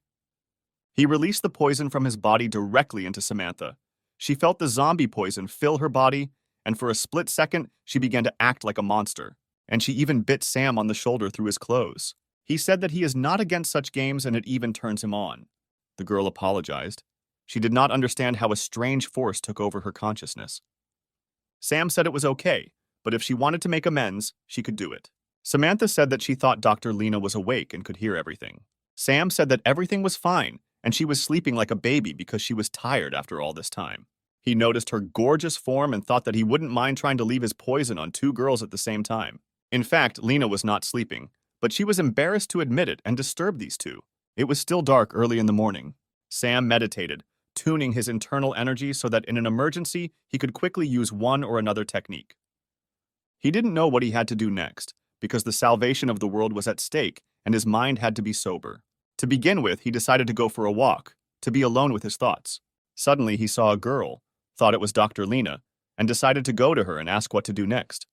He released the poison from his body directly into Samantha. She felt the zombie poison fill her body, and for a split second, she began to act like a monster. And she even bit Sam on the shoulder through his clothes. He said that he is not against such games and it even turns him on. The girl apologized. She did not understand how a strange force took over her consciousness. Sam said it was okay, but if she wanted to make amends, she could do it. Samantha said that she thought Dr. Lena was awake and could hear everything. Sam said that everything was fine, and she was sleeping like a baby because she was tired after all this time. He noticed her gorgeous form and thought that he wouldn't mind trying to leave his poison on two girls at the same time. In fact, Lena was not sleeping, but she was embarrassed to admit it and disturb these two. It was still dark early in the morning. Sam meditated, tuning his internal energy so that in an emergency, he could quickly use one or another technique. He didn't know what he had to do next, because the salvation of the world was at stake and his mind had to be sober. To begin with, he decided to go for a walk, to be alone with his thoughts. Suddenly, he saw a girl, thought it was Dr. Lena, and decided to go to her and ask what to do next.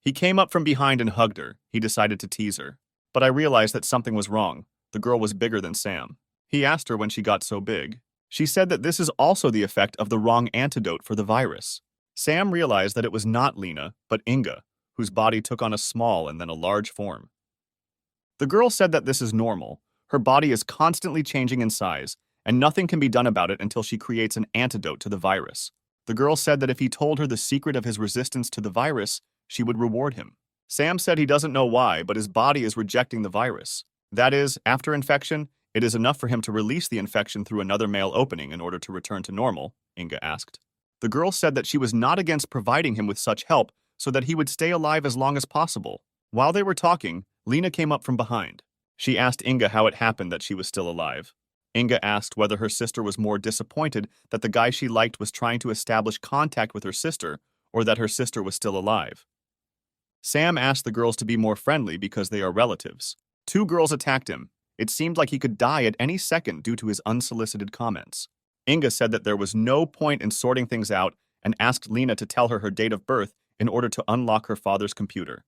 He came up from behind and hugged her. He decided to tease her. But I realized that something was wrong. The girl was bigger than Sam. He asked her when she got so big. She said that this is also the effect of the wrong antidote for the virus. Sam realized that it was not Lena, but Inga, whose body took on a small and then a large form. The girl said that this is normal. Her body is constantly changing in size, and nothing can be done about it until she creates an antidote to the virus. The girl said that if he told her the secret of his resistance to the virus, she would reward him. Sam said he doesn't know why, but his body is rejecting the virus. That is, after infection, it is enough for him to release the infection through another male opening in order to return to normal, Inga asked. The girl said that she was not against providing him with such help so that he would stay alive as long as possible. While they were talking, Lena came up from behind. She asked Inga how it happened that she was still alive. Inga asked whether her sister was more disappointed that the guy she liked was trying to establish contact with her sister or that her sister was still alive. Sam asked the girls to be more friendly because they are relatives. Two girls attacked him. It seemed like he could die at any second due to his unsolicited comments. Inga said that there was no point in sorting things out and asked Lena to tell her date of birth in order to unlock her father's computer.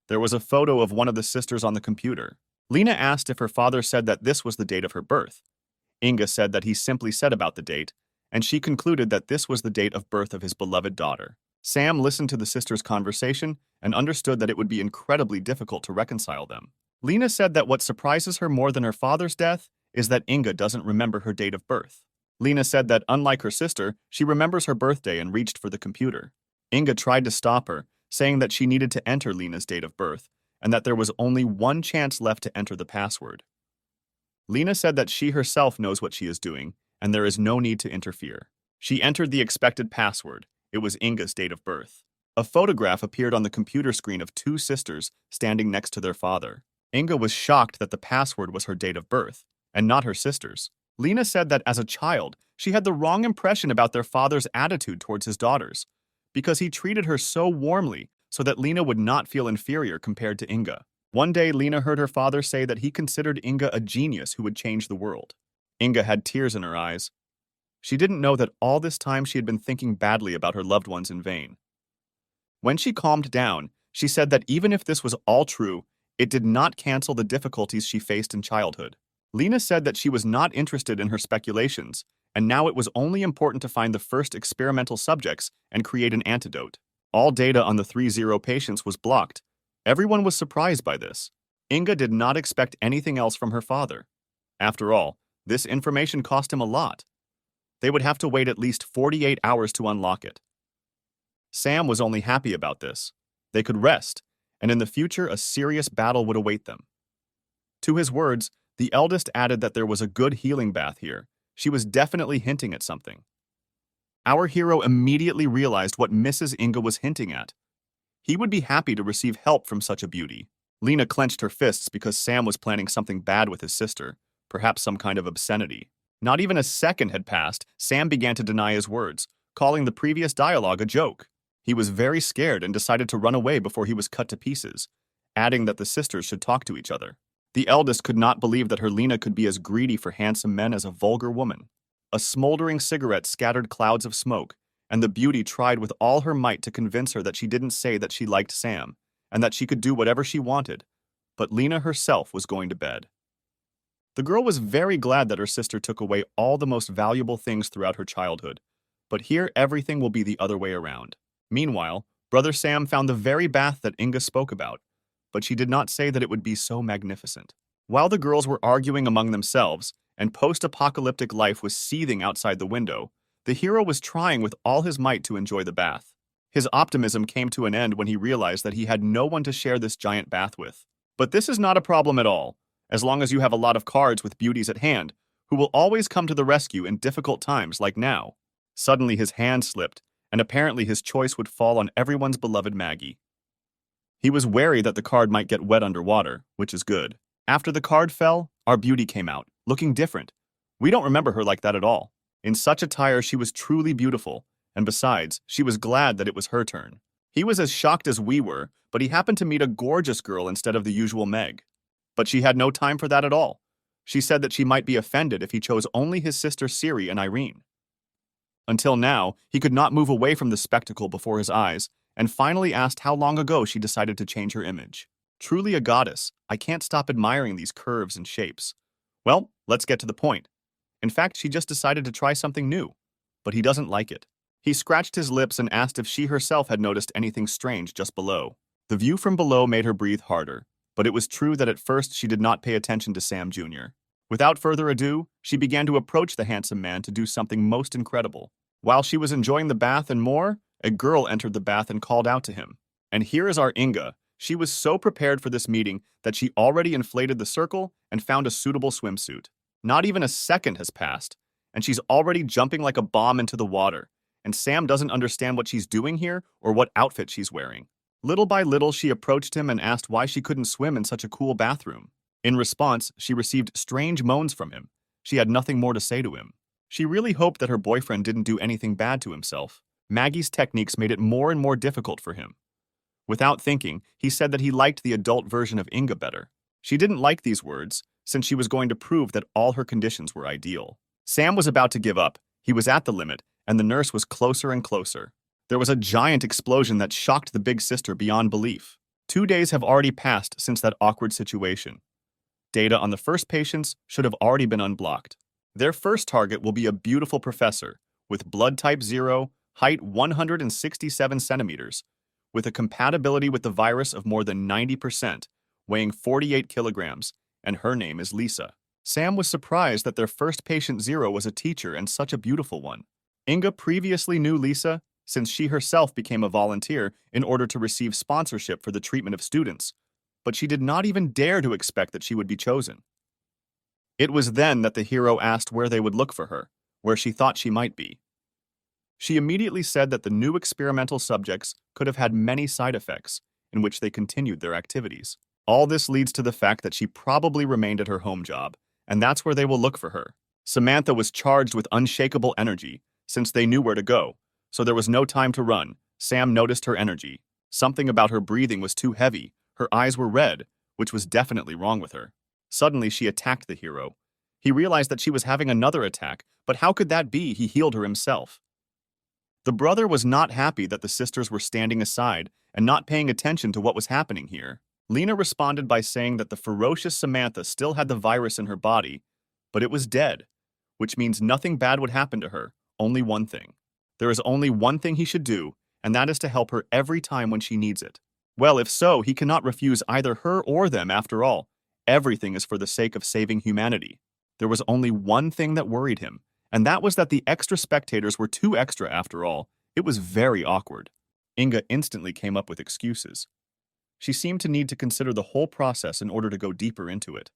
There was a photo of one of the sisters on the computer. Lena asked if her father said that this was the date of her birth. Inga said that he simply said about the date, and she concluded that this was the date of birth of his beloved daughter. Sam listened to the sisters' conversation and understood that it would be incredibly difficult to reconcile them. Lena said that what surprises her more than her father's death is that Inga doesn't remember her date of birth. Lena said that, unlike her sister, she remembers her birthday and reached for the computer. Inga tried to stop her, saying that she needed to enter Lena's date of birth and that there was only one chance left to enter the password. Lena said that she herself knows what she is doing and there is no need to interfere. She entered the expected password. It was Inga's date of birth. A photograph appeared on the computer screen of two sisters standing next to their father. Inga was shocked that the password was her date of birth and not her sister's. Lena said that as a child, she had the wrong impression about their father's attitude towards his daughters because he treated her so warmly so that Lena would not feel inferior compared to Inga. One day, Lena heard her father say that he considered Inga a genius who would change the world. Inga had tears in her eyes. She didn't know that all this time she had been thinking badly about her loved ones in vain. When she calmed down, she said that even if this was all true, it did not cancel the difficulties she faced in childhood. Lena said that she was not interested in her speculations, and now it was only important to find the first experimental subjects and create an antidote. All data on the 3-0 patients was blocked. Everyone was surprised by this. Inga did not expect anything else from her father. After all, this information cost him a lot. They would have to wait at least 48 hours to unlock it. Sam was only happy about this. They could rest, and in the future a serious battle would await them. To his words, the eldest added that there was a good healing bath here. She was definitely hinting at something. Our hero immediately realized what Mrs. Inga was hinting at. He would be happy to receive help from such a beauty. Lena clenched her fists because Sam was planning something bad with his sister, perhaps some kind of obscenity. Not even a second had passed, Sam began to deny his words, calling the previous dialogue a joke. He was very scared and decided to run away before he was cut to pieces, adding that the sisters should talk to each other. The eldest could not believe that her Lena could be as greedy for handsome men as a vulgar woman. A smoldering cigarette scattered clouds of smoke, and the beauty tried with all her might to convince her that she didn't say that she liked Sam, and that she could do whatever she wanted. But Lena herself was going to bed. The girl was very glad that her sister took away all the most valuable things throughout her childhood, but here everything will be the other way around. Meanwhile, Brother Sam found the very bath that Inga spoke about, but she did not say that it would be so magnificent. While the girls were arguing among themselves, and post-apocalyptic life was seething outside the window, the hero was trying with all his might to enjoy the bath. His optimism came to an end when he realized that he had no one to share this giant bath with. But this is not a problem at all, as long as you have a lot of cards with beauties at hand, who will always come to the rescue in difficult times like now. Suddenly his hand slipped, and apparently his choice would fall on everyone's beloved Maggie. He was wary that the card might get wet underwater, which is good. After the card fell, our beauty came out, looking different. We don't remember her like that at all. In such attire, she was truly beautiful, and besides, she was glad that it was her turn. He was as shocked as we were, but he happened to meet a gorgeous girl instead of the usual Meg. But she had no time for that at all. She said that she might be offended if he chose only his sister Siri and Irene. Until now, he could not move away from the spectacle before his eyes, and finally asked how long ago she decided to change her image. Truly a goddess, I can't stop admiring these curves and shapes. Well, let's get to the point. In fact, she just decided to try something new. But he doesn't like it. He scratched his lips and asked if she herself had noticed anything strange just below. The view from below made her breathe harder, but it was true that at first she did not pay attention to Sam Jr. Without further ado, she began to approach the handsome man to do something most incredible. While she was enjoying the bath and more, a girl entered the bath and called out to him. And here is our Inga. She was so prepared for this meeting that she already inflated the circle and found a suitable swimsuit. Not even a second has passed, and she's already jumping like a bomb into the water, and Sam doesn't understand what she's doing here or what outfit she's wearing. Little by little, she approached him and asked why she couldn't swim in such a cool bathroom. In response, she received strange moans from him. She had nothing more to say to him. She really hoped that her boyfriend didn't do anything bad to himself. Maggie's techniques made it more and more difficult for him. Without thinking, he said that he liked the adult version of Inga better. She didn't like these words, since she was going to prove that all her conditions were ideal. Sam was about to give up. He was at the limit, and the nurse was closer and closer. There was a giant explosion that shocked the big sister beyond belief. 2 days have already passed since that awkward situation. Data on the first patients should have already been unblocked. Their first target will be a beautiful professor with blood type 0, height 167 centimeters, with a compatibility with the virus of more than 90%, weighing 48 kilograms, and her name is Lisa. Sam was surprised that their first patient 0 was a teacher and such a beautiful one. Inga previously knew Lisa since she herself became a volunteer in order to receive sponsorship for the treatment of students, but she did not even dare to expect that she would be chosen. It was then that the hero asked where they would look for her, where she thought she might be. She immediately said that the new experimental subjects could have had many side effects, in which they continued their activities. All this leads to the fact that she probably remained at her home job, and that's where they will look for her. Samantha was charged with unshakable energy, since they knew where to go, so there was no time to run. Sam noticed her energy. Something about her breathing was too heavy. Her eyes were red, which was definitely wrong with her. Suddenly, she attacked the hero. He realized that she was having another attack, but how could that be? He healed her himself. The brother was not happy that the sisters were standing aside and not paying attention to what was happening here. Lena responded by saying that the ferocious Samantha still had the virus in her body, but it was dead, which means nothing bad would happen to her, only one thing. There is only one thing he should do, and that is to help her every time when she needs it. Well, if so, he cannot refuse either her or them after all. Everything is for the sake of saving humanity. There was only one thing that worried him, and that was that the extra spectators were too extra after all. It was very awkward. Inga instantly came up with excuses. She seemed to need to consider the whole process in order to go deeper into it.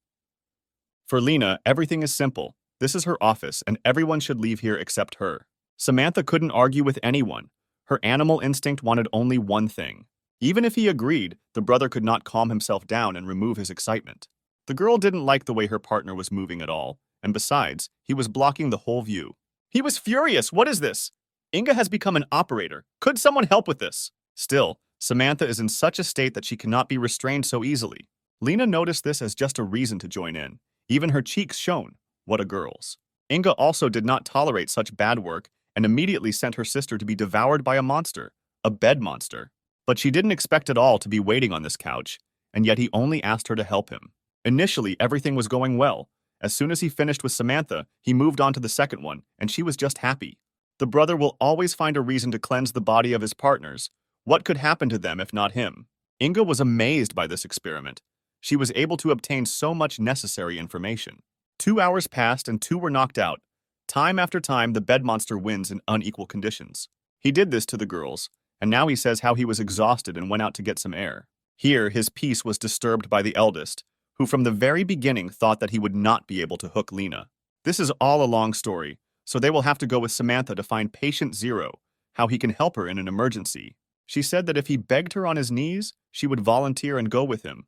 For Lena, everything is simple. This is her office, and everyone should leave here except her. Samantha couldn't argue with anyone. Her animal instinct wanted only one thing. Even if he agreed, the brother could not calm himself down and remove his excitement. The girl didn't like the way her partner was moving at all, and besides, he was blocking the whole view. He was furious. What is this? Inga has become an operator. Could someone help with this? Still, Samantha is in such a state that she cannot be restrained so easily. Lena noticed this as just a reason to join in. Even her cheeks shone. What a girl's. Inga also did not tolerate such bad work and immediately sent her sister to be devoured by a monster, a bed monster. But she didn't expect at all to be waiting on this couch, and yet he only asked her to help him. Initially, everything was going well. As soon as he finished with Samantha, he moved on to the second one, and she was just happy. The brother will always find a reason to cleanse the body of his partners. What could happen to them if not him? Inga was amazed by this experiment. She was able to obtain so much necessary information. 2 hours passed and 2 were knocked out. Time after time, the bed monster wins in unequal conditions. He did this to the girls, and now he says how he was exhausted and went out to get some air. Here, his peace was disturbed by the eldest, who from the very beginning thought that he would not be able to hook Lena. This is all a long story, so they will have to go with Samantha to find patient 0, how he can help her in an emergency. She said that if he begged her on his knees, she would volunteer and go with him.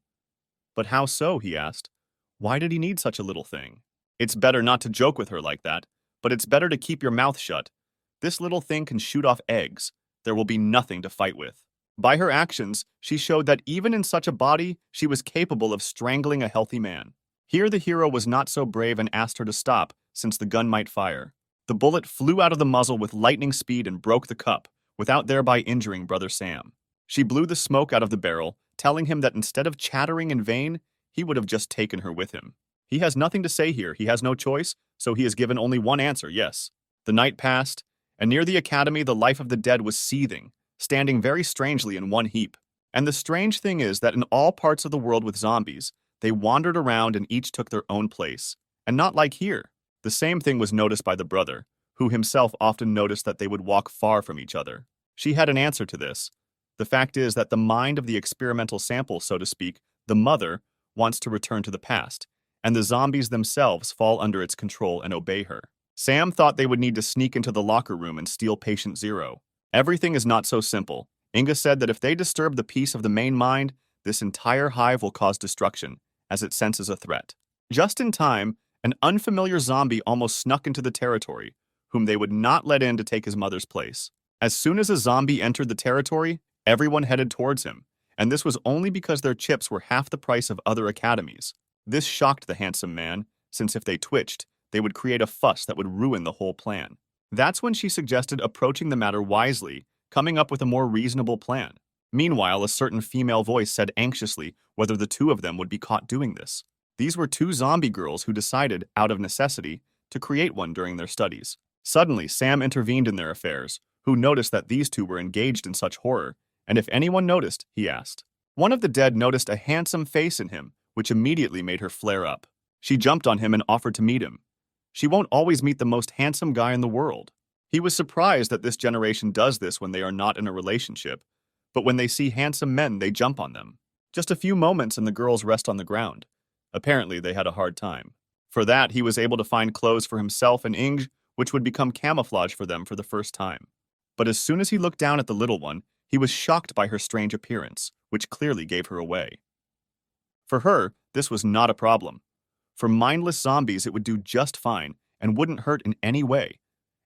But how so, he asked. Why did he need such a little thing? It's better not to joke with her like that, but it's better to keep your mouth shut. This little thing can shoot off eggs. There will be nothing to fight with. By her actions, she showed that even in such a body, she was capable of strangling a healthy man. Here the hero was not so brave and asked her to stop, since the gun might fire. The bullet flew out of the muzzle with lightning speed and broke the cup, without thereby injuring Brother Sam. She blew the smoke out of the barrel, telling him that instead of chattering in vain, he would have just taken her with him. He has nothing to say here, he has no choice, so he is given only one answer, yes. The night passed, and near the academy the life of the dead was seething, standing very strangely in one heap. And the strange thing is that in all parts of the world with zombies, they wandered around and each took their own place. And not like here. The same thing was noticed by the brother, who himself often noticed that they would walk far from each other. She had an answer to this. The fact is that the mind of the experimental sample, so to speak, the mother, wants to return to the past, and the zombies themselves fall under its control and obey her. Sam thought they would need to sneak into the locker room and steal patient zero. Everything is not so simple. Inga said that if they disturb the peace of the main mind, this entire hive will cause destruction, as it senses a threat. Just in time, an unfamiliar zombie almost snuck into the territory, whom they would not let in to take his mother's place. As soon as a zombie entered the territory, everyone headed towards him, and this was only because their chips were half the price of other academies. This shocked the handsome man, since if they twitched, they would create a fuss that would ruin the whole plan. That's when she suggested approaching the matter wisely, coming up with a more reasonable plan. Meanwhile, a certain female voice said anxiously whether the two of them would be caught doing this. These were two zombie girls who decided, out of necessity, to create one during their studies. Suddenly, Sam intervened in their affairs, who noticed that these two were engaged in such horror, and if anyone noticed, he asked. One of the dead noticed a handsome face in him, which immediately made her flare up. She jumped on him and offered to meet him. She won't always meet the most handsome guy in the world. He was surprised that this generation does this when they are not in a relationship, but when they see handsome men, they jump on them. Just a few moments and the girls rest on the ground. Apparently, they had a hard time. For that, he was able to find clothes for himself and Inge, which would become camouflage for them for the first time. But as soon as he looked down at the little one, he was shocked by her strange appearance, which clearly gave her away. For her, this was not a problem. For mindless zombies, it would do just fine and wouldn't hurt in any way.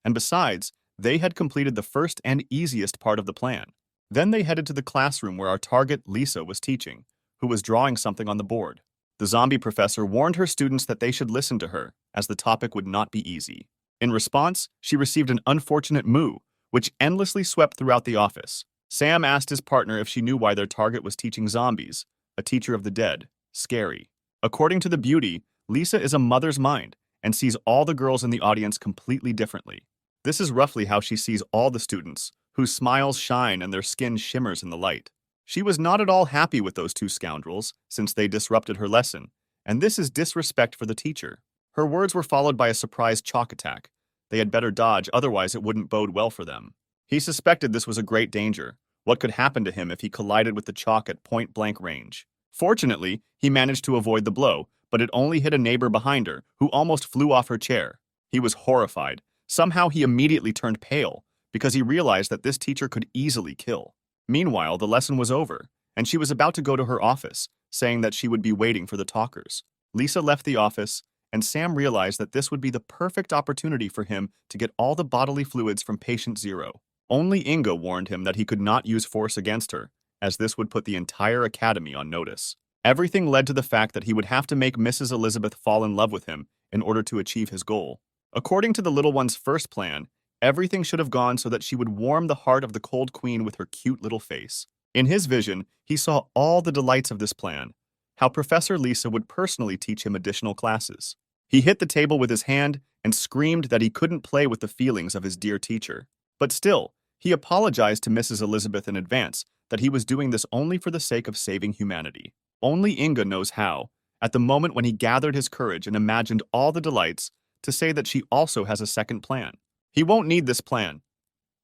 And besides, they had completed the first and easiest part of the plan. Then they headed to the classroom where our target, Lisa, was teaching, who was drawing something on the board. The zombie professor warned her students that they should listen to her, as the topic would not be easy. In response, she received an unfortunate moo, which endlessly swept throughout the office. Sam asked his partner if she knew why their target was teaching zombies, a teacher of the dead. Scary. According to the beauty, Lisa is a mother's mind and sees all the girls in the audience completely differently. This is roughly how she sees all the students, whose smiles shine and their skin shimmers in the light. She was not at all happy with those two scoundrels, since they disrupted her lesson, and this is disrespect for the teacher. Her words were followed by a surprise chalk attack. They had better dodge, otherwise it wouldn't bode well for them. He suspected this was a great danger. What could happen to him if he collided with the chalk at point-blank range? Fortunately, he managed to avoid the blow, but it only hit a neighbor behind her, who almost flew off her chair. He was horrified. Somehow he immediately turned pale, because he realized that this teacher could easily kill. Meanwhile, the lesson was over, and she was about to go to her office, saying that she would be waiting for the talkers. Lisa left the office, and Sam realized that this would be the perfect opportunity for him to get all the bodily fluids from patient zero. Only Inga warned him that he could not use force against her, as this would put the entire academy on notice. Everything led to the fact that he would have to make Mrs. Elizabeth fall in love with him in order to achieve his goal. According to the little one's first plan, everything should have gone so that she would warm the heart of the cold queen with her cute little face. In his vision, he saw all the delights of this plan, how Professor Lisa would personally teach him additional classes. He hit the table with his hand and screamed that he couldn't play with the feelings of his dear teacher. But still, he apologized to Mrs. Elizabeth in advance that he was doing this only for the sake of saving humanity. Only Inga knows how, at the moment when he gathered his courage and imagined all the delights, to say that she also has a second plan. He won't need this plan.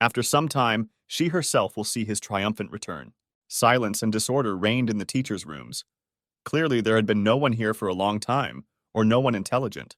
After some time, she herself will see his triumphant return. Silence and disorder reigned in the teachers' rooms. Clearly, there had been no one here for a long time, or no one intelligent.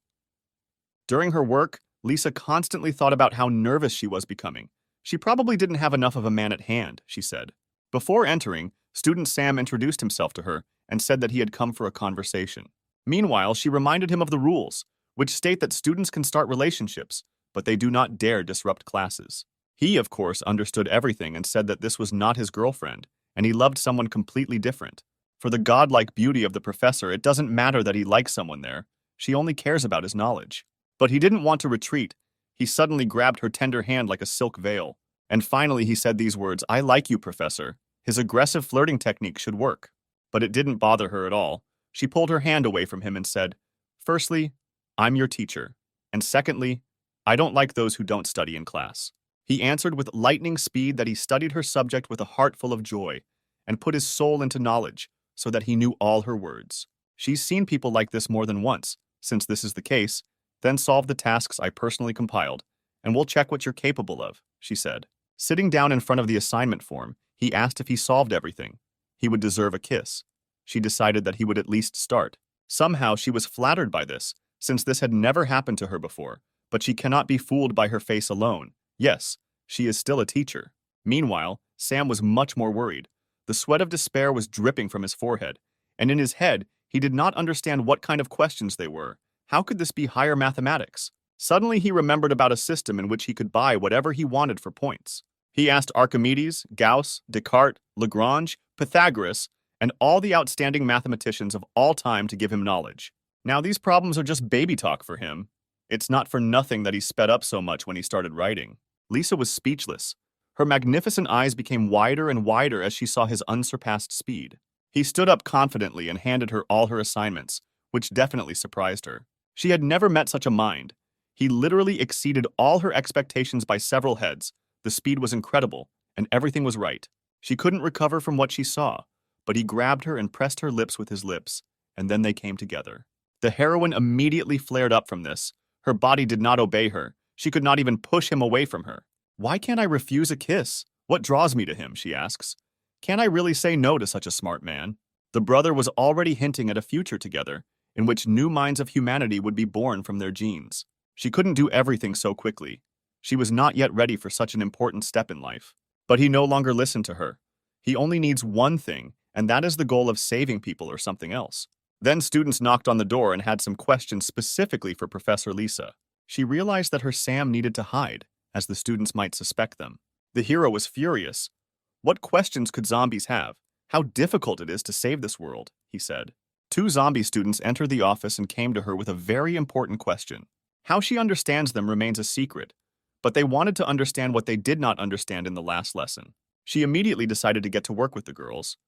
During her work, Lisa constantly thought about how nervous she was becoming. She probably didn't have enough of a man at hand, she said. Before entering, student Sam introduced himself to her and said that he had come for a conversation. Meanwhile, she reminded him of the rules, which state that students can start relationships, but they do not dare disrupt classes. He, of course, understood everything and said that this was not his girlfriend, and he loved someone completely different. For the godlike beauty of the professor, it doesn't matter that he likes someone there. She only cares about his knowledge. But he didn't want to retreat. He suddenly grabbed her tender hand like a silk veil. And finally he said these words, "I like you, Professor." His aggressive flirting technique should work. But it didn't bother her at all. She pulled her hand away from him and said, "Firstly, I'm your teacher. And secondly, I don't like those who don't study in class. He answered with lightning speed that he studied her subject with a heart full of joy and put his soul into knowledge so that he knew all her words. She's seen people like this more than once. Since this is the case, then solve the tasks I personally compiled, and we'll check what you're capable of, she said. Sitting down in front of the assignment form, he asked if he solved everything. He would deserve a kiss. She decided that he would at least start. Somehow she was flattered by this, since this had never happened to her before, but she cannot be fooled by her face alone. Yes, she is still a teacher. Meanwhile, Sam was much more worried. The sweat of despair was dripping from his forehead, and in his head, he did not understand what kind of questions they were. How could this be higher mathematics? Suddenly he remembered about a system in which he could buy whatever he wanted for points. He asked Archimedes, Gauss, Descartes, Lagrange, Pythagoras, and all the outstanding mathematicians of all time to give him knowledge. Now these problems are just baby talk for him. It's not for nothing that he sped up so much when he started writing. Lisa was speechless. Her magnificent eyes became wider and wider as she saw his unsurpassed speed. He stood up confidently and handed her all her assignments, which definitely surprised her. She had never met such a mind. He literally exceeded all her expectations by several heads. The speed was incredible, and everything was right. She couldn't recover from what she saw, but he grabbed her and pressed her lips with his lips, and then they came together. The heroine immediately flared up from this. Her body did not obey her. She could not even push him away from her. Why can't I refuse a kiss? What draws me to him, she asks. Can I really say no to such a smart man? The brother was already hinting at a future together, in which new minds of humanity would be born from their genes. She couldn't do everything so quickly. She was not yet ready for such an important step in life. But he no longer listened to her. He only needs one thing, and that is the goal of saving people or something else. Then students knocked on the door and had some questions specifically for Professor Lisa. She realized that her Sam needed to hide, as the students might suspect them. The hero was furious. What questions could zombies have? How difficult it is to save this world, he said. Two zombie students entered the office and came to her with a very important question. How she understands them remains a secret, but they wanted to understand what they did not understand in the last lesson. She immediately decided to get to work with the girls.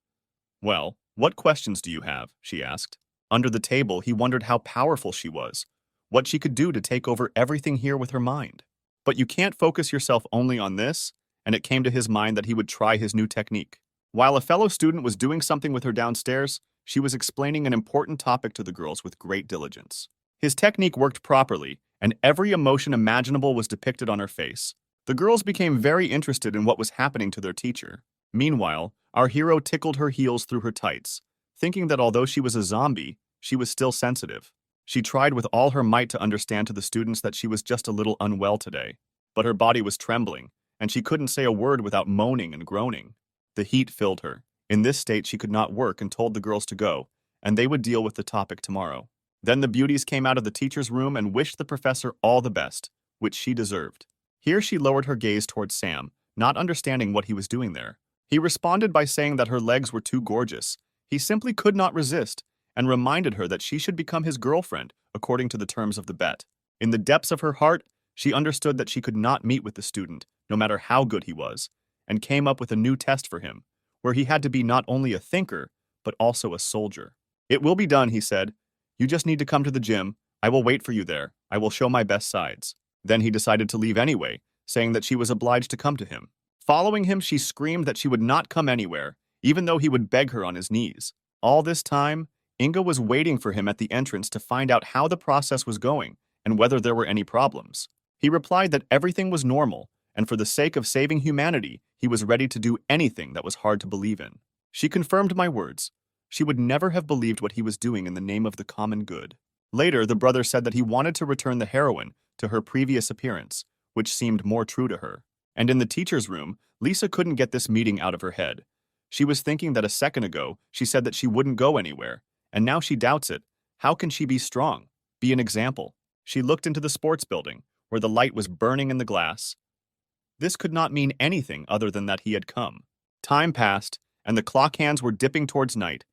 Well, what questions do you have? She asked. Under the table, he wondered how powerful she was, what she could do to take over everything here with her mind. But you can't focus yourself only on this, and it came to his mind that he would try his new technique. While a fellow student was doing something with her downstairs, she was explaining an important topic to the girls with great diligence. His technique worked properly, and every emotion imaginable was depicted on her face. The girls became very interested in what was happening to their teacher. Meanwhile, our hero tickled her heels through her tights, thinking that although she was a zombie, she was still sensitive. She tried with all her might to understand to the students that she was just a little unwell today, but her body was trembling, and she couldn't say a word without moaning and groaning. The heat filled her. In this state, she could not work and told the girls to go, and they would deal with the topic tomorrow. Then the beauties came out of the teacher's room and wished the professor all the best, which she deserved. Here she lowered her gaze towards Sam, not understanding what he was doing there. He responded by saying that her legs were too gorgeous. He simply could not resist, and reminded her that she should become his girlfriend, according to the terms of the bet. In the depths of her heart, she understood that she could not meet with the student, no matter how good he was, and came up with a new test for him, where he had to be not only a thinker, but also a soldier. It will be done, he said. You just need to come to the gym. I will wait for you there. I will show my best sides. Then he decided to leave anyway, saying that she was obliged to come to him. Following him, she screamed that she would not come anywhere, even though he would beg her on his knees. All this time, Inga was waiting for him at the entrance to find out how the process was going and whether there were any problems. He replied that everything was normal, and for the sake of saving humanity, he was ready to do anything that was hard to believe in. She confirmed my words. She would never have believed what he was doing in the name of the common good. Later, the brother said that he wanted to return the heroine to her previous appearance, which seemed more true to her. And in the teacher's room, Lisa couldn't get this meeting out of her head. She was thinking that a second ago, she said that she wouldn't go anywhere, and now she doubts it. How can she be strong? Be an example. She looked into the sports building, where the light was burning in the glass. This could not mean anything other than that he had come. Time passed, and the clock hands were dipping towards night.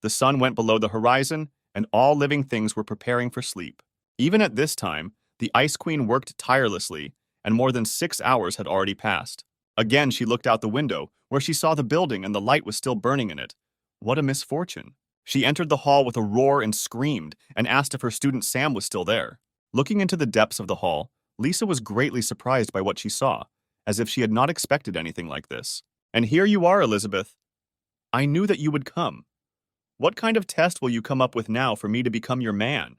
The sun went below the horizon, and all living things were preparing for sleep. Even at this time, the Ice Queen worked tirelessly, and more than 6 hours had already passed. Again, she looked out the window, where she saw the building and the light was still burning in it. What a misfortune. She entered the hall with a roar and screamed, and asked if her student Sam was still there. Looking into the depths of the hall, Lisa was greatly surprised by what she saw, as if she had not expected anything like this. And here you are, Elizabeth. I knew that you would come. What kind of test will you come up with now for me to become your man?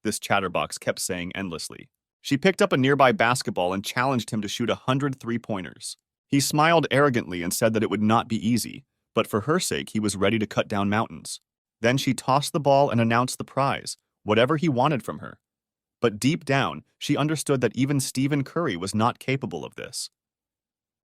This chatterbox kept saying endlessly. She picked up a nearby basketball and challenged him to shoot 100 three-pointers. He smiled arrogantly and said that it would not be easy, but for her sake he was ready to cut down mountains. Then she tossed the ball and announced the prize, whatever he wanted from her. But deep down, she understood that even Stephen Curry was not capable of this.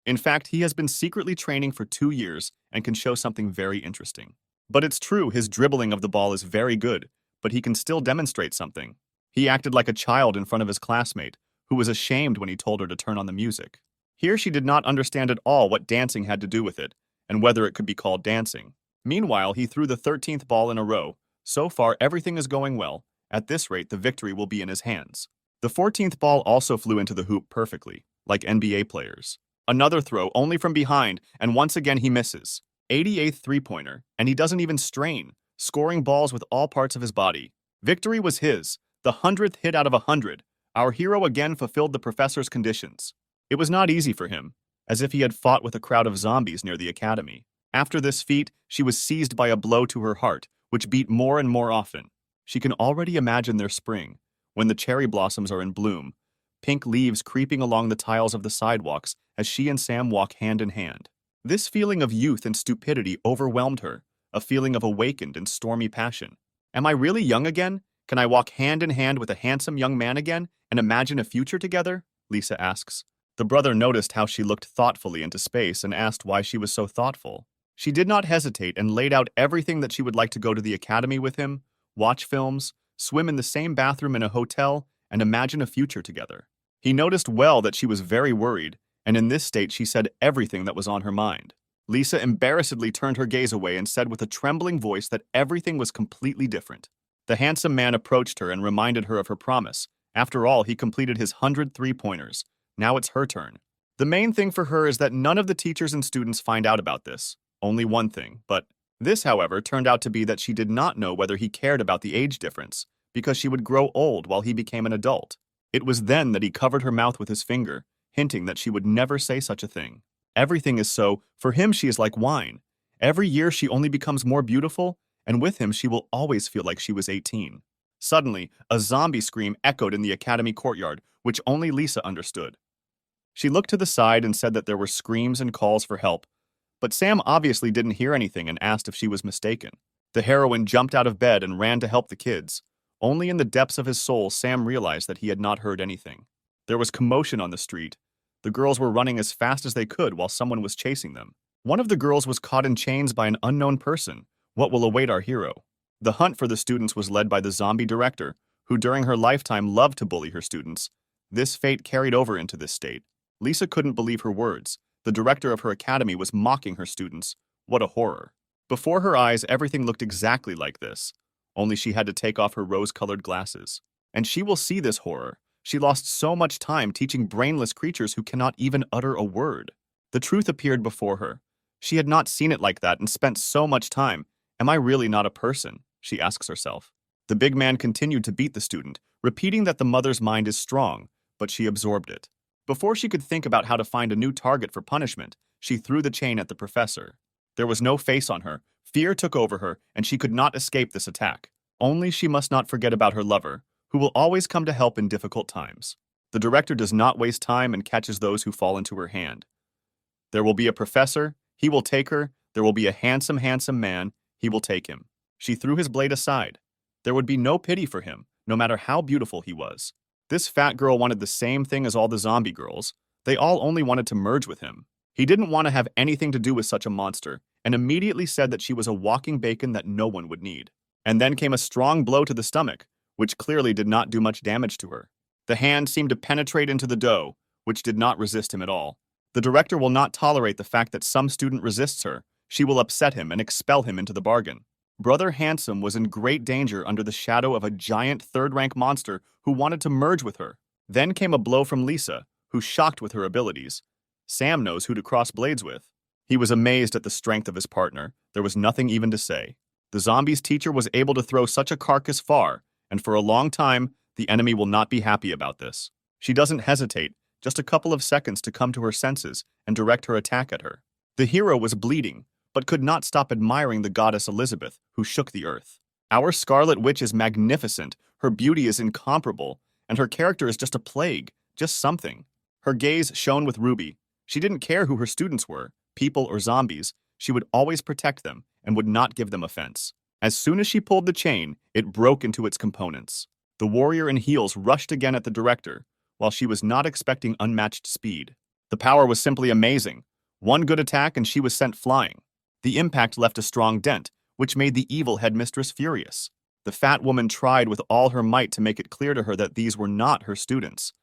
In fact, he has been secretly training for 2 years and can show something very interesting. But it's true, his dribbling of the ball is very good, but he can still demonstrate something. He acted like a child in front of his classmate, who was ashamed when he told her to turn on the music. Here she did not understand at all what dancing had to do with it, and whether it could be called dancing. Meanwhile, he threw the 13th ball in a row. So far, everything is going well. At this rate, the victory will be in his hands. The 14th ball also flew into the hoop perfectly, like NBA players. Another throw, only from behind, and once again he misses. 88th three-pointer, and he doesn't even strain, scoring balls with all parts of his body. Victory was his, the 100th hit out of 100. Our hero again fulfilled the professor's conditions. It was not easy for him, as if he had fought with a crowd of zombies near the academy. After this feat, she was seized by a blow to her heart, which beat more and more often. She can already imagine their spring, when the cherry blossoms are in bloom, pink leaves creeping along the tiles of the sidewalks as she and Sam walk hand in hand. This feeling of youth and stupidity overwhelmed her, a feeling of awakened and stormy passion. Am I really young again? Can I walk hand in hand with a handsome young man again and imagine a future together? Lisa asks. The brother noticed how she looked thoughtfully into space and asked why she was so thoughtful. She did not hesitate and laid out everything that she would like to go to the academy with him, watch films, swim in the same bathroom in a hotel, and imagine a future together. He noticed well that she was very worried, and in this state she said everything that was on her mind. Lisa embarrassedly turned her gaze away and said with a trembling voice that everything was completely different. The handsome man approached her and reminded her of her promise. After all, he completed his 100 three-pointers. Now it's her turn. The main thing for her is that none of the teachers and students find out about this. Only one thing, but this, however, turned out to be that she did not know whether he cared about the age difference, because she would grow old while he became an adult. It was then that he covered her mouth with his finger, hinting that she would never say such a thing. Everything is so, for him she is like wine. Every year she only becomes more beautiful, and with him she will always feel like she was 18. Suddenly, a zombie scream echoed in the academy courtyard, which only Lisa understood. She looked to the side and said that there were screams and calls for help, but Sam obviously didn't hear anything and asked if she was mistaken. The heroine jumped out of bed and ran to help the kids. Only in the depths of his soul, Sam realized that he had not heard anything. There was commotion on the street. The girls were running as fast as they could while someone was chasing them. One of the girls was caught in chains by an unknown person. What will await our hero? The hunt for the students was led by the zombie director, who during her lifetime loved to bully her students. This fate carried over into this state. Lisa couldn't believe her words. The director of her academy was mocking her students. What a horror. Before her eyes, everything looked exactly like this. Only she had to take off her rose-colored glasses. And she will see this horror. She lost so much time teaching brainless creatures who cannot even utter a word. The truth appeared before her. She had not seen it like that and spent so much time. Am I really not a person? She asks herself. The big man continued to beat the student, repeating that the mother's mind is strong, but she absorbed it. Before she could think about how to find a new target for punishment, she threw the chain at the professor. There was no face on her. Fear took over her, and she could not escape this attack. Only she must not forget about her lover, who will always come to help in difficult times. The director does not waste time and catches those who fall into her hand. There will be a professor, he will take her. There will be a handsome, handsome man, he will take him. She threw his blade aside. There would be no pity for him, no matter how beautiful he was. This fat girl wanted the same thing as all the zombie girls. They all only wanted to merge with him. He didn't want to have anything to do with such a monster, and immediately said that she was a walking bacon that no one would need. And then came a strong blow to the stomach, which clearly did not do much damage to her. The hand seemed to penetrate into the dough, which did not resist him at all. The director will not tolerate the fact that some student resists her. She will upset him and expel him into the bargain. Brother Handsome was in great danger under the shadow of a giant third-rank monster who wanted to merge with her. Then came a blow from Lisa, who shocked with her abilities. Sam knows who to cross blades with. He was amazed at the strength of his partner. There was nothing even to say. The zombie's teacher was able to throw such a carcass far, and for a long time, The enemy will not be happy about this. She doesn't hesitate, just a couple of seconds to come to her senses and direct her attack at her. The hero was bleeding, but could not stop admiring the goddess Elizabeth, who shook the earth. Our Scarlet Witch is magnificent, her beauty is incomparable, and her character is just a plague, just something. Her gaze shone with ruby. She didn't care who her students were, people or zombies, she would always protect them and would not give them offense. As soon as she pulled the chain, it broke into its components. The warrior in heels rushed again at the director, while she was not expecting unmatched speed. The power was simply amazing. One good attack and she was sent flying. The impact left a strong dent, which made the evil headmistress furious. The fat woman tried with all her might to make it clear to her that these were not her students.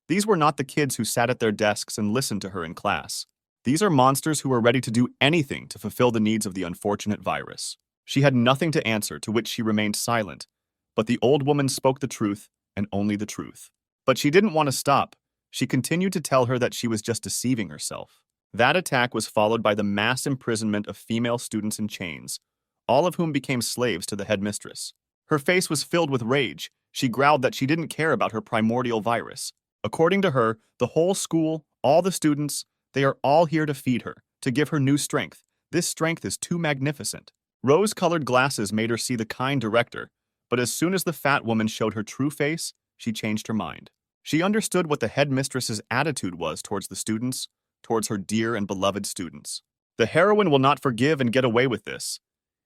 These were not the kids who sat at their desks and listened to her in class. These are monsters who were ready to do anything to fulfill the needs of the unfortunate virus. She had nothing to answer, to which she remained silent, but the old woman spoke the truth, and only the truth. But she didn't want to stop. She continued to tell her that she was just deceiving herself. That attack was followed by the mass imprisonment of female students in chains, all of whom became slaves to the headmistress. Her face was filled with rage. She growled that she didn't care about her primordial virus. According to her, the whole school, all the students, they are all here to feed her, to give her new strength. This strength is too magnificent. Rose-colored glasses made her see the kind director, but as soon as the fat woman showed her true face, she changed her mind. She understood what the headmistress's attitude was towards the students, towards her dear and beloved students. The heroine will not forgive and get away with this.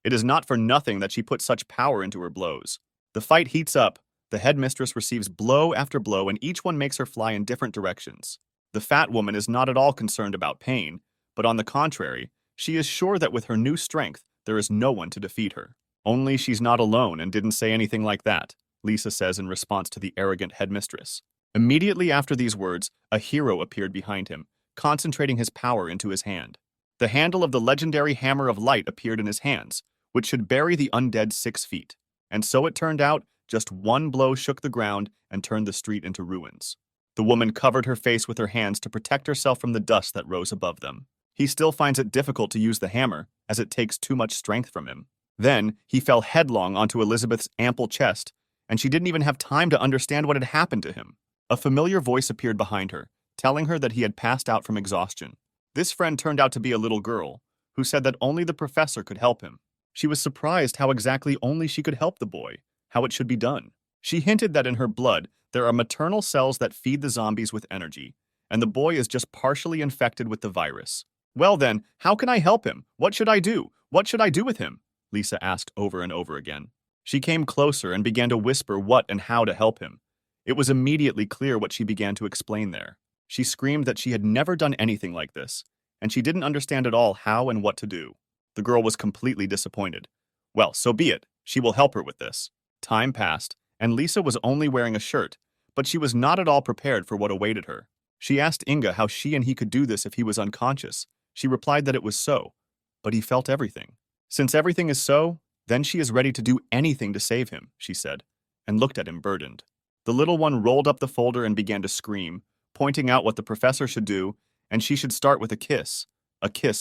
It is not for nothing that she put such power into her blows. The fight heats up, the headmistress receives blow after blow, and each one makes her fly in different directions. The fat woman is not at all concerned about pain, but on the contrary, she is sure that with her new strength, there is no one to defeat her. Only she's not alone and didn't say anything like that, Lisa says in response to the arrogant headmistress. Immediately after these words, a hero appeared behind him, concentrating his power into his hand. The handle of the legendary Hammer of Light appeared in his hands, which should bury the undead 6 feet. And so it turned out, just one blow shook the ground and turned the street into ruins. The woman covered her face with her hands to protect herself from the dust that rose above them. He still finds it difficult to use the hammer, as it takes too much strength from him. Then, he fell headlong onto Elizabeth's ample chest, and she didn't even have time to understand what had happened to him. A familiar voice appeared behind her, telling her that he had passed out from exhaustion. This friend turned out to be a little girl, who said that only the professor could help him. She was surprised how exactly only she could help the boy, how it should be done. She hinted that in her blood, there are maternal cells that feed the zombies with energy, and the boy is just partially infected with the virus. Well then, how can I help him? What should I do? What should I do with him? Lisa asked over and over again. She came closer and began to whisper what and how to help him. It was immediately clear what she began to explain there. She screamed that she had never done anything like this, and she didn't understand at all how and what to do. The girl was completely disappointed. Well, so be it. She will help her with this. Time passed, and Lisa was only wearing a shirt, but she was not at all prepared for what awaited her. She asked Inga how she and he could do this if he was unconscious. She replied that it was so, but he felt everything. Since everything is so, then she is ready to do anything to save him, she said, and looked at him burdened. The little one rolled up the folder and began to scream, pointing out what the professor should do, and she should start with a kiss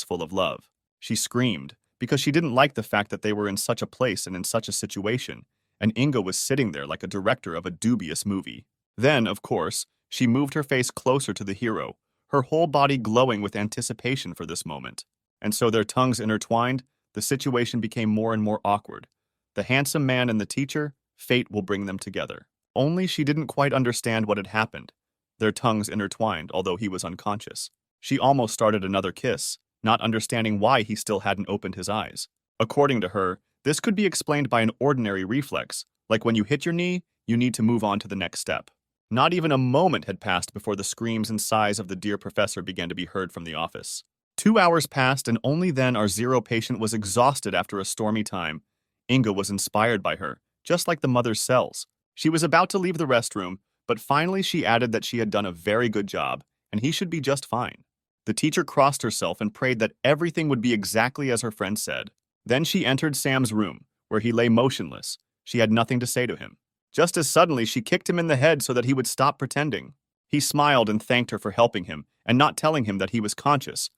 full of love. She screamed, because she didn't like the fact that they were in such a place and in such a situation, and Inga was sitting there like a director of a dubious movie. Then, of course, she moved her face closer to the hero, her whole body glowing with anticipation for this moment. And so their tongues intertwined, the situation became more and more awkward. The handsome man and the teacher, fate will bring them together. Only she didn't quite understand what had happened. Their tongues intertwined, although he was unconscious. She almost started another kiss, not understanding why he still hadn't opened his eyes. According to her, this could be explained by an ordinary reflex, like when you hit your knee, you need to move on to the next step. Not even a moment had passed before the screams and sighs of the dear professor began to be heard from the office. 2 hours passed, and only then our zero patient was exhausted after a stormy time. Inga was inspired by her, just like the mother's cells. She was about to leave the restroom, but finally she added that she had done a very good job, and he should be just fine. The teacher crossed herself and prayed that everything would be exactly as her friend said. Then she entered Sam's room, where he lay motionless. She had nothing to say to him. Just as suddenly, she kicked him in the head so that he would stop pretending. He smiled and thanked her for helping him, and not telling him that he was conscious.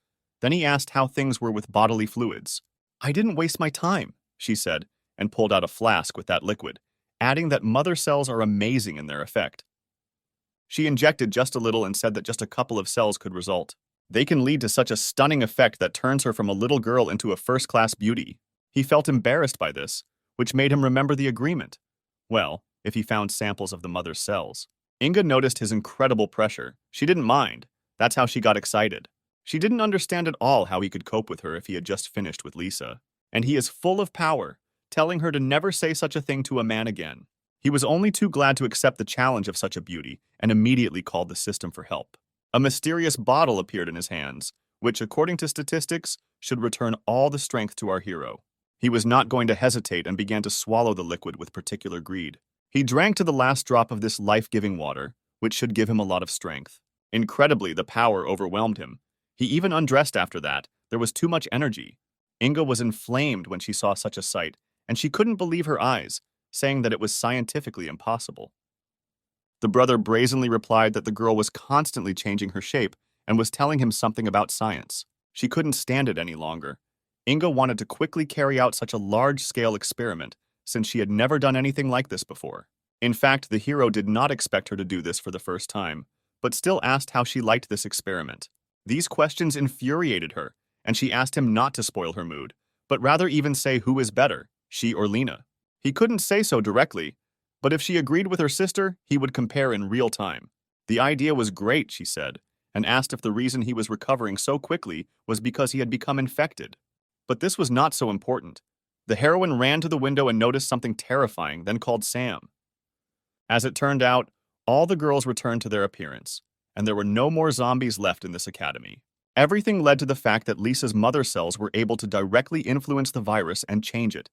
Then he asked how things were with bodily fluids. "I didn't waste my time," she said, and pulled out a flask with that liquid. adding that mother cells are amazing in their effect. She injected just a little and said that just a couple of cells could result. They can lead to such a stunning effect that turns her from a little girl into a first-class beauty. He felt embarrassed by this, which made him remember the agreement. Well, if he found samples of the mother's cells. Inga noticed his incredible pressure. She didn't mind. That's how she got excited. She didn't understand at all how he could cope with her if he had just finished with Lisa. And he is full of power, telling her to never say such a thing to a man again. He was only too glad to accept the challenge of such a beauty and immediately called the system for help. A mysterious bottle appeared in his hands, which, according to statistics, should return all the strength to our hero. He was not going to hesitate and began to swallow the liquid with particular greed. He drank to the last drop of this life-giving water, which should give him a lot of strength. Incredibly, the power overwhelmed him. He even undressed after that. There was too much energy. Inga was inflamed when she saw such a sight, and she couldn't believe her eyes, saying that it was scientifically impossible. The brother brazenly replied that the girl was constantly changing her shape and was telling him something about science. She couldn't stand it any longer. Inga wanted to quickly carry out such a large-scale experiment, since she had never done anything like this before. In fact, the hero did not expect her to do this for the first time, but still asked how she liked this experiment. These questions infuriated her, and she asked him not to spoil her mood, but rather even say who is better, she or Lena. He couldn't say so directly, but if she agreed with her sister, he would compare in real time. The idea was great, she said, and asked if the reason he was recovering so quickly was because he had become infected. But this was not so important. The heroine ran to the window and noticed something terrifying, then called Sam. As it turned out, all the girls returned to their appearance, and there were no more zombies left in this academy. Everything led to the fact that Lisa's mother cells were able to directly influence the virus and change it.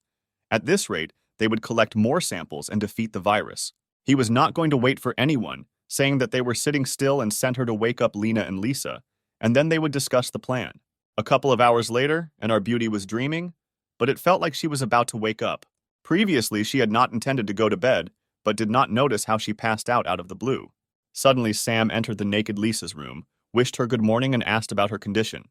At this rate, they would collect more samples and defeat the virus. He was not going to wait for anyone, saying that they were sitting still and sent her to wake up Lena and Lisa, and then they would discuss the plan. A couple of hours later, and our beauty was dreaming, but it felt like she was about to wake up. Previously, she had not intended to go to bed, but did not notice how she passed out of the blue. Suddenly, Sam entered the naked Lisa's room, wished her good morning, and asked about her condition.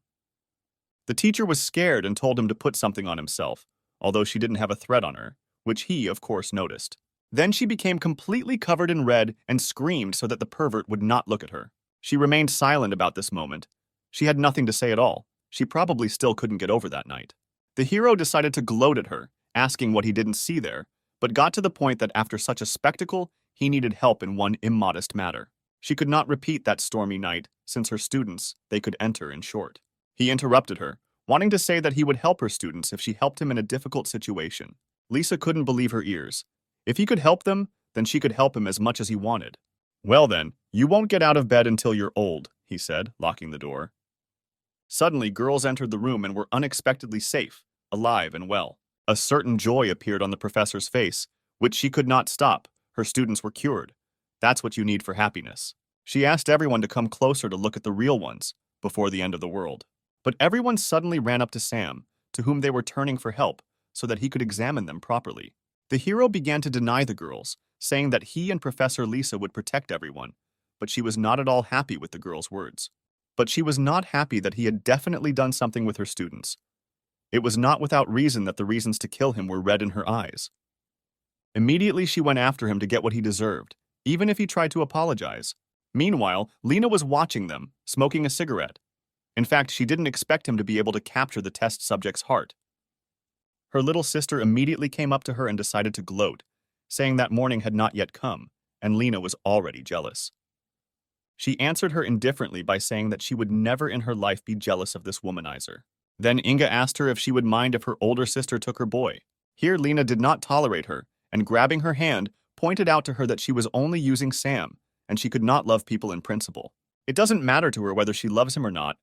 The teacher was scared and told him to put something on himself, although she didn't have a thread on her, which he, of course, noticed. Then she became completely covered in red and screamed so that the pervert would not look at her. She remained silent about this moment. She had nothing to say at all. She probably still couldn't get over that night. The hero decided to gloat at her, asking what he didn't see there, but got to the point that after such a spectacle, he needed help in one immodest matter. She could not repeat that stormy night, since her students, they could enter in short. He interrupted her, wanting to say that he would help her students if she helped him in a difficult situation. Lisa couldn't believe her ears. If he could help them, then she could help him as much as he wanted. Well then, you won't get out of bed until you're old, he said, locking the door. Suddenly, girls entered the room and were unexpectedly safe, alive and well. A certain joy appeared on the professor's face, which she could not stop. Her students were cured. That's what you need for happiness. She asked everyone to come closer to look at the real ones, before the end of the world. But everyone suddenly ran up to Sam, to whom they were turning for help, so that he could examine them properly. The hero began to deny the girls, saying that he and Professor Lisa would protect everyone, but she was not at all happy with the girls' words. But she was not happy that he had definitely done something with her students. It was not without reason that the reasons to kill him were red in her eyes. Immediately she went after him to get what he deserved, even if he tried to apologize. Meanwhile, Lena was watching them, smoking a cigarette. In fact, she didn't expect him to be able to capture the test subject's heart. Her little sister immediately came up to her and decided to gloat, saying that morning had not yet come, and Lena was already jealous. She answered her indifferently by saying that she would never in her life be jealous of this womanizer. Then Inga asked her if she would mind if her older sister took her boy. Here Lena did not tolerate her, and grabbing her hand, pointed out to her that she was only using Sam, and she could not love people in principle. It doesn't matter to her whether she loves him or not.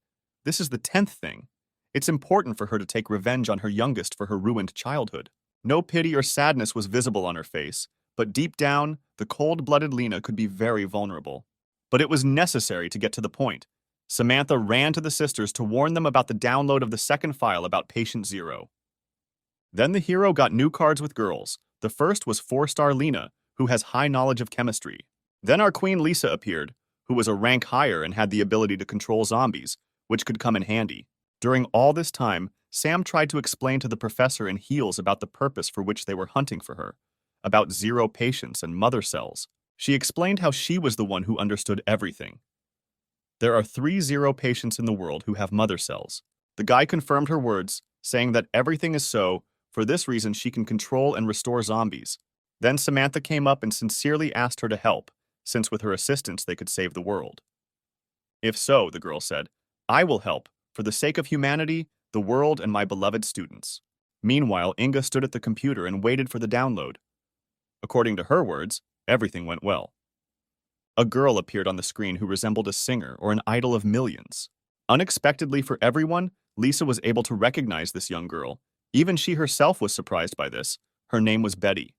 This is the 10th thing. It's important for her to take revenge on her youngest for her ruined childhood. No pity or sadness was visible on her face, but deep down, the cold-blooded Lena could be very vulnerable. But it was necessary to get to the point. Samantha ran to the sisters to warn them about the download of the second file about Patient Zero. Then the hero got new cards with girls. The first was 4-star Lena, who has high knowledge of chemistry. Then our queen Lisa appeared, who was a rank higher and had the ability to control zombies, which could come in handy. During all this time, Sam tried to explain to the professor in heels about the purpose for which they were hunting for her, about zero patience and mother cells. She explained how she was the one who understood everything. There are 3 patients in the world who have mother cells. The guy confirmed her words, saying that everything is so, for this reason she can control and restore zombies. Then Samantha came up and sincerely asked her to help, since with her assistance they could save the world. If so, the girl said, I will help, for the sake of humanity, the world, and my beloved students. Meanwhile, Inga stood at the computer and waited for the download. According to her words, everything went well. A girl appeared on the screen who resembled a singer or an idol of millions. Unexpectedly for everyone, Lisa was able to recognize this young girl. Even she herself was surprised by this. Her name was Betty.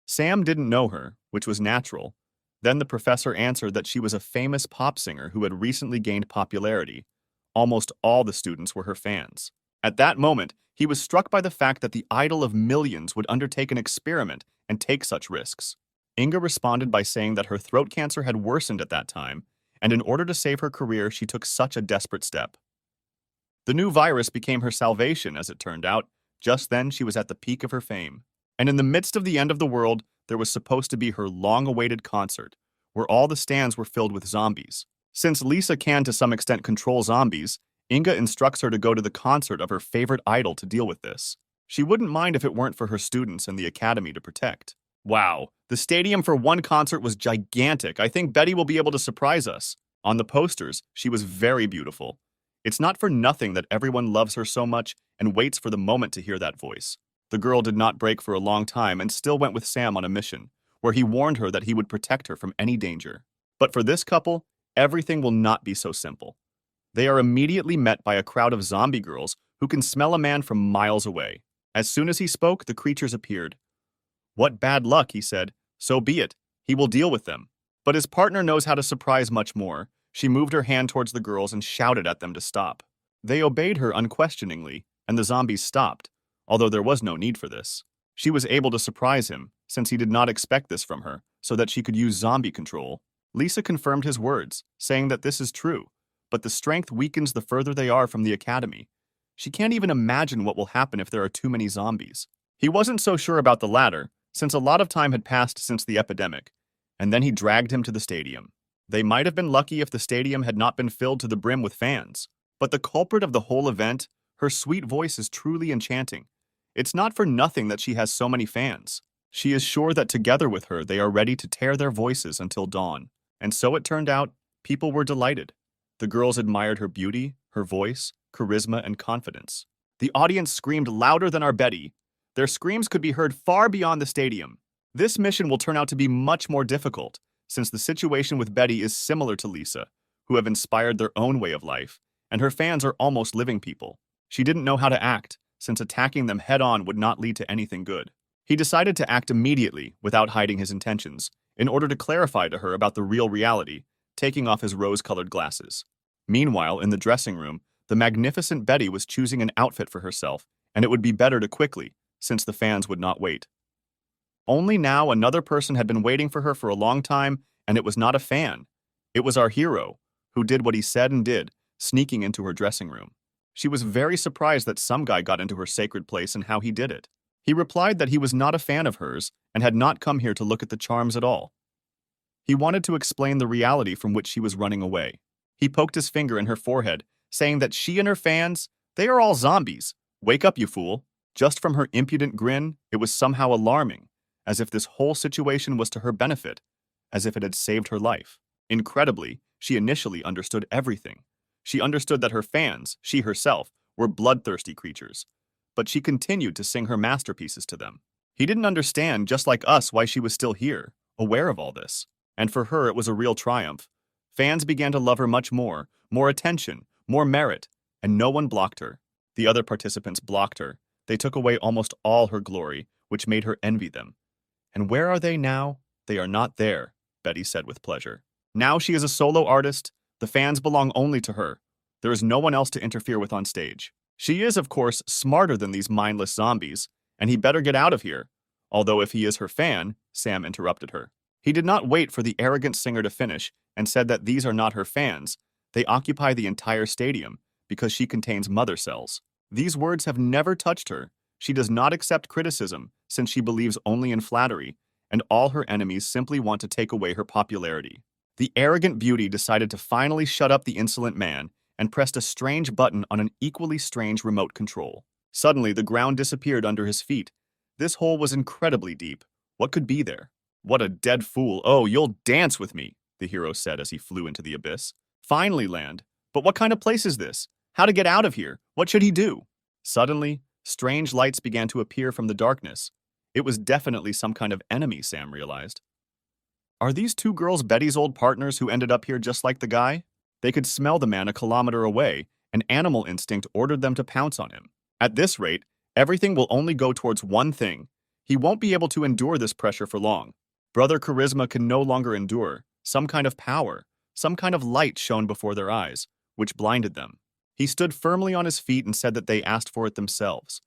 Sam didn't know her, which was natural. Then the professor answered that she was a famous pop singer who had recently gained popularity. Almost all the students were her fans. At that moment, he was struck by the fact that the idol of millions would undertake an experiment and take such risks. Inga responded by saying that her throat cancer had worsened at that time, and in order to save her career, she took such a desperate step. The new virus became her salvation, as it turned out. Just then, she was at the peak of her fame. And in the midst of the end of the world, there was supposed to be her long-awaited concert, where all the stands were filled with zombies. Since Lisa can to some extent control zombies, Inga instructs her to go to the concert of her favorite idol to deal with this. She wouldn't mind if it weren't for her students and the academy to protect. Wow, the stadium for one concert was gigantic. I think Betty will be able to surprise us. On the posters, she was very beautiful. It's not for nothing that everyone loves her so much and waits for the moment to hear that voice. The girl did not break for a long time and still went with Sam on a mission, where he warned her that he would protect her from any danger. But for this couple, everything will not be so simple. They are immediately met by a crowd of zombie girls who can smell a man from miles away. As soon as he spoke, the creatures appeared. What bad luck, he said. So be it. He will deal with them. But his partner knows how to surprise much more. She moved her hand towards the girls and shouted at them to stop. They obeyed her unquestioningly, and the zombies stopped, although there was no need for this. She was able to surprise him, since he did not expect this from her, so that she could use zombie control. Lisa confirmed his words, saying that this is true, but the strength weakens the further they are from the academy. She can't even imagine what will happen if there are too many zombies. He wasn't so sure about the latter, since a lot of time had passed since the epidemic, and then he dragged him to the stadium. They might have been lucky if the stadium had not been filled to the brim with fans, but the culprit of the whole event, her sweet voice, is truly enchanting. It's not for nothing that she has so many fans. She is sure that together with her they are ready to tear their voices until dawn. And so it turned out, people were delighted. The girls admired her beauty, her voice, charisma, and confidence. The audience screamed louder than our Betty. Their screams could be heard far beyond the stadium. This mission will turn out to be much more difficult, since the situation with Betty is similar to Lisa, who have inspired their own way of life, and her fans are almost living people. She didn't know how to act, since attacking them head-on would not lead to anything good. He decided to act immediately, without hiding his intentions, in order to clarify to her about the real reality, taking off his rose-colored glasses. Meanwhile, in the dressing room, the magnificent Betty was choosing an outfit for herself, and it would be better to quickly, since the fans would not wait. Only now another person had been waiting for her for a long time, and it was not a fan. It was our hero, who did what he said and did, sneaking into her dressing room. She was very surprised that some guy got into her sacred place and how he did it. He replied that he was not a fan of hers and had not come here to look at the charms at all. He wanted to explain the reality from which she was running away. He poked his finger in her forehead, saying that she and her fans, they are all zombies. Wake up, you fool. Just from her impudent grin, it was somehow alarming, as if this whole situation was to her benefit, as if it had saved her life. Incredibly, she initially understood everything. She understood that her fans, she herself, were bloodthirsty creatures, but she continued to sing her masterpieces to them. He didn't understand, just like us, why she was still here, aware of all this. And for her, it was a real triumph. Fans began to love her much more attention, more merit, and no one blocked her. The other participants blocked her. They took away almost all her glory, which made her envy them. And where are they now? They are not there, Betty said with pleasure. Now she is a solo artist. The fans belong only to her. There is no one else to interfere with on stage. She is, of course, smarter than these mindless zombies, and he better get out of here. Although if he is her fan, Sam interrupted her. He did not wait for the arrogant singer to finish and said that these are not her fans. They occupy the entire stadium because she contains mother cells. These words have never touched her. She does not accept criticism, since she believes only in flattery, and all her enemies simply want to take away her popularity. The arrogant beauty decided to finally shut up the insolent man and pressed a strange button on an equally strange remote control. Suddenly, the ground disappeared under his feet. This hole was incredibly deep. What could be there? What a dead fool. Oh, you'll dance with me, the hero said as he flew into the abyss. Finally, land. But what kind of place is this? How to get out of here? What should he do? Suddenly, strange lights began to appear from the darkness. It was definitely some kind of enemy, Sam realized. Are these two girls Betty's old partners who ended up here just like the guy? They could smell the man a kilometer away, and animal instinct ordered them to pounce on him. At this rate, everything will only go towards one thing. He won't be able to endure this pressure for long. Brother Charisma can no longer endure. Some kind of power, some kind of light shone before their eyes, which blinded them. He stood firmly on his feet and said that they asked for it themselves.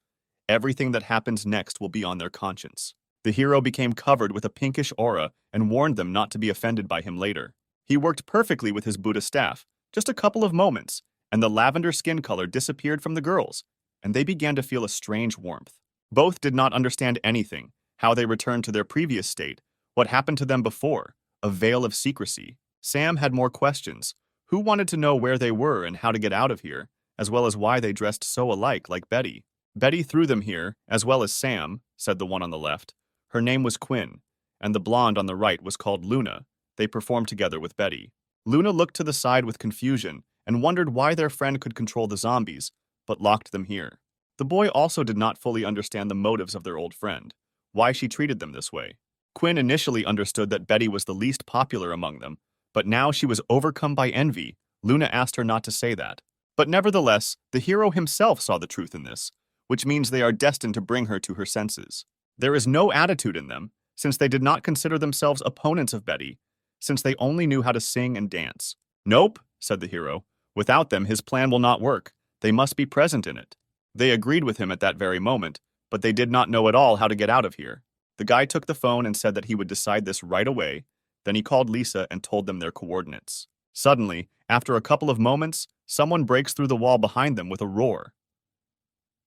Everything that happens next will be on their conscience. The hero became covered with a pinkish aura and warned them not to be offended by him later. He worked perfectly with his Buddha staff, just a couple of moments, and the lavender skin color disappeared from the girls, and they began to feel a strange warmth. Both did not understand anything, how they returned to their previous state, what happened to them before, a veil of secrecy. Sam had more questions. Who wanted to know where they were and how to get out of here, as well as why they dressed so alike like Betty? Betty threw them here, as well as Sam, said the one on the left. Her name was Quinn, and the blonde on the right was called Luna. They performed together with Betty. Luna looked to the side with confusion and wondered why their friend could control the zombies, but locked them here. The boy also did not fully understand the motives of their old friend, why she treated them this way. Quinn initially understood that Betty was the least popular among them, but now she was overcome by envy. Luna asked her not to say that. But nevertheless, the hero himself saw the truth in this, which means they are destined to bring her to her senses. There is no attitude in them, since they did not consider themselves opponents of Betty, since they only knew how to sing and dance. Nope, said the hero. Without them, his plan will not work. They must be present in it. They agreed with him at that very moment, but they did not know at all how to get out of here. The guy took the phone and said that he would decide this right away. Then he called Lisa and told them their coordinates. Suddenly, after a couple of moments, someone breaks through the wall behind them with a roar.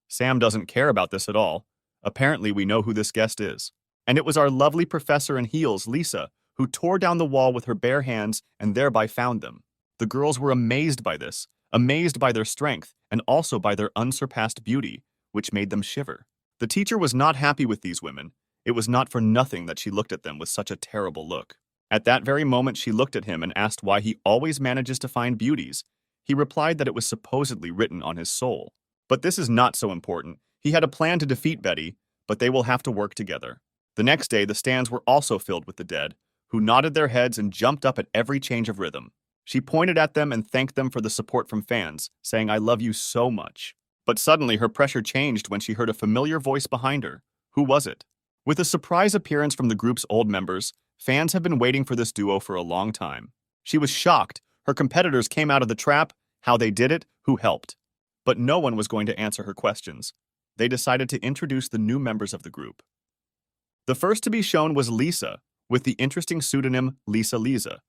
Sam doesn't care about this at all. Apparently, we know who this guest is. And it was our lovely professor in heels, Lisa, who tore down the wall with her bare hands and thereby found them. The girls were amazed by this, amazed by their strength, and also by their unsurpassed beauty, which made them shiver. The teacher was not happy with these women. It was not for nothing that she looked at them with such a terrible look. At that very moment, she looked at him and asked why he always manages to find beauties. He replied that it was supposedly written on his soul. But this is not so important. He had a plan to defeat Betty, but they will have to work together. The next day, the stands were also filled with the dead, who nodded their heads and jumped up at every change of rhythm. She pointed at them and thanked them for the support from fans, saying, "I love you so much." But suddenly her pressure changed when she heard a familiar voice behind her. Who was it? With a surprise appearance from the group's old members, fans have been waiting for this duo for a long time. She was shocked. Her competitors came out of the trap, how they did it, who helped. But no one was going to answer her questions. They decided to introduce the new members of the group. The first to be shown was Lisa, with the interesting pseudonym Lisa Lisa.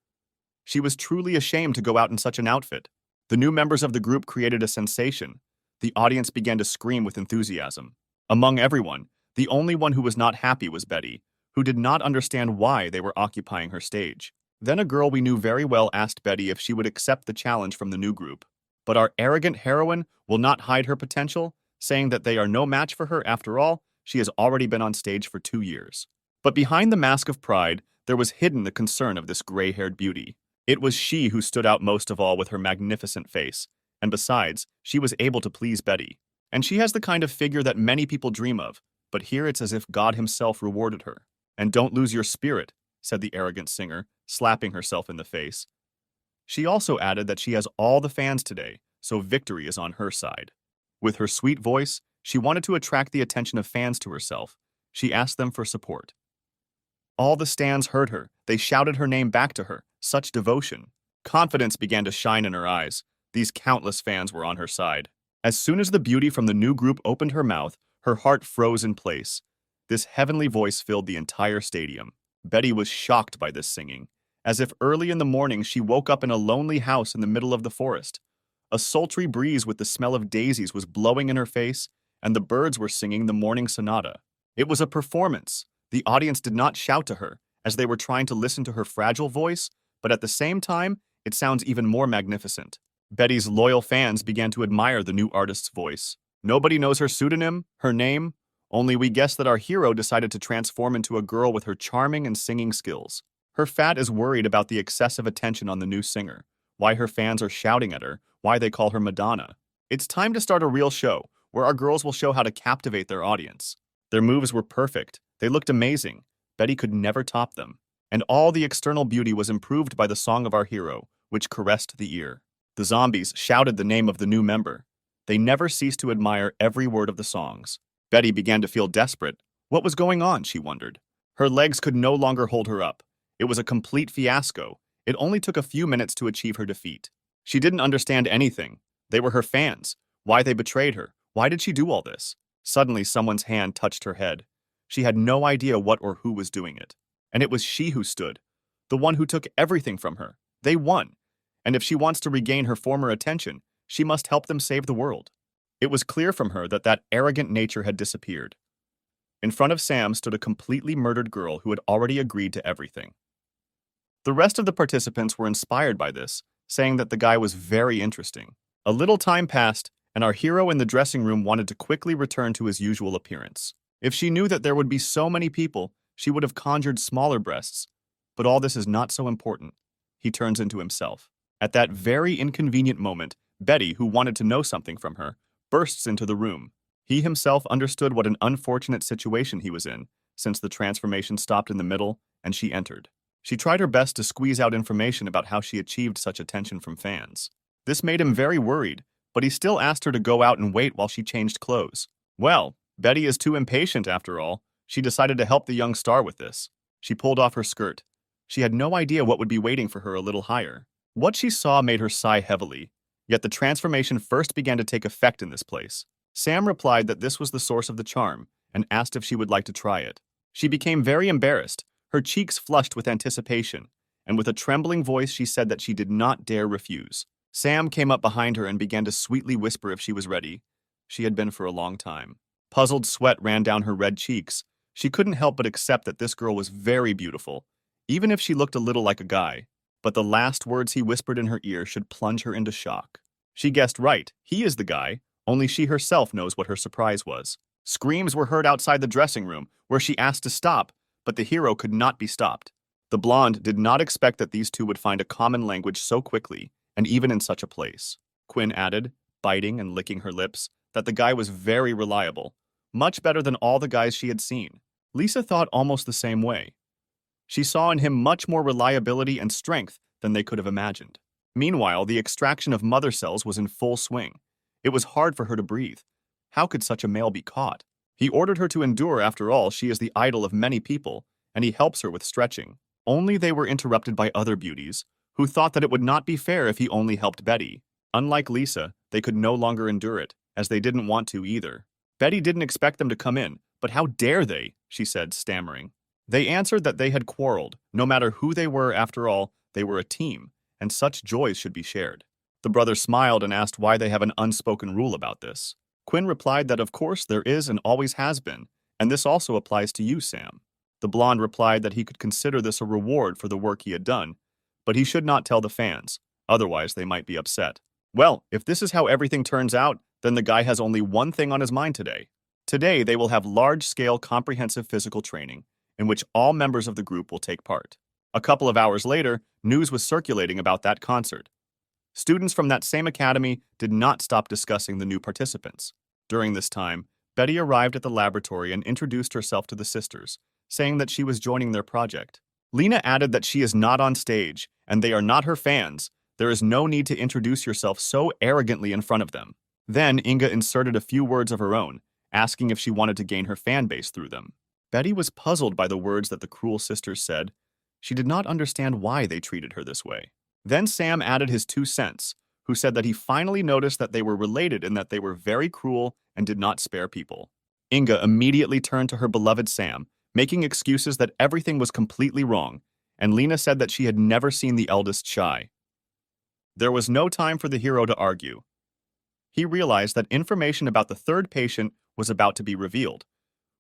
She was truly ashamed to go out in such an outfit. The new members of the group created a sensation. The audience began to scream with enthusiasm. Among everyone, the only one who was not happy was Betty, who did not understand why they were occupying her stage. Then a girl we knew very well asked Betty if she would accept the challenge from the new group. But our arrogant heroine will not hide her potential, saying that they are no match for her. After all, she has already been on stage for 2 years. But behind the mask of pride, there was hidden the concern of this gray-haired beauty. It was she who stood out most of all with her magnificent face, and besides, she was able to please Betty. And she has the kind of figure that many people dream of, but here it's as if God himself rewarded her. "And don't lose your spirit," said the arrogant singer, slapping herself in the face. She also added that she has all the fans today, so victory is on her side. With her sweet voice, she wanted to attract the attention of fans to herself. She asked them for support. All the stands heard her. They shouted her name back to her. Such devotion. Confidence began to shine in her eyes. These countless fans were on her side. As soon as the beauty from the new group opened her mouth, her heart froze in place. This heavenly voice filled the entire stadium. Betty was shocked by this singing, as if early in the morning she woke up in a lonely house in the middle of the forest. A sultry breeze with the smell of daisies was blowing in her face, and the birds were singing the morning sonata. It was a performance. The audience did not shout to her, as they were trying to listen to her fragile voice, but at the same time, it sounds even more magnificent. Betty's loyal fans began to admire the new artist's voice. Nobody knows her pseudonym, her name, only we guess that our hero decided to transform into a girl with her charming and singing skills. Her fat is worried about the excessive attention on the new singer, why her fans are shouting at her, why they call her Madonna. It's time to start a real show, where our girls will show how to captivate their audience. Their moves were perfect. They looked amazing. Betty could never top them. And all the external beauty was improved by the song of our hero, which caressed the ear. The zombies shouted the name of the new member. They never ceased to admire every word of the songs. Betty began to feel desperate. What was going on, she wondered. Her legs could no longer hold her up. It was a complete fiasco. It only took a few minutes to achieve her defeat. She didn't understand anything. They were her fans. Why they betrayed her? Why did she do all this? Suddenly, someone's hand touched her head. She had no idea what or who was doing it. And it was she who stood. The one who took everything from her. They won. And if she wants to regain her former attention, she must help them save the world. It was clear from her that that arrogant nature had disappeared. In front of Sam stood a completely murdered girl who had already agreed to everything. The rest of the participants were inspired by this, saying that the guy was very interesting. A little time passed, and our hero in the dressing room wanted to quickly return to his usual appearance. If she knew that there would be so many people, she would have conjured smaller breasts. But all this is not so important. He turns into himself. At that very inconvenient moment, Betty, who wanted to know something from her, bursts into the room. He himself understood what an unfortunate situation he was in, since the transformation stopped in the middle and she entered. She tried her best to squeeze out information about how she achieved such attention from fans. This made him very worried, but he still asked her to go out and wait while she changed clothes. Well, Betty is too impatient after all. She decided to help the young star with this. She pulled off her skirt. She had no idea what would be waiting for her a little higher. What she saw made her sigh heavily, yet the transformation first began to take effect in this place. Sam replied that this was the source of the charm and asked if she would like to try it. She became very embarrassed, her cheeks flushed with anticipation, and with a trembling voice she said that she did not dare refuse. Sam came up behind her and began to sweetly whisper if she was ready. She had been for a long time. Puzzled sweat ran down her red cheeks. She couldn't help but accept that this girl was very beautiful, even if she looked a little like a guy. But the last words he whispered in her ear should plunge her into shock. She guessed right, he is the guy, only she herself knows what her surprise was. Screams were heard outside the dressing room, where she asked to stop, but the hero could not be stopped. The blonde did not expect that these two would find a common language so quickly, and even in such a place. Quinn added, biting and licking her lips, that the guy was very reliable, much better than all the guys she had seen. Lisa thought almost the same way. She saw in him much more reliability and strength than they could have imagined. Meanwhile, the extraction of mother cells was in full swing. It was hard for her to breathe. How could such a male be caught? He ordered her to endure. After all, she is the idol of many people, and he helps her with stretching. Only they were interrupted by other beauties, who thought that it would not be fair if he only helped Betty. Unlike Lisa, they could no longer endure it, as they didn't want to either. Betty didn't expect them to come in, but how dare they, she said, stammering. They answered that they had quarreled. No matter who they were, after all, they were a team, and such joys should be shared. The brothers smiled and asked why they have an unspoken rule about this. Quinn replied that of course there is and always has been, and this also applies to you, Sam. The blonde replied that he could consider this a reward for the work he had done, but he should not tell the fans, otherwise they might be upset. Well, if this is how everything turns out, then the guy has only one thing on his mind today. Today they will have large-scale comprehensive physical training, in which all members of the group will take part. A couple of hours later, news was circulating about that concert. Students from that same academy did not stop discussing the new participants. During this time, Betty arrived at the laboratory and introduced herself to the sisters, saying that she was joining their project. Lena added that she is not on stage, and they are not her fans. There is no need to introduce yourself so arrogantly in front of them. Then Inga inserted a few words of her own, asking if she wanted to gain her fan base through them. Betty was puzzled by the words that the cruel sisters said. She did not understand why they treated her this way. Then Sam added his 2 cents, who said that he finally noticed that they were related and that they were very cruel and did not spare people. Inga immediately turned to her beloved Sam, making excuses that everything was completely wrong, and Lena said that she had never seen the eldest shy. There was no time for the hero to argue. He realized that information about the third patient was about to be revealed,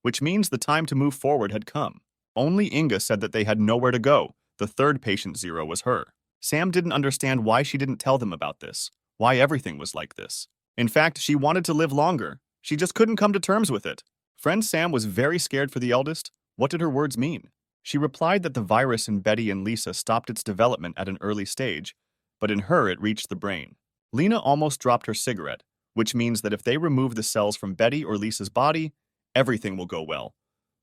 which means the time to move forward had come. Only Inga said that they had nowhere to go. The third patient zero was her. Sam didn't understand why she didn't tell them about this, why everything was like this. In fact, she wanted to live longer. She just couldn't come to terms with it. Friend Sam was very scared for the eldest. What did her words mean? She replied that the virus in Betty and Lisa stopped its development at an early stage, but in her it reached the brain. Lena almost dropped her cigarette, which means that if they remove the cells from Betty or Lisa's body, everything will go well.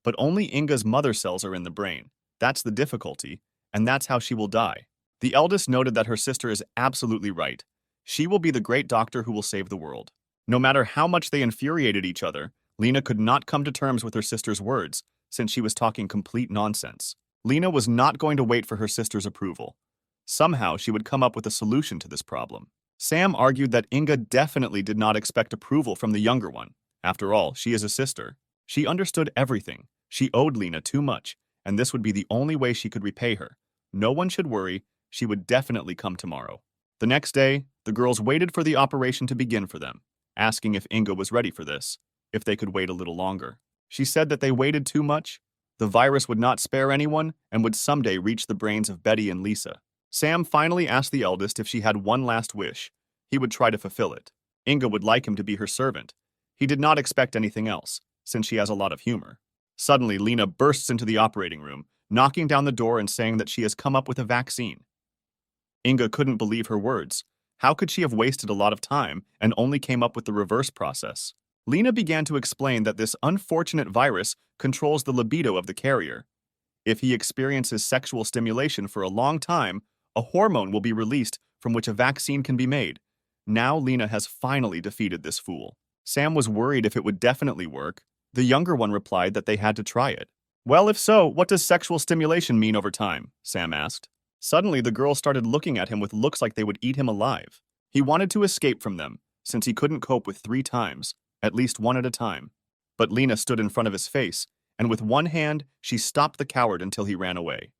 But only Inga's mother cells are in the brain. That's the difficulty, and that's how she will die. The eldest noted that her sister is absolutely right. She will be the great doctor who will save the world. No matter how much they infuriated each other, Lena could not come to terms with her sister's words, since she was talking complete nonsense. Lena was not going to wait for her sister's approval. Somehow she would come up with a solution to this problem. Sam argued that Inga definitely did not expect approval from the younger one. After all, she is a sister. She understood everything. She owed Lena too much, and this would be the only way she could repay her. No one should worry, she would definitely come tomorrow. The next day, the girls waited for the operation to begin for them, asking if Inga was ready for this, if they could wait a little longer. She said that they waited too much. The virus would not spare anyone and would someday reach the brains of Betty and Lisa. Sam finally asked the eldest if she had one last wish. He would try to fulfill it. Inga would like him to be her servant. He did not expect anything else, since she has a lot of humor. Suddenly, Lena bursts into the operating room, knocking down the door and saying that she has come up with a vaccine. Inga couldn't believe her words. How could she have wasted a lot of time and only came up with the reverse process? Lena began to explain that this unfortunate virus controls the libido of the carrier. If he experiences sexual stimulation for a long time, a hormone will be released from which a vaccine can be made. Now Lena has finally defeated this fool. Sam was worried if it would definitely work. The younger one replied that they had to try it. Well, if so, what does sexual stimulation mean over time? Sam asked. Suddenly, the girls started looking at him with looks like they would eat him alive. He wanted to escape from them, since he couldn't cope with 3 times, at least one at a time. But Lena stood in front of his face, and with one hand, she stopped the coward until he ran away.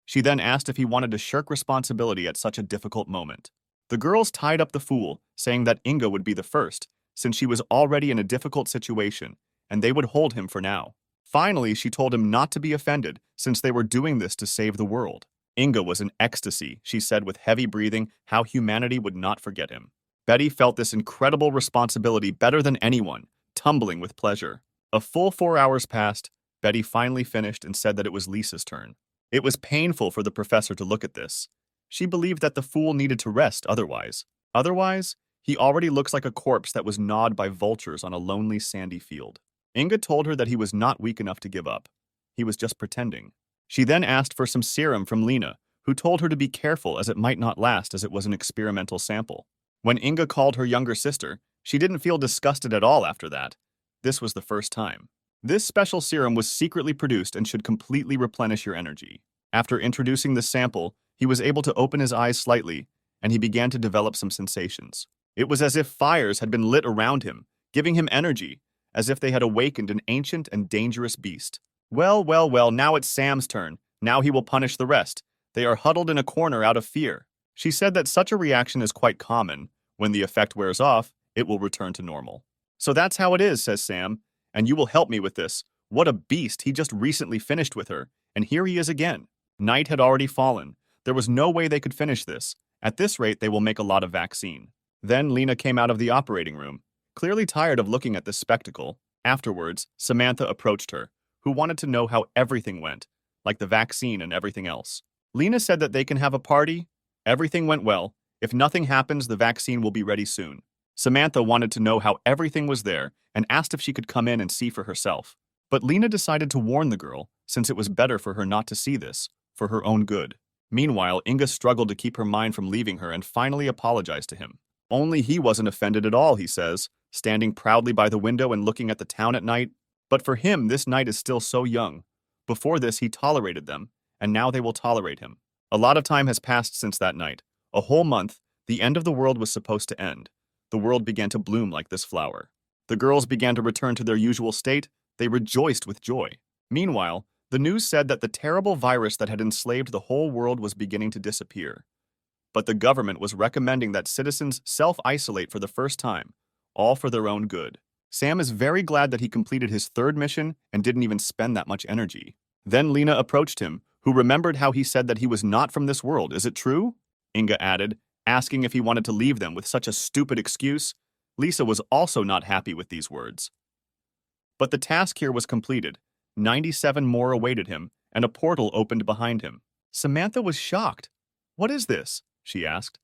She then asked if he wanted to shirk responsibility at such a difficult moment. The girls tied up the fool, saying that Inga would be the first, since she was already in a difficult situation, and they would hold him for now. Finally, she told him not to be offended, since they were doing this to save the world. Inga was in ecstasy, she said with heavy breathing how humanity would not forget him. Betty felt this incredible responsibility better than anyone, tumbling with pleasure. A full 4 hours passed. Betty finally finished and said that it was Lisa's turn. It was painful for the professor to look at this. She believed that the fool needed to rest otherwise. Otherwise, he already looks like a corpse that was gnawed by vultures on a lonely sandy field. Inga told her that he was not weak enough to give up. He was just pretending. She then asked for some serum from Lena, who told her to be careful as it might not last as it was an experimental sample. When Inga called her younger sister, she didn't feel disgusted at all after that. This was the first time. This special serum was secretly produced and should completely replenish your energy. After introducing the sample, he was able to open his eyes slightly, and he began to develop some sensations. It was as if fires had been lit around him, giving him energy, as if they had awakened an ancient and dangerous beast. Well, well, well, now it's Sam's turn. Now he will punish the rest. They are huddled in a corner out of fear. She said that such a reaction is quite common. When the effect wears off, it will return to normal. So that's how it is, says Sam, and you will help me with this. What a beast, he just recently finished with her, and here he is again. Night had already fallen. There was no way they could finish this. At this rate, they will make a lot of vaccine. Then Lena came out of the operating room, clearly tired of looking at this spectacle. Afterwards, Samantha approached her, who wanted to know how everything went, like the vaccine and everything else. Lena said that they can have a party. Everything went well. If nothing happens, the vaccine will be ready soon. Samantha wanted to know how everything was there and asked if she could come in and see for herself. But Lena decided to warn the girl, since it was better for her not to see this, for her own good. Meanwhile, Inga struggled to keep her mind from leaving her and finally apologized to him. Only he wasn't offended at all, he says, standing proudly by the window and looking at the town at night. But for him, this night is still so young. Before this, he tolerated them, and now they will tolerate him. A lot of time has passed since that night. A whole month, the end of the world was supposed to end. The world began to bloom like this flower. The girls began to return to their usual state. They rejoiced with joy. Meanwhile, the news said that the terrible virus that had enslaved the whole world was beginning to disappear. But the government was recommending that citizens self-isolate for the first time, all for their own good. Sam is very glad that he completed his third mission and didn't even spend that much energy. Then Lena approached him, who remembered how he said that he was not from this world. Is it true? Inga added, asking if he wanted to leave them with such a stupid excuse. Lisa was also not happy with these words. But the task here was completed. 97 more awaited him, and a portal opened behind him. Samantha was shocked. "What is this?" she asked.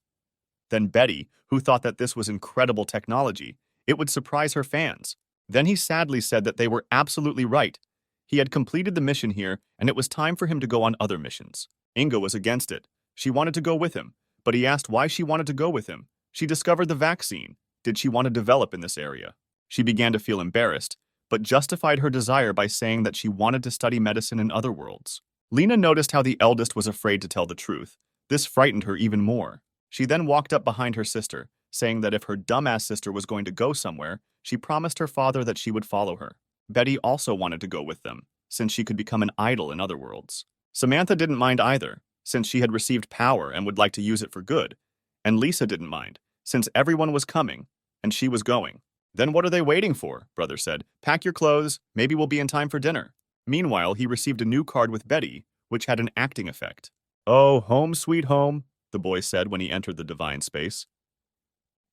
Then Betty, who thought that this was incredible technology, it would surprise her fans. Then he sadly said that they were absolutely right. He had completed the mission here, and it was time for him to go on other missions. Inga was against it. She wanted to go with him, but he asked why she wanted to go with him. She discovered the vaccine. Did she want to develop in this area? She began to feel embarrassed, but justified her desire by saying that she wanted to study medicine in other worlds. Lena noticed how the eldest was afraid to tell the truth. This frightened her even more. She then walked up behind her sister, saying that if her dumbass sister was going to go somewhere, she promised her father that she would follow her. Betty also wanted to go with them, since she could become an idol in other worlds. Samantha didn't mind either, since she had received power and would like to use it for good. And Lisa didn't mind, since everyone was coming, and she was going. "Then what are they waiting for?" Brother said. "Pack your clothes, maybe we'll be in time for dinner." Meanwhile, he received a new card with Betty, which had an acting effect. "Oh, home sweet home," the boy said when he entered the divine space.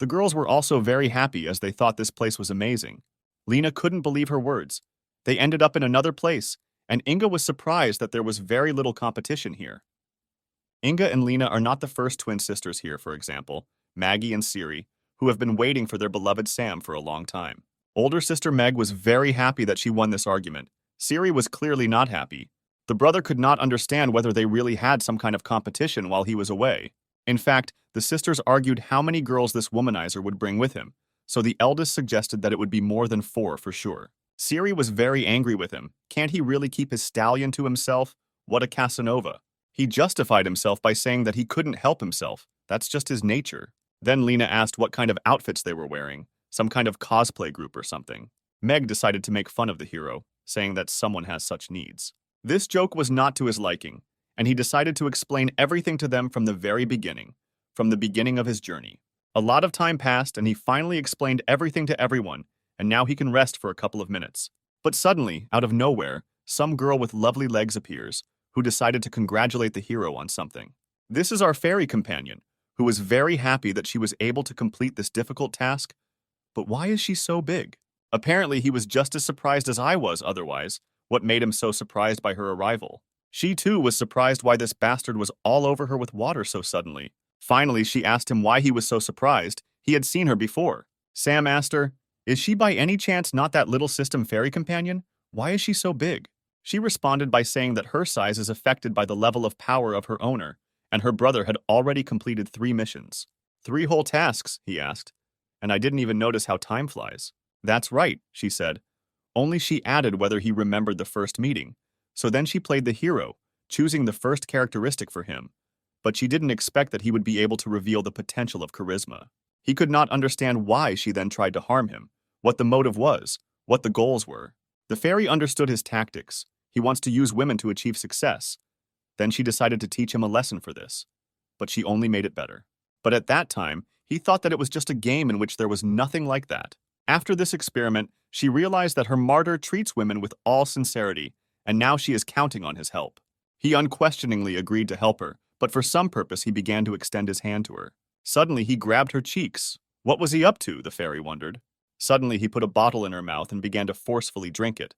The girls were also very happy as they thought this place was amazing. Lena couldn't believe her words. They ended up in another place, and Inga was surprised that there was very little competition here. Inga and Lena are not the first twin sisters here, for example, Maggie and Siri, who have been waiting for their beloved Sam for a long time. Older sister Meg was very happy that she won this argument. Siri was clearly not happy. The brother could not understand whether they really had some kind of competition while he was away. In fact, the sisters argued how many girls this womanizer would bring with him, so the eldest suggested that it would be more than 4 for sure. Siri was very angry with him. Can't he really keep his stallion to himself? What a Casanova. He justified himself by saying that he couldn't help himself. That's just his nature. Then Lena asked what kind of outfits they were wearing, some kind of cosplay group or something. Meg decided to make fun of the hero, saying that someone has such needs. This joke was not to his liking, and he decided to explain everything to them from the very beginning, from the beginning of his journey. A lot of time passed, and he finally explained everything to everyone, and now he can rest for a couple of minutes. But suddenly, out of nowhere, some girl with lovely legs appears, who decided to congratulate the hero on something. This is our fairy companion, who was very happy that she was able to complete this difficult task. But why is she so big? Apparently, he was just as surprised as I was otherwise. What made him so surprised by her arrival? She too was surprised why this bastard was all over her with water so suddenly. Finally, she asked him why he was so surprised. He had seen her before. Sam asked her, "Is she by any chance not that little system fairy companion? Why is she so big?" She responded by saying that her size is affected by the level of power of her owner, and her brother had already completed 3 missions. 3 whole tasks, he asked, and I didn't even notice how time flies. That's right, she said. Only she added whether he remembered the first meeting. So then she played the hero, choosing the first characteristic for him. But she didn't expect that he would be able to reveal the potential of charisma. He could not understand why she then tried to harm him, what the motive was, what the goals were. The fairy understood his tactics. He wants to use women to achieve success. Then she decided to teach him a lesson for this. But she only made it better. But at that time, he thought that it was just a game in which there was nothing like that. After this experiment, she realized that her martyr treats women with all sincerity, and now she is counting on his help. He unquestioningly agreed to help her, but for some purpose he began to extend his hand to her. Suddenly he grabbed her cheeks. What was he up to, the fairy wondered. Suddenly he put a bottle in her mouth and began to forcefully drink it.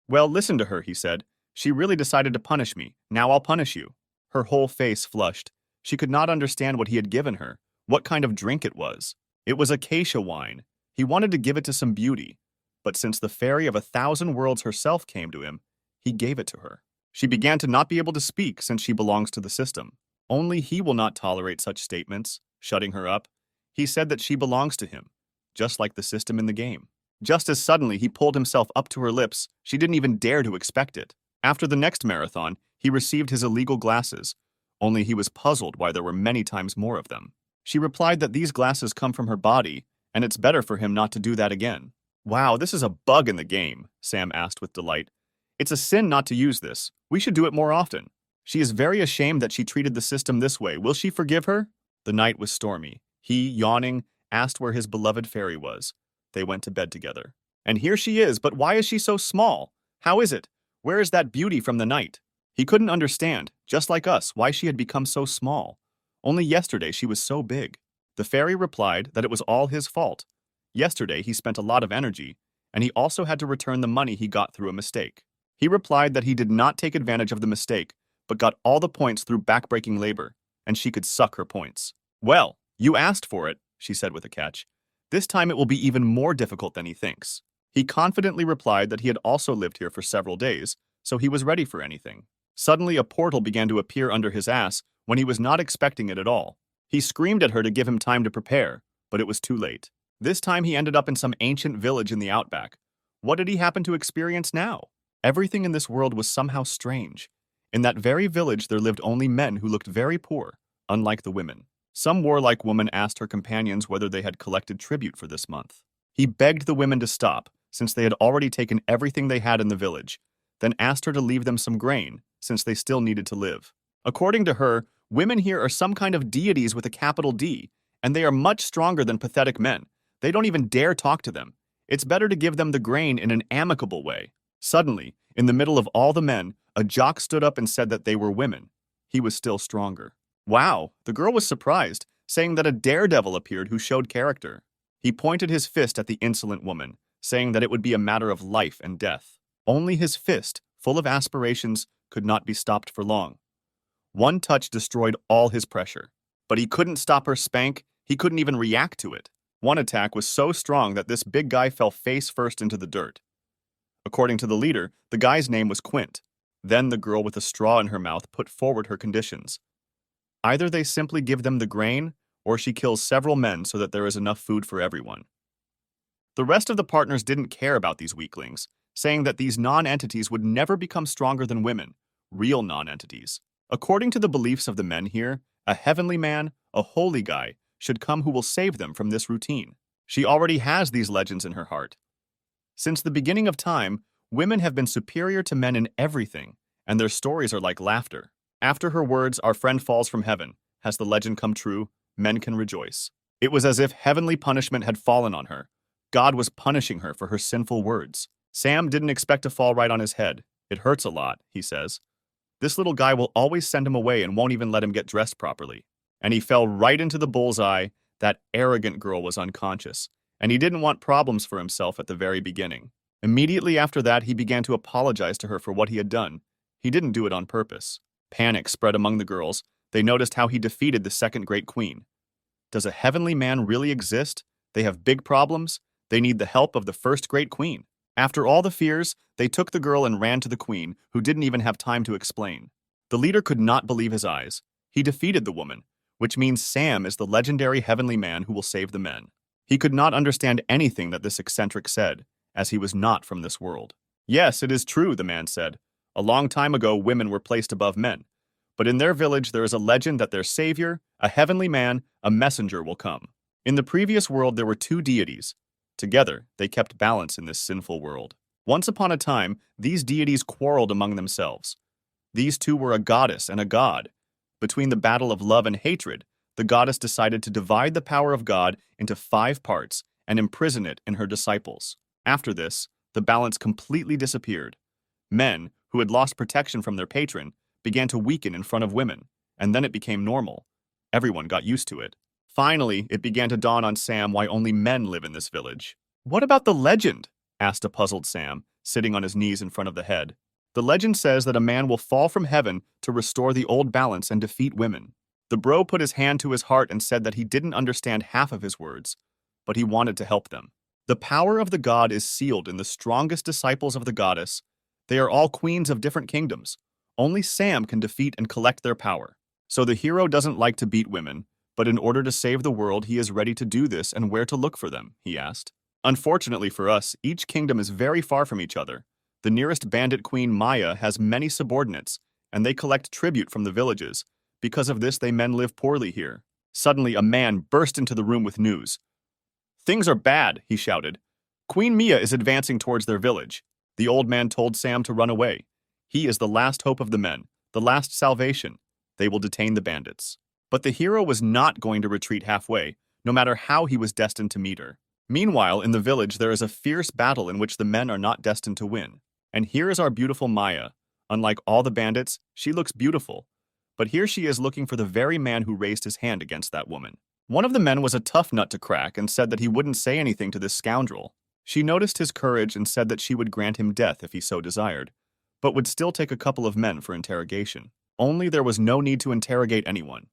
Well, listen to her, he said. She really decided to punish me. Now I'll punish you. Her whole face flushed. She could not understand what he had given her, what kind of drink it was. It was acacia wine. He wanted to give it to some beauty, but since the fairy of 1,000 worlds herself came to him, he gave it to her. She began to not be able to speak since she belongs to the system. Only he will not tolerate such statements, shutting her up. He said that she belongs to him, just like the system in the game. Just as suddenly he pulled himself up to her lips, she didn't even dare to expect it. After the next marathon, he received his illegal glasses, only he was puzzled why there were many times more of them. She replied that these glasses come from her body, and it's better for him not to do that again. Wow, this is a bug in the game, Sam asked with delight. It's a sin not to use this. We should do it more often. She is very ashamed that she treated the system this way. Will she forgive her? The night was stormy. He, yawning, asked where his beloved fairy was. They went to bed together. And here she is, but why is she so small? How is it? Where is that beauty from the night? He couldn't understand, just like us, why she had become so small. Only yesterday she was so big. The fairy replied that it was all his fault. Yesterday he spent a lot of energy, and he also had to return the money he got through a mistake. He replied that he did not take advantage of the mistake, but got all the points through backbreaking labor, and she could suck her points. Well, you asked for it, she said with a catch. This time it will be even more difficult than he thinks. He confidently replied that he had also lived here for several days, so he was ready for anything. Suddenly a portal began to appear under his ass when he was not expecting it at all. He screamed at her to give him time to prepare, but it was too late. This time he ended up in some ancient village in the outback. What did he happen to experience now? Everything in this world was somehow strange. In that very village there lived only men who looked very poor, unlike the women. Some warlike woman asked her companions whether they had collected tribute for this month. He begged the women to stop, since they had already taken everything they had in the village, then asked her to leave them some grain, since they still needed to live. According to her, women here are some kind of deities with a capital D, and they are much stronger than pathetic men. They don't even dare talk to them. It's better to give them the grain in an amicable way. Suddenly, in the middle of all the men, a jock stood up and said that they were women. He was still stronger. Wow, the girl was surprised, saying that a daredevil appeared who showed character. He pointed his fist at the insolent woman, saying that it would be a matter of life and death. Only his fist, full of aspirations, could not be stopped for long. One touch destroyed all his pressure. But he couldn't stop her spank, he couldn't even react to it. One attack was so strong that this big guy fell face first into the dirt. According to the leader, the guy's name was Quint. Then the girl with a straw in her mouth put forward her conditions. Either they simply give them the grain, or she kills several men so that there is enough food for everyone. The rest of the partners didn't care about these weaklings, saying that these non-entities would never become stronger than women, real non-entities. According to the beliefs of the men here, a heavenly man, a holy guy, should come who will save them from this routine. She already has these legends in her heart. Since the beginning of time, women have been superior to men in everything, and their stories are like laughter. After her words, "Our friend falls from heaven," has the legend come true, men can rejoice. It was as if heavenly punishment had fallen on her. God was punishing her for her sinful words. Sam didn't expect to fall right on his head. It hurts a lot, he says. This little guy will always send him away and won't even let him get dressed properly. And he fell right into the bullseye. That arrogant girl was unconscious, and he didn't want problems for himself at the very beginning. Immediately after that, he began to apologize to her for what he had done. He didn't do it on purpose. Panic spread among the girls. They noticed how he defeated the second great queen. Does a heavenly man really exist? They have big problems. They need the help of the first great queen. After all the fears, they took the girl and ran to the queen, who didn't even have time to explain. The leader could not believe his eyes. He defeated the woman, which means Sam is the legendary heavenly man who will save the men. He could not understand anything that this eccentric said, as he was not from this world. Yes, it is true, the man said. A long time ago, women were placed above men. But in their village, there is a legend that their savior, a heavenly man, a messenger will come. In the previous world, there were two deities. Together, they kept balance in this sinful world. Once upon a time, these deities quarreled among themselves. These two were a goddess and a god. Between the battle of love and hatred, the goddess decided to divide the power of God into 5 parts and imprison it in her disciples. After this, the balance completely disappeared. Men, who had lost protection from their patron, began to weaken in front of women, and then it became normal. Everyone got used to it. Finally, it began to dawn on Sam why only men live in this village. "What about the legend?" asked a puzzled Sam, sitting on his knees in front of the head. "The legend says that a man will fall from heaven to restore the old balance and defeat women." The bro put his hand to his heart and said that he didn't understand half of his words, but he wanted to help them. The power of the god is sealed in the strongest disciples of the goddess. They are all queens of different kingdoms. Only Sam can defeat and collect their power. So the hero doesn't like to beat women, but in order to save the world, he is ready to do this, and where to look for them, he asked. Unfortunately for us, each kingdom is very far from each other. The nearest bandit queen, Maya, has many subordinates, and they collect tribute from the villages. Because of this, they men live poorly here. Suddenly, a man burst into the room with news. "Things are bad," he shouted. "Queen Mia is advancing towards their village." The old man told Sam to run away. He is the last hope of the men, the last salvation. They will detain the bandits. But the hero was not going to retreat halfway, no matter how he was destined to meet her. Meanwhile, in the village, there is a fierce battle in which the men are not destined to win. And here is our beautiful Maya. Unlike all the bandits, she looks beautiful. But here she is looking for the very man who raised his hand against that woman. One of the men was a tough nut to crack and said that he wouldn't say anything to this scoundrel. She noticed his courage and said that she would grant him death if he so desired, but would still take a couple of men for interrogation. Only there was no need to interrogate anyone.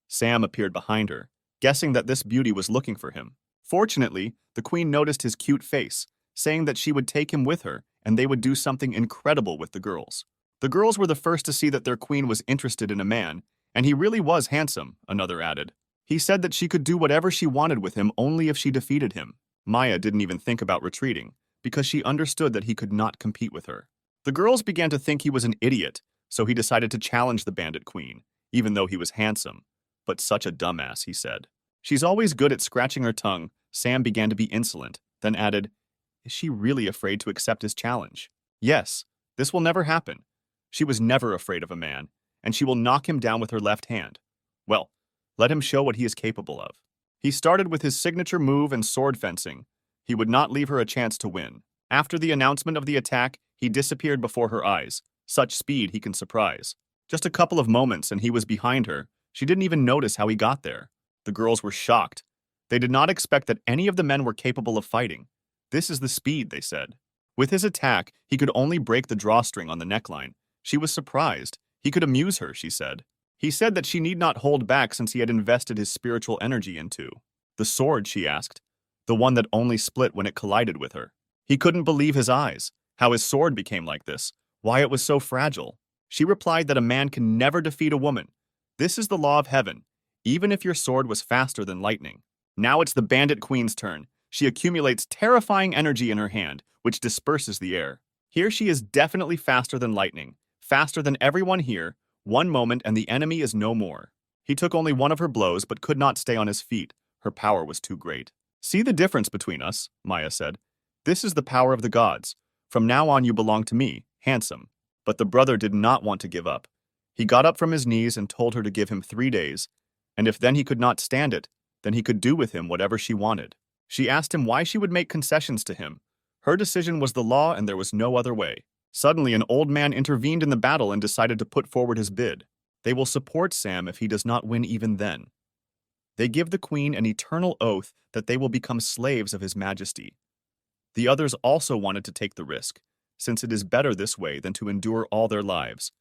Sam appeared behind her, guessing that this beauty was looking for him. Fortunately, the queen noticed his cute face, saying that she would take him with her and they would do something incredible with the girls. The girls were the first to see that their queen was interested in a man, and he really was handsome, another added. He said that she could do whatever she wanted with him only if she defeated him. Maya didn't even think about retreating, because she understood that he could not compete with her. The girls began to think he was an idiot, so he decided to challenge the bandit queen, even though he was handsome. But such a dumbass, he said. She's always good at scratching her tongue. Sam began to be insolent, then added, is she really afraid to accept his challenge? Yes, this will never happen. She was never afraid of a man, and she will knock him down with her left hand. Well, let him show what he is capable of. He started with his signature move and sword fencing. He would not leave her a chance to win. After the announcement of the attack, he disappeared before her eyes. Such speed he can surprise. Just a couple of moments and he was behind her. She didn't even notice how he got there. The girls were shocked. They did not expect that any of the men were capable of fighting. This is the speed, they said. With his attack, he could only break the drawstring on the neckline. She was surprised. He could amuse her, she said. He said that she need not hold back since he had invested his spiritual energy into the sword, she asked, the one that only split when it collided with her. He couldn't believe his eyes, how his sword became like this, why it was so fragile. She replied that a man can never defeat a woman. This is the law of heaven, even if your sword was faster than lightning. Now it's the bandit queen's turn. She accumulates terrifying energy in her hand, which disperses the air. Here she is definitely faster than lightning, faster than everyone here. One moment and the enemy is no more. He took only one of her blows but could not stay on his feet. Her power was too great. See the difference between us, Maya said. This is the power of the gods. From now on you belong to me, handsome. But the brother did not want to give up. He got up from his knees and told her to give him 3 days, and if then he could not stand it, then he could do with him whatever she wanted. She asked him why she would make concessions to him. Her decision was the law and there was no other way. Suddenly, an old man intervened in the battle and decided to put forward his bid. They will support Sam if he does not win even then. They give the queen an eternal oath that they will become slaves of his majesty. The others also wanted to take the risk, since it is better this way than to endure all their lives.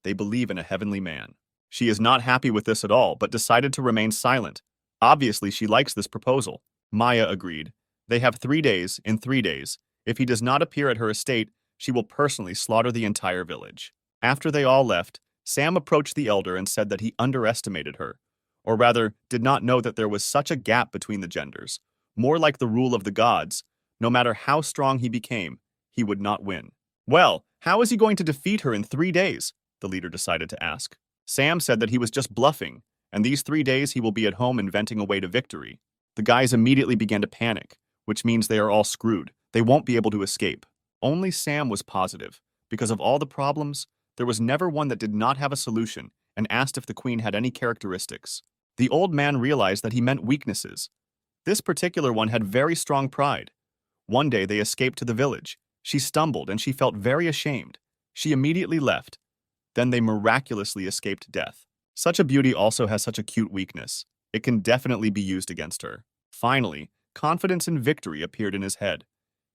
They believe in a heavenly man. She is not happy with this at all, but decided to remain silent. Obviously, she likes this proposal. Maya agreed. They have 3 days. In 3 days, if he does not appear at her estate, she will personally slaughter the entire village. After they all left, Sam approached the elder and said that he underestimated her, or rather, did not know that there was such a gap between the genders. More like the rule of the gods. No matter how strong he became, he would not win. Well, how is he going to defeat her in 3 days? The leader decided to ask. Sam said that he was just bluffing, and these 3 days he will be at home inventing a way to victory. The guys immediately began to panic, which means they are all screwed. They won't be able to escape. Only Sam was positive. Because of all the problems, there was never one that did not have a solution, and asked if the queen had any characteristics. The old man realized that he meant weaknesses. This particular one had very strong pride. One day they escaped to the village. She stumbled and she felt very ashamed. She immediately left. Then they miraculously escaped death. Such a beauty also has such a cute weakness. It can definitely be used against her. Finally, confidence in victory appeared in his head.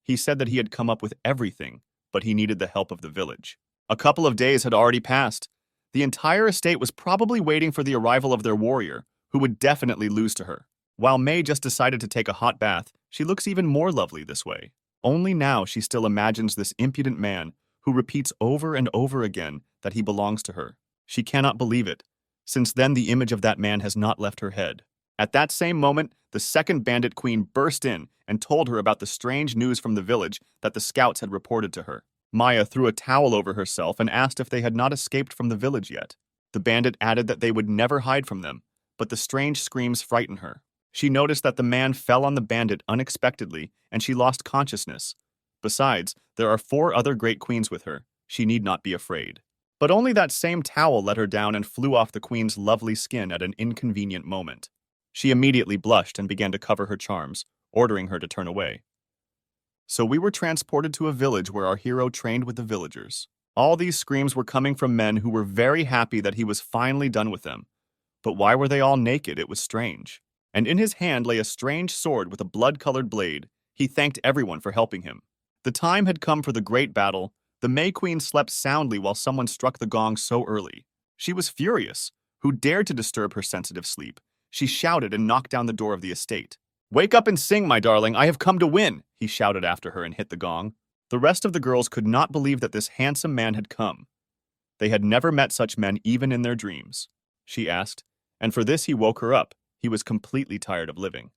He said that he had come up with everything, but he needed the help of the village. A couple of days had already passed. The entire estate was probably waiting for the arrival of their warrior, who would definitely lose to her. While May just decided to take a hot bath, she looks even more lovely this way. Only now she still imagines this impudent man who repeats over and over again that he belongs to her. She cannot believe it. Since then, the image of that man has not left her head. At that same moment, the second bandit queen burst in and told her about the strange news from the village that the scouts had reported to her. Maya threw a towel over herself and asked if they had not escaped from the village yet. The bandit added that they would never hide from them, but the strange screams frightened her. She noticed that the man fell on the bandit unexpectedly and she lost consciousness. Besides, there are 4 other great queens with her. She need not be afraid. But only that same towel let her down and flew off the queen's lovely skin at an inconvenient moment. She immediately blushed and began to cover her charms, ordering her to turn away. So we were transported to a village where our hero trained with the villagers. All these screams were coming from men who were very happy that he was finally done with them. But why were they all naked? It was strange. And in his hand lay a strange sword with a blood-colored blade. He thanked everyone for helping him. The time had come for the great battle. The May Queen slept soundly while someone struck the gong so early. She was furious. Who dared to disturb her sensitive sleep? She shouted and knocked down the door of the estate. "Wake up and sing, my darling, I have come to win," he shouted after her and hit the gong. The rest of the girls could not believe that this handsome man had come. They had never met such men even in their dreams. She asked, and for this he woke her up. He was completely tired of living.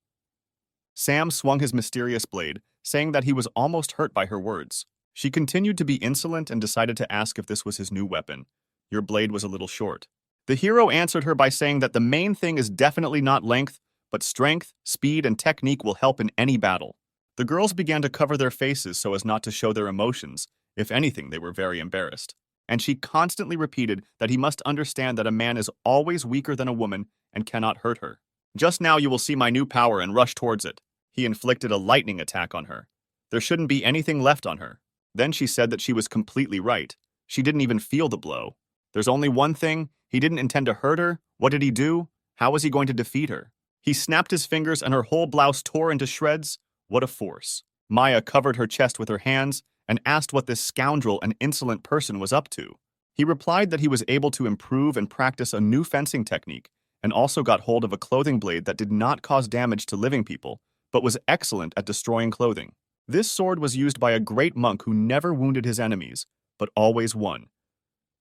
Sam swung his mysterious blade, saying that he was almost hurt by her words. She continued to be insolent and decided to ask if this was his new weapon. Your blade was a little short. The hero answered her by saying that the main thing is definitely not length, but strength, speed, and technique will help in any battle. The girls began to cover their faces so as not to show their emotions. If anything, they were very embarrassed. And she constantly repeated that he must understand that a man is always weaker than a woman and cannot hurt her. "Just now you will see my new power and rush towards it." He inflicted a lightning attack on her. There shouldn't be anything left on her. Then she said that she was completely right. She didn't even feel the blow. There's only one thing. He didn't intend to hurt her. What did he do? How was he going to defeat her? He snapped his fingers and her whole blouse tore into shreds. What a force. Maya covered her chest with her hands and asked what this scoundrel and insolent person was up to. He replied that he was able to improve and practice a new fencing technique and also got hold of a clothing blade that did not cause damage to living people, but was excellent at destroying clothing. This sword was used by a great monk who never wounded his enemies, but always won.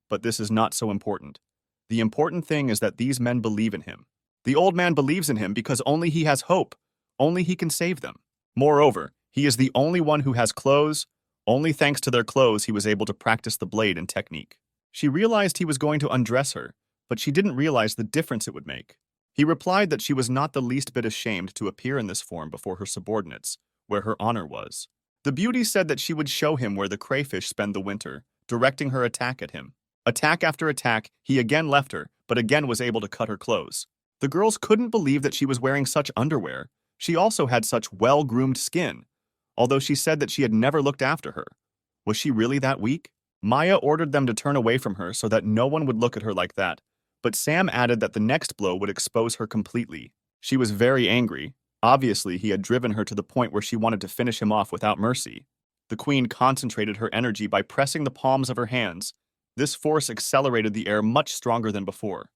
But this is not so important. The important thing is that these men believe in him. The old man believes in him because only he has hope. Only he can save them. Moreover, he is the only one who has clothes. Only thanks to their clothes he was able to practice the blade and technique. She realized he was going to undress her, but she didn't realize the difference it would make. He replied that she was not the least bit ashamed to appear in this form before her subordinates, where her honor was. The beauty said that she would show him where the crayfish spend the winter, directing her attack at him. Attack after attack, he again left her, but again was able to cut her clothes. The girls couldn't believe that she was wearing such underwear. She also had such well-groomed skin, although she said that she had never looked after her. Was she really that weak? Maya ordered them to turn away from her so that no one would look at her like that, but Sam added that the next blow would expose her completely. She was very angry. Obviously, he had driven her to the point where she wanted to finish him off without mercy. The queen concentrated her energy by pressing the palms of her hands. This force accelerated the air much stronger than before.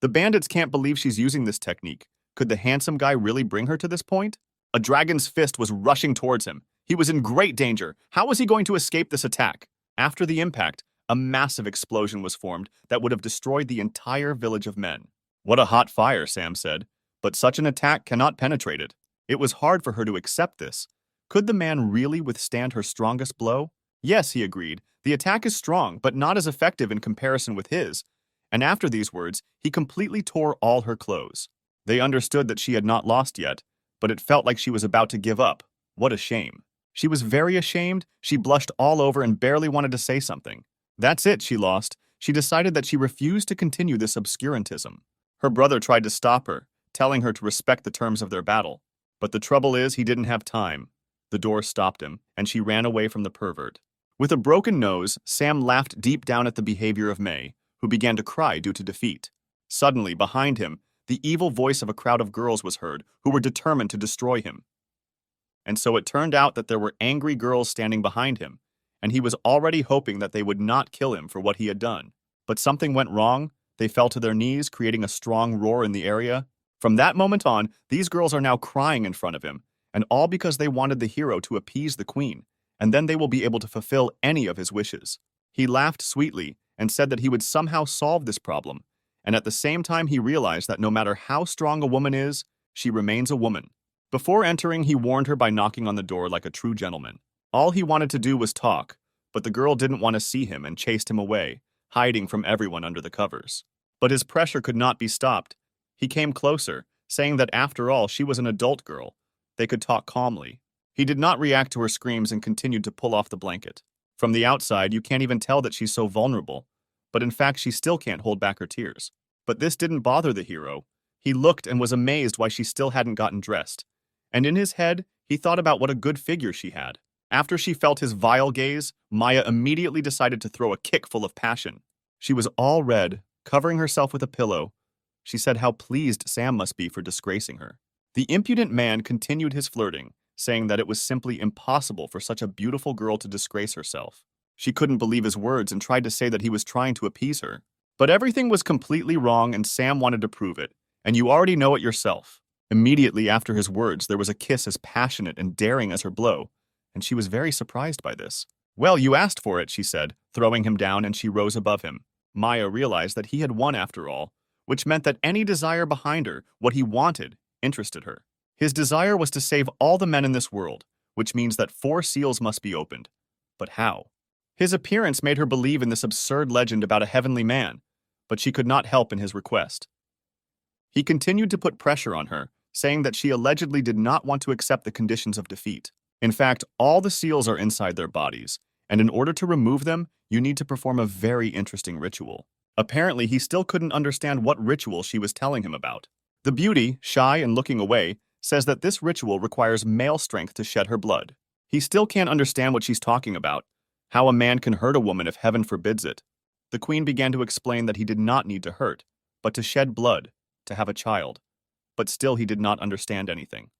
The bandits can't believe she's using this technique. Could the handsome guy really bring her to this point? A dragon's fist was rushing towards him. He was in great danger. How was he going to escape this attack? After the impact, a massive explosion was formed that would have destroyed the entire village of men. "What a hot fire," Sam said. But such an attack cannot penetrate it. It was hard for her to accept this. Could the man really withstand her strongest blow? Yes, he agreed. The attack is strong, but not as effective in comparison with his. And after these words, he completely tore all her clothes. They understood that she had not lost yet, but it felt like she was about to give up. What a shame. She was very ashamed. She blushed all over and barely wanted to say something. That's it, she lost. She decided that she refused to continue this obscurantism. Her brother tried to stop her, telling her to respect the terms of their battle. But the trouble is, he didn't have time. The door stopped him, and she ran away from the pervert. With a broken nose, Sam laughed deep down at the behavior of May, who began to cry due to defeat. Suddenly, behind him, the evil voice of a crowd of girls was heard, who were determined to destroy him. And so it turned out that there were angry girls standing behind him, and he was already hoping that they would not kill him for what he had done. But something went wrong. They fell to their knees, creating a strong roar in the area. From that moment on, these girls are now crying in front of him, and all because they wanted the hero to appease the queen, and then they will be able to fulfill any of his wishes. He laughed sweetly and said that he would somehow solve this problem, and at the same time he realized that no matter how strong a woman is, she remains a woman. Before entering, he warned her by knocking on the door like a true gentleman. All he wanted to do was talk, but the girl didn't want to see him and chased him away, hiding from everyone under the covers. But his pressure could not be stopped. He came closer, saying that after all, she was an adult girl. They could talk calmly. He did not react to her screams and continued to pull off the blanket. From the outside, you can't even tell that she's so vulnerable, but in fact, she still can't hold back her tears. But this didn't bother the hero. He looked and was amazed why she still hadn't gotten dressed. and in his head, he thought about what a good figure she had. After she felt his vile gaze, Maya immediately decided to throw a kick full of passion. She was all red, covering herself with a pillow. She said how pleased Sam must be for disgracing her. The impudent man continued his flirting, saying that it was simply impossible for such a beautiful girl to disgrace herself. She couldn't believe his words and tried to say that he was trying to appease her. But everything was completely wrong and Sam wanted to prove it, and you already know it yourself. Immediately after his words, there was a kiss as passionate and daring as her blow, and she was very surprised by this. "Well, you asked for it," she said, throwing him down, and she rose above him. Maya realized that he had won after all, which meant that any desire behind her, what he wanted, interested her. His desire was to save all the men in this world, which means that 4 seals must be opened. But how? His appearance made her believe in this absurd legend about a heavenly man, but she could not help in his request. He continued to put pressure on her, saying that she allegedly did not want to accept the conditions of defeat. In fact, all the seals are inside their bodies, and in order to remove them, you need to perform a very interesting ritual. Apparently, he still couldn't understand what ritual she was telling him about. The beauty, shy and looking away, says that this ritual requires male strength to shed her blood. He still can't understand what she's talking about, how a man can hurt a woman if heaven forbids it. The queen began to explain that he did not need to hurt, but to shed blood, to have a child. But still he did not understand anything.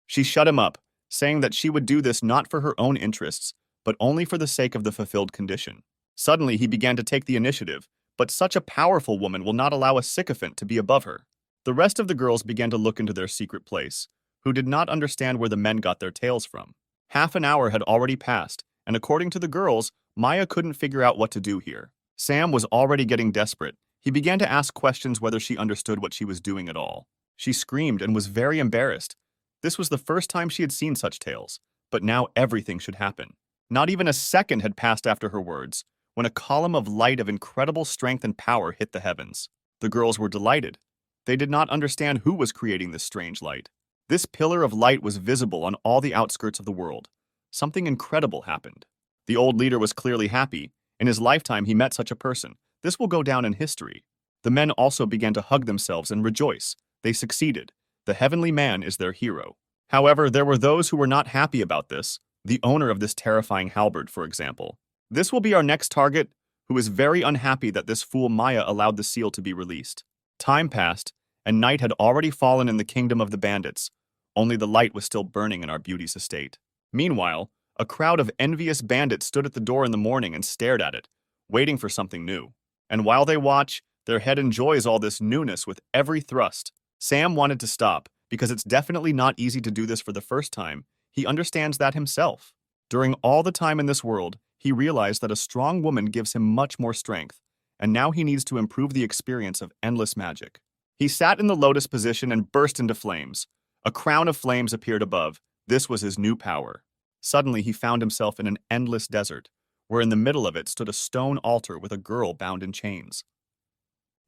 She shut him up, saying that she would do this not for her own interests, but only for the sake of the fulfilled condition. Suddenly he began to take the initiative, but such a powerful woman will not allow a sycophant to be above her. The rest of the girls began to look into their secret place, who did not understand where the men got their tales from. Half an hour had already passed, and according to the girls, Maya couldn't figure out what to do here. Sam was already getting desperate. He began to ask questions whether she understood what she was doing at all. She screamed and was very embarrassed. This was the first time she had seen such tales, but now everything should happen. Not even a second had passed after her words, when a column of light of incredible strength and power hit the heavens. The girls were delighted. They did not understand who was creating this strange light. This pillar of light was visible on all the outskirts of the world. Something incredible happened. The old leader was clearly happy. In his lifetime, he met such a person. This will go down in history. The men also began to hug themselves and rejoice. They succeeded. The heavenly man is their hero. However, there were those who were not happy about this. The owner of this terrifying halberd, for example. This will be our next target, who is very unhappy that this fool Maya allowed the seal to be released. Time passed, and night had already fallen in the kingdom of the bandits. Only the light was still burning in our beauty's estate. Meanwhile, a crowd of envious bandits stood at the door in the morning and stared at it, waiting for something new. And while they watch, their head enjoys all this newness with every thrust. Sam wanted to stop, because it's definitely not easy to do this for the first time. He understands that himself. During all the time in this world, he realized that a strong woman gives him much more strength, and now he needs to improve the experience of endless magic. He sat in the lotus position and burst into flames. A crown of flames appeared above. This was his new power. Suddenly, he found himself in an endless desert, where in the middle of it stood a stone altar with a girl bound in chains.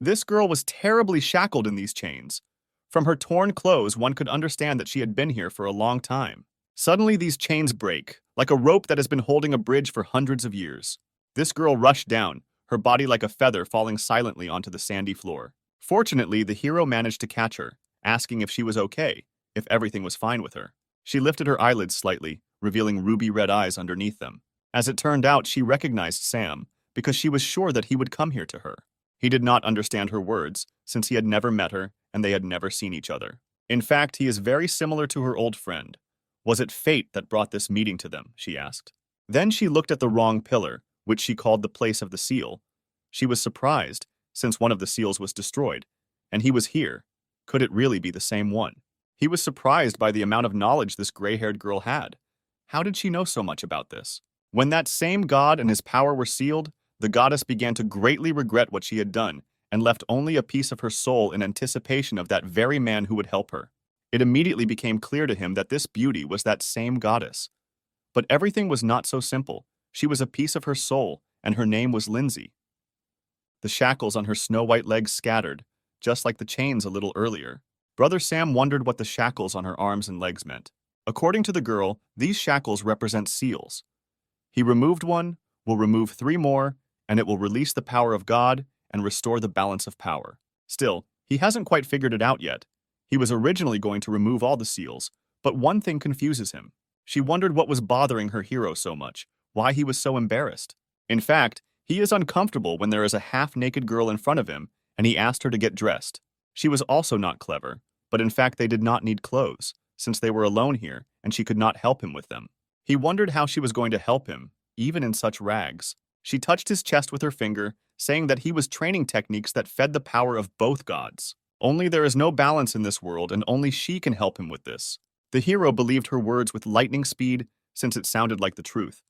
This girl was terribly shackled in these chains. From her torn clothes, one could understand that she had been here for a long time. Suddenly, these chains break, like a rope that has been holding a bridge for hundreds of years. This girl rushed down, her body like a feather falling silently onto the sandy floor. Fortunately, the hero managed to catch her, asking if she was okay, if everything was fine with her. She lifted her eyelids slightly, revealing ruby-red eyes underneath them. As it turned out, she recognized Sam, because she was sure that he would come here to her. He did not understand her words, since he had never met her and they had never seen each other. In fact, he is very similar to her old friend. Was it fate that brought this meeting to them, she asked. Then she looked at the wrong pillar, which she called the place of the seal. She was surprised, since one of the seals was destroyed, and he was here. Could it really be the same one? He was surprised by the amount of knowledge this gray-haired girl had. How did she know so much about this? When that same god and his power were sealed, the goddess began to greatly regret what she had done and left only a piece of her soul in anticipation of that very man who would help her. It immediately became clear to him that this beauty was that same goddess. But everything was not so simple. She was a piece of her soul, and her name was Lindsay. The shackles on her snow-white legs scattered, just like the chains a little earlier. Brother Sam wondered what the shackles on her arms and legs meant. According to the girl, these shackles represent seals. He removed one, will remove 3 more, and it will release the power of God and restore the balance of power. Still, he hasn't quite figured it out yet. He was originally going to remove all the seals, but one thing confuses him. She wondered what was bothering her hero so much, why he was so embarrassed. In fact, he is uncomfortable when there is a half-naked girl in front of him, and he asked her to get dressed. She was also not clever, but in fact they did not need clothes, since they were alone here, and she could not help him with them. He wondered how she was going to help him, even in such rags. She touched his chest with her finger, saying that he was training techniques that fed the power of both gods. Only there is no balance in this world, and only she can help him with this. The hero believed her words with lightning speed, since it sounded like the truth.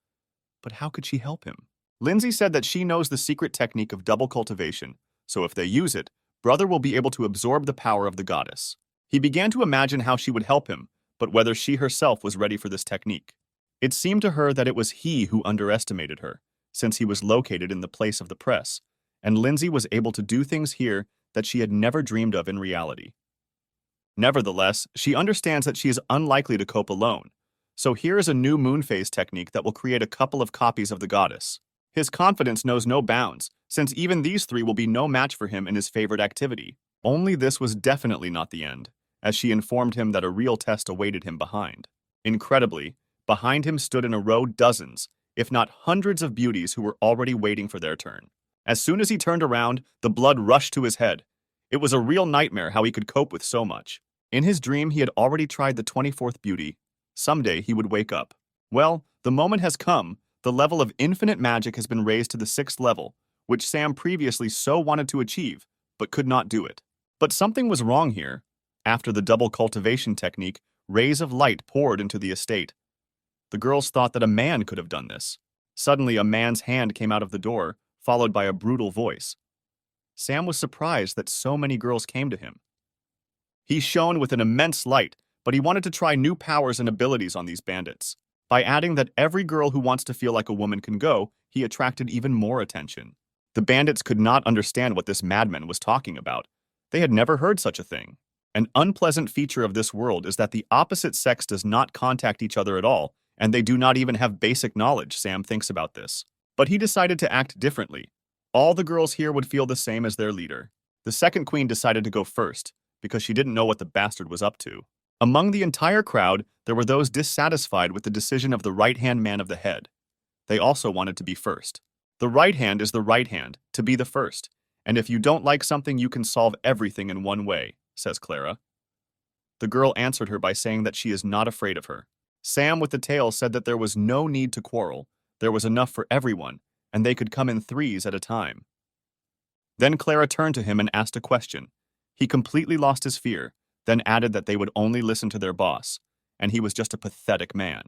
But how could she help him? Lindsay said that she knows the secret technique of double cultivation, so if they use it, Brother will be able to absorb the power of the goddess. He began to imagine how she would help him, but whether she herself was ready for this technique. It seemed to her that it was he who underestimated her, since he was located in the place of the press, and Lindsay was able to do things here that she had never dreamed of in reality. Nevertheless, she understands that she is unlikely to cope alone, so here is a new moon phase technique that will create a couple of copies of the goddess. His confidence knows no bounds, since even these three will be no match for him in his favorite activity. Only this was definitely not the end, as she informed him that a real test awaited him behind. Incredibly, behind him stood in a row dozens, if not hundreds of beauties who were already waiting for their turn. As soon as he turned around, the blood rushed to his head. It was a real nightmare how he could cope with so much. In his dream, he had already tried the 24th beauty. Someday he would wake up. Well, the moment has come. The level of infinite magic has been raised to the 6th level, which Sam previously so wanted to achieve, but could not do it. But something was wrong here. After the double cultivation technique, rays of light poured into the estate. The girls thought that a man could have done this. Suddenly, a man's hand came out of the door, followed by a brutal voice. Sam was surprised that so many girls came to him. He shone with an immense light, but he wanted to try new powers and abilities on these bandits. By adding that every girl who wants to feel like a woman can go, he attracted even more attention. The bandits could not understand what this madman was talking about. They had never heard such a thing. An unpleasant feature of this world is that the opposite sex does not contact each other at all, and they do not even have basic knowledge. Sam thinks about this. But he decided to act differently. All the girls here would feel the same as their leader. The second queen decided to go first, because she didn't know what the bastard was up to. Among the entire crowd, there were those dissatisfied with the decision of the right-hand man of the head. They also wanted to be first. The right hand is the right hand, to be the first. And if you don't like something, you can solve everything in one way, says Clara. The girl answered her by saying that she is not afraid of her. Sam with the tail said that there was no need to quarrel. There was enough for everyone, and they could come in threes at a time. Then Clara turned to him and asked a question. He completely lost his fear, then added that they would only listen to their boss, and he was just a pathetic man.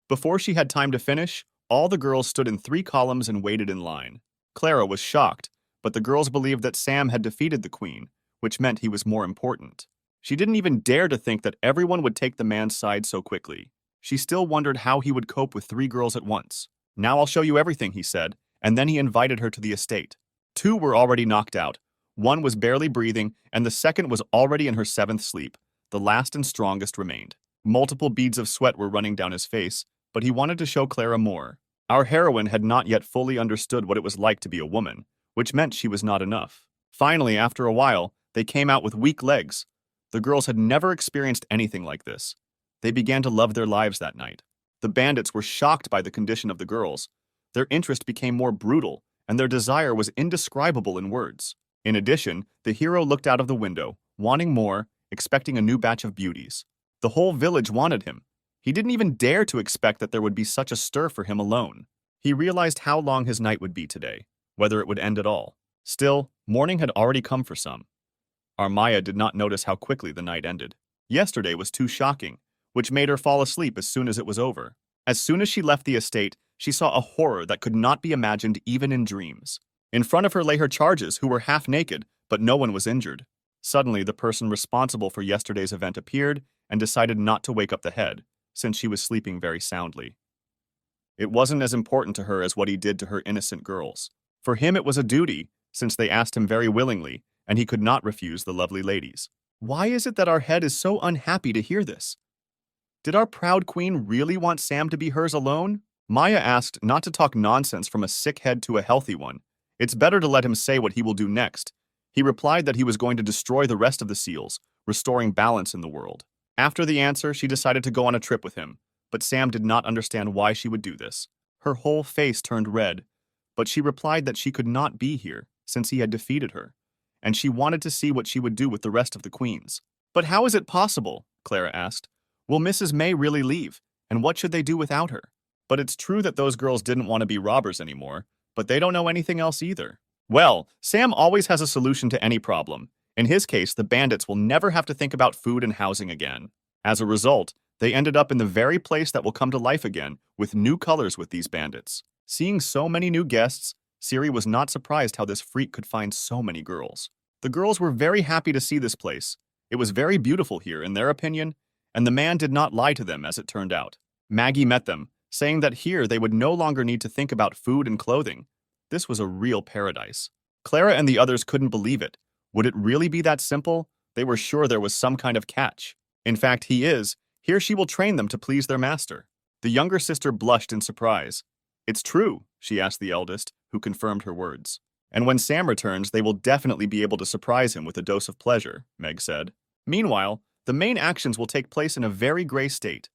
Before she had time to finish, all the girls stood in 3 columns and waited in line. Clara was shocked, but the girls believed that Sam had defeated the queen, which meant he was more important. She didn't even dare to think that everyone would take the man's side so quickly. She still wondered how he would cope with 3 girls at once. Now I'll show you everything, he said, and then he invited her to the estate. 2 were already knocked out. 1 was barely breathing, and the second was already in her 7th sleep. The last and strongest remained. Multiple beads of sweat were running down his face, but he wanted to show Clara more. Our heroine had not yet fully understood what it was like to be a woman, which meant she was not enough. Finally, after a while, they came out with weak legs. The girls had never experienced anything like this. They began to love their lives that night. The bandits were shocked by the condition of the girls. Their interest became more brutal, and their desire was indescribable in words. In addition, the hero looked out of the window, wanting more, expecting a new batch of beauties. The whole village wanted him. He didn't even dare to expect that there would be such a stir for him alone. He realized how long his night would be today, whether it would end at all. Still, morning had already come for some. Maya did not notice how quickly the night ended. Yesterday was too shocking, which made her fall asleep as soon as it was over. As soon as she left the estate, she saw a horror that could not be imagined even in dreams. In front of her lay her charges, who were half naked, but no one was injured. Suddenly, the person responsible for yesterday's event appeared and decided not to wake up the head, since she was sleeping very soundly. It wasn't as important to her as what he did to her innocent girls. For him, it was a duty, since they asked him very willingly, and he could not refuse the lovely ladies. Why is it that our head is so unhappy to hear this? Did our proud queen really want Sam to be hers alone? Maya asked not to talk nonsense from a sick head to a healthy one. It's better to let him say what he will do next. He replied that he was going to destroy the rest of the seals, restoring balance in the world. After the answer, she decided to go on a trip with him, but Sam did not understand why she would do this. Her whole face turned red, but she replied that she could not be here since he had defeated her, and she wanted to see what she would do with the rest of the queens. But how is it possible? Clara asked. Will Mrs. May really leave, and what should they do without her? But it's true that those girls didn't want to be robbers anymore, but they don't know anything else either. Well, Sam always has a solution to any problem. In his case, the bandits will never have to think about food and housing again. As a result, they ended up in the very place that will come to life again, with new colors with these bandits. Seeing so many new guests, Siri was not surprised how this freak could find so many girls. The girls were very happy to see this place. It was very beautiful here, in their opinion, and the man did not lie to them as it turned out. Maggie met them, saying that here they would no longer need to think about food and clothing. This was a real paradise. Clara and the others couldn't believe it. Would it really be that simple? They were sure there was some kind of catch. In fact, he is. Here she will train them to please their master. The younger sister blushed in surprise. It's true, she asked the eldest, who confirmed her words. And when Sam returns, they will definitely be able to surprise him with a dose of pleasure, Meg said. Meanwhile, the main actions will take place in a very gray state.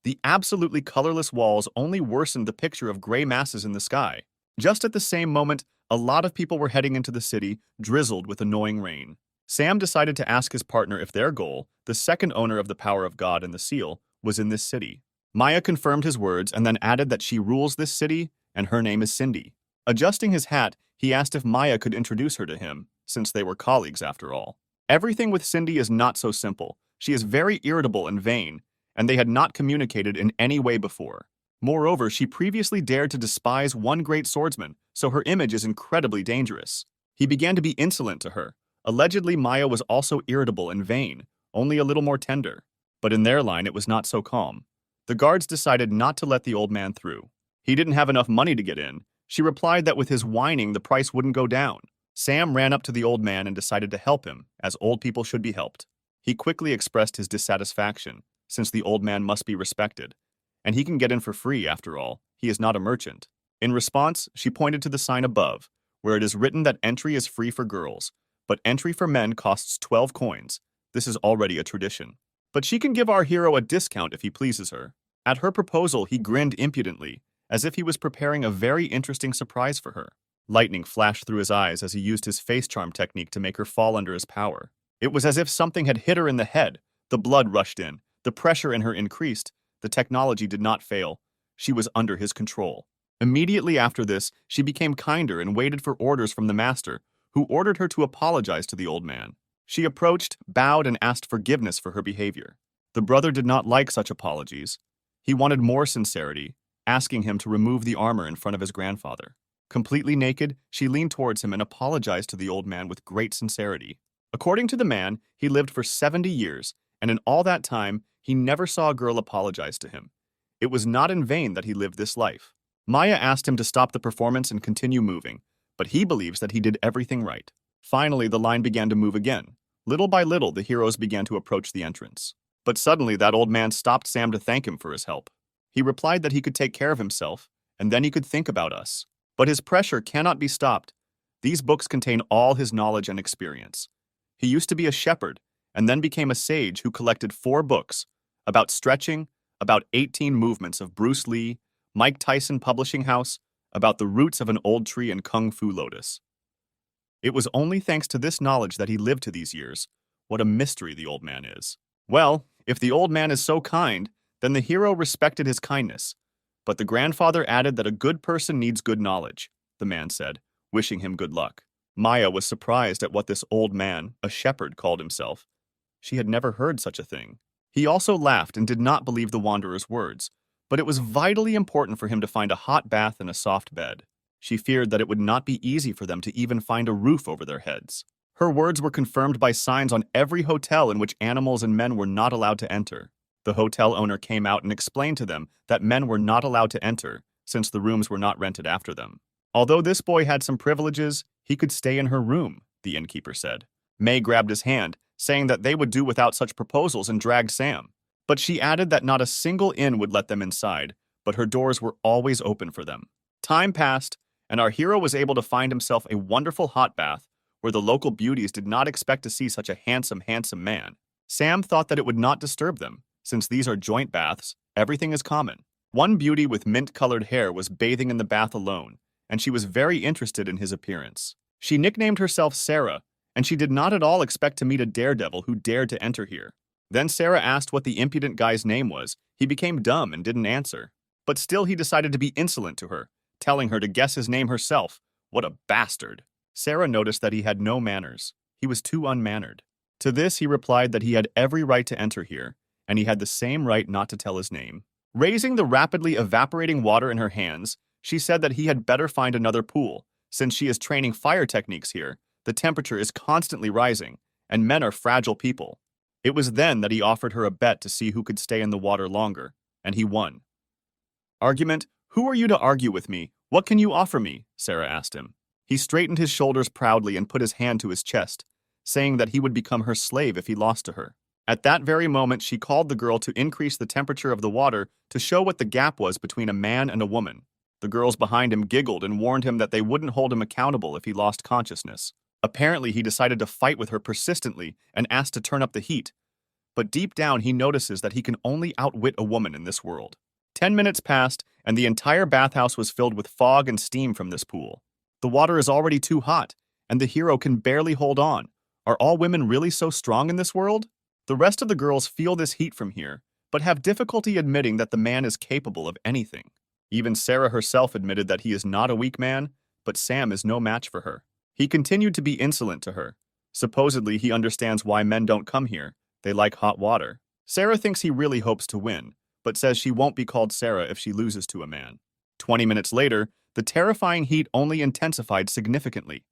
The absolutely colorless walls only worsened the picture of gray masses in the sky. Just at the same moment, a lot of people were heading into the city, drizzled with annoying rain. Sam decided to ask his partner if their goal, the second owner of the power of God and the seal, was in this city. Maya confirmed his words and then added that she rules this city and her name is Cindy. Adjusting his hat, he asked if Maya could introduce her to him, since they were colleagues after all. Everything with Cindy is not so simple. She is very irritable and vain, and they had not communicated in any way before. Moreover, she previously dared to despise one great swordsman, so her image is incredibly dangerous. He began to be insolent to her. Allegedly, Maya was also irritable and vain, only a little more tender. But in their line, it was not so calm. The guards decided not to let the old man through. He didn't have enough money to get in. She replied that with his whining, the price wouldn't go down. Sam ran up to the old man and decided to help him, as old people should be helped. He quickly expressed his dissatisfaction, since the old man must be respected. And he can get in for free, after all. He is not a merchant. In response, she pointed to the sign above, where it is written that entry is free for girls, but entry for men costs 12 coins. This is already a tradition. But she can give our hero a discount if he pleases her. At her proposal, he grinned impudently, as if he was preparing a very interesting surprise for her. Lightning flashed through his eyes as he used his face charm technique to make her fall under his power. It was as if something had hit her in the head. The blood rushed in. The pressure in her increased. The technology did not fail. She was under his control. Immediately after this, she became kinder and waited for orders from the master, who ordered her to apologize to the old man. She approached, bowed, and asked forgiveness for her behavior. The brother did not like such apologies. He wanted more sincerity, asking him to remove the armor in front of his grandfather. Completely naked, she leaned towards him and apologized to the old man with great sincerity. According to the man, he lived for 70 years, and in all that time, he never saw a girl apologize to him. It was not in vain that he lived this life. Maya asked him to stop the performance and continue moving, but he believes that he did everything right. Finally, the line began to move again. Little by little, the heroes began to approach the entrance. But suddenly, that old man stopped Sam to thank him for his help. He replied that he could take care of himself, and then he could think about us. But his pressure cannot be stopped. These books contain all his knowledge and experience. He used to be a shepherd, and then became a sage who collected 4 books about stretching, about 18 movements of Bruce Lee, Mike Tyson Publishing House, about the roots of an old tree and Kung Fu Lotus. It was only thanks to this knowledge that he lived to these years. What a mystery the old man is. Well, if the old man is so kind, then the hero respected his kindness. But the grandfather added that a good person needs good knowledge, the man said, wishing him good luck. Maya was surprised at what this old man, a shepherd, called himself. She had never heard such a thing. He also laughed and did not believe the wanderer's words, but it was vitally important for him to find a hot bath and a soft bed. She feared that it would not be easy for them to even find a roof over their heads. Her words were confirmed by signs on every hotel in which animals and men were not allowed to enter. The hotel owner came out and explained to them that men were not allowed to enter, since the rooms were not rented after them. Although this boy had some privileges, he could stay in her room, the innkeeper said. May grabbed his hand, saying that they would do without such proposals, and dragged Sam. But she added that not a single inn would let them inside, but her doors were always open for them. Time passed, and our hero was able to find himself a wonderful hot bath where the local beauties did not expect to see such a handsome man. Sam thought that it would not disturb them. Since these are joint baths, everything is common. One beauty with mint-colored hair was bathing in the bath alone, and she was very interested in his appearance. She nicknamed herself Sarah, and she did not at all expect to meet a daredevil who dared to enter here. Then Sarah asked what the impudent guy's name was. He became dumb and didn't answer. But still he decided to be insolent to her, telling her to guess his name herself. What a bastard! Sarah noticed that he had no manners. He was too unmannered. To this he replied that he had every right to enter here, and he had the same right not to tell his name. Raising the rapidly evaporating water in her hands, she said that he had better find another pool. Since she is training fire techniques here, the temperature is constantly rising, and men are fragile people. It was then that he offered her a bet to see who could stay in the water longer, and he won. Argument: Who are you to argue with me? What can you offer me? Sarah asked him. He straightened his shoulders proudly and put his hand to his chest, saying that he would become her slave if he lost to her. At that very moment, she called the girl to increase the temperature of the water to show what the gap was between a man and a woman. The girls behind him giggled and warned him that they wouldn't hold him accountable if he lost consciousness. Apparently, he decided to fight with her persistently and asked to turn up the heat. But deep down, he notices that he can only outwit a woman in this world. 10 minutes passed, and the entire bathhouse was filled with fog and steam from this pool. The water is already too hot, and the hero can barely hold on. Are all women really so strong in this world? The rest of the girls feel this heat from here, but have difficulty admitting that the man is capable of anything. Even Sarah herself admitted that he is not a weak man, but Sam is no match for her. He continued to be insolent to her. Supposedly, he understands why men don't come here. They like hot water. Sarah thinks he really hopes to win, but says she won't be called Sarah if she loses to a man. 20 minutes later, the terrifying heat only intensified significantly.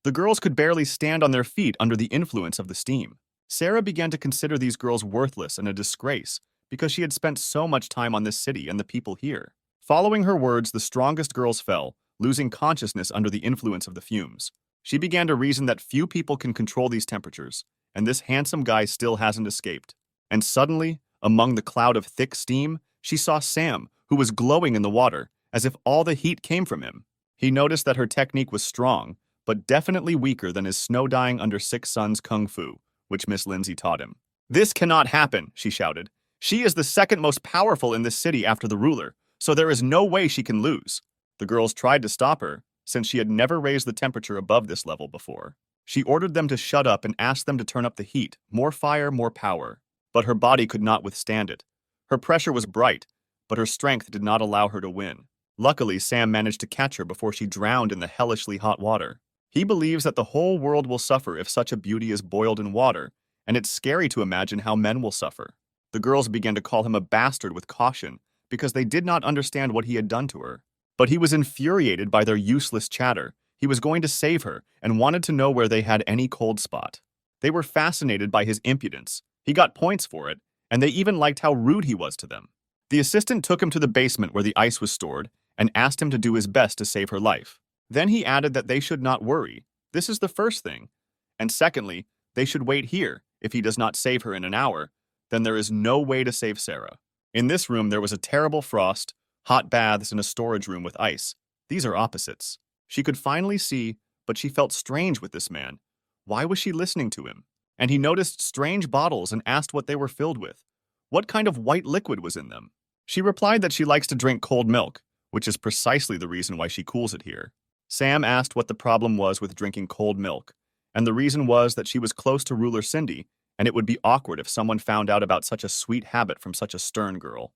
The girls could barely stand on their feet under the influence of the steam. Sarah began to consider these girls worthless and a disgrace because she had spent so much time on this city and the people here. Following her words, the strongest girls fell, losing consciousness under the influence of the fumes. She began to reason that few people can control these temperatures, and this handsome guy still hasn't escaped. And suddenly, among the cloud of thick steam, she saw Sam, who was glowing in the water, as if all the heat came from him. He noticed that her technique was strong, but definitely weaker than his snow-dying under 6 suns kung fu, which Miss Lindsay taught him. "This cannot happen," she shouted. "She is the second most powerful in this city after the ruler, so there is no way she can lose." The girls tried to stop her, since she had never raised the temperature above this level before. She ordered them to shut up and asked them to turn up the heat, more fire, more power. But her body could not withstand it. Her pressure was bright, but her strength did not allow her to win. Luckily, Sam managed to catch her before she drowned in the hellishly hot water. He believes that the whole world will suffer if such a beauty is boiled in water, and it's scary to imagine how men will suffer. The girls began to call him a bastard with caution because they did not understand what he had done to her. But he was infuriated by their useless chatter. He was going to save her and wanted to know where they had any cold spot. They were fascinated by his impudence. He got points for it, and they even liked how rude he was to them. The assistant took him to the basement where the ice was stored and asked him to do his best to save her life. Then he added that they should not worry. This is the first thing. And secondly, they should wait here. If he does not save her in an hour, then there is no way to save Sarah. In this room, there was a terrible frost, hot baths, and a storage room with ice. These are opposites. She could finally see, but she felt strange with this man. Why was she listening to him? And he noticed strange bottles and asked what they were filled with. What kind of white liquid was in them? She replied that she likes to drink cold milk, which is precisely the reason why she cools it here. Sam asked what the problem was with drinking cold milk, and the reason was that she was close to Ruler Cindy, and it would be awkward if someone found out about such a sweet habit from such a stern girl.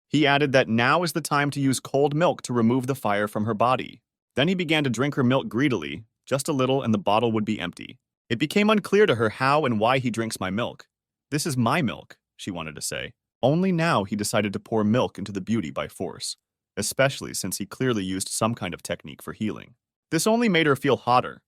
He added that now is the time to use cold milk to remove the fire from her body. Then he began to drink her milk greedily, just a little, and the bottle would be empty. It became unclear to her how and why he drinks my milk. "This is my milk," she wanted to say. Only now he decided to pour milk into the beauty by force, especially since he clearly used some kind of technique for healing. This only made her feel hotter.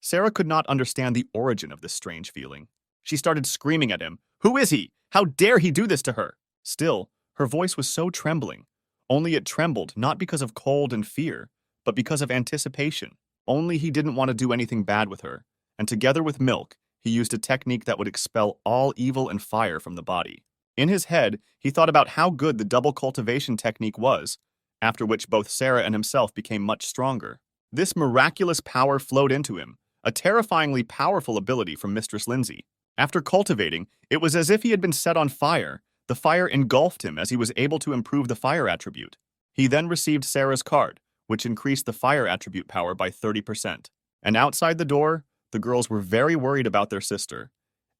Sarah could not understand the origin of this strange feeling. She started screaming at him. "Who is he? How dare he do this to her?" Still, her voice was so trembling. Only it trembled not because of cold and fear, but because of anticipation. Only he didn't want to do anything bad with her, and together with milk, he used a technique that would expel all evil and fire from the body. In his head, he thought about how good the double cultivation technique was, after which both Sarah and himself became much stronger. This miraculous power flowed into him, a terrifyingly powerful ability from Mistress Lindsay. After cultivating, it was as if he had been set on fire. The fire engulfed him as he was able to improve the fire attribute. He then received Sarah's card, which increased the fire attribute power by 30%. And outside the door, the girls were very worried about their sister,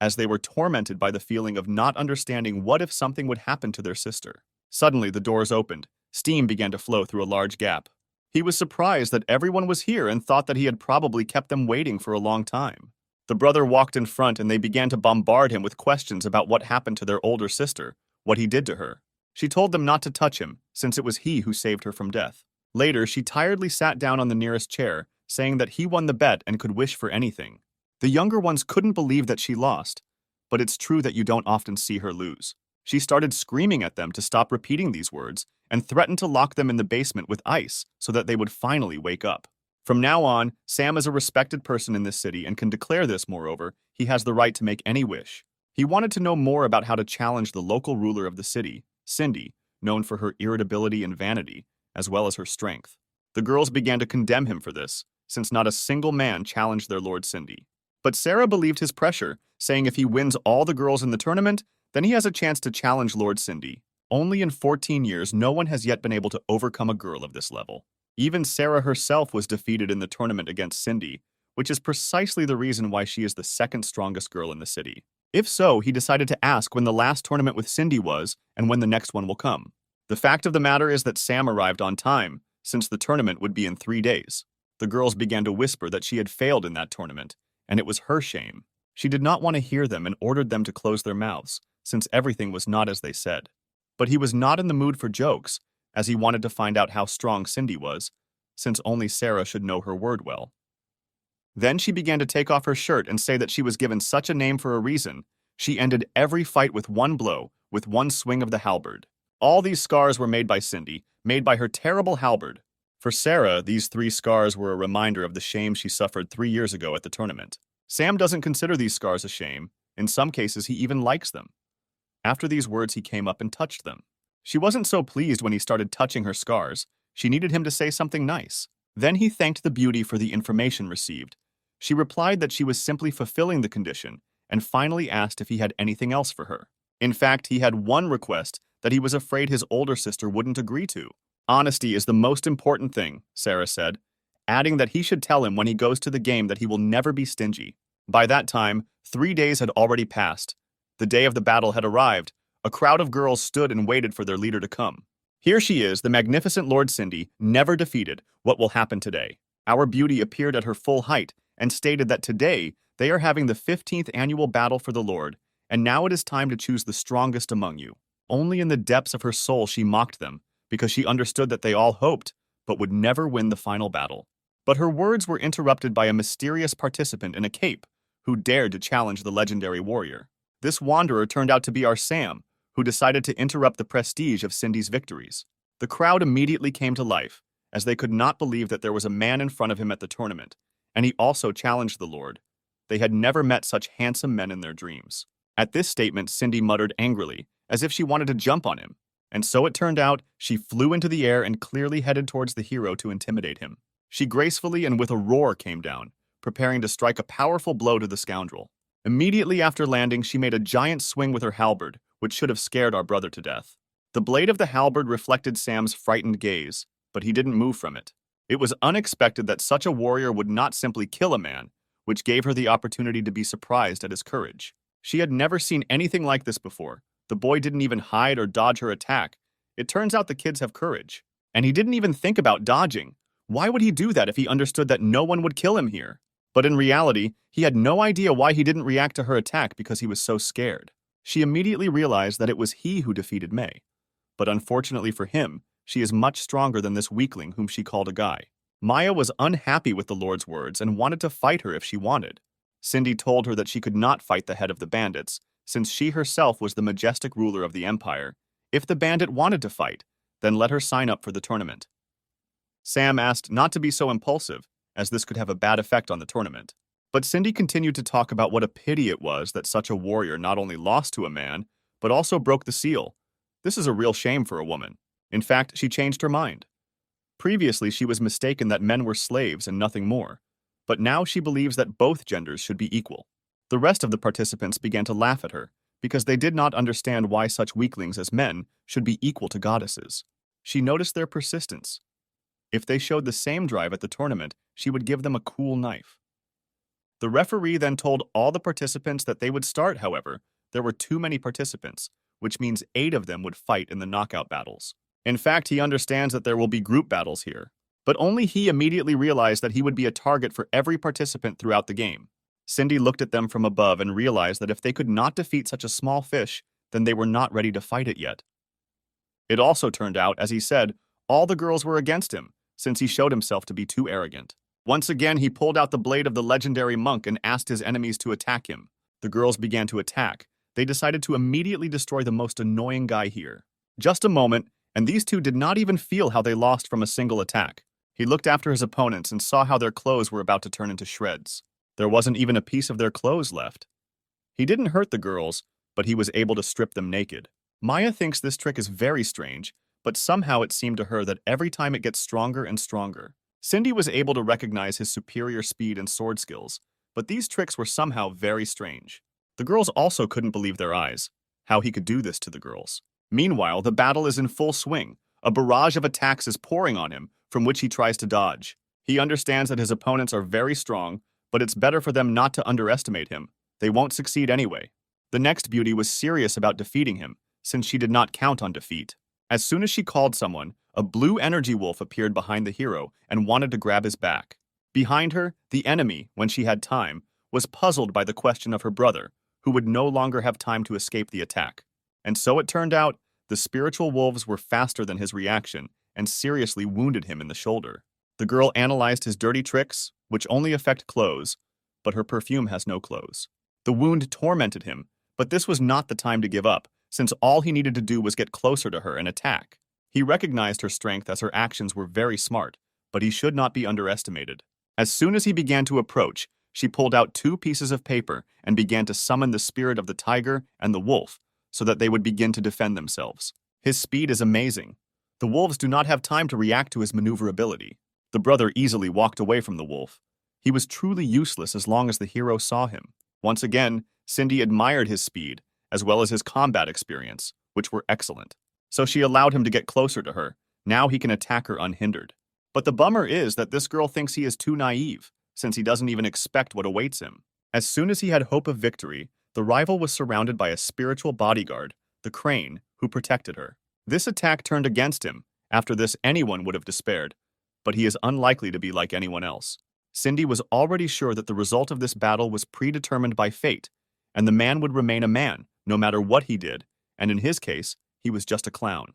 as they were tormented by the feeling of not understanding what if something would happen to their sister. Suddenly, the doors opened. Steam began to flow through a large gap. He was surprised that everyone was here and thought that he had probably kept them waiting for a long time. The brother walked in front and they began to bombard him with questions about what happened to their older sister, what he did to her. She told them not to touch him, since it was he who saved her from death. Later, she tiredly sat down on the nearest chair, saying that he won the bet and could wish for anything. The younger ones couldn't believe that she lost, but it's true that you don't often see her lose. She started screaming at them to stop repeating these words and threatened to lock them in the basement with ice so that they would finally wake up. From now on, Sam is a respected person in this city and can declare this, moreover, he has the right to make any wish. He wanted to know more about how to challenge the local ruler of the city, Cindy, known for her irritability and vanity, as well as her strength. The girls began to condemn him for this, since not a single man challenged their Lord Cindy. But Sarah believed his pressure, saying if he wins all the girls in the tournament, then he has a chance to challenge Lord Cindy. Only in 14 years, no one has yet been able to overcome a girl of this level. Even Sarah herself was defeated in the tournament against Cindy, which is precisely the reason why she is the second strongest girl in the city. If so, he decided to ask when the last tournament with Cindy was and when the next one will come. The fact of the matter is that Sam arrived on time, since the tournament would be in 3 days. The girls began to whisper that she had failed in that tournament, and it was her shame. She did not want to hear them and ordered them to close their mouths, since everything was not as they said. But he was not in the mood for jokes, as he wanted to find out how strong Cindy was, since only Sarah should know her word well. Then she began to take off her shirt and say that she was given such a name for a reason. She ended every fight with one blow, with one swing of the halberd. All these scars were made by Cindy, made by her terrible halberd. For Sarah, these 3 scars were a reminder of the shame she suffered 3 years ago at the tournament. Sam doesn't consider these scars a shame. In some cases, he even likes them. After these words, he came up and touched them. She wasn't so pleased when he started touching her scars. She needed him to say something nice. Then he thanked the beauty for the information received. She replied that she was simply fulfilling the condition and finally asked if he had anything else for her. In fact, he had one request that he was afraid his older sister wouldn't agree to. Honesty is the most important thing, Sarah said, adding that he should tell him when he goes to the game that he will never be stingy. By that time, 3 days had already passed. The day of the battle had arrived. A crowd of girls stood and waited for their leader to come. Here she is, the magnificent Lord Cindy, never defeated. What will happen today? Our beauty appeared at her full height and stated that today they are having the 15th annual battle for the Lord, and now it is time to choose the strongest among you. Only in the depths of her soul she mocked them, because she understood that they all hoped, but would never win the final battle. But her words were interrupted by a mysterious participant in a cape, who dared to challenge the legendary warrior. This wanderer turned out to be our Sam, who decided to interrupt the prestige of Cindy's victories. The crowd immediately came to life, as they could not believe that there was a man in front of him at the tournament, and he also challenged the Lord. They had never met such handsome men in their dreams. At this statement, Cindy muttered angrily, as if she wanted to jump on him, and so it turned out she flew into the air and clearly headed towards the hero to intimidate him. She gracefully and with a roar came down, preparing to strike a powerful blow to the scoundrel. Immediately after landing, she made a giant swing with her halberd, which should have scared our brother to death. The blade of the halberd reflected Sam's frightened gaze, but he didn't move from it. It was unexpected that such a warrior would not simply kill a man, which gave her the opportunity to be surprised at his courage. She had never seen anything like this before. The boy didn't even hide or dodge her attack. It turns out the kids have courage. And he didn't even think about dodging. Why would he do that if he understood that no one would kill him here? But in reality, he had no idea why he didn't react to her attack because he was so scared. She immediately realized that it was he who defeated May. But unfortunately for him, she is much stronger than this weakling whom she called a guy. Maya was unhappy with the Lord's words and wanted to fight her if she wanted. Cindy told her that she could not fight the head of the bandits, since she herself was the majestic ruler of the empire. If the bandit wanted to fight, then let her sign up for the tournament. Sam asked not to be so impulsive, as this could have a bad effect on the tournament. But Cindy continued to talk about what a pity it was that such a warrior not only lost to a man, but also broke the seal. This is a real shame for a woman. In fact, she changed her mind. Previously, she was mistaken that men were slaves and nothing more, but now she believes that both genders should be equal. The rest of the participants began to laugh at her, because they did not understand why such weaklings as men should be equal to goddesses. She noticed their persistence. If they showed the same drive at the tournament, she would give them a cool knife. The referee then told all the participants that they would start, however, there were too many participants, which means 8 of them would fight in the knockout battles. In fact, he understands that there will be group battles here, but only he immediately realized that he would be a target for every participant throughout the game. Cindy looked at them from above and realized that if they could not defeat such a small fish, then they were not ready to fight it yet. It also turned out, as he said, all the girls were against him, since he showed himself to be too arrogant. Once again, he pulled out the blade of the legendary monk and asked his enemies to attack him. The girls began to attack. They decided to immediately destroy the most annoying guy here. Just a moment, and these two did not even feel how they lost from a single attack. He looked after his opponents and saw how their clothes were about to turn into shreds. There wasn't even a piece of their clothes left. He didn't hurt the girls, but he was able to strip them naked. Maya thinks this trick is very strange, but somehow it seemed to her that every time it gets stronger and stronger. Cindy was able to recognize his superior speed and sword skills, but these tricks were somehow very strange. The girls also couldn't believe their eyes, how he could do this to the girls. Meanwhile, the battle is in full swing. A barrage of attacks is pouring on him, from which he tries to dodge. He understands that his opponents are very strong, but it's better for them not to underestimate him. They won't succeed anyway. The next beauty was serious about defeating him, since she did not count on defeat. As soon as she called someone, a blue energy wolf appeared behind the hero and wanted to grab his back. Behind her, the enemy, when she had time, was puzzled by the question of her brother, who would no longer have time to escape the attack. And so it turned out, the spiritual wolves were faster than his reaction and seriously wounded him in the shoulder. The girl analyzed his dirty tricks, which only affect clothes, but her perfume has no clothes. The wound tormented him, but this was not the time to give up, since all he needed to do was get closer to her and attack. He recognized her strength as her actions were very smart, but he should not be underestimated. As soon as he began to approach, she pulled out 2 pieces of paper and began to summon the spirit of the tiger and the wolf so that they would begin to defend themselves. His speed is amazing. The wolves do not have time to react to his maneuverability. The brother easily walked away from the wolf. He was truly useless as long as the hero saw him. Once again, Cindy admired his speed, as well as his combat experience, which were excellent. So she allowed him to get closer to her. Now he can attack her unhindered. But the bummer is that this girl thinks he is too naive, since he doesn't even expect what awaits him. As soon as he had hope of victory, the rival was surrounded by a spiritual bodyguard, the crane, who protected her. This attack turned against him. After this, anyone would have despaired, but he is unlikely to be like anyone else. Cindy was already sure that the result of this battle was predetermined by fate, and the man would remain a man, no matter what he did, and in his case, he was just a clown.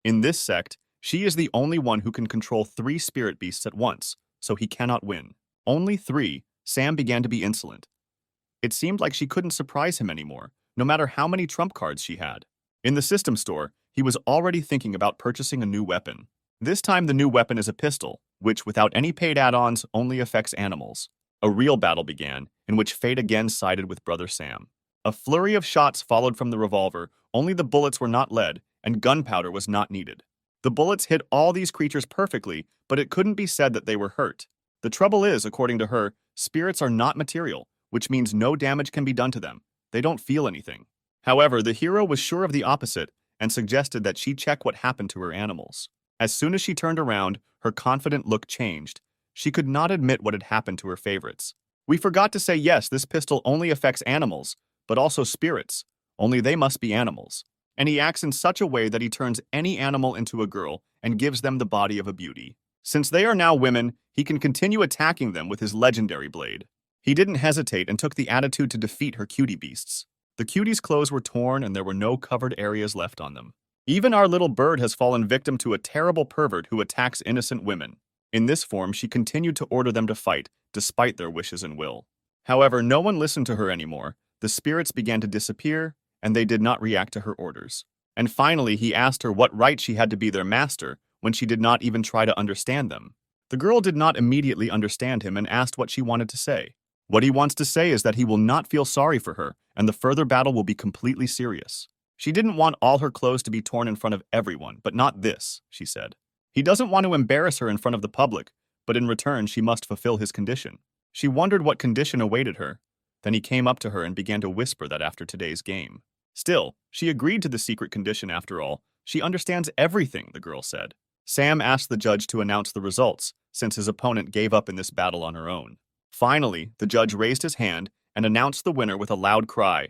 In this sect, she is the only one who can control 3 spirit beasts at once, so he cannot win. Only 3, Sam began to be insolent. It seemed like she couldn't surprise him anymore, no matter how many trump cards she had. In the system store, he was already thinking about purchasing a new weapon. This time the new weapon is a pistol, which without any paid add-ons only affects animals. A real battle began, in which fate again sided with Brother Sam. A flurry of shots followed from the revolver, only the bullets were not lead, and gunpowder was not needed. The bullets hit all these creatures perfectly, but it couldn't be said that they were hurt. The trouble is, according to her, spirits are not material, which means no damage can be done to them. They don't feel anything. However, the hero was sure of the opposite and suggested that she check what happened to her animals. As soon as she turned around, her confident look changed. She could not admit what had happened to her favorites. We forgot to say yes, this pistol only affects animals, but also spirits. Only they must be animals. And he acts in such a way that he turns any animal into a girl and gives them the body of a beauty. Since they are now women, he can continue attacking them with his legendary blade. He didn't hesitate and took the attitude to defeat her cutie beasts. The cuties' clothes were torn and there were no covered areas left on them. Even our little bird has fallen victim to a terrible pervert who attacks innocent women. In this form, she continued to order them to fight, despite their wishes and will. However, no one listened to her anymore. The spirits began to disappear, and they did not react to her orders. And finally, he asked her what right she had to be their master when she did not even try to understand them. The girl did not immediately understand him and asked what she wanted to say. What he wants to say is that he will not feel sorry for her, and the further battle will be completely serious. She didn't want all her clothes to be torn in front of everyone, but not this, she said. He doesn't want to embarrass her in front of the public, but in return she must fulfill his condition. She wondered what condition awaited her. Then he came up to her and began to whisper that after today's game. Still, she agreed to the secret condition after all. She understands everything, the girl said. Sam asked the judge to announce the results, since his opponent gave up in this battle on her own. Finally, the judge raised his hand and announced the winner with a loud cry.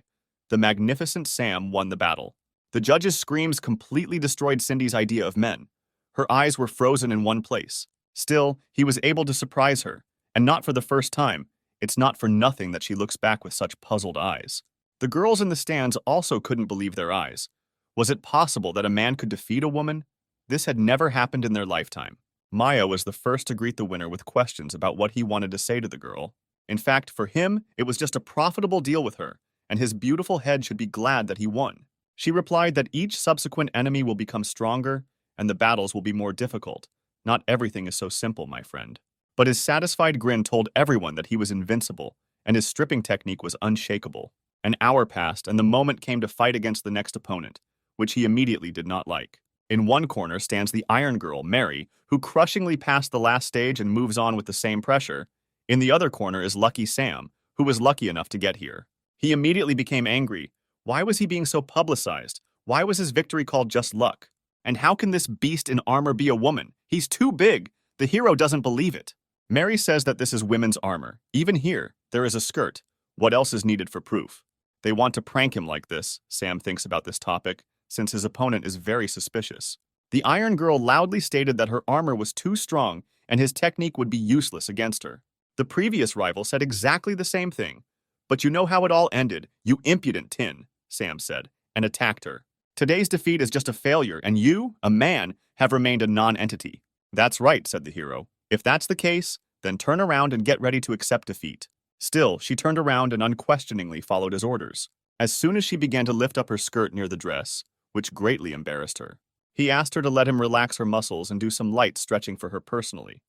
The magnificent Sam won the battle. The judge's screams completely destroyed Cindy's idea of men. Her eyes were frozen in one place. Still, he was able to surprise her, and not for the first time. It's not for nothing that she looks back with such puzzled eyes. The girls in the stands also couldn't believe their eyes. Was it possible that a man could defeat a woman? This had never happened in their lifetime. Maya was the first to greet the winner with questions about what he wanted to say to the girl. In fact, for him, it was just a profitable deal with her, and his beautiful head should be glad that he won. She replied that each subsequent enemy will become stronger, and the battles will be more difficult. Not everything is so simple, my friend. But his satisfied grin told everyone that he was invincible, and his stripping technique was unshakable. An hour passed, and the moment came to fight against the next opponent, which he immediately did not like. In one corner stands the Iron Girl, Mary, who crushingly passed the last stage and moves on with the same pressure. In the other corner is Lucky Sam, who was lucky enough to get here. He immediately became angry. Why was he being so publicized? Why was his victory called just luck? And how can this beast in armor be a woman? He's too big. The hero doesn't believe it. Mary says that this is women's armor. Even here, there is a skirt. What else is needed for proof? They want to prank him like this, Sam thinks about this topic, since his opponent is very suspicious. The Iron Girl loudly stated that her armor was too strong and his technique would be useless against her. The previous rival said exactly the same thing. But you know how it all ended, you impudent tin, Sam said, and attacked her. Today's defeat is just a failure, and you, a man, have remained a non-entity. That's right, said the hero. If that's the case, then turn around and get ready to accept defeat. Still, she turned around and unquestioningly followed his orders. As soon as she began to lift up her skirt near the dress, which greatly embarrassed her, he asked her to let him relax her muscles and do some light stretching for her personally.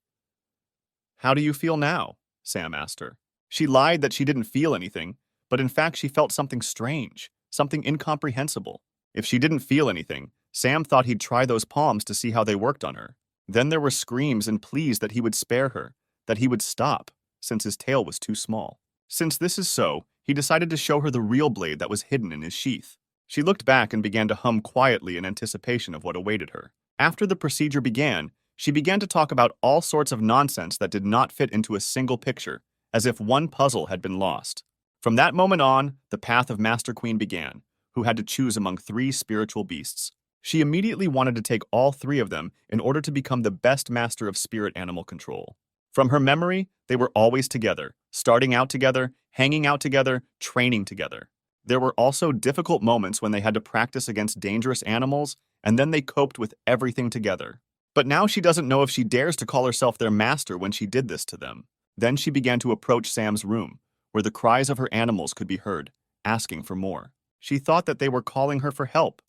How do you feel now? Sam asked her. She lied that she didn't feel anything, but in fact she felt something strange, something incomprehensible. If she didn't feel anything, Sam thought he'd try those palms to see how they worked on her. Then there were screams and pleas that he would spare her, that he would stop, since his tail was too small. Since this is so, he decided to show her the real blade that was hidden in his sheath. She looked back and began to hum quietly in anticipation of what awaited her. After the procedure began, she began to talk about all sorts of nonsense that did not fit into a single picture, as if one puzzle had been lost. From that moment on, the path of Master Queen began, who had to choose among 3 spiritual beasts. She immediately wanted to take all 3 of them in order to become the best master of spirit animal control. From her memory, they were always together, starting out together, hanging out together, training together. There were also difficult moments when they had to practice against dangerous animals, and then they coped with everything together. But now she doesn't know if she dares to call herself their master when she did this to them. Then she began to approach Sam's room, where the cries of her animals could be heard, asking for more. She thought that they were calling her for help,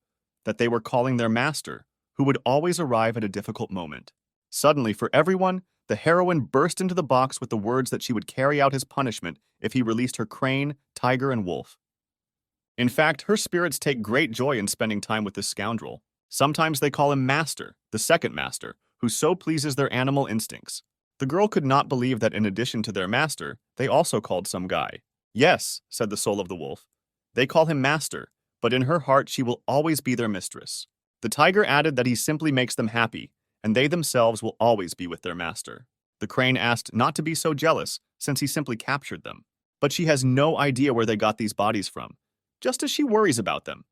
that they were calling their master, who would always arrive at a difficult moment. Suddenly, for everyone, the heroine burst into the box with the words that she would carry out his punishment if he released her crane, tiger, and wolf. In fact, her spirits take great joy in spending time with this scoundrel. Sometimes they call him Master, the second master, who so pleases their animal instincts. The girl could not believe that in addition to their master, they also called some guy. Yes, said the soul of the wolf. They call him Master, but in her heart she will always be their mistress. The tiger added that he simply makes them happy, and they themselves will always be with their master. The crane asked not to be so jealous, since he simply captured them. But she has no idea where they got these bodies from, just as she worries about them.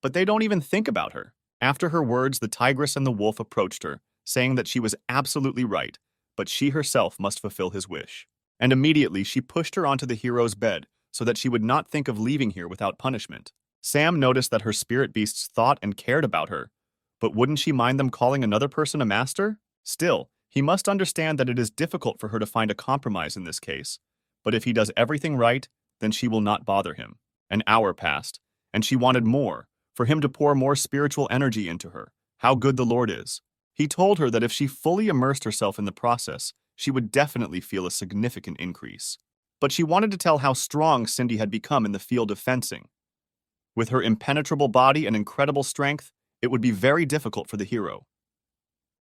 But they don't even think about her. After her words, the tigress and the wolf approached her, saying that she was absolutely right, but she herself must fulfill his wish. And immediately she pushed her onto the hero's bed so that she would not think of leaving here without punishment. Sam noticed that her spirit beasts thought and cared about her, but wouldn't she mind them calling another person a master? Still, he must understand that it is difficult for her to find a compromise in this case, but if he does everything right, then she will not bother him. An hour passed, and she wanted more, for him to pour more spiritual energy into her. How good the Lord is. He told her that if she fully immersed herself in the process, she would definitely feel a significant increase. But she wanted to tell how strong Cindy had become in the field of fencing. With her impenetrable body and incredible strength, it would be very difficult for the hero.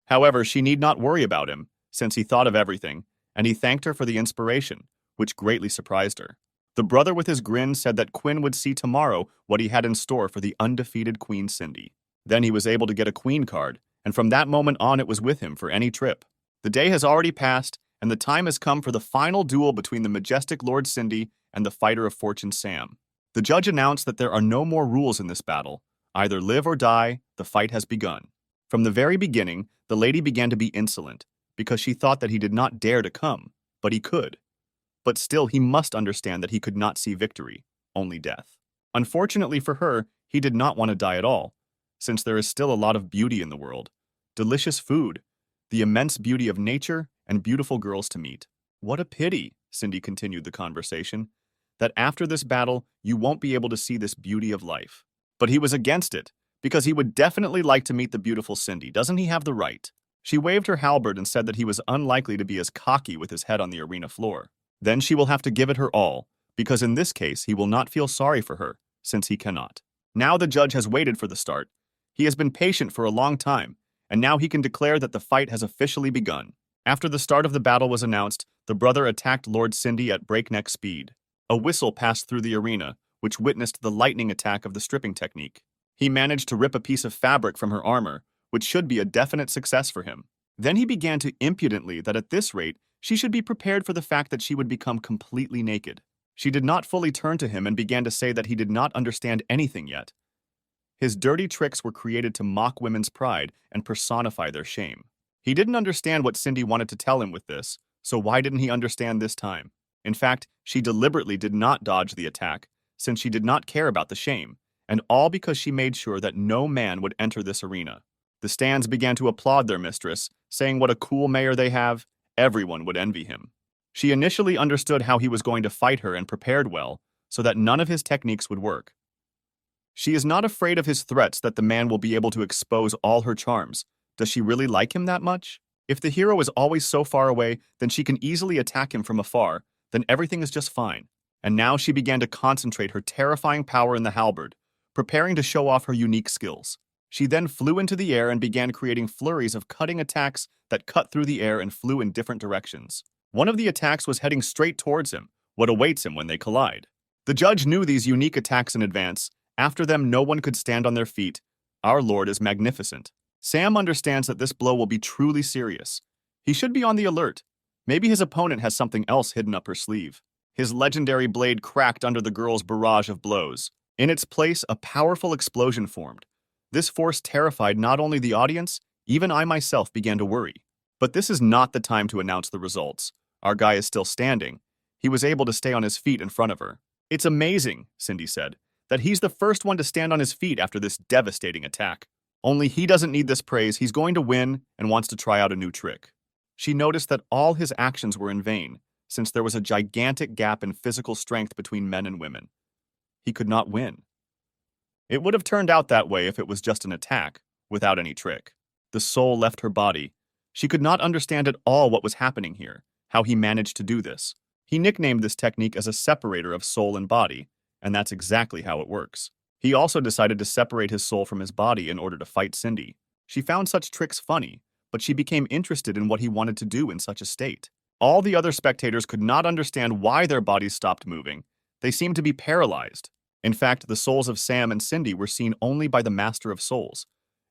However, she need not worry about him, since he thought of everything, and he thanked her for the inspiration, which greatly surprised her. The brother with his grin said that Quinn would see tomorrow what he had in store for the undefeated Queen Cindy. Then he was able to get a queen card, and from that moment on it was with him for any trip. The day has already passed, and the time has come for the final duel between the majestic Lord Cindy and the fighter of fortune Sam. The judge announced that there are no more rules in this battle. Either live or die, the fight has begun. From the very beginning, the lady began to be insolent, because she thought that he did not dare to come, but he could. But still, he must understand that he could not see victory, only death. Unfortunately for her, he did not want to die at all, since there is still a lot of beauty in the world. Delicious food, the immense beauty of nature, and beautiful girls to meet. What a pity, Cindy continued the conversation, that after this battle, you won't be able to see this beauty of life. But he was against it, because he would definitely like to meet the beautiful Cindy. Doesn't he have the right? She waved her halberd and said that he was unlikely to be as cocky with his head on the arena floor. Then she will have to give it her all, because in this case he will not feel sorry for her, since he cannot. Now the judge has waited for the start. He has been patient for a long time, and now he can declare that the fight has officially begun. After the start of the battle was announced, the brother attacked Lord Cindy at breakneck speed. A whistle passed through the arena, which witnessed the lightning attack of the stripping technique. He managed to rip a piece of fabric from her armor, which should be a definite success for him. Then he began to impudently that at this rate, she should be prepared for the fact that she would become completely naked. She did not fully turn to him and began to say that he did not understand anything yet. His dirty tricks were created to mock women's pride and personify their shame. He didn't understand what Cindy wanted to tell him with this, so why didn't he understand this time? In fact, she deliberately did not dodge the attack, since she did not care about the shame, and all because she made sure that no man would enter this arena. The stands began to applaud their mistress, saying what a cool mayor they have. Everyone would envy him. She initially understood how he was going to fight her and prepared well, so that none of his techniques would work. She is not afraid of his threats that the man will be able to expose all her charms. Does she really like him that much? If the hero is always so far away, then she can easily attack him from afar, then everything is just fine. And now she began to concentrate her terrifying power in the halberd, preparing to show off her unique skills. She then flew into the air and began creating flurries of cutting attacks that cut through the air and flew in different directions. One of the attacks was heading straight towards him, what awaits him when they collide. The judge knew these unique attacks in advance. After them, no one could stand on their feet. Our Lord is magnificent. Sam understands that this blow will be truly serious. He should be on the alert. Maybe his opponent has something else hidden up her sleeve. His legendary blade cracked under the girl's barrage of blows. In its place, a powerful explosion formed. This force terrified not only the audience, even I myself began to worry. But this is not the time to announce the results. Our guy is still standing. He was able to stay on his feet in front of her. It's amazing, Cindy said, that he's the first one to stand on his feet after this devastating attack. Only he doesn't need this praise. He's going to win and wants to try out a new trick. She noticed that all his actions were in vain, since there was a gigantic gap in physical strength between men and women. He could not win. It would have turned out that way if it was just an attack, without any trick. The soul left her body. She could not understand at all what was happening here, how he managed to do this. He nicknamed this technique as a separator of soul and body, and that's exactly how it works. He also decided to separate his soul from his body in order to fight Cindy. She found such tricks funny, but she became interested in what he wanted to do in such a state. All the other spectators could not understand why their bodies stopped moving. They seemed to be paralyzed. In fact, the souls of Sam and Cindy were seen only by the Master of Souls,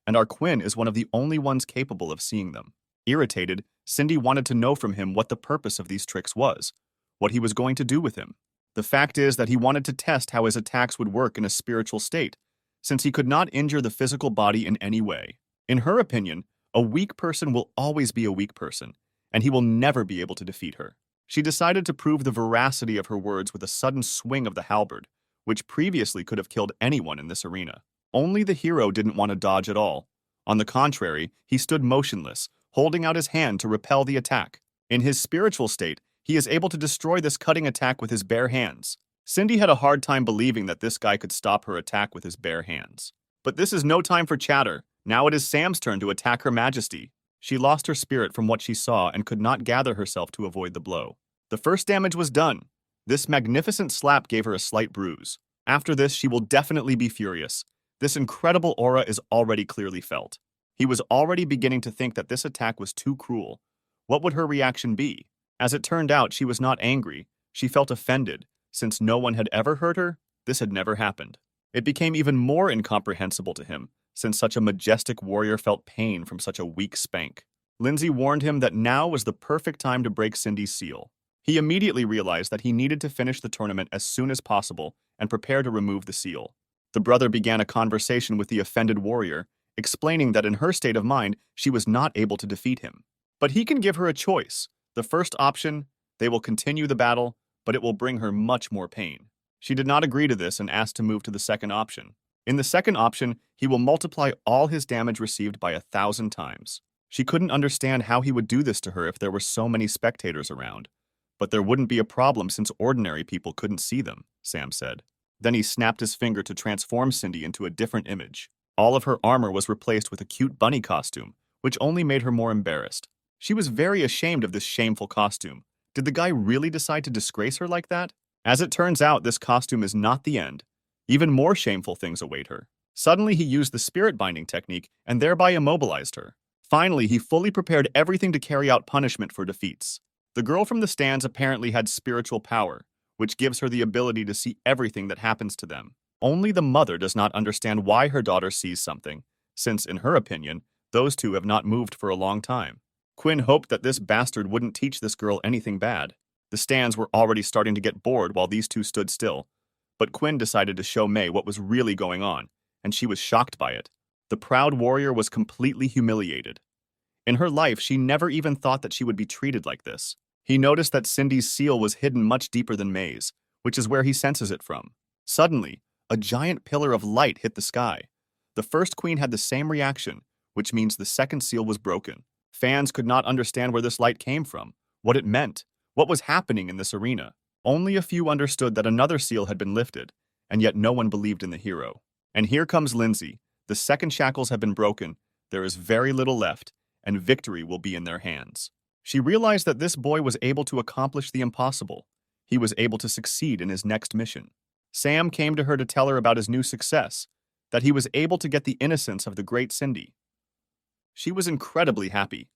and our Quinn is one of the only ones capable of seeing them. Irritated, Cindy wanted to know from him what the purpose of these tricks was, what he was going to do with him. The fact is that he wanted to test how his attacks would work in a spiritual state, since he could not injure the physical body in any way. In her opinion, a weak person will always be a weak person, and he will never be able to defeat her. She decided to prove the veracity of her words with a sudden swing of the halberd, which previously could have killed anyone in this arena. Only the hero didn't want to dodge at all. On the contrary, he stood motionless, holding out his hand to repel the attack. In his spiritual state, he is able to destroy this cutting attack with his bare hands. Cindy had a hard time believing that this guy could stop her attack with his bare hands. But this is no time for chatter. Now it is Sam's turn to attack Her Majesty. She lost her spirit from what she saw and could not gather herself to avoid the blow. The first damage was done. This magnificent slap gave her a slight bruise. After this, she will definitely be furious. This incredible aura is already clearly felt. He was already beginning to think that this attack was too cruel. What would her reaction be? As it turned out, she was not angry. She felt offended, Since no one had ever hurt her, this had never happened. It became even more incomprehensible to him, since such a majestic warrior felt pain from such a weak spank. Lindsay warned him that now was the perfect time to break Cindy's seal. He immediately realized that he needed to finish the tournament as soon as possible and prepare to remove the seal. The brother began a conversation with the offended warrior, explaining that in her state of mind, she was not able to defeat him. But he can give her a choice. The first option, they will continue the battle, but it will bring her much more pain. She did not agree to this and asked to move to the second option. In the second option, he will multiply all his damage received by 1,000 times. She couldn't understand how he would do this to her if there were so many spectators around. But there wouldn't be a problem since ordinary people couldn't see them, Sam said. Then he snapped his finger to transform Cindy into a different image. All of her armor was replaced with a cute bunny costume, which only made her more embarrassed. She was very ashamed of this shameful costume. Did the guy really decide to disgrace her like that? As it turns out, this costume is not the end. Even more shameful things await her. Suddenly, he used the spirit binding technique and thereby immobilized her. Finally, he fully prepared everything to carry out punishment for defeats. The girl from the stands apparently had spiritual power, which gives her the ability to see everything that happens to them. Only the mother does not understand why her daughter sees something, since, in her opinion, those two have not moved for a long time. Quinn hoped that this bastard wouldn't teach this girl anything bad. The stands were already starting to get bored while these two stood still. But Quinn decided to show May what was really going on, and she was shocked by it. The proud warrior was completely humiliated. In her life, she never even thought that she would be treated like this. He noticed that Cindy's seal was hidden much deeper than May's, which is where he senses it from. Suddenly, a giant pillar of light hit the sky. The first queen had the same reaction, which means the second seal was broken. Fans could not understand where this light came from, what it meant, what was happening in this arena. Only a few understood that another seal had been lifted, and yet no one believed in the hero. And here comes Lindsay. The second shackles have been broken, there is very little left, and victory will be in their hands. She realized that this boy was able to accomplish the impossible. He was able to succeed in his next mission. Sam came to her to tell her about his new success, that he was able to get the innocence of the great Cindy. She was incredibly happy.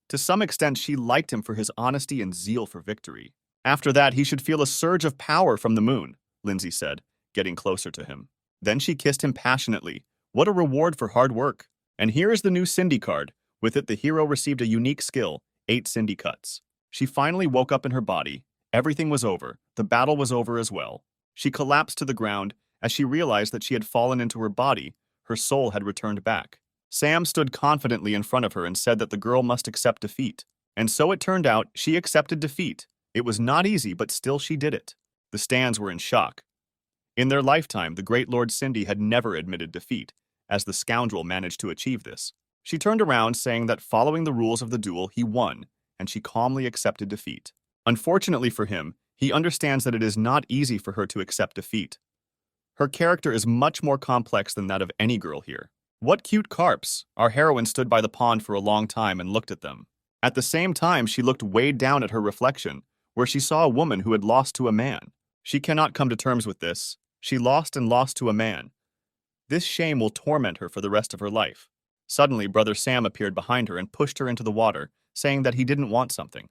To some extent, she liked him for his honesty and zeal for victory. After that, he should feel a surge of power from the moon, Lindsay said, getting closer to him. Then she kissed him passionately. What a reward for hard work. And here is the new Cindy card. With it, the hero received a unique skill, 8 Cindy cuts. She finally woke up in her body. Everything was over. The battle was over as well. She collapsed to the ground. As she realized that she had fallen into her body, her soul had returned back. Sam stood confidently in front of her and said that the girl must accept defeat. And so it turned out, she accepted defeat. It was not easy, but still she did it. The stands were in shock. In their lifetime, the great Lord Cindy had never admitted defeat, as the scoundrel managed to achieve this. She turned around, saying that following the rules of the duel, he won, and she calmly accepted defeat. Unfortunately for him, he understands that it is not easy for her to accept defeat. Her character is much more complex than that of any girl here. What cute carps! Our heroine stood by the pond for a long time and looked at them. At the same time, she looked weighed down at her reflection, where she saw a woman who had lost to a man. She cannot come to terms with this. She lost and lost to a man. This shame will torment her for the rest of her life. Suddenly, Brother Sam appeared behind her and pushed her into the water, saying that he didn't want something.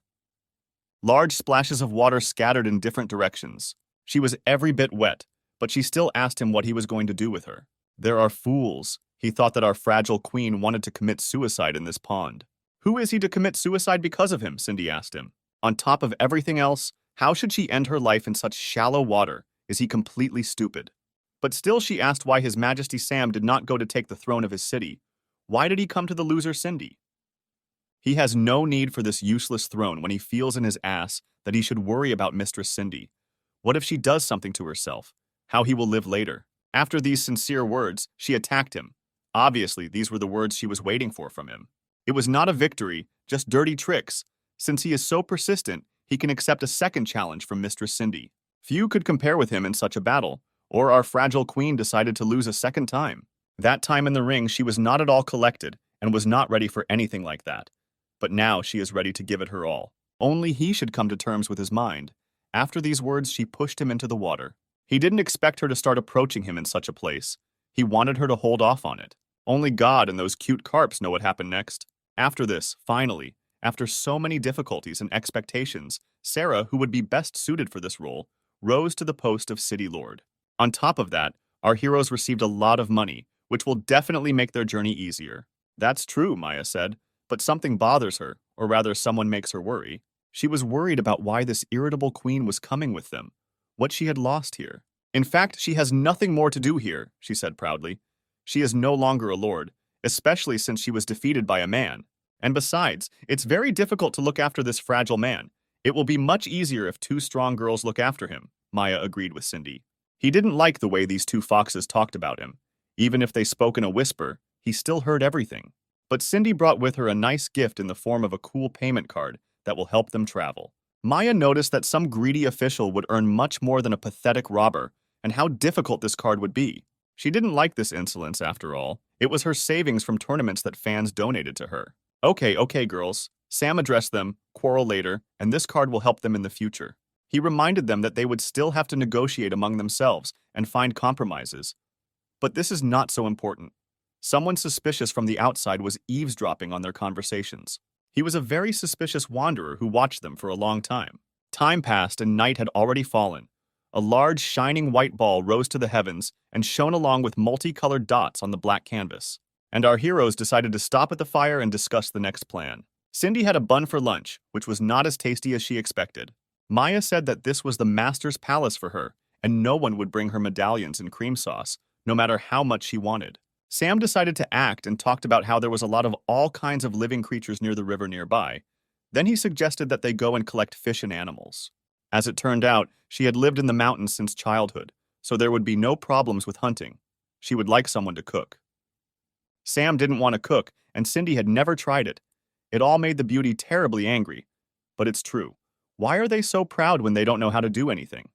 Large splashes of water scattered in different directions. She was every bit wet, but she still asked him what he was going to do with her. There are fools. He thought that our fragile queen wanted to commit suicide in this pond. Who is he to commit suicide because of him? Cindy asked him. On top of everything else, how should she end her life in such shallow water? Is he completely stupid? But still she asked why His Majesty Sam did not go to take the throne of his city. Why did he come to the loser Cindy? He has no need for this useless throne when he feels in his ass that he should worry about Mistress Cindy. What if she does something to herself? How he will live later. After these sincere words, she attacked him. Obviously, these were the words she was waiting for from him. It was not a victory, just dirty tricks. Since he is so persistent, he can accept a second challenge from Mistress Cindy. Few could compare with him in such a battle, or our fragile queen decided to lose a second time. That time in the ring, she was not at all collected and was not ready for anything like that. But now she is ready to give it her all. Only he should come to terms with his mind. After these words, she pushed him into the water. He didn't expect her to start approaching him in such a place. He wanted her to hold off on it. Only God and those cute carps know what happened next. After this, finally, after so many difficulties and expectations, Sarah, who would be best suited for this role, rose to the post of city lord. On top of that, our heroes received a lot of money, which will definitely make their journey easier. That's true, Maya said, but something bothers her, or rather someone makes her worry. She was worried about why this irritable queen was coming with them, what she had lost here. In fact, she has nothing more to do here, she said proudly. She is no longer a lord, especially since she was defeated by a man. And besides, it's very difficult to look after this fragile man. It will be much easier if two strong girls look after him, Maya agreed with Cindy. He didn't like the way these two foxes talked about him. Even if they spoke in a whisper, he still heard everything. But Cindy brought with her a nice gift in the form of a cool payment card that will help them travel. Maya noticed that some greedy official would earn much more than a pathetic robber, and how difficult this card would be. She didn't like this insolence after all. It was her savings from tournaments that fans donated to her. Okay, girls. Sam addressed them, quarrel later, and this card will help them in the future. He reminded them that they would still have to negotiate among themselves and find compromises. But this is not so important. Someone suspicious from the outside was eavesdropping on their conversations. He was a very suspicious wanderer who watched them for a long time. Time passed and night had already fallen. A large, shining white ball rose to the heavens and shone along with multicolored dots on the black canvas. And our heroes decided to stop at the fire and discuss the next plan. Cindy had a bun for lunch, which was not as tasty as she expected. Maya said that this was the master's palace for her, and no one would bring her medallions and cream sauce, no matter how much she wanted. Sam decided to act and talked about how there was a lot of all kinds of living creatures near the river nearby. Then he suggested that they go and collect fish and animals. As it turned out, she had lived in the mountains since childhood, so there would be no problems with hunting. She would like someone to cook. Sam didn't want to cook, and Cindy had never tried it. It all made the beauty terribly angry. But it's true. Why are they so proud when they don't know how to do anything?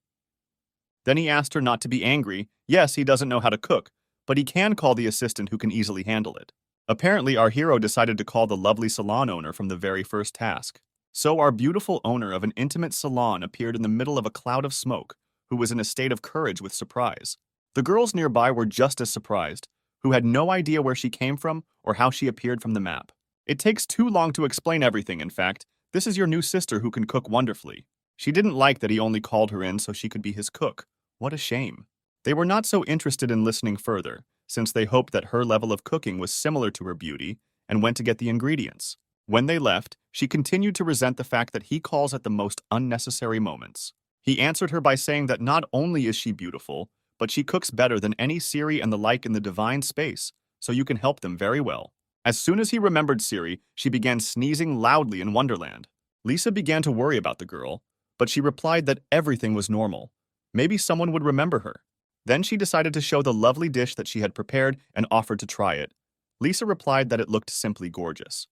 Then he asked her not to be angry. Yes, he doesn't know how to cook, but he can call the assistant who can easily handle it. Apparently, our hero decided to call the lovely salon owner from the very first task. So our beautiful owner of an intimate salon appeared in the middle of a cloud of smoke, who was in a state of courage with surprise. The girls nearby were just as surprised, who had no idea where she came from or how she appeared from the map. It takes too long to explain everything, in fact. This is your new sister who can cook wonderfully. She didn't like that he only called her in so she could be his cook. What a shame. They were not so interested in listening further, since they hoped that her level of cooking was similar to her beauty and went to get the ingredients. When they left, she continued to resent the fact that he calls at the most unnecessary moments. He answered her by saying that not only is she beautiful, but she cooks better than any Siri and the like in the divine space, so you can help them very well. As soon as he remembered Siri, she began sneezing loudly in Wonderland. Lisa began to worry about the girl, but she replied that everything was normal. Maybe someone would remember her. Then she decided to show the lovely dish that she had prepared and offered to try it. Lisa replied that it looked simply gorgeous.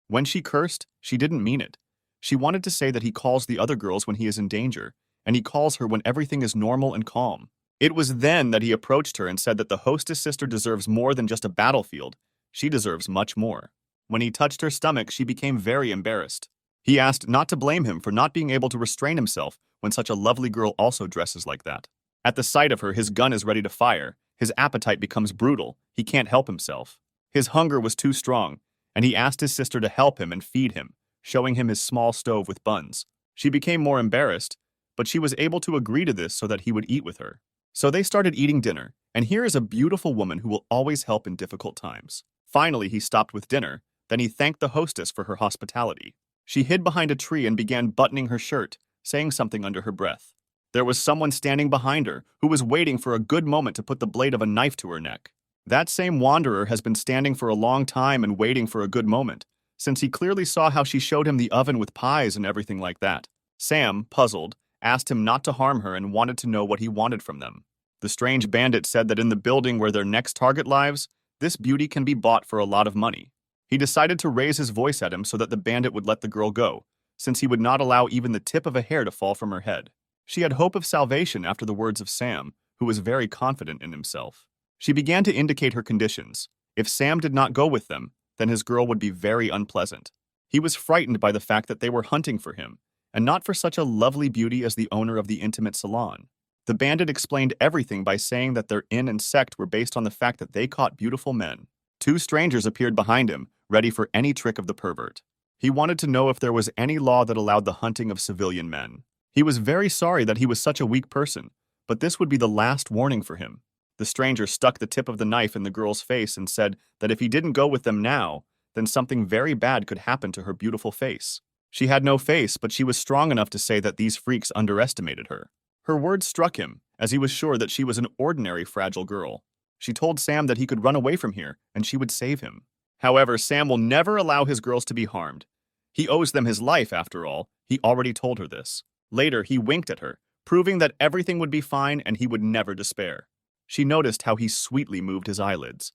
When she cursed, she didn't mean it. She wanted to say that he calls the other girls when he is in danger, and he calls her when everything is normal and calm. It was then that he approached her and said that the hostess sister deserves more than just a battlefield. She deserves much more. When he touched her stomach, she became very embarrassed. He asked not to blame him for not being able to restrain himself when such a lovely girl also dresses like that. At the sight of her, his gun is ready to fire. His appetite becomes brutal. He can't help himself. His hunger was too strong, and he asked his sister to help him and feed him, showing him his small stove with buns. She became more embarrassed, but she was able to agree to this so that he would eat with her. So they started eating dinner, and here is a beautiful woman who will always help in difficult times. Finally, he stopped with dinner. Then he thanked the hostess for her hospitality. She hid behind a tree and began buttoning her shirt, saying something under her breath. There was someone standing behind her who was waiting for a good moment to put the blade of a knife to her neck. That same wanderer has been standing for a long time and waiting for a good moment, since he clearly saw how she showed him the oven with pies and everything like that. Sam, puzzled, asked him not to harm her and wanted to know what he wanted from them. The strange bandit said that in the building where their next target lives, this beauty can be bought for a lot of money. He decided to raise his voice at him so that the bandit would let the girl go, since he would not allow even the tip of a hair to fall from her head. She had hope of salvation after the words of Sam, who was very confident in himself. She began to indicate her conditions. If Sam did not go with them, then his girl would be very unpleasant. He was frightened by the fact that they were hunting for him, and not for such a lovely beauty as the owner of the intimate salon. The bandit explained everything by saying that their inn and sect were based on the fact that they caught beautiful men. Two strangers appeared behind him, ready for any trick of the pervert. He wanted to know if there was any law that allowed the hunting of civilian men. He was very sorry that he was such a weak person, but this would be the last warning for him. The stranger stuck the tip of the knife in the girl's face and said that if he didn't go with them now, then something very bad could happen to her beautiful face. She had no face, but she was strong enough to say that these freaks underestimated her. Her words struck him, as he was sure that she was an ordinary fragile girl. She told Sam that he could run away from here, and she would save him. However, Sam will never allow his girls to be harmed. He owes them his life, after all. He already told her this. Later, he winked at her, proving that everything would be fine and he would never despair. She noticed how he sweetly moved his eyelids.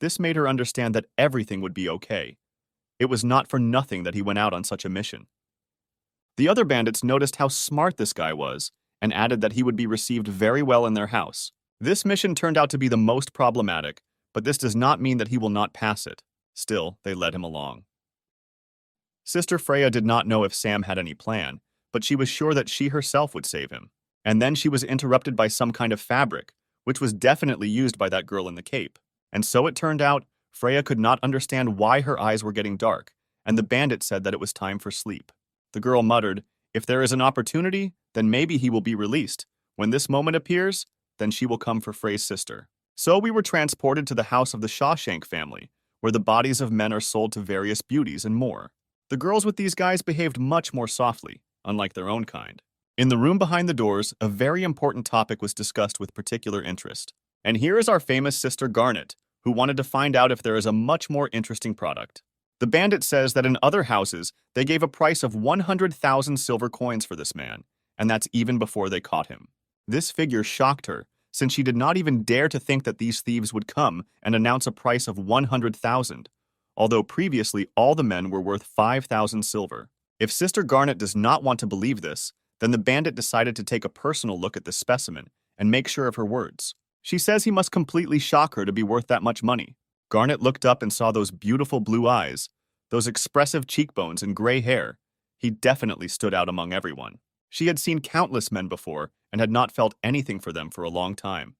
This made her understand that everything would be okay. It was not for nothing that he went out on such a mission. The other bandits noticed how smart this guy was and added that he would be received very well in their house. This mission turned out to be the most problematic, but this does not mean that he will not pass it. Still, they led him along. Sister Freya did not know if Sam had any plan, but she was sure that she herself would save him. And then she was interrupted by some kind of fabric, which was definitely used by that girl in the cape. And so it turned out, Freya could not understand why her eyes were getting dark, and the bandit said that it was time for sleep. The girl muttered, "If there is an opportunity, then maybe he will be released. When this moment appears, then she will come for Frey's sister." So we were transported to the house of the Shawshank family, where the bodies of men are sold to various beauties and more. The girls with these guys behaved much more softly, unlike their own kind. In the room behind the doors, a very important topic was discussed with particular interest. And here is our famous sister Garnet, who wanted to find out if there is a much more interesting product. The bandit says that in other houses, they gave a price of 100,000 silver coins for this man, and that's even before they caught him. This figure shocked her, since she did not even dare to think that these thieves would come and announce a price of 100,000, although previously all the men were worth 5,000 silver. If Sister Garnet does not want to believe this, then the bandit decided to take a personal look at this specimen and make sure of her words. She says he must completely shock her to be worth that much money. Garnet looked up and saw those beautiful blue eyes, those expressive cheekbones and gray hair. He definitely stood out among everyone. She had seen countless men before and had not felt anything for them for a long time.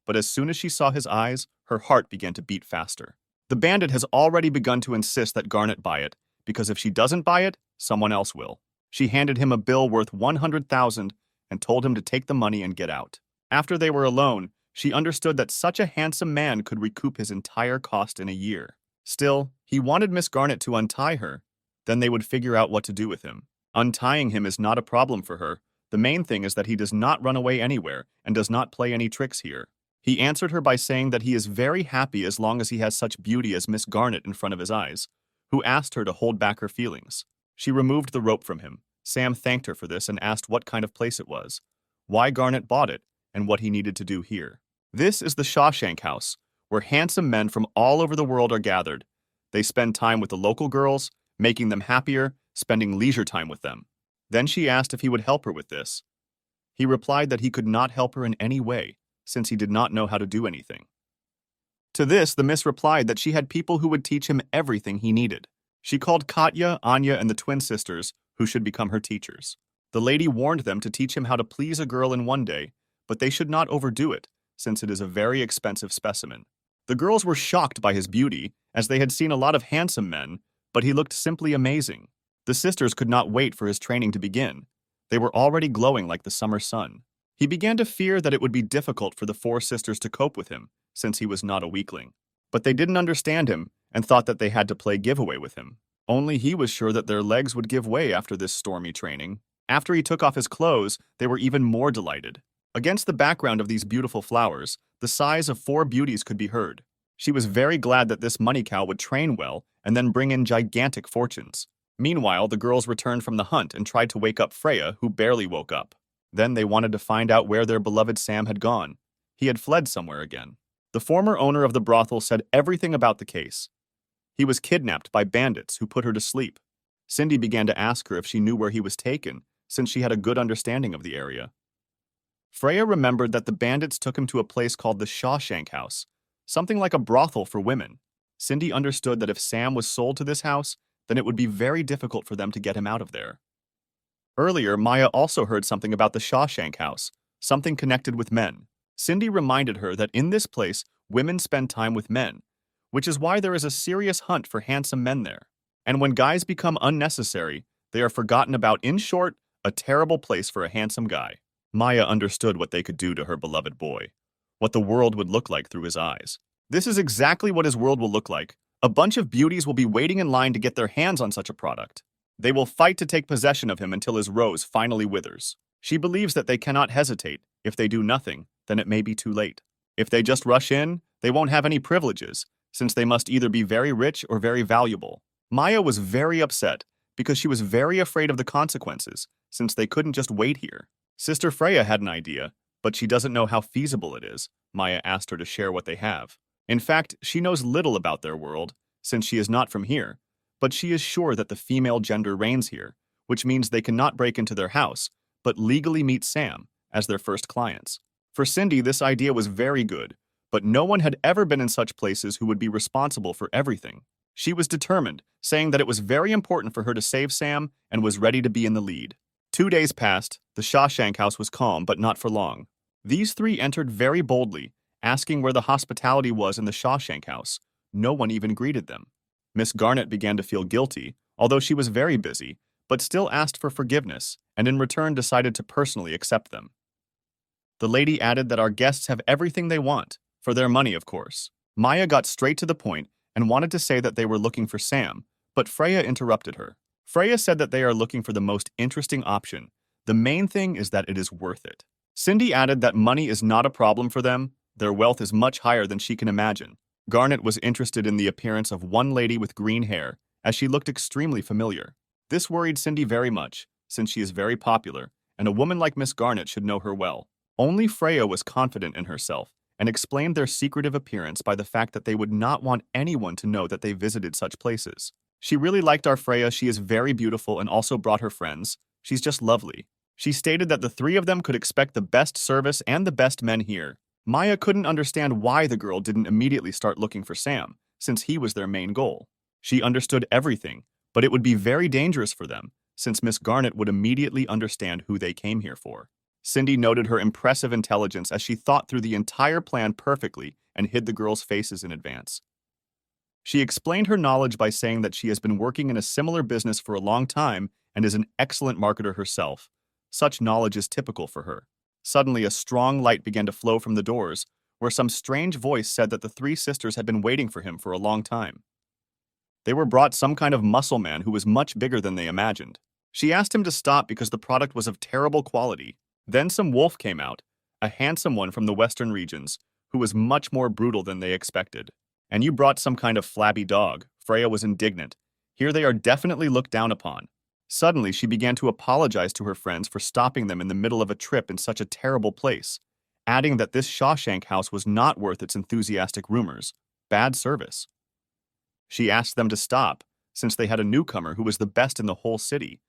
But as soon as she saw his eyes, her heart began to beat faster. The bandit has already begun to insist that Garnet buy it, because if she doesn't buy it, someone else will. She handed him a bill worth 100,000 and told him to take the money and get out. After they were alone, she understood that such a handsome man could recoup his entire cost in a year. Still, he wanted Miss Garnet to untie her. Then they would figure out what to do with him. Untying him is not a problem for her. The main thing is that he does not run away anywhere and does not play any tricks here. He answered her by saying that he is very happy as long as he has such beauty as Miss Garnet in front of his eyes, who asked her to hold back her feelings. She removed the rope from him. Sam thanked her for this and asked what kind of place it was, why Garnet bought it, and what he needed to do here. This is the Shawshank House, where handsome men from all over the world are gathered. They spend time with the local girls, making them happier, spending leisure time with them. Then she asked if he would help her with this. He replied that he could not help her in any way, since he did not know how to do anything. To this, the miss replied that she had people who would teach him everything he needed. She called Katya, Anya, and the twin sisters, who should become her teachers. The lady warned them to teach him how to please a girl in one day, but they should not overdo it, since it is a very expensive specimen. The girls were shocked by his beauty, as they had seen a lot of handsome men, but he looked simply amazing. The sisters could not wait for his training to begin. They were already glowing like the summer sun. He began to fear that it would be difficult for the four sisters to cope with him, since he was not a weakling. But they didn't understand him and thought that they had to play giveaway with him. Only he was sure that their legs would give way after this stormy training. After he took off his clothes, they were even more delighted. Against the background of these beautiful flowers, the sighs of four beauties could be heard. She was very glad that this money cow would train well and then bring in gigantic fortunes. Meanwhile, the girls returned from the hunt and tried to wake up Freya, who barely woke up. Then they wanted to find out where their beloved Sam had gone. He had fled somewhere again. The former owner of the brothel said everything about the case. He was kidnapped by bandits who put her to sleep. Cindy began to ask her if she knew where he was taken, since she had a good understanding of the area. Freya remembered that the bandits took him to a place called the Shawshank House, something like a brothel for women. Cindy understood that if Sam was sold to this house, then it would be very difficult for them to get him out of there. Earlier, Maya also heard something about the Shawshank House, something connected with men. Cindy reminded her that in this place, women spend time with men, which is why there is a serious hunt for handsome men there. And when guys become unnecessary, they are forgotten about. In short, A terrible place for a handsome guy. Maya understood what they could do to her beloved boy, what the world would look like through his eyes. This is exactly what his world will look like. A bunch of beauties will be waiting in line to get their hands on such a product. They will fight to take possession of him until his rose finally withers. She believes that they cannot hesitate. If they do nothing, then it may be too late. If they just rush in, they won't have any privileges, since they must either be very rich or very valuable. Maya was very upset because she was very afraid of the consequences, since they couldn't just wait here. Sister Freya had an idea, but she doesn't know how feasible it is. Maya asked her to share what they have. In fact, she knows little about their world, since she is not from here, but she is sure that the female gender reigns here, which means they cannot break into their house, but legally meet Sam as their first clients. For Cindy, this idea was very good, but no one had ever been in such places who would be responsible for everything. She was determined, saying that it was very important for her to save Sam and was ready to be in the lead. 2 days passed. The Shawshank house was calm, but not for long. These three entered very boldly, asking where the hospitality was in the Shawshank house. No one even greeted them. Miss Garnet began to feel guilty, although she was very busy, but still asked for forgiveness, and in return decided to personally accept them. The lady added that our guests have everything they want, for their money, of course. Maya got straight to the point and wanted to say that they were looking for Sam, but Freya interrupted her. Freya said that they are looking for the most interesting option. The main thing is that it is worth it. Cindy added that money is not a problem for them. Their wealth is much higher than she can imagine. Garnet was interested in the appearance of one lady with green hair, as she looked extremely familiar. This worried Cindy very much, since she is very popular, and a woman like Miss Garnet should know her well. Only Freya was confident in herself, and explained their secretive appearance by the fact that they would not want anyone to know that they visited such places. She really liked our Freya. She is very beautiful and also brought her friends. She's just lovely. She stated that the three of them could expect the best service and the best men here. Maya couldn't understand why the girl didn't immediately start looking for Sam, since he was their main goal. She understood everything, but it would be very dangerous for them, since Miss Garnet would immediately understand who they came here for. Cindy noted her impressive intelligence as she thought through the entire plan perfectly and hid the girls' faces in advance. She explained her knowledge by saying that she has been working in a similar business for a long time and is an excellent marketer herself. Such knowledge is typical for her. Suddenly, a strong light began to flow from the doors, where some strange voice said that the three sisters had been waiting for him for a long time. They were brought some kind of muscle man who was much bigger than they imagined. She asked him to stop because the product was of terrible quality. Then some wolf came out, a handsome one from the western regions, who was much more brutal than they expected. And you brought some kind of flabby dog. Freya was indignant. Here they are definitely looked down upon. Suddenly, she began to apologize to her friends for stopping them in the middle of a trip in such a terrible place, adding that this Shawshank house was not worth its enthusiastic rumors. Bad service. She asked them to stop, since they had a newcomer who was the best in the whole city.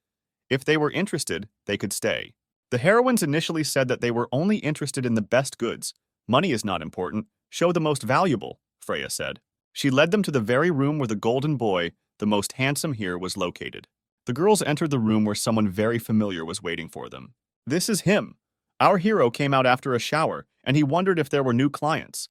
If they were interested, they could stay. The heroines initially said that they were only interested in the best goods. Money is not important. Show the most valuable, Freya said. She led them to the very room where the golden boy, the most handsome here, was located. The girls entered the room where someone very familiar was waiting for them. This is him. Our hero came out after a shower, and he wondered if there were new clients.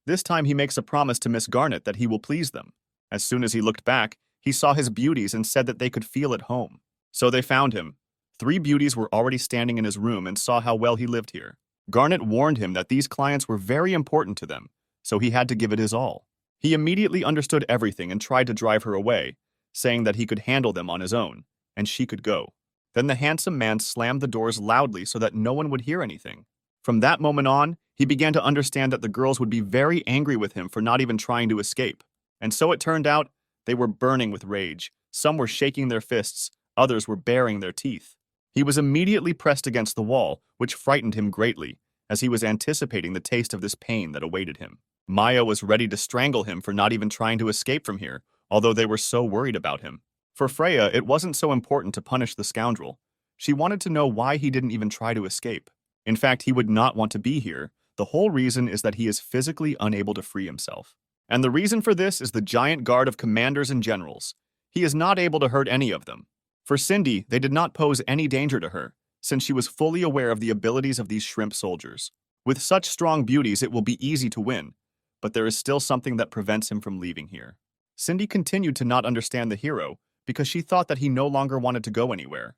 This time he makes a promise to Miss Garnet that he will please them. As soon as he looked back, he saw his beauties and said that they could feel at home. So they found him. 3 beauties were already standing in his room and saw how well he lived here. Garnet warned him that these clients were very important to them, so he had to give it his all. He immediately understood everything and tried to drive her away, saying that he could handle them on his own, and she could go. Then the handsome man slammed the doors loudly so that no one would hear anything. From that moment on, he began to understand that the girls would be very angry with him for not even trying to escape. And so it turned out, they were burning with rage. Some were shaking their fists, others were baring their teeth. He was immediately pressed against the wall, which frightened him greatly, as he was anticipating the taste of this pain that awaited him. Maya was ready to strangle him for not even trying to escape from here, although they were so worried about him. For Freya, it wasn't so important to punish the scoundrel. She wanted to know why he didn't even try to escape. In fact, he would not want to be here. The whole reason is that he is physically unable to free himself. And the reason for this is the giant guard of commanders and generals. He is not able to hurt any of them. For Cindy, they did not pose any danger to her, since she was fully aware of the abilities of these shrimp soldiers. With such strong beauties, it will be easy to win, but there is still something that prevents him from leaving here. Cindy continued to not understand the hero because she thought that he no longer wanted to go anywhere.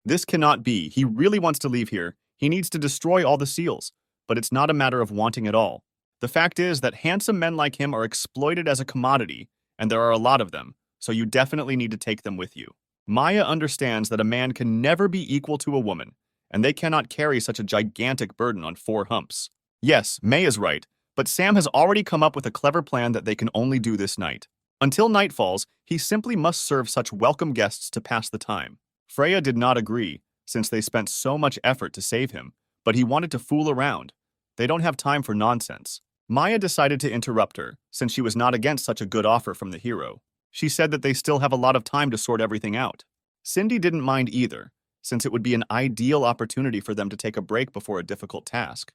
This cannot be. He really wants to leave here. He needs to destroy all the seals. But it's not a matter of wanting at all. The fact is that handsome men like him are exploited as a commodity, and there are a lot of them, so you definitely need to take them with you. Maya understands that a man can never be equal to a woman, and they cannot carry such a gigantic burden on 4 humps. Yes, May is right, but Sam has already come up with a clever plan that they can only do this night. Until night falls, he simply must serve such welcome guests to pass the time. Freya did not agree, since they spent so much effort to save him, but he wanted to fool around. They don't have time for nonsense. Maya decided to interrupt her, since she was not against such a good offer from the hero. She said that they still have a lot of time to sort everything out. Cindy didn't mind either, since it would be an ideal opportunity for them to take a break before a difficult task.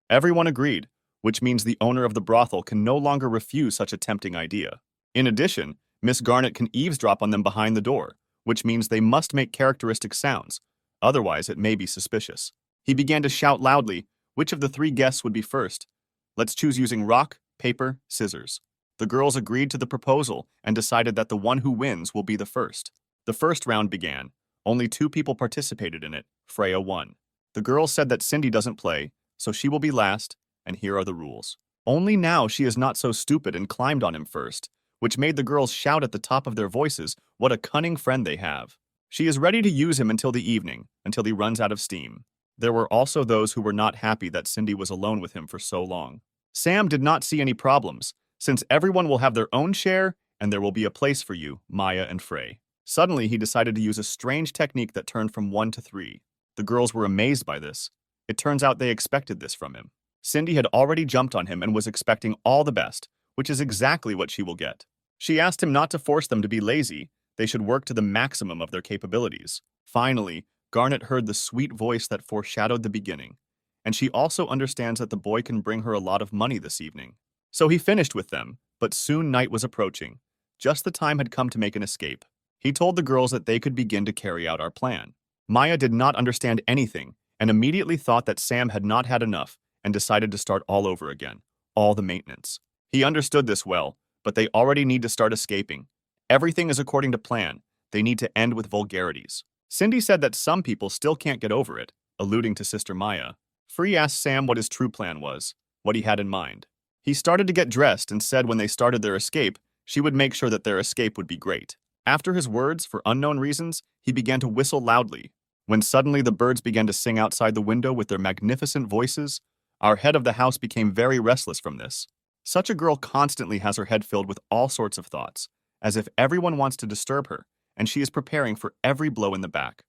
Everyone agreed, which means the owner of the brothel can no longer refuse such a tempting idea. In addition, Miss Garnet can eavesdrop on them behind the door, which means they must make characteristic sounds, otherwise it may be suspicious. He began to shout loudly, which of the 3 guests would be first. Let's choose using rock, paper, scissors. The girls agreed to the proposal and decided that the one who wins will be the first. The first round began. Only 2 people participated in it. Freya won. The girls said that Cindy doesn't play, so she will be last, and here are the rules. Only now she is not so stupid and climbed on him first, which made the girls shout at the top of their voices what a cunning friend they have. She is ready to use him until the evening, until he runs out of steam. There were also those who were not happy that Cindy was alone with him for so long. Sam did not see any problems, since everyone will have their own share and there will be a place for you, Maya and Frey. Suddenly, he decided to use a strange technique that turned from 1 to 3. The girls were amazed by this. It turns out they expected this from him. Cindy had already jumped on him and was expecting all the best, which is exactly what she will get. She asked him not to force them to be lazy. They should work to the maximum of their capabilities. Finally, Garnet heard the sweet voice that foreshadowed the beginning, and she also understands that the boy can bring her a lot of money this evening. So he finished with them, but soon night was approaching. Just the time had come to make an escape. He told the girls that they could begin to carry out our plan. Maya did not understand anything and immediately thought that Sam had not had enough and decided to start all over again, all the maintenance. He understood this well, but they already need to start escaping. Everything is according to plan. They need to end with vulgarities. Cindy said that some people still can't get over it, alluding to Sister Maya. Free asked Sam what his true plan was, what he had in mind. He started to get dressed and said when they started their escape, she would make sure that their escape would be great. After his words, for unknown reasons, he began to whistle loudly. When suddenly the birds began to sing outside the window with their magnificent voices, our head of the house became very restless from this. Such a girl constantly has her head filled with all sorts of thoughts, as if everyone wants to disturb her, and she is preparing for every blow in the back.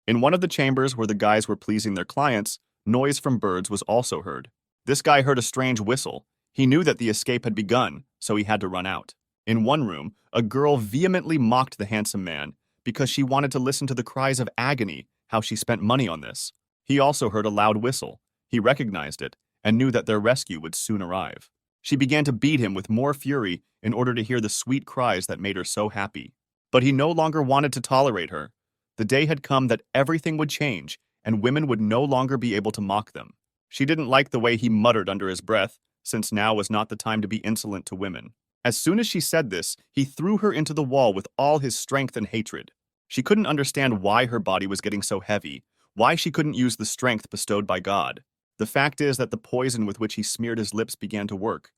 In one of the chambers where the guys were pleasing their clients, noise from birds was also heard. This guy heard a strange whistle. He knew that the escape had begun, so he had to run out. In one room, a girl vehemently mocked the handsome man because she wanted to listen to the cries of agony, how she spent money on this. He also heard a loud whistle. He recognized it and knew that their rescue would soon arrive. She began to beat him with more fury in order to hear the sweet cries that made her so happy. But he no longer wanted to tolerate her. The day had come that everything would change, and women would no longer be able to mock them. She didn't like the way he muttered under his breath, since now was not the time to be insolent to women. As soon as she said this, he threw her into the wall with all his strength and hatred. She couldn't understand why her body was getting so heavy, why she couldn't use the strength bestowed by God. The fact is that the poison with which he smeared his lips began to work.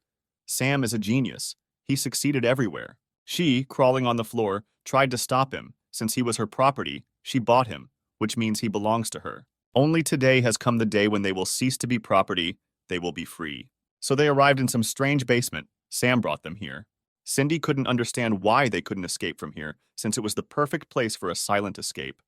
Sam is a genius. He succeeded everywhere. She, crawling on the floor, tried to stop him. Since he was her property, she bought him, which means he belongs to her. Only today has come the day when they will cease to be property, they will be free. So they arrived in some strange basement. Sam brought them here. Cindy couldn't understand why they couldn't escape from here, since it was the perfect place for a silent escape.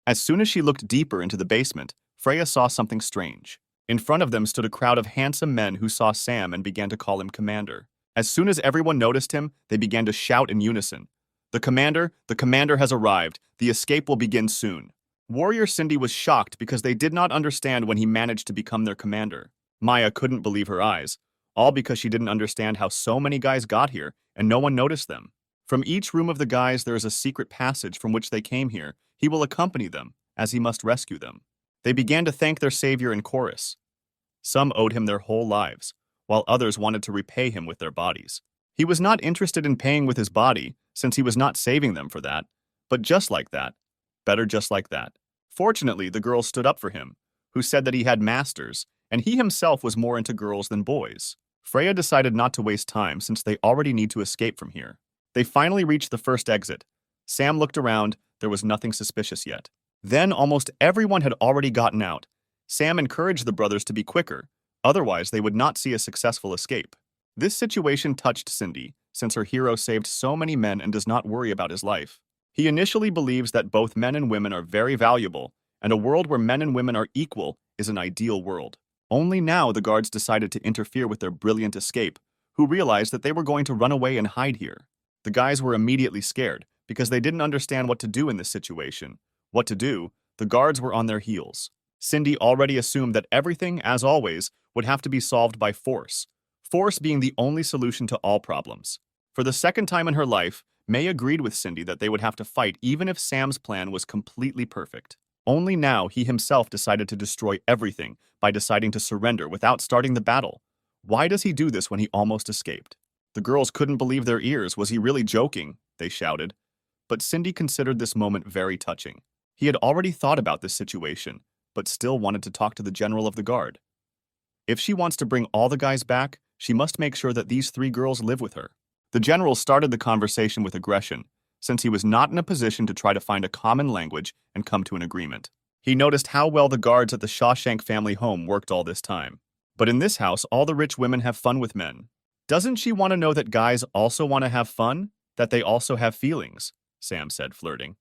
As soon as she looked deeper into the basement, Freya saw something strange. In front of them stood a crowd of handsome men who saw Sam and began to call him commander. As soon as everyone noticed him, they began to shout in unison. The commander has arrived. The escape will begin soon. Warrior Cindy was shocked because they did not understand when he managed to become their commander. Maya couldn't believe her eyes, all because she didn't understand how so many guys got here and no one noticed them. From each room of the guys there is a secret passage from which they came here. He will accompany them, as he must rescue them. They began to thank their savior in chorus. Some owed him their whole lives, while others wanted to repay him with their bodies. He was not interested in paying with his body, since he was not saving them for that. But just like that, better just like that. Fortunately, the girl stood up for him, who said that he had masters, and he himself was more into girls than boys. Freya decided not to waste time since they already need to escape from here. They finally reached the first exit. Sam looked around, there was nothing suspicious yet. Then almost everyone had already gotten out. Sam encouraged the brothers to be quicker, otherwise they would not see a successful escape. This situation touched Cindy, since her hero saved so many men and does not worry about his life. He initially believes that both men and women are very valuable, and a world where men and women are equal is an ideal world. Only now the guards decided to interfere with their brilliant escape, who realized that they were going to run away and hide here. The guys were immediately scared, because they didn't understand what to do in this situation. What to do, the guards were on their heels. Cindy already assumed that everything, as always, would have to be solved by force. Force being the only solution to all problems. For the second time in her life, May agreed with Cindy that they would have to fight even if Sam's plan was completely perfect. Only now he himself decided to destroy everything by deciding to surrender without starting the battle. Why does he do this when he almost escaped? The girls couldn't believe their ears. Was he really joking? They shouted. But Cindy considered this moment very touching. He had already thought about this situation, but still wanted to talk to the general of the guard. If she wants to bring all the guys back, she must make sure that these 3 girls live with her. The general started the conversation with aggression, since he was not in a position to try to find a common language and come to an agreement. He noticed how well the guards at the Shawshank family home worked all this time. But in this house, all the rich women have fun with men. Doesn't she want to know that guys also want to have fun? That they also have feelings? Sam said, flirting.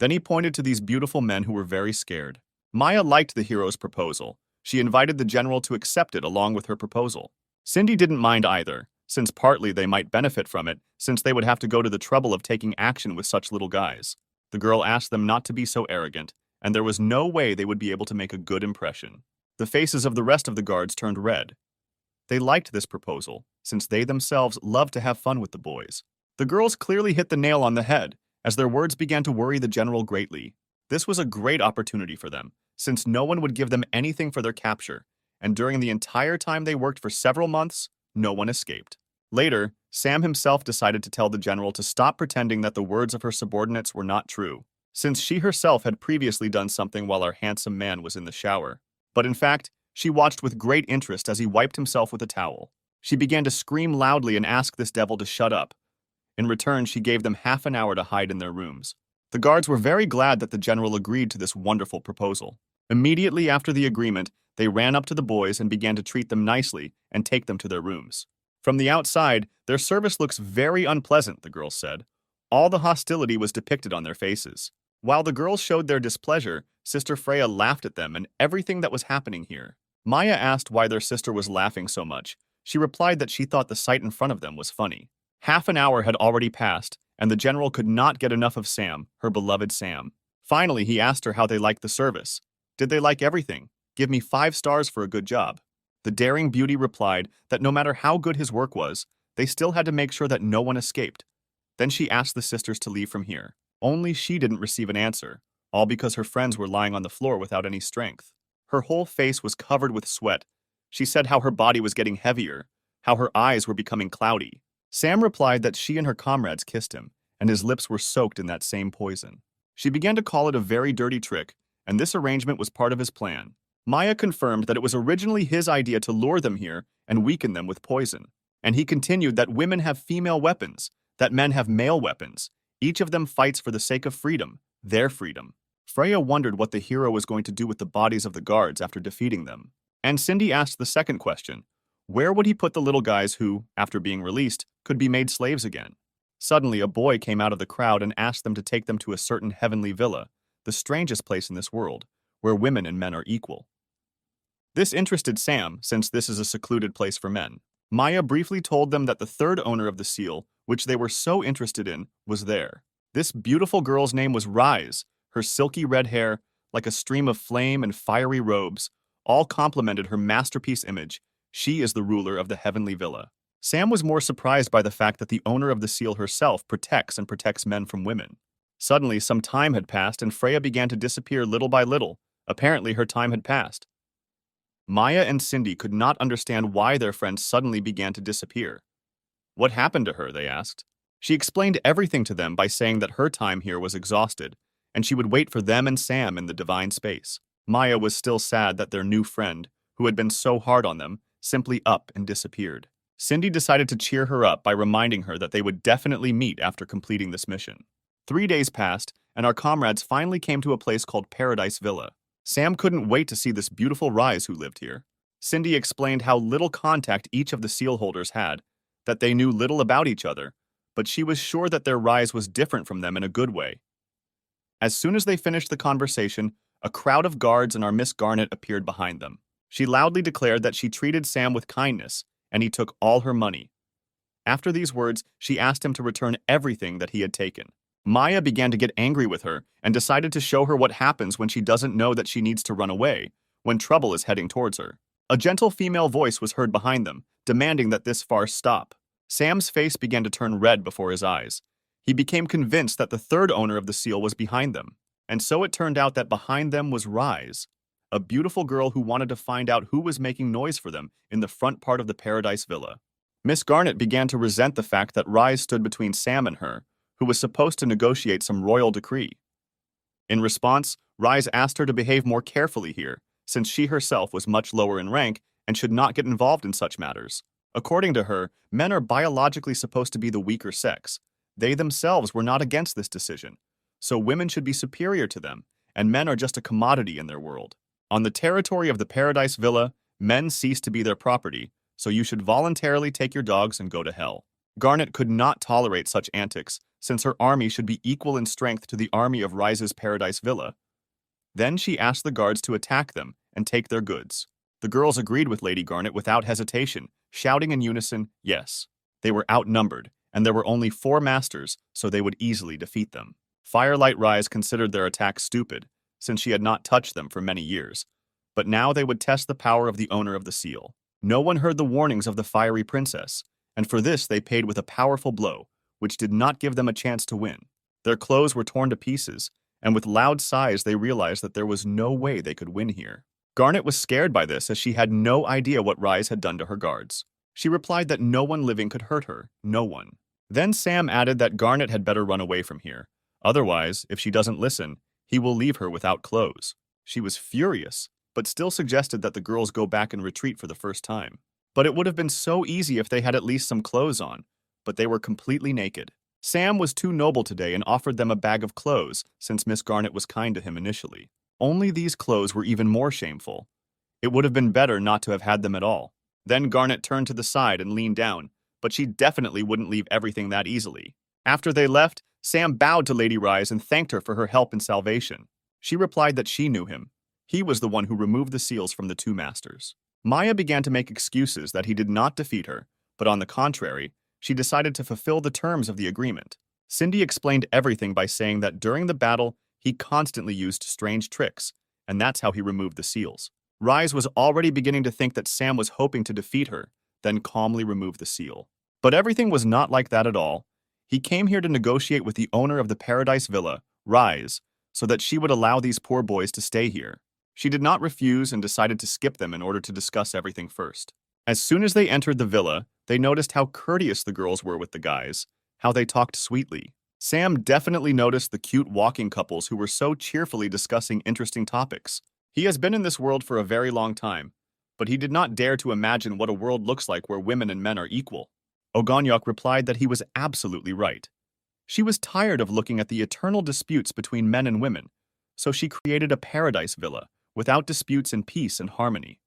Then he pointed to these beautiful men who were very scared. Maya liked the hero's proposal. She invited the general to accept it along with her proposal. Cindy didn't mind either, since partly they might benefit from it, since they would have to go to the trouble of taking action with such little guys. The girl asked them not to be so arrogant, and there was no way they would be able to make a good impression. The faces of the rest of the guards turned red. They liked this proposal, since they themselves loved to have fun with the boys. The girls clearly hit the nail on the head, as their words began to worry the general greatly. This was a great opportunity for them, since no one would give them anything for their capture, and during the entire time they worked for several months, no one escaped. Later, Sam himself decided to tell the general to stop pretending that the words of her subordinates were not true, since she herself had previously done something while our handsome man was in the shower. But in fact, she watched with great interest as he wiped himself with a towel. She began to scream loudly and ask this devil to shut up. In return, she gave them half an hour to hide in their rooms. The guards were very glad that the general agreed to this wonderful proposal. Immediately after the agreement, they ran up to the boys and began to treat them nicely and take them to their rooms. From the outside, their service looks very unpleasant, the girls said. All the hostility was depicted on their faces. While the girls showed their displeasure, Sister Freya laughed at them and everything that was happening here. Maya asked why their sister was laughing so much. She replied that she thought the sight in front of them was funny. Half an hour had already passed, and the general could not get enough of Sam, her beloved Sam. Finally, he asked her how they liked the service. Did they like everything? Give me 5 stars for a good job. The daring beauty replied that no matter how good his work was, they still had to make sure that no one escaped. Then she asked the sisters to leave from here. Only she didn't receive an answer, all because her friends were lying on the floor without any strength. Her whole face was covered with sweat. She said how her body was getting heavier, how her eyes were becoming cloudy. Sam replied that she and her comrades kissed him, and his lips were soaked in that same poison. She began to call it a very dirty trick, and this arrangement was part of his plan. Maya confirmed that it was originally his idea to lure them here and weaken them with poison. And he continued that women have female weapons, that men have male weapons. Each of them fights for the sake of freedom, their freedom. Freya wondered what the hero was going to do with the bodies of the guards after defeating them. And Cindy asked the second question. Where would he put the little guys who, after being released, could be made slaves again? Suddenly, a boy came out of the crowd and asked them to take them to a certain heavenly villa, the strangest place in this world, where women and men are equal. This interested Sam, since this is a secluded place for men. Maya briefly told them that the third owner of the seal, which they were so interested in, was there. This beautiful girl's name was Rise. Her silky red hair, like a stream of flame, and fiery robes, all complemented her masterpiece image. She is the ruler of the heavenly villa. Sam was more surprised by the fact that the owner of the seal herself protects men from women. Suddenly, some time had passed and Freya began to disappear little by little. Apparently, her time had passed. Maya and Cindy could not understand why their friend suddenly began to disappear. What happened to her, they asked. She explained everything to them by saying that her time here was exhausted, and she would wait for them and Sam in the divine space. Maya was still sad that their new friend, who had been so hard on them, simply up and disappeared. Cindy decided to cheer her up by reminding her that they would definitely meet after completing this mission. 3 days passed, and our comrades finally came to a place called Paradise Villa. Sam couldn't wait to see this beautiful Rise who lived here. Cindy explained how little contact each of the seal holders had, that they knew little about each other, but she was sure that their Rise was different from them in a good way. As soon as they finished the conversation, a crowd of guards and our Miss Garnet appeared behind them. She loudly declared that she treated Sam with kindness, and he took all her money. After these words, she asked him to return everything that he had taken. Maya began to get angry with her and decided to show her what happens when she doesn't know that she needs to run away, when trouble is heading towards her. A gentle female voice was heard behind them, demanding that this farce stop. Sam's face began to turn red before his eyes. He became convinced that the third owner of the seal was behind them, and so it turned out that behind them was Rise, a beautiful girl who wanted to find out who was making noise for them in the front part of the Paradise Villa. Miss Garnet began to resent the fact that Rise stood between Sam and her, who was supposed to negotiate some royal decree. In response, Rise asked her to behave more carefully here, since she herself was much lower in rank and should not get involved in such matters. According to her, men are biologically supposed to be the weaker sex. They themselves were not against this decision, so women should be superior to them, and men are just a commodity in their world. On the territory of the Paradise Villa, men cease to be their property, so you should voluntarily take your dogs and go to hell. Garnet could not tolerate such antics, since her army should be equal in strength to the army of Rise's Paradise Villa. Then she asked the guards to attack them and take their goods. The girls agreed with Lady Garnet without hesitation, shouting in unison, yes. They were outnumbered, and there were only 4 masters, so they would easily defeat them. Firelight Rise considered their attack stupid, since she had not touched them for many years, but now they would test the power of the owner of the seal. No one heard the warnings of the fiery princess, and for this they paid with a powerful blow, which did not give them a chance to win. Their clothes were torn to pieces, and with loud sighs they realized that there was no way they could win here. Garnet was scared by this as she had no idea what Rise had done to her guards. She replied that no one living could hurt her, no one. Then Sam added that Garnet had better run away from here. Otherwise, if she doesn't listen, he will leave her without clothes. She was furious, but still suggested that the girls go back and retreat for the first time. But it would have been so easy if they had at least some clothes on, but they were completely naked. Sam was too noble today and offered them a bag of clothes since Miss Garnet was kind to him initially. Only these clothes were even more shameful. It would have been better not to have had them at all. Then Garnet turned to the side and leaned down, but she definitely wouldn't leave everything that easily. After they left, Sam bowed to Lady Rise and thanked her for her help and salvation. She replied that she knew him. He was the one who removed the seals from the 2 masters. Maya began to make excuses that he did not defeat her, but on the contrary, she decided to fulfill the terms of the agreement. Cindy explained everything by saying that during the battle, he constantly used strange tricks, and that's how he removed the seals. Rise was already beginning to think that Sam was hoping to defeat her, then calmly remove the seal. But everything was not like that at all. He came here to negotiate with the owner of the Paradise Villa, Rise, so that she would allow these poor boys to stay here. She did not refuse and decided to skip them in order to discuss everything first. As soon as they entered the villa, they noticed how courteous the girls were with the guys, how they talked sweetly. Sam definitely noticed the cute walking couples who were so cheerfully discussing interesting topics. He has been in this world for a very long time, but he did not dare to imagine what a world looks like where women and men are equal. Ogonyok replied that he was absolutely right. She was tired of looking at the eternal disputes between men and women, so she created a paradise villa, without disputes and peace and harmony.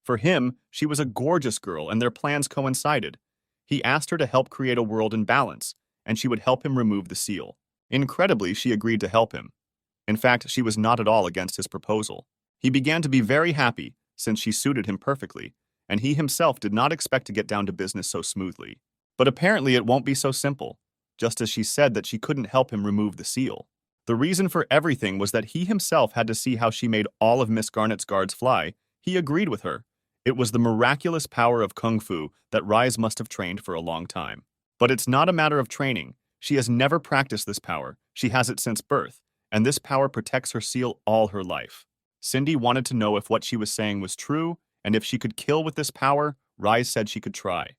For him, she was a gorgeous girl and their plans coincided. He asked her to help create a world in balance, and she would help him remove the seal. Incredibly, she agreed to help him. In fact, she was not at all against his proposal. He began to be very happy, since she suited him perfectly, and he himself did not expect to get down to business so smoothly. But apparently it won't be so simple, just as she said that she couldn't help him remove the seal. The reason for everything was that he himself had to see how she made all of Miss Garnet's guards fly. He agreed with her. It was the miraculous power of Kung Fu that Rise must have trained for a long time. But it's not a matter of training. She has never practiced this power. She has it since birth, and this power protects her seal all her life. Cindy wanted to know if what she was saying was true, and if she could kill with this power. Rise said she could try.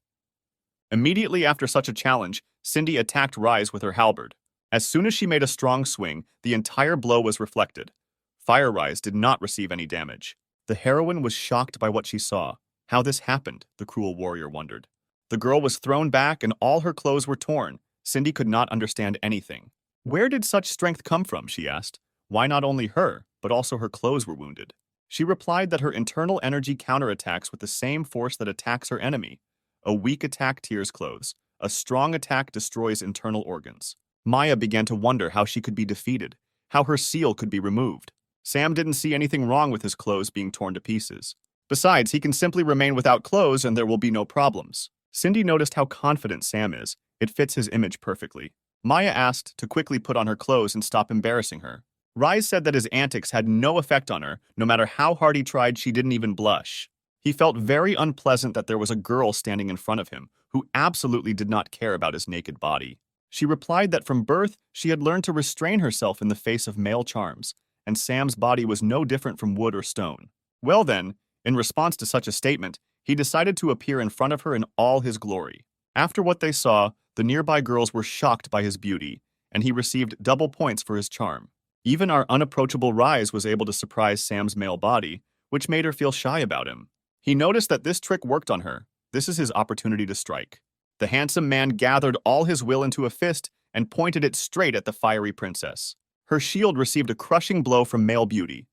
Immediately after such a challenge, Cindy attacked Rise with her halberd. As soon as she made a strong swing, the entire blow was reflected. Fire Rise did not receive any damage. The heroine was shocked by what she saw. How this happened, the cruel warrior wondered. The girl was thrown back and all her clothes were torn. Cindy could not understand anything. Where did such strength come from, she asked. Why not only her, but also her clothes were wounded? She replied that her internal energy counterattacks with the same force that attacks her enemy. A weak attack tears clothes. A strong attack destroys internal organs. Maya began to wonder how she could be defeated, how her seal could be removed. Sam didn't see anything wrong with his clothes being torn to pieces. Besides, he can simply remain without clothes and there will be no problems. Cindy noticed how confident Sam is. It fits his image perfectly. Maya asked to quickly put on her clothes and stop embarrassing her. Rise said that his antics had no effect on her. No matter how hard he tried, she didn't even blush. He felt very unpleasant that there was a girl standing in front of him who absolutely did not care about his naked body. She replied that from birth, she had learned to restrain herself in the face of male charms, and Sam's body was no different from wood or stone. Well then, in response to such a statement, he decided to appear in front of her in all his glory. After what they saw, the nearby girls were shocked by his beauty, and he received double points for his charm. Even our unapproachable Rise was able to surprise Sam's male body, which made her feel shy about him. He noticed that this trick worked on her. This is his opportunity to strike. The handsome man gathered all his will into a fist and pointed it straight at the fiery princess. Her shield received a crushing blow from male beauty.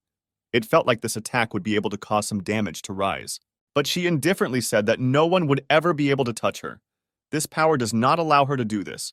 It felt like this attack would be able to cause some damage to Rise. But she indifferently said that no one would ever be able to touch her. This power does not allow her to do this.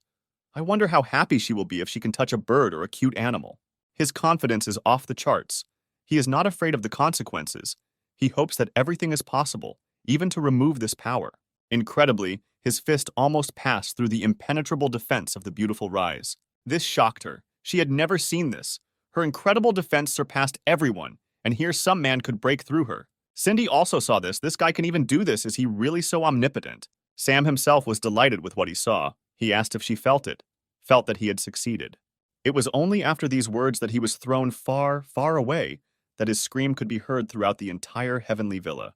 I wonder how happy she will be if she can touch a bird or a cute animal. His confidence is off the charts. He is not afraid of the consequences. He hopes that everything is possible, even to remove this power. Incredibly, his fist almost passed through the impenetrable defense of the beautiful Rise. This shocked her. She had never seen this. Her incredible defense surpassed everyone, and here some man could break through her. Cindy also saw this. This guy can even do this. Is he really so omnipotent? Sam himself was delighted with what he saw. He asked if she felt that he had succeeded. It was only after these words that he was thrown far, far away that his scream could be heard throughout the entire heavenly villa.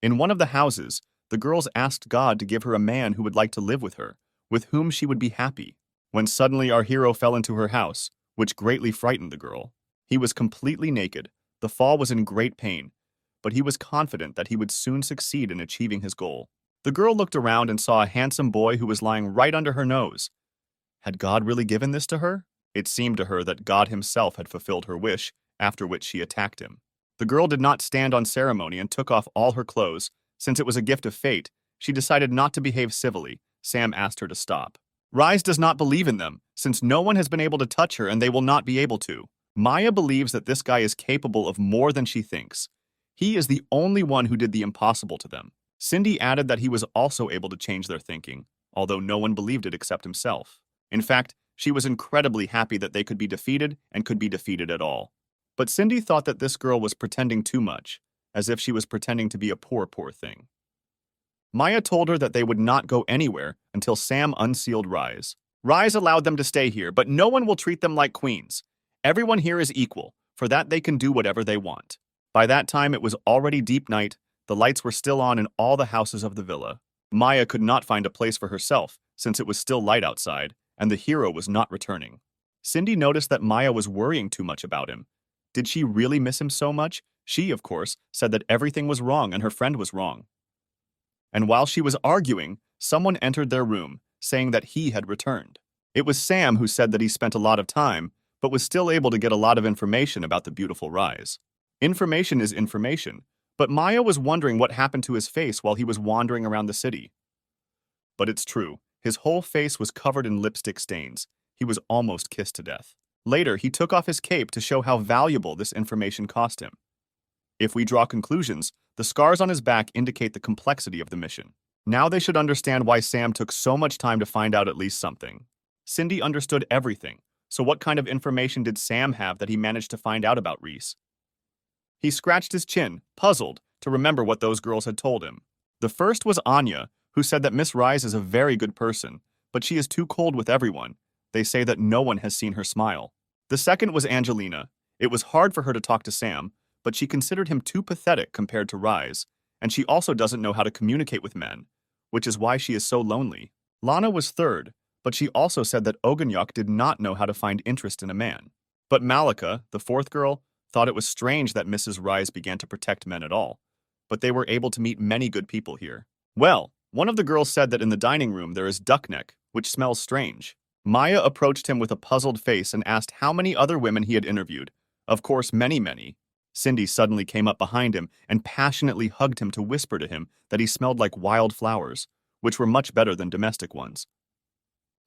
In one of the houses, the girls asked God to give her a man who would like to live with her, with whom she would be happy, when suddenly our hero fell into her house, which greatly frightened the girl. He was completely naked. The fall was in great pain, but he was confident that he would soon succeed in achieving his goal. The girl looked around and saw a handsome boy who was lying right under her nose. Had God really given this to her? It seemed to her that God himself had fulfilled her wish, after which she attacked him. The girl did not stand on ceremony and took off all her clothes. Since it was a gift of fate, she decided not to behave civilly. Sam asked her to stop. Rise does not believe in them, since no one has been able to touch her and they will not be able to. Maya believes that this guy is capable of more than she thinks. He is the only one who did the impossible to them. Cindy added that he was also able to change their thinking, although no one believed it except himself. In fact, she was incredibly happy that they could be defeated and could be defeated at all. But Cindy thought that this girl was pretending too much, as if she was pretending to be a poor thing. Maya told her that they would not go anywhere until Sam unsealed Rise. Rise allowed them to stay here, but no one will treat them like queens. Everyone here is equal, for that they can do whatever they want. By that time, it was already deep night. The lights were still on in all the houses of the villa. Maya could not find a place for herself, since it was still light outside, and the hero was not returning. Cindy noticed that Maya was worrying too much about him. Did she really miss him so much? She, of course, said that everything was wrong and her friend was wrong. And while she was arguing, someone entered their room, saying that he had returned. It was Sam who said that he spent a lot of time, but was still able to get a lot of information about the beautiful Rise. Information is information, but Maya was wondering what happened to his face while he was wandering around the city. But it's true, his whole face was covered in lipstick stains. He was almost kissed to death. Later, he took off his cape to show how valuable this information cost him. If we draw conclusions, the scars on his back indicate the complexity of the mission. Now they should understand why Sam took so much time to find out at least something. Cindy understood everything, so what kind of information did Sam have that he managed to find out about Reese? He scratched his chin, puzzled, to remember what those girls had told him. The first was Anya, who said that Miss Rise is a very good person, but she is too cold with everyone. They say that no one has seen her smile. The second was Angelina. It was hard for her to talk to Sam, but she considered him too pathetic compared to Rise, and she also doesn't know how to communicate with men, which is why she is so lonely. Lana was third, but she also said that Oganyok did not know how to find interest in a man. But Malika, the fourth girl, thought it was strange that Mrs. Rise began to protect men at all, but they were able to meet many good people here. Well, one of the girls said that in the dining room there is duckneck, which smells strange. Maya approached him with a puzzled face and asked how many other women he had interviewed. Of course, many, many. Cindy suddenly came up behind him and passionately hugged him to whisper to him that he smelled like wild flowers, which were much better than domestic ones.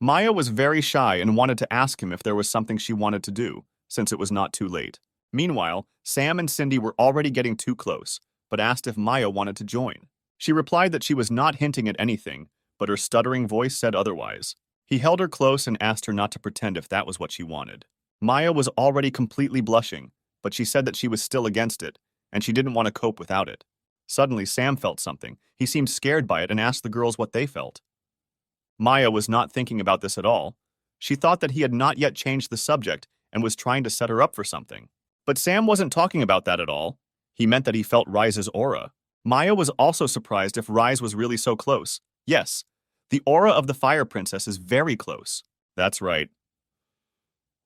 Maya was very shy and wanted to ask him if there was something she wanted to do, since it was not too late. Meanwhile, Sam and Cindy were already getting too close, but asked if Maya wanted to join. She replied that she was not hinting at anything, but her stuttering voice said otherwise. He held her close and asked her not to pretend if that was what she wanted. Maya was already completely blushing, but she said that she was still against it, and she didn't want to cope without it. Suddenly, Sam felt something. He seemed scared by it and asked the girls what they felt. Maya was not thinking about this at all. She thought that he had not yet changed the subject and was trying to set her up for something. But Sam wasn't talking about that at all. He meant that he felt Rise's aura. Maya was also surprised if Rise was really so close. Yes, the aura of the Fire Princess is very close. That's right.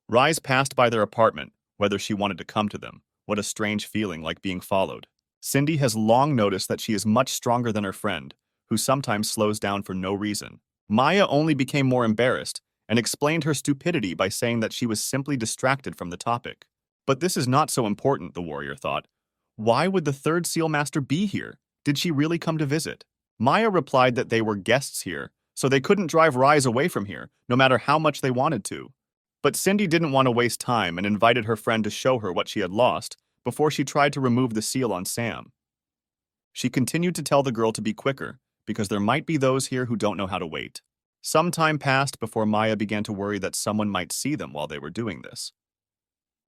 Rise passed by their apartment, whether she wanted to come to them. What a strange feeling, like being followed. Cindy has long noticed that she is much stronger than her friend, who sometimes slows down for no reason. Maya only became more embarrassed and explained her stupidity by saying that she was simply distracted from the topic. But this is not so important, the warrior thought. Why would the third seal master be here? Did she really come to visit? Maya replied that they were guests here, so they couldn't drive Rise away from here, no matter how much they wanted to. But Cindy didn't want to waste time and invited her friend to show her what she had lost before she tried to remove the seal on Sam. She continued to tell the girl to be quicker, because there might be those here who don't know how to wait. Some time passed before Maya began to worry that someone might see them while they were doing this.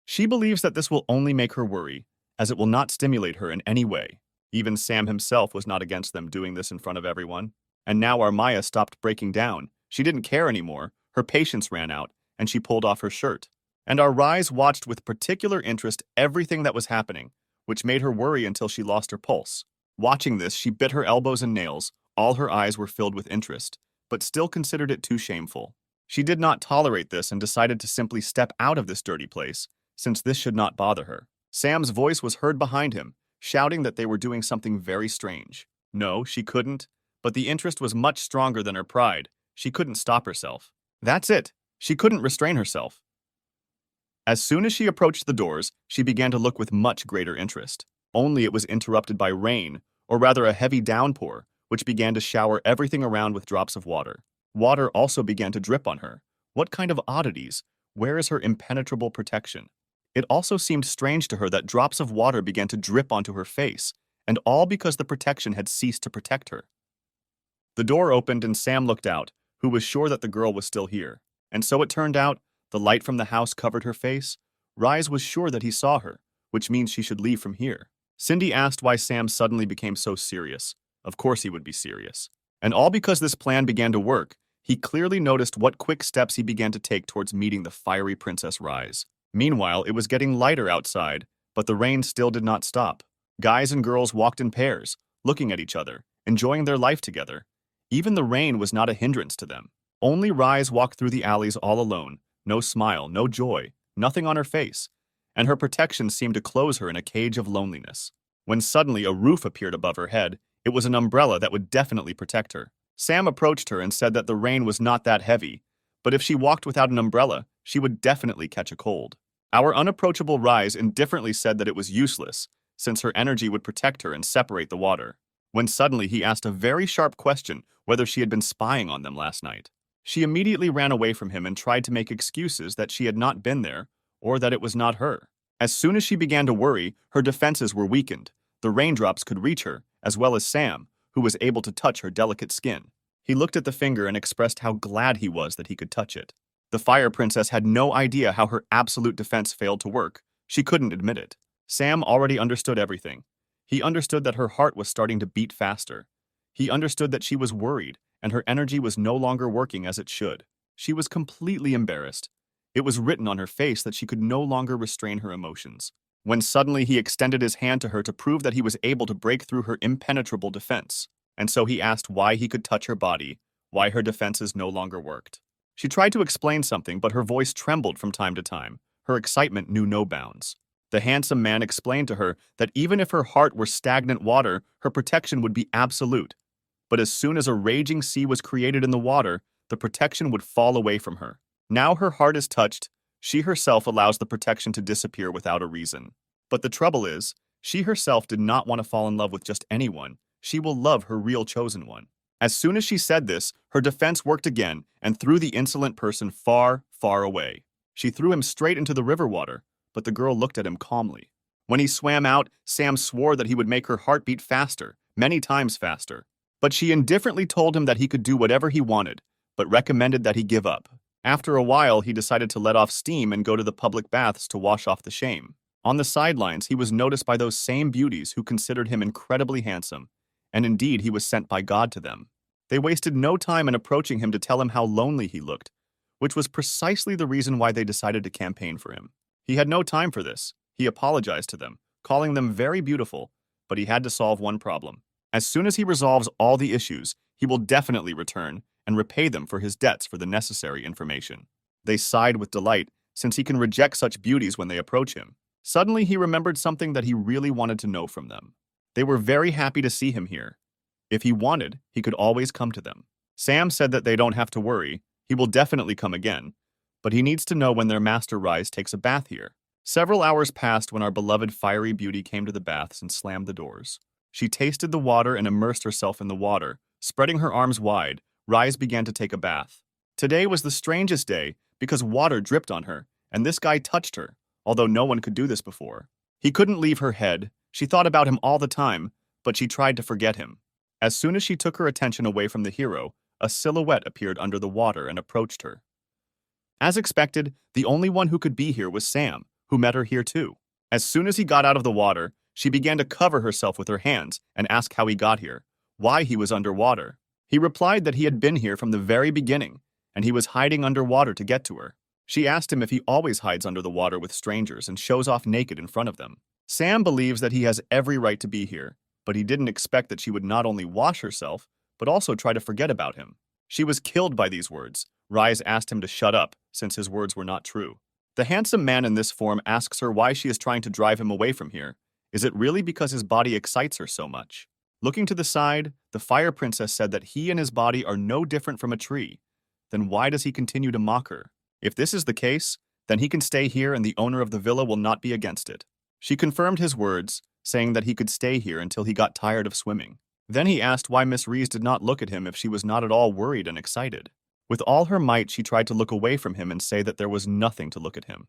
She believes that this will only make her worry, as it will not stimulate her in any way. Even Sam himself was not against them doing this in front of everyone. And now our Maya stopped breaking down. She didn't care anymore. Her patience ran out, and she pulled off her shirt. And our Rise watched with particular interest everything that was happening, which made her worry until she lost her pulse. Watching this, she bit her elbows and nails. All her eyes were filled with interest, but still considered it too shameful. She did not tolerate this and decided to simply step out of this dirty place, since this should not bother her. Sam's voice was heard behind him, shouting that they were doing something very strange. No, she couldn't, but the interest was much stronger than her pride. She couldn't stop herself. That's it. She couldn't restrain herself. As soon as she approached the doors, she began to look with much greater interest. Only it was interrupted by rain, or rather a heavy downpour, which began to shower everything around with drops of water. Water also began to drip on her. What kind of oddities? Where is her impenetrable protection? It also seemed strange to her that drops of water began to drip onto her face, and all because the protection had ceased to protect her. The door opened and Sam looked out, who was sure that the girl was still here. And so it turned out, the light from the house covered her face. Rise was sure that he saw her, which means she should leave from here. Cindy asked why Sam suddenly became so serious. Of course he would be serious. And all because this plan began to work, he clearly noticed what quick steps he began to take towards meeting the fiery Princess Rise. Meanwhile, it was getting lighter outside, but the rain still did not stop. Guys and girls walked in pairs, looking at each other, enjoying their life together. Even the rain was not a hindrance to them. Only Rise walked through the alleys all alone, no smile, no joy, nothing on her face, and her protection seemed to close her in a cage of loneliness. When suddenly a roof appeared above her head, it was an umbrella that would definitely protect her. Sam approached her and said that the rain was not that heavy, but if she walked without an umbrella, she would definitely catch a cold. Our unapproachable Rise indifferently said that it was useless, since her energy would protect her and separate the water. When suddenly he asked a very sharp question whether she had been spying on them last night. She immediately ran away from him and tried to make excuses that she had not been there, or that it was not her. As soon as she began to worry, her defenses were weakened. The raindrops could reach her, as well as Sam, who was able to touch her delicate skin. He looked at the finger and expressed how glad he was that he could touch it. The Fire Princess had no idea how her absolute defense failed to work. She couldn't admit it. Sam already understood everything. He understood that her heart was starting to beat faster. He understood that she was worried, and her energy was no longer working as it should. She was completely embarrassed. It was written on her face that she could no longer restrain her emotions. When suddenly he extended his hand to her to prove that he was able to break through her impenetrable defense. And so he asked why he could touch her body, why her defenses no longer worked. She tried to explain something, but her voice trembled from time to time. Her excitement knew no bounds. The handsome man explained to her that even if her heart were stagnant water, her protection would be absolute. But as soon as a raging sea was created in the water, the protection would fall away from her. Now her heart is touched, she herself allows the protection to disappear without a reason. But the trouble is, she herself did not want to fall in love with just anyone. She will love her real chosen one. As soon as she said this, her defense worked again and threw the insolent person far, far away. She threw him straight into the river water, but the girl looked at him calmly. When he swam out, Sam swore that he would make her heart beat faster, many times faster. But she indifferently told him that he could do whatever he wanted, but recommended that he give up. After a while, he decided to let off steam and go to the public baths to wash off the shame. On the sidelines, he was noticed by those same beauties who considered him incredibly handsome, and indeed he was sent by God to them. They wasted no time in approaching him to tell him how lonely he looked, which was precisely the reason why they decided to campaign for him. He had no time for this. He apologized to them, calling them very beautiful, but he had to solve one problem. As soon as he resolves all the issues, he will definitely return and repay them for his debts for the necessary information. They sighed with delight, since he can reject such beauties when they approach him. Suddenly he remembered something that he really wanted to know from them. They were very happy to see him here. If he wanted, he could always come to them. Sam said that they don't have to worry, he will definitely come again, but he needs to know when their master Rise takes a bath here. Several hours passed when our beloved fiery beauty came to the baths and slammed the doors. She tasted the water and immersed herself in the water. Spreading her arms wide, Rise began to take a bath. Today was the strangest day because water dripped on her, and this guy touched her, although no one could do this before. He couldn't leave her head. She thought about him all the time, but she tried to forget him. As soon as she took her attention away from the hero, a silhouette appeared under the water and approached her. As expected, the only one who could be here was Sam, who met her here too. As soon as he got out of the water, she began to cover herself with her hands and ask how he got here, why he was underwater. He replied that he had been here from the very beginning, and he was hiding underwater to get to her. She asked him if he always hides under the water with strangers and shows off naked in front of them. Sam believes that he has every right to be here, but he didn't expect that she would not only wash herself, but also try to forget about him. She was killed by these words. Rise asked him to shut up, since his words were not true. The handsome man in this form asks her why she is trying to drive him away from here. Is it really because his body excites her so much? Looking to the side, the Fire Princess said that he and his body are no different from a tree. Then why does he continue to mock her? If this is the case, then he can stay here and the owner of the villa will not be against it. She confirmed his words, saying that he could stay here until he got tired of swimming. Then he asked why Miss Reese did not look at him if she was not at all worried and excited. With all her might, she tried to look away from him and say that there was nothing to look at him.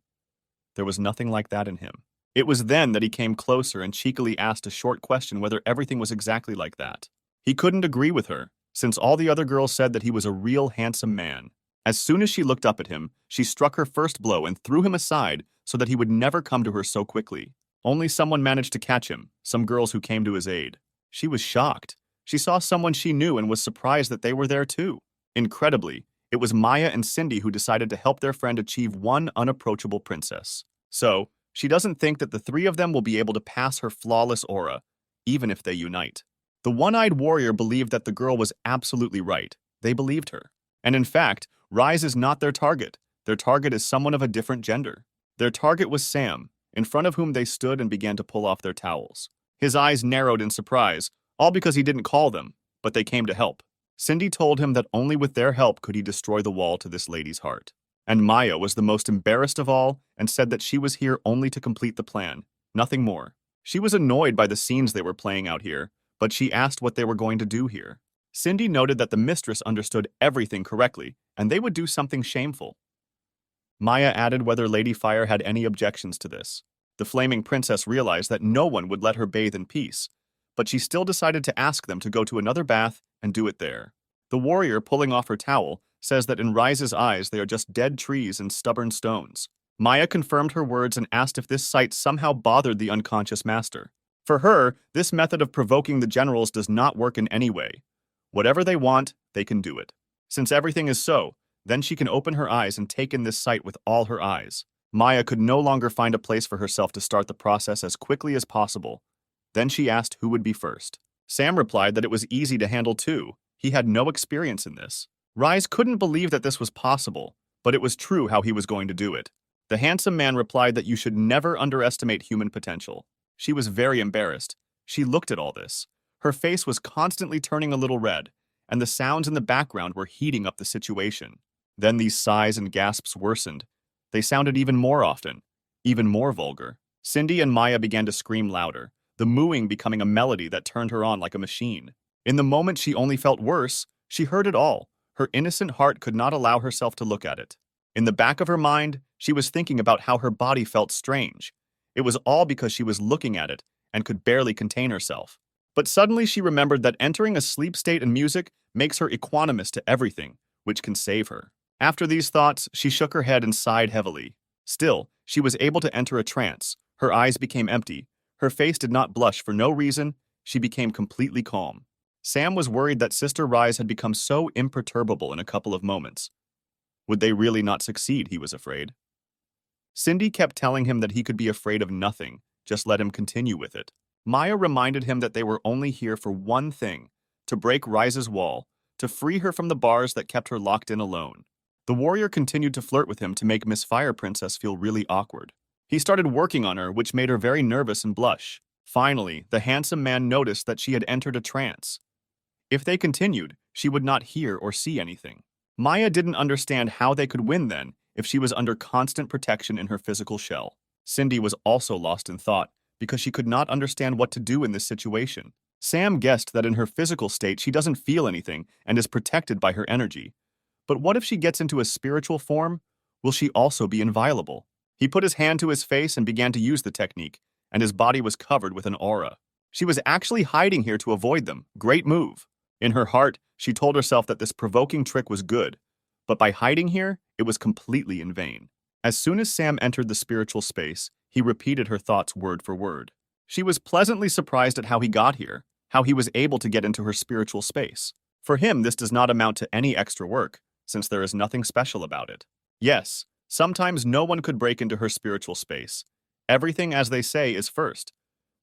There was nothing like that in him. It was then that he came closer and cheekily asked a short question whether everything was exactly like that. He couldn't agree with her, since all the other girls said that he was a real handsome man. As soon as she looked up at him, she struck her first blow and threw him aside so that he would never come to her so quickly. Only someone managed to catch him, some girls who came to his aid. She was shocked. She saw someone she knew and was surprised that they were there too. Incredibly, it was Maya and Cindy who decided to help their friend achieve one unapproachable princess. So, she doesn't think that the three of them will be able to pass her flawless aura, even if they unite. The one-eyed warrior believed that the girl was absolutely right. They believed her. And in fact, Rise is not their target. Their target is someone of a different gender. Their target was Sam, in front of whom they stood and began to pull off their towels. His eyes narrowed in surprise, all because he didn't call them, but they came to help. Cindy told him that only with their help could he destroy the wall to this lady's heart. And Maya was the most embarrassed of all and said that she was here only to complete the plan, nothing more. She was annoyed by the scenes they were playing out here, but she asked what they were going to do here. Cindy noted that the mistress understood everything correctly, and they would do something shameful. Maya added whether Lady Fire had any objections to this. The flaming princess realized that no one would let her bathe in peace, but she still decided to ask them to go to another bath and do it there. The warrior, pulling off her towel, says that in Rise's eyes they are just dead trees and stubborn stones. Maya confirmed her words and asked if this sight somehow bothered the unconscious master. For her, this method of provoking the generals does not work in any way. Whatever they want, they can do it. Since everything is so, then she can open her eyes and take in this sight with all her eyes. Maya could no longer find a place for herself to start the process as quickly as possible. Then she asked who would be first. Sam replied that it was easy to handle too. He had no experience in this. Rise couldn't believe that this was possible, but it was true how he was going to do it. The handsome man replied that you should never underestimate human potential. She was very embarrassed. She looked at all this. Her face was constantly turning a little red, and the sounds in the background were heating up the situation. Then these sighs and gasps worsened. They sounded even more often, even more vulgar. Cindy and Maya began to scream louder, the mooing becoming a melody that turned her on like a machine. In the moment she only felt worse, she heard it all. Her innocent heart could not allow herself to look at it. In the back of her mind, she was thinking about how her body felt strange. It was all because she was looking at it and could barely contain herself. But suddenly she remembered that entering a sleep state in music makes her equanimous to everything, which can save her. After these thoughts, she shook her head and sighed heavily. Still, she was able to enter a trance. Her eyes became empty. Her face did not blush for no reason. She became completely calm. Sam was worried that Sister Rise had become so imperturbable in a couple of moments. Would they really not succeed, he was afraid. Cindy kept telling him that he could be afraid of nothing, just let him continue with it. Maya reminded him that they were only here for one thing, to break Rise's wall, to free her from the bars that kept her locked in alone. The warrior continued to flirt with him to make Miss Fire Princess feel really awkward. He started working on her, which made her very nervous and blush. Finally, the handsome man noticed that she had entered a trance. If they continued, she would not hear or see anything. Maya didn't understand how they could win then if she was under constant protection in her physical shell. Cindy was also lost in thought because she could not understand what to do in this situation. Sam guessed that in her physical state she doesn't feel anything and is protected by her energy. But what if she gets into a spiritual form? Will she also be inviolable? He put his hand to his face and began to use the technique, and his body was covered with an aura. She was actually hiding here to avoid them. Great move. In her heart, she told herself that this provoking trick was good, but by hiding here, it was completely in vain. As soon as Sam entered the spiritual space, he repeated her thoughts word for word. She was pleasantly surprised at how he got here, how he was able to get into her spiritual space. For him, this does not amount to any extra work, since there is nothing special about it. Yes, sometimes no one could break into her spiritual space. Everything, as they say, is first.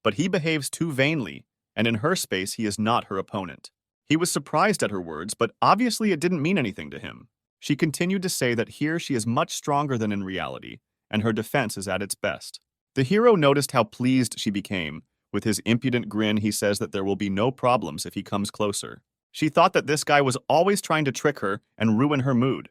But he behaves too vainly, and in her space he is not her opponent. He was surprised at her words, but obviously it didn't mean anything to him. She continued to say that here she is much stronger than in reality, and her defense is at its best. The hero noticed how pleased she became. With his impudent grin, he says that there will be no problems if he comes closer. She thought that this guy was always trying to trick her and ruin her mood,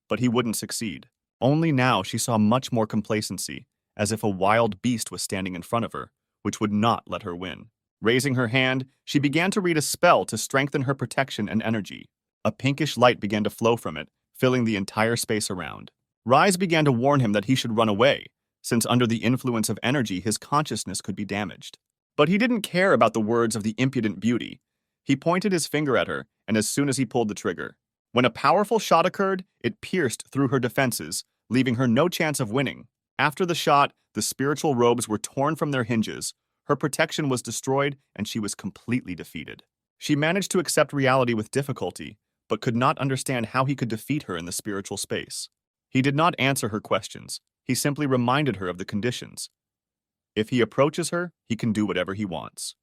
but he wouldn't succeed. Only now she saw much more complacency, as if a wild beast was standing in front of her, which would not let her win. Raising her hand, she began to read a spell to strengthen her protection and energy. A pinkish light began to flow from it, filling the entire space around. Rise began to warn him that he should run away, since under the influence of energy his consciousness could be damaged. But he didn't care about the words of the impudent beauty. He pointed his finger at her, and as soon as he pulled the trigger, when a powerful shot occurred, it pierced through her defenses, leaving her no chance of winning. After the shot, the spiritual robes were torn from their hinges. Her protection was destroyed, and she was completely defeated. She managed to accept reality with difficulty, but could not understand how he could defeat her in the spiritual space. He did not answer her questions. He simply reminded her of the conditions. If he approaches her, he can do whatever he wants.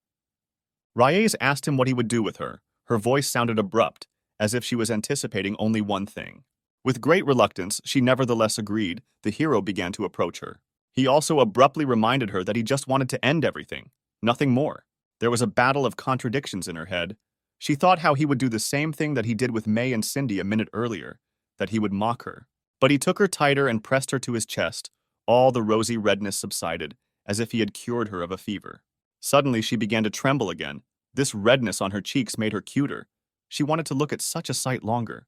Reyes asked him what he would do with her. Her voice sounded abrupt, as if she was anticipating only one thing. With great reluctance, she nevertheless agreed. The hero began to approach her. He also abruptly reminded her that he just wanted to end everything, nothing more. There was a battle of contradictions in her head. She thought how he would do the same thing that he did with May and Cindy a minute earlier, that he would mock her. But he took her tighter and pressed her to his chest. All the rosy redness subsided, as if he had cured her of a fever. Suddenly she began to tremble again. This redness on her cheeks made her cuter. She wanted to look at such a sight longer.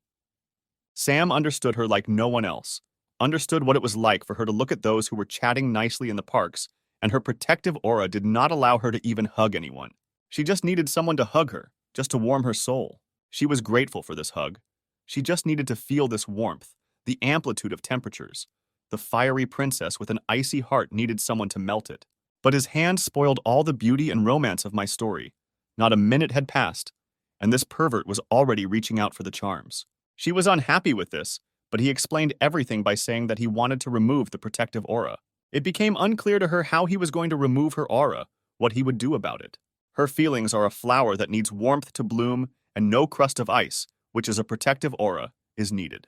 Sam understood her like no one else. Understood what it was like for her to look at those who were chatting nicely in the parks, and her protective aura did not allow her to even hug anyone. She just needed someone to hug her, just to warm her soul. She was grateful for this hug. She just needed to feel this warmth, the amplitude of temperatures. The fiery princess with an icy heart needed someone to melt it. But his hand spoiled all the beauty and romance of my story. Not a minute had passed, and this pervert was already reaching out for the charms. She was unhappy with this, but he explained everything by saying that he wanted to remove the protective aura. It became unclear to her how he was going to remove her aura, what he would do about it. Her feelings are a flower that needs warmth to bloom and no crust of ice, which is a protective aura, is needed.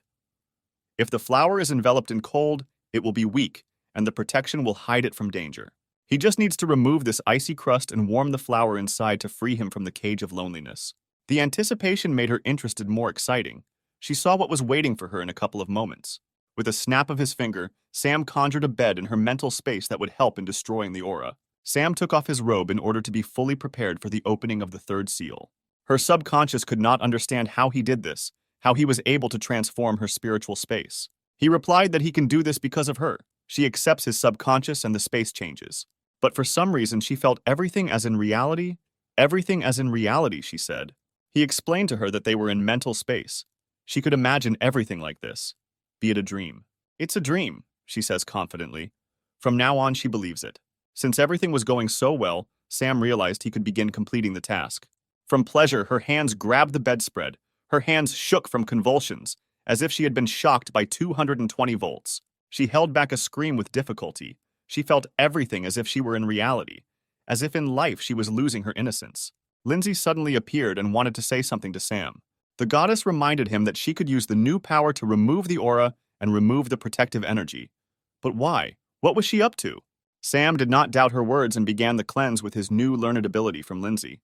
If the flower is enveloped in cold, it will be weak, and the protection will hide it from danger. He just needs to remove this icy crust and warm the flower inside to free him from the cage of loneliness. The anticipation made her interested more exciting. She saw what was waiting for her in a couple of moments. With a snap of his finger, Sam conjured a bed in her mental space that would help in destroying the aura. Sam took off his robe in order to be fully prepared for the opening of the third seal. Her subconscious could not understand how he did this, how he was able to transform her spiritual space. He replied that he can do this because of her. She accepts his subconscious and the space changes. But for some reason she felt everything as in reality. Everything as in reality, she said. He explained to her that they were in mental space. She could imagine everything like this. Be it a dream. It's a dream, she says confidently. From now on, she believes it. Since everything was going so well, Sam realized he could begin completing the task. From pleasure, her hands grabbed the bedspread. Her hands shook from convulsions, as if she had been shocked by 220 volts. She held back a scream with difficulty. She felt everything as if she were in reality, as if in life she was losing her innocence. Lindsay suddenly appeared and wanted to say something to Sam. The goddess reminded him that she could use the new power to remove the aura and remove the protective energy. But why? What was she up to? Sam did not doubt her words and began the cleanse with his new learned ability from Lindsay.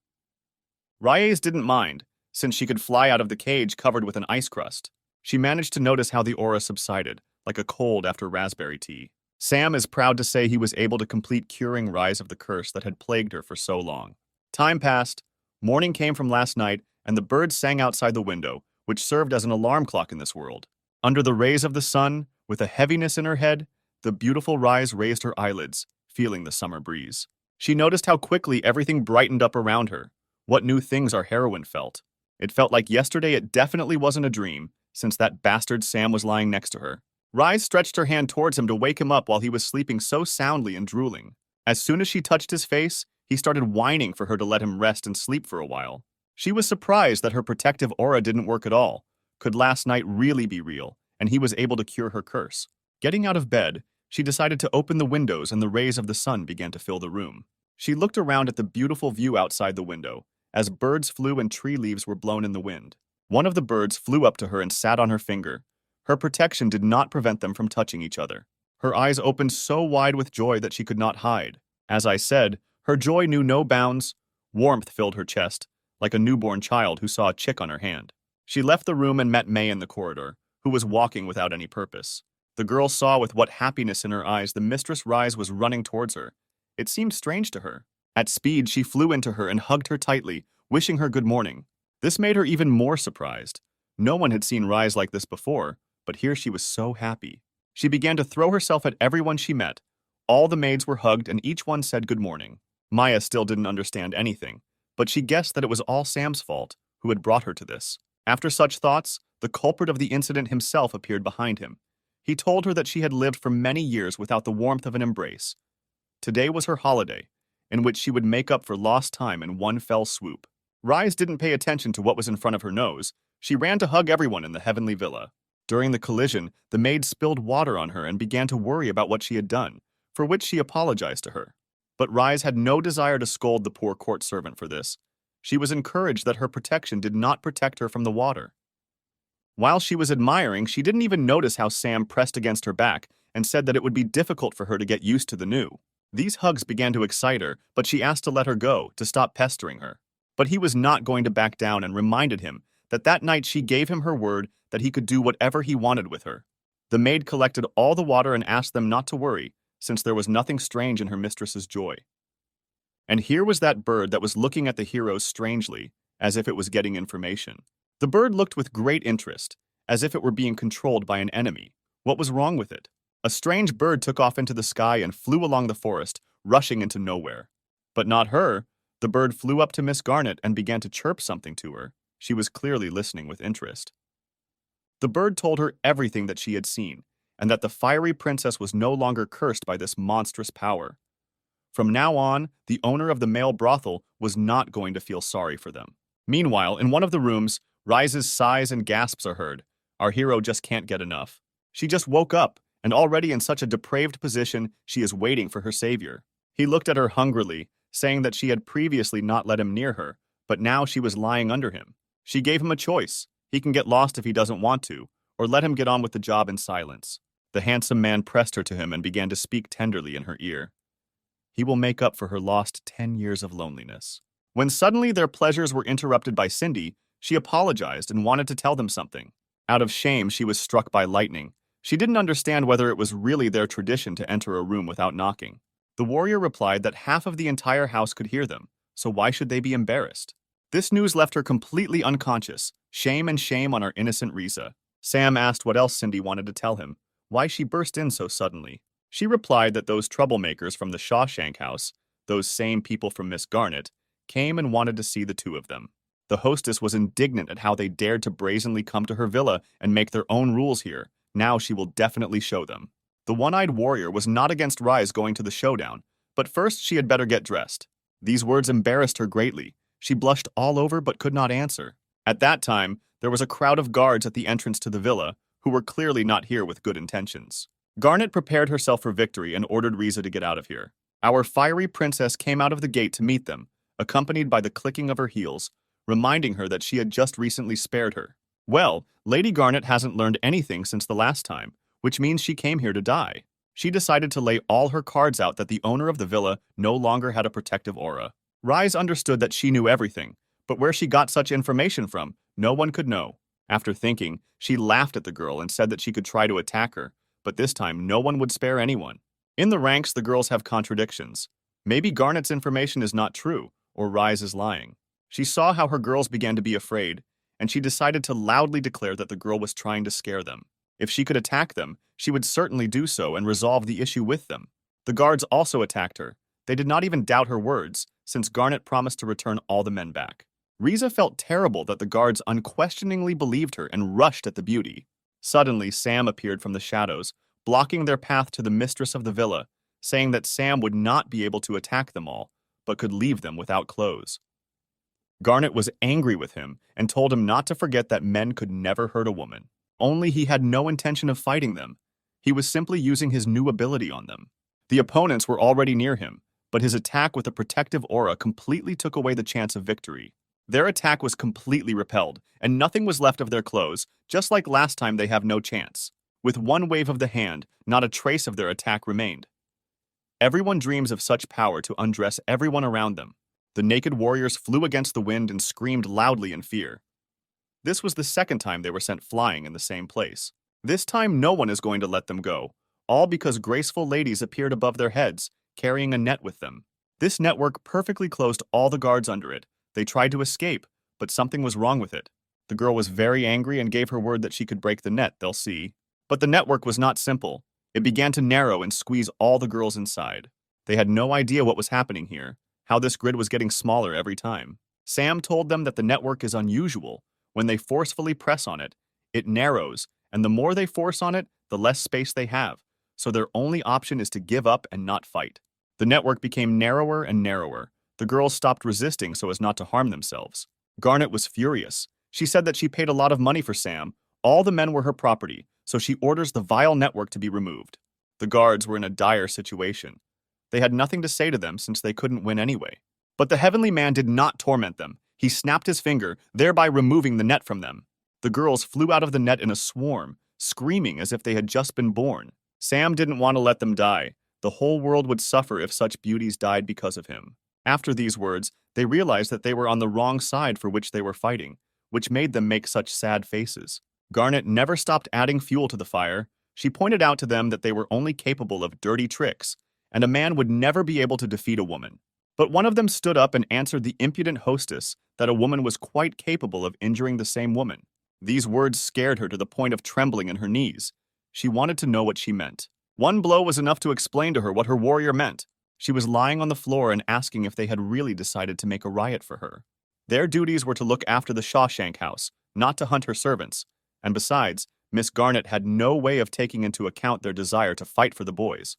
Reyes didn't mind, since she could fly out of the cage covered with an ice crust. She managed to notice how the aura subsided, like a cold after raspberry tea. Sam is proud to say he was able to complete curing Rise of the curse that had plagued her for so long. Time passed, morning came from last night, and the birds sang outside the window, which served as an alarm clock in this world. Under the rays of the sun, with a heaviness in her head, the beautiful Rise raised her eyelids, feeling the summer breeze. She noticed how quickly everything brightened up around her. What new things our heroine felt. It felt like yesterday it definitely wasn't a dream, since that bastard Sam was lying next to her. Rise stretched her hand towards him to wake him up while he was sleeping so soundly and drooling. As soon as she touched his face, he started whining for her to let him rest and sleep for a while. She was surprised that her protective aura didn't work at all. Could last night really be real, and he was able to cure her curse? Getting out of bed, she decided to open the windows and the rays of the sun began to fill the room. She looked around at the beautiful view outside the window, as birds flew and tree leaves were blown in the wind. One of the birds flew up to her and sat on her finger. Her protection did not prevent them from touching each other. Her eyes opened so wide with joy that she could not hide. As I said, her joy knew no bounds. Warmth filled her chest, like a newborn child who saw a chick on her hand. She left the room and met May in the corridor, who was walking without any purpose. The girl saw with what happiness in her eyes the mistress Rise was running towards her. It seemed strange to her. At speed, she flew into her and hugged her tightly, wishing her good morning. This made her even more surprised. No one had seen Rise like this before, but here she was so happy. She began to throw herself at everyone she met. All the maids were hugged and each one said good morning. Maya still didn't understand anything, but she guessed that it was all Sam's fault, who had brought her to this. After such thoughts, the culprit of the incident himself appeared behind him. He told her that she had lived for many years without the warmth of an embrace. Today was her holiday, in which she would make up for lost time in one fell swoop. Rise didn't pay attention to what was in front of her nose. She ran to hug everyone in the heavenly villa. During the collision, the maid spilled water on her and began to worry about what she had done, for which she apologized to her. But Rise had no desire to scold the poor court servant for this. She was encouraged that her protection did not protect her from the water. While she was admiring, she didn't even notice how Sam pressed against her back and said that it would be difficult for her to get used to the new. These hugs began to excite her, but she asked to let her go, to stop pestering her. But he was not going to back down and reminded him that night she gave him her word that he could do whatever he wanted with her. The maid collected all the water and asked them not to worry, since there was nothing strange in her mistress's joy. And here was that bird that was looking at the heroes strangely, as if it was getting information. The bird looked with great interest, as if it were being controlled by an enemy. What was wrong with it? A strange bird took off into the sky and flew along the forest, rushing into nowhere. But not her. The bird flew up to Miss Garnet and began to chirp something to her. She was clearly listening with interest. The bird told her everything that she had seen, and that the fiery princess was no longer cursed by this monstrous power. From now on, the owner of the male brothel was not going to feel sorry for them. Meanwhile, in one of the rooms, Rise's sighs and gasps are heard. Our hero just can't get enough. She just woke up, and already in such a depraved position, she is waiting for her savior. He looked at her hungrily, saying that she had previously not let him near her, but now she was lying under him. She gave him a choice. He can get lost if he doesn't want to, or let him get on with the job in silence. The handsome man pressed her to him and began to speak tenderly in her ear. He will make up for her lost 10 years of loneliness. When suddenly their pleasures were interrupted by Cindy, she apologized and wanted to tell them something. Out of shame, she was struck by lightning. She didn't understand whether it was really their tradition to enter a room without knocking. The warrior replied that half of the entire house could hear them, so why should they be embarrassed? This news left her completely unconscious. Shame and shame on our innocent Riza. Sam asked what else Cindy wanted to tell him, why she burst in so suddenly. She replied that those troublemakers from the Shawshank house, those same people from Miss Garnet, came and wanted to see the two of them. The hostess was indignant at how they dared to brazenly come to her villa and make their own rules here. Now she will definitely show them. The one-eyed warrior was not against Rise going to the showdown, but first she had better get dressed. These words embarrassed her greatly. She blushed all over but could not answer. At that time, there was a crowd of guards at the entrance to the villa who were clearly not here with good intentions. Garnet prepared herself for victory and ordered Riza to get out of here. Our fiery princess came out of the gate to meet them, accompanied by the clicking of her heels, reminding her that she had just recently spared her. Well, Lady Garnet hasn't learned anything since the last time, which means she came here to die. She decided to lay all her cards out that the owner of the villa no longer had a protective aura. Rise understood that she knew everything, but where she got such information from, no one could know. After thinking, she laughed at the girl and said that she could try to attack her, but this time no one would spare anyone. In the ranks, the girls have contradictions. Maybe Garnet's information is not true, or Rise is lying. She saw how her girls began to be afraid, and she decided to loudly declare that the girl was trying to scare them. If she could attack them, she would certainly do so and resolve the issue with them. The guards also attacked her. They did not even doubt her words, since Garnet promised to return all the men back. Riza felt terrible that the guards unquestioningly believed her and rushed at the beauty. Suddenly, Sam appeared from the shadows, blocking their path to the mistress of the villa, saying that Sam would not be able to attack them all, but could leave them without clothes. Garnet was angry with him and told him not to forget that men could never hurt a woman. Only he had no intention of fighting them. He was simply using his new ability on them. The opponents were already near him, but his attack with a protective aura completely took away the chance of victory. Their attack was completely repelled, and nothing was left of their clothes, just like last time. They have no chance. With one wave of the hand, not a trace of their attack remained. Everyone dreams of such power to undress everyone around them. The naked warriors flew against the wind and screamed loudly in fear. This was the second time they were sent flying in the same place. This time no one is going to let them go, all because graceful ladies appeared above their heads, carrying a net with them. This network perfectly closed all the guards under it. They tried to escape, but something was wrong with it. The girl was very angry and gave her word that she could break the net, they'll see. But the network was not simple. It began to narrow and squeeze all the girls inside. They had no idea what was happening here, how this grid was getting smaller every time. Sam told them that the network is unusual. When they forcefully press on it, it narrows, and the more they force on it, the less space they have, so their only option is to give up and not fight. The network became narrower and narrower. The girls stopped resisting so as not to harm themselves. Garnet was furious. She said that she paid a lot of money for Sam. All the men were her property, so she orders the vile network to be removed. The guards were in a dire situation. They had nothing to say to them since they couldn't win anyway. But the heavenly man did not torment them. He snapped his finger, thereby removing the net from them. The girls flew out of the net in a swarm, screaming as if they had just been born. Sam didn't want to let them die. The whole world would suffer if such beauties died because of him. After these words, they realized that they were on the wrong side for which they were fighting, which made them make such sad faces. Garnet never stopped adding fuel to the fire. She pointed out to them that they were only capable of dirty tricks, and a man would never be able to defeat a woman. But one of them stood up and answered the impudent hostess that a woman was quite capable of injuring the same woman. These words scared her to the point of trembling in her knees. She wanted to know what she meant. One blow was enough to explain to her what her warrior meant. She was lying on the floor and asking if they had really decided to make a riot for her. Their duties were to look after the Shawshank house, not to hunt her servants. And besides, Miss Garnet had no way of taking into account their desire to fight for the boys.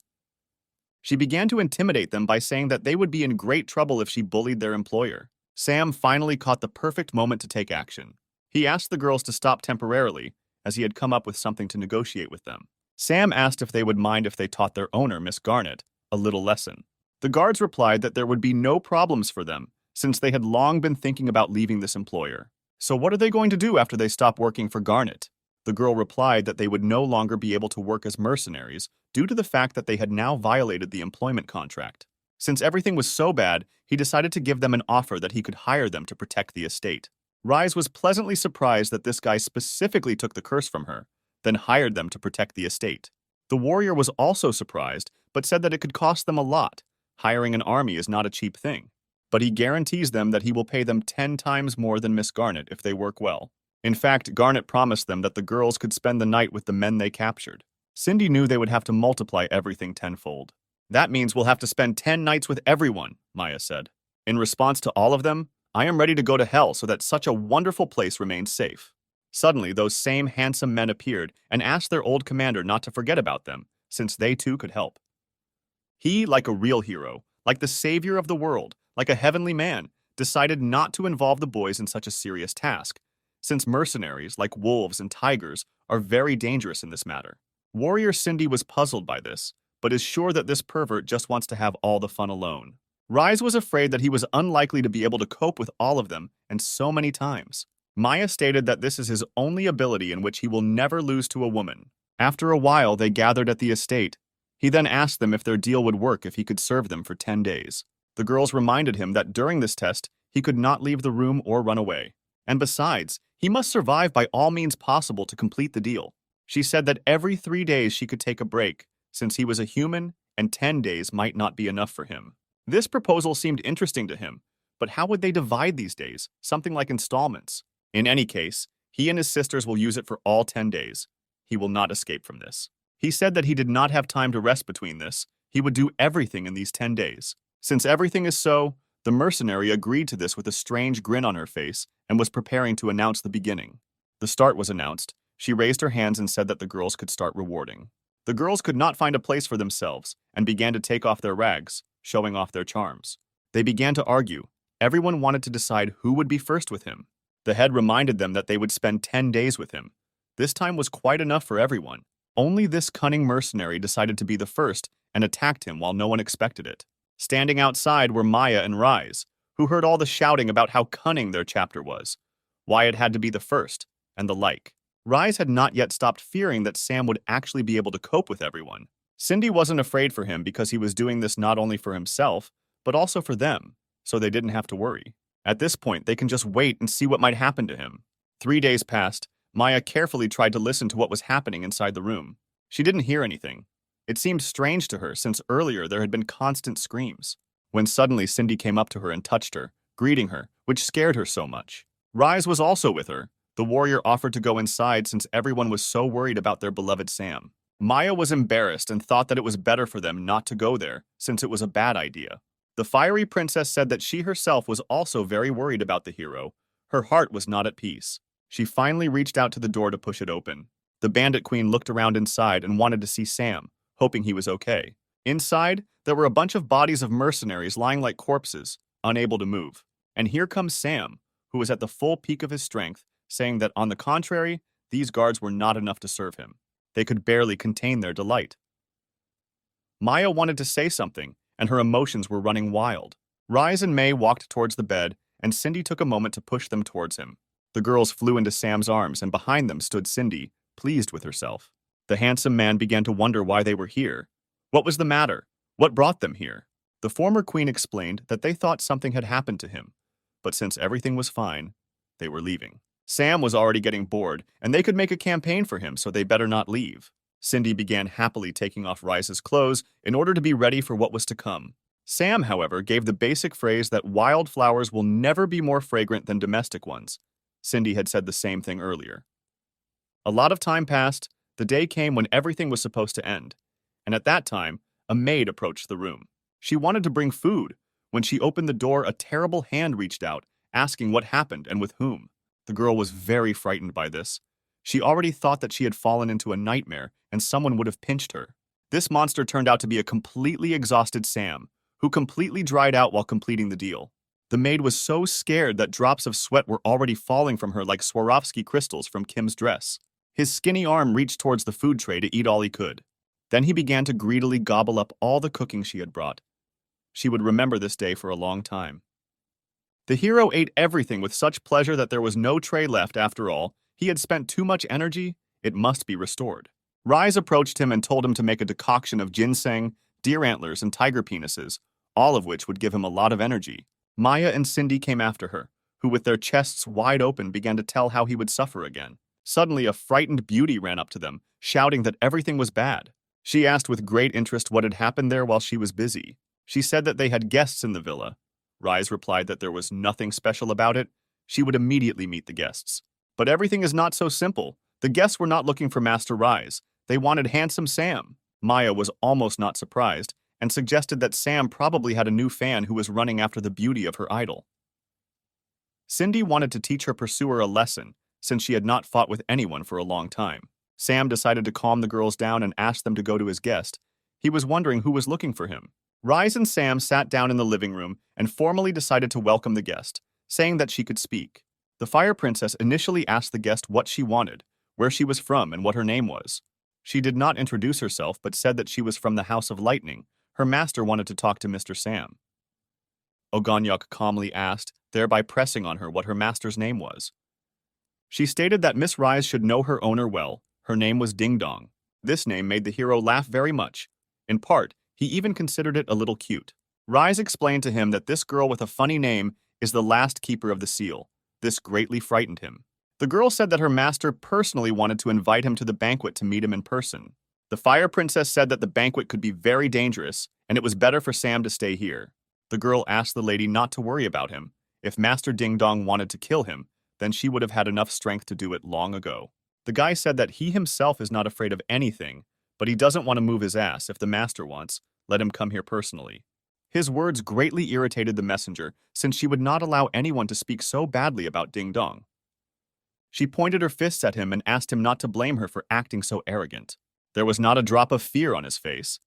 She began to intimidate them by saying that they would be in great trouble if she bullied their employer. Sam finally caught the perfect moment to take action. He asked the girls to stop temporarily, as he had come up with something to negotiate with them. Sam asked if they would mind if they taught their owner, Miss Garnet, a little lesson. The guards replied that there would be no problems for them, since they had long been thinking about leaving this employer. So what are they going to do after they stop working for Garnet? The girl replied that they would no longer be able to work as mercenaries due to the fact that they had now violated the employment contract. Since everything was so bad, he decided to give them an offer that he could hire them to protect the estate. Rise was pleasantly surprised that this guy specifically took the curse from her, then hired them to protect the estate. The warrior was also surprised, but said that it could cost them a lot. Hiring an army is not a cheap thing. But he guarantees them that he will pay them 10 times more than Miss Garnet if they work well. In fact, Garnet promised them that the girls could spend the night with the men they captured. Cindy knew they would have to multiply everything tenfold. That means we'll have to spend 10 nights with everyone, Maya said. In response to all of them, I am ready to go to hell so that such a wonderful place remains safe. Suddenly, those same handsome men appeared and asked their old commander not to forget about them, since they too could help. He, like a real hero, like the savior of the world, like a heavenly man, decided not to involve the boys in such a serious task, since mercenaries, like wolves and tigers, are very dangerous in this matter. Warrior Cindy was puzzled by this, but is sure that this pervert just wants to have all the fun alone. Rise was afraid that he was unlikely to be able to cope with all of them, and so many times. Maya stated that this is his only ability in which he will never lose to a woman. After a while, they gathered at the estate. He then asked them if their deal would work if he could serve them for 10 days. The girls reminded him that during this test, he could not leave the room or run away. And besides, he must survive by all means possible to complete the deal. She said that every 3 days she could take a break, since he was a human and 10 days might not be enough for him. This proposal seemed interesting to him, but how would they divide these days? Something like installments. In any case, he and his sisters will use it for all 10 days. He will not escape from this. He said that he did not have time to rest between this. He would do everything in these 10 days. Since everything is so, the mercenary agreed to this with a strange grin on her face and was preparing to announce the beginning. The start was announced. She raised her hands and said that the girls could start rewarding. The girls could not find a place for themselves and began to take off their rags, showing off their charms. They began to argue. Everyone wanted to decide who would be first with him. The head reminded them that they would spend 10 days with him. This time was quite enough for everyone. Only this cunning mercenary decided to be the first and attacked him while no one expected it. Standing outside were Maya and Rise, who heard all the shouting about how cunning their chapter was, why it had to be the first, and the like. Rise had not yet stopped fearing that Sam would actually be able to cope with everyone. Cindy wasn't afraid for him because he was doing this not only for himself, but also for them, so they didn't have to worry. At this point, they can just wait and see what might happen to him. 3 days passed. Maya carefully tried to listen to what was happening inside the room. She didn't hear anything. It seemed strange to her since earlier there had been constant screams. When suddenly Cindy came up to her and touched her, greeting her, which scared her so much. Rise was also with her. The warrior offered to go inside since everyone was so worried about their beloved Sam. Maya was embarrassed and thought that it was better for them not to go there, since it was a bad idea. The fiery princess said that she herself was also very worried about the hero. Her heart was not at peace. She finally reached out to the door to push it open. The bandit queen looked around inside and wanted to see Sam, hoping he was okay. Inside, there were a bunch of bodies of mercenaries lying like corpses, unable to move. And here comes Sam, who was at the full peak of his strength, saying that, on the contrary, these guards were not enough to serve him. They could barely contain their delight. Maya wanted to say something, and her emotions were running wild. Rise and May walked towards the bed, and Cindy took a moment to push them towards him. The girls flew into Sam's arms, and behind them stood Cindy, pleased with herself. The handsome man began to wonder why they were here. What was the matter? What brought them here? The former queen explained that they thought something had happened to him, but since everything was fine, they were leaving. Sam was already getting bored, and they could make a campaign for him, so they better not leave. Cindy began happily taking off Rise's clothes in order to be ready for what was to come. Sam, however, gave the basic phrase that wild flowers will never be more fragrant than domestic ones. Cindy had said the same thing earlier. A lot of time passed. The day came when everything was supposed to end, and at that time, a maid approached the room. She wanted to bring food. When she opened the door, a terrible hand reached out, asking what happened and with whom. The girl was very frightened by this. She already thought that she had fallen into a nightmare and someone would have pinched her. This monster turned out to be a completely exhausted Sam, who completely dried out while completing the deal. The maid was so scared that drops of sweat were already falling from her like Swarovski crystals from Kim's dress. His skinny arm reached towards the food tray to eat all he could. Then he began to greedily gobble up all the cooking she had brought. She would remember this day for a long time. The hero ate everything with such pleasure that there was no tray left after all. He had spent too much energy. It must be restored. Rise approached him and told him to make a decoction of ginseng, deer antlers, and tiger penises, all of which would give him a lot of energy. Maya and Cindy came after her, who with their chests wide open began to tell how he would suffer again. Suddenly a frightened beauty ran up to them, shouting that everything was bad. She asked with great interest what had happened there while she was busy. She said that they had guests in the villa. Rise replied that there was nothing special about it. She would immediately meet the guests. But everything is not so simple. The guests were not looking for Master Rise. They wanted handsome Sam. Maya was almost not surprised and suggested that Sam probably had a new fan who was running after the beauty of her idol. Cindy wanted to teach her pursuer a lesson since she had not fought with anyone for a long time. Sam decided to calm the girls down and asked them to go to his guest. He was wondering who was looking for him. Rise and Sam sat down in the living room and formally decided to welcome the guest, saying that she could speak. The Fire Princess initially asked the guest what she wanted, where she was from, and what her name was. She did not introduce herself but said that she was from the House of Lightning. Her master wanted to talk to Mr. Sam. Ogonyok calmly asked, thereby pressing on her what her master's name was. She stated that Miss Rise should know her owner well. Her name was Ding Dong. This name made the hero laugh very much. In part, he even considered it a little cute. Rise explained to him that this girl with a funny name is the last keeper of the seal. This greatly frightened him. The girl said that her master personally wanted to invite him to the banquet to meet him in person. The Fire Princess said that the banquet could be very dangerous, and it was better for Sam to stay here. The girl asked the lady not to worry about him. If Master Ding Dong wanted to kill him, then she would have had enough strength to do it long ago. The guy said that he himself is not afraid of anything, but he doesn't want to move his ass. If the master wants, let him come here personally. His words greatly irritated the messenger, since she would not allow anyone to speak so badly about Ding Dong. She pointed her fists at him and asked him not to blame her for acting so arrogant. There was not a drop of fear on his face.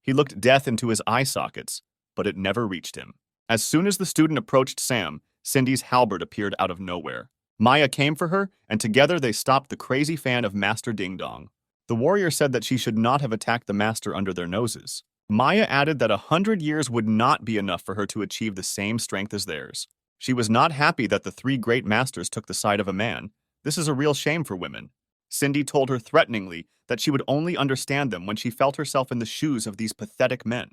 He looked death into his eye sockets, but it never reached him. As soon as the student approached Sam, Cindy's halberd appeared out of nowhere. Maya came for her, and together they stopped the crazy fan of Master Ding Dong. The warrior said that she should not have attacked the master under their noses. Maya added that 100 years would not be enough for her to achieve the same strength as theirs. She was not happy that the three great masters took the side of a man. This is a real shame for women. Cindy told her threateningly that she would only understand them when she felt herself in the shoes of these pathetic men.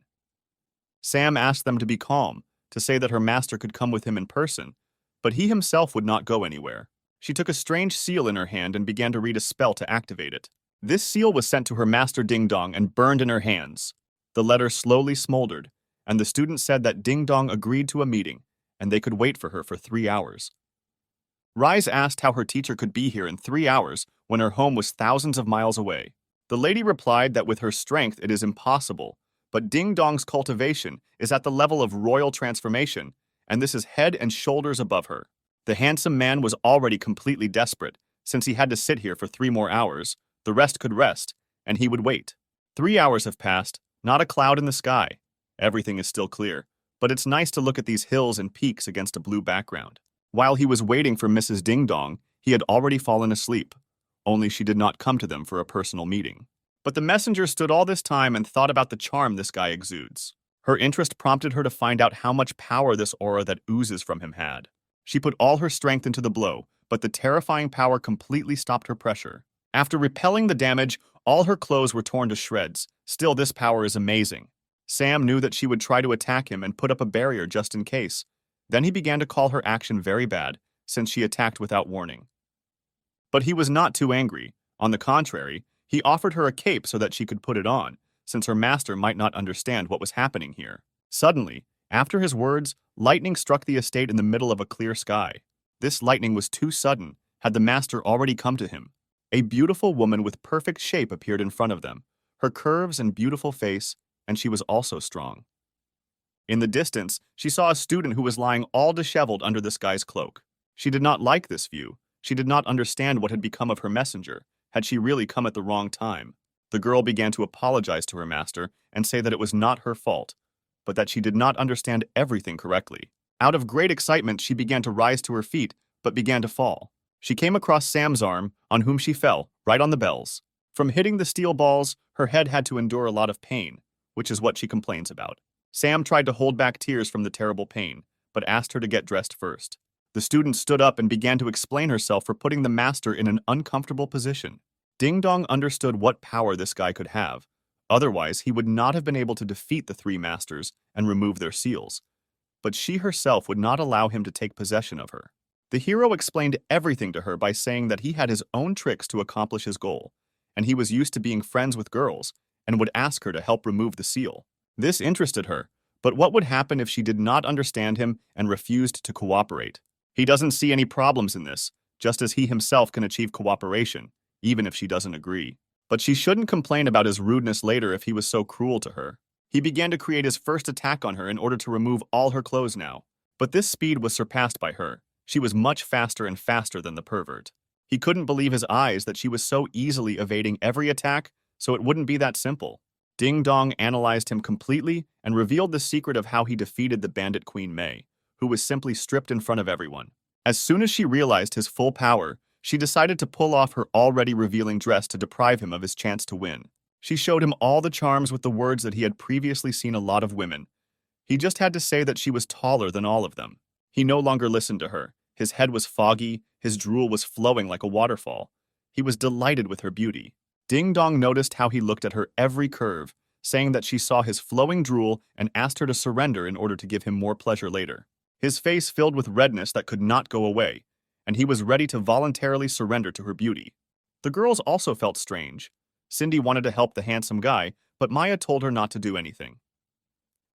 Sam asked them to be calm, to say that her master could come with him in person, but he himself would not go anywhere. She took a strange seal in her hand and began to read a spell to activate it. This seal was sent to her master Ding Dong and burned in her hands. The letter slowly smoldered, and the student said that Ding Dong agreed to a meeting, and they could wait for her for 3 hours. Rise asked how her teacher could be here in 3 hours when her home was thousands of miles away. The lady replied that with her strength it is impossible, but Ding Dong's cultivation is at the level of royal transformation, and this is head and shoulders above her. The handsome man was already completely desperate, since he had to sit here for 3 more hours. The rest could rest, and he would wait. 3 hours have passed, not a cloud in the sky. Everything is still clear, but it's nice to look at these hills and peaks against a blue background. While he was waiting for Mrs. Ding Dong, he had already fallen asleep, only she did not come to them for a personal meeting. But the messenger stood all this time and thought about the charm this guy exudes. Her interest prompted her to find out how much power this aura that oozes from him had. She put all her strength into the blow, but the terrifying power completely stopped her pressure. After repelling the damage, all her clothes were torn to shreds. Still, this power is amazing. Sam knew that she would try to attack him and put up a barrier just in case. Then he began to call her action very bad, since she attacked without warning. But he was not too angry. On the contrary, he offered her a cape so that she could put it on, since her master might not understand what was happening here. Suddenly, after his words, lightning struck the estate in the middle of a clear sky. This lightning was too sudden. Had the master already come to him? A beautiful woman with perfect shape appeared in front of them, her curves and beautiful face, and she was also strong. In the distance, she saw a student who was lying all disheveled under this guy's cloak. She did not like this view. She did not understand what had become of her messenger. Had she really come at the wrong time? The girl began to apologize to her master and say that it was not her fault, but that she did not understand everything correctly. Out of great excitement, she began to rise to her feet, but began to fall. She came across Sam's arm, on whom she fell, right on the bells. From hitting the steel balls, her head had to endure a lot of pain, which is what she complains about. Sam tried to hold back tears from the terrible pain, but asked her to get dressed first. The student stood up and began to explain herself for putting the master in an uncomfortable position. Ding Dong understood what power this guy could have. Otherwise, he would not have been able to defeat the three masters and remove their seals. But she herself would not allow him to take possession of her. The hero explained everything to her by saying that he had his own tricks to accomplish his goal, and he was used to being friends with girls and would ask her to help remove the seal. This interested her, but what would happen if she did not understand him and refused to cooperate? He doesn't see any problems in this, just as he himself can achieve cooperation, even if she doesn't agree. But she shouldn't complain about his rudeness later if he was so cruel to her. He began to create his first attack on her in order to remove all her clothes now. But this speed was surpassed by her. She was much faster and faster than the pervert. He couldn't believe his eyes that she was so easily evading every attack, so it wouldn't be that simple. Ding Dong analyzed him completely and revealed the secret of how he defeated the bandit Queen Mei, who was simply stripped in front of everyone. As soon as she realized his full power, she decided to pull off her already revealing dress to deprive him of his chance to win. She showed him all the charms with the words that he had previously seen a lot of women. He just had to say that she was taller than all of them. He no longer listened to her. His head was foggy, his drool was flowing like a waterfall. He was delighted with her beauty. Ding Dong noticed how he looked at her every curve, saying that she saw his flowing drool and asked her to surrender in order to give him more pleasure later. His face filled with redness that could not go away, and he was ready to voluntarily surrender to her beauty. The girls also felt strange. Cindy wanted to help the handsome guy, but Maya told her not to do anything.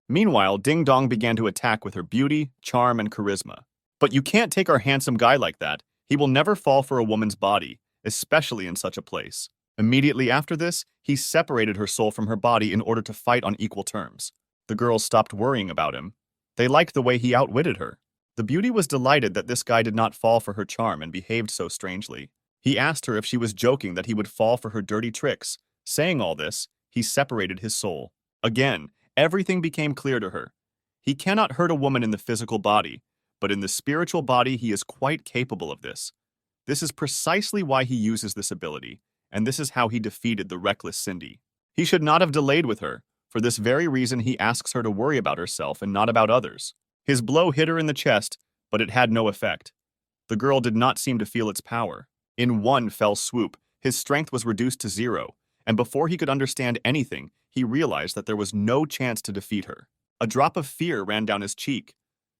Meanwhile, Ding Dong began to attack with her beauty, charm, and charisma. But you can't take our handsome guy like that. He will never fall for a woman's body, especially in such a place. Immediately after this, he separated her soul from her body in order to fight on equal terms. The girls stopped worrying about him. They liked the way he outwitted her. The beauty was delighted that this guy did not fall for her charm and behaved so strangely. He asked her if she was joking that he would fall for her dirty tricks. Saying all this, he separated his soul. Again, everything became clear to her. He cannot hurt a woman in the physical body, but in the spiritual body he is quite capable of this. This is precisely why he uses this ability, and this is how he defeated the reckless Cindy. He should not have delayed with her. For this very reason, he asks her to worry about herself and not about others. His blow hit her in the chest, but it had no effect. The girl did not seem to feel its power. In one fell swoop, his strength was reduced to 0, and before he could understand anything, he realized that there was no chance to defeat her. A drop of fear ran down his cheek.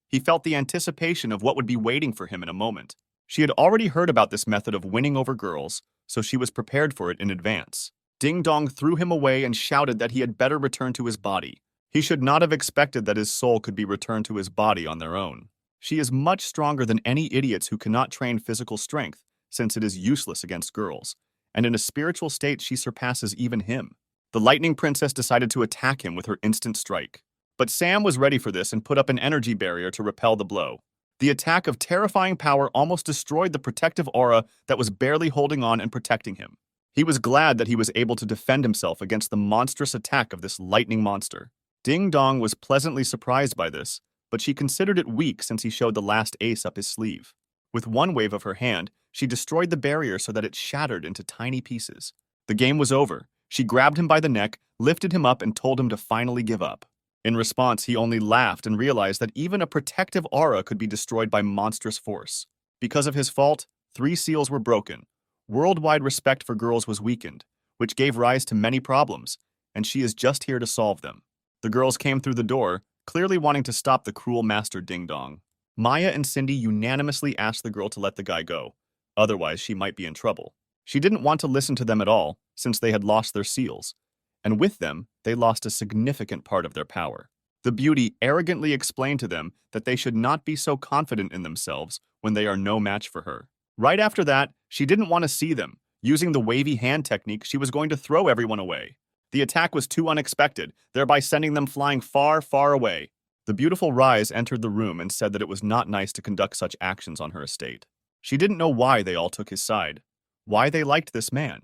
He felt the anticipation of what would be waiting for him in a moment. She had already heard about this method of winning over girls, so she was prepared for it in advance. Ding Dong threw him away and shouted that he had better return to his body. He should not have expected that his soul could be returned to his body on their own. She is much stronger than any idiots who cannot train physical strength, since it is useless against girls, and in a spiritual state she surpasses even him. The Lightning Princess decided to attack him with her instant strike. But Sam was ready for this and put up an energy barrier to repel the blow. The attack of terrifying power almost destroyed the protective aura that was barely holding on and protecting him. He was glad that he was able to defend himself against the monstrous attack of this lightning monster. Ding Dong was pleasantly surprised by this, but she considered it weak since he showed the last ace up his sleeve. With one wave of her hand, she destroyed the barrier so that it shattered into tiny pieces. The game was over. She grabbed him by the neck, lifted him up, and told him to finally give up. In response, he only laughed and realized that even a protective aura could be destroyed by monstrous force. Because of his fault, 3 seals were broken. Worldwide respect for girls was weakened, which gave rise to many problems, and she is just here to solve them. The girls came through the door, clearly wanting to stop the cruel master Ding Dong. Maya and Cindy unanimously asked the girl to let the guy go, otherwise she might be in trouble. She didn't want to listen to them at all, since they had lost their seals, and with them, they lost a significant part of their power. The beauty arrogantly explained to them that they should not be so confident in themselves when they are no match for her. Right after that, she didn't want to see them. Using the wavy hand technique, she was going to throw everyone away. The attack was too unexpected, thereby sending them flying far, far away. The beautiful Rise entered the room and said that it was not nice to conduct such actions on her estate. She didn't know why they all took his side. Why they liked this man.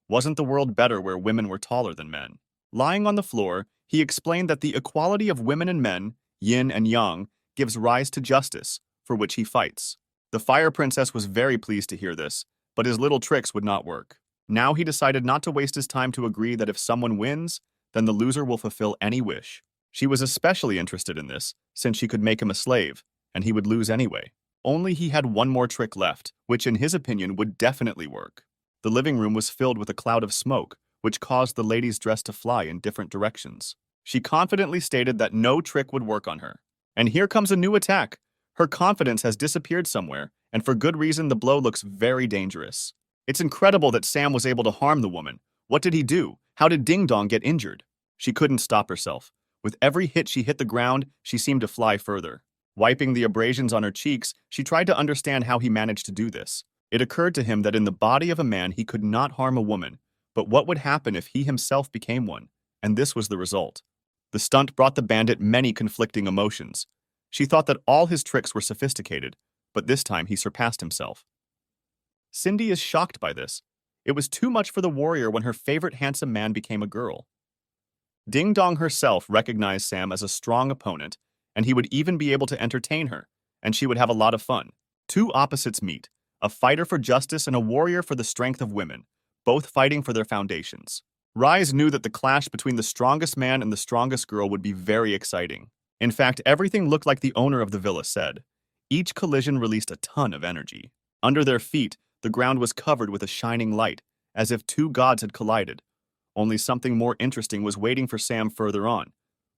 Wasn't the world better where women were taller than men? Lying on the floor, he explained that the equality of women and men, yin and yang, gives rise to justice, for which he fights. The Fire Princess was very pleased to hear this, but his little tricks would not work. Now he decided not to waste his time to agree that if someone wins, then the loser will fulfill any wish. She was especially interested in this, since she could make him a slave, and he would lose anyway. Only he had one more trick left, which in his opinion would definitely work. The living room was filled with a cloud of smoke, which caused the lady's dress to fly in different directions. She confidently stated that no trick would work on her. And here comes a new attack. Her confidence has disappeared somewhere, and for good reason the blow looks very dangerous. It's incredible that Sam was able to harm the woman. What did he do? How did Ding Dong get injured? She couldn't stop herself. With every hit she hit the ground, she seemed to fly further. Wiping the abrasions on her cheeks, she tried to understand how he managed to do this. It occurred to him that in the body of a man he could not harm a woman, but what would happen if he himself became one? And this was the result. The stunt brought the bandit many conflicting emotions. She thought that all his tricks were sophisticated, but this time he surpassed himself. Cindy is shocked by this. It was too much for the warrior when her favorite handsome man became a girl. Ding Dong herself recognized Sam as a strong opponent, and he would even be able to entertain her, and she would have a lot of fun. Two opposites meet, a fighter for justice and a warrior for the strength of women, both fighting for their foundations. Rise knew that the clash between the strongest man and the strongest girl would be very exciting. In fact, everything looked like the owner of the villa said. Each collision released a ton of energy. Under their feet, the ground was covered with a shining light, as if two gods had collided. Only something more interesting was waiting for Sam further on.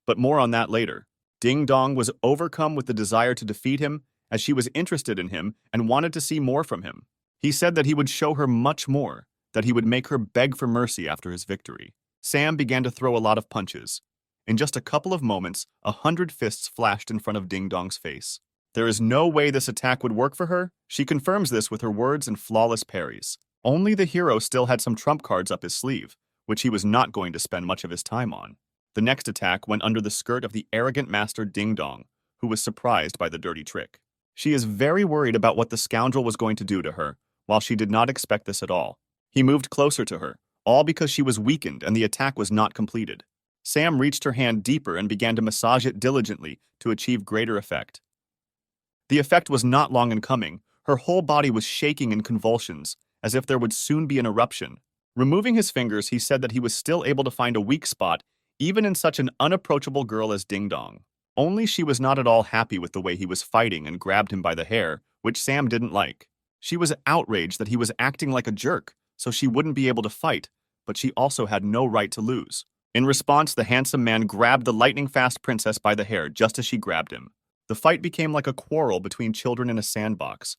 But more on that later. Ding Dong was overcome with the desire to defeat him, as she was interested in him and wanted to see more from him. He said that he would show her much more, that he would make her beg for mercy after his victory. Sam began to throw a lot of punches. In just a couple of moments, 100 fists flashed in front of Ding Dong's face. There is no way this attack would work for her. She confirms this with her words and flawless parries. Only the hero still had some trump cards up his sleeve, which he was not going to spend much of his time on. The next attack went under the skirt of the arrogant master Ding Dong, who was surprised by the dirty trick. She is very worried about what the scoundrel was going to do to her, while she did not expect this at all. He moved closer to her, all because she was weakened and the attack was not completed. Sam reached her hand deeper and began to massage it diligently to achieve greater effect. The effect was not long in coming. Her whole body was shaking in convulsions, as if there would soon be an eruption. Removing his fingers, he said that he was still able to find a weak spot, even in such an unapproachable girl as Ding Dong. Only she was not at all happy with the way he was fighting and grabbed him by the hair, which Sam didn't like. She was outraged that he was acting like a jerk, so she wouldn't be able to fight, but she also had no right to lose. In response, the handsome man grabbed the lightning-fast princess by the hair just as she grabbed him. The fight became like a quarrel between children in a sandbox.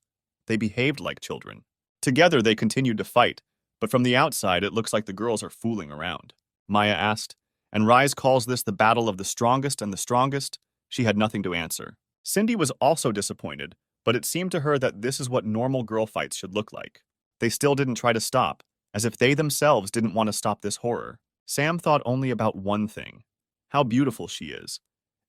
They behaved like children. Together, they continued to fight, but from the outside, it looks like the girls are fooling around. Maya asked, and Rise calls this the battle of the strongest and the strongest. She had nothing to answer. Cindy was also disappointed, but it seemed to her that this is what normal girl fights should look like. They still didn't try to stop, as if they themselves didn't want to stop this horror. Sam thought only about one thing: how beautiful she is.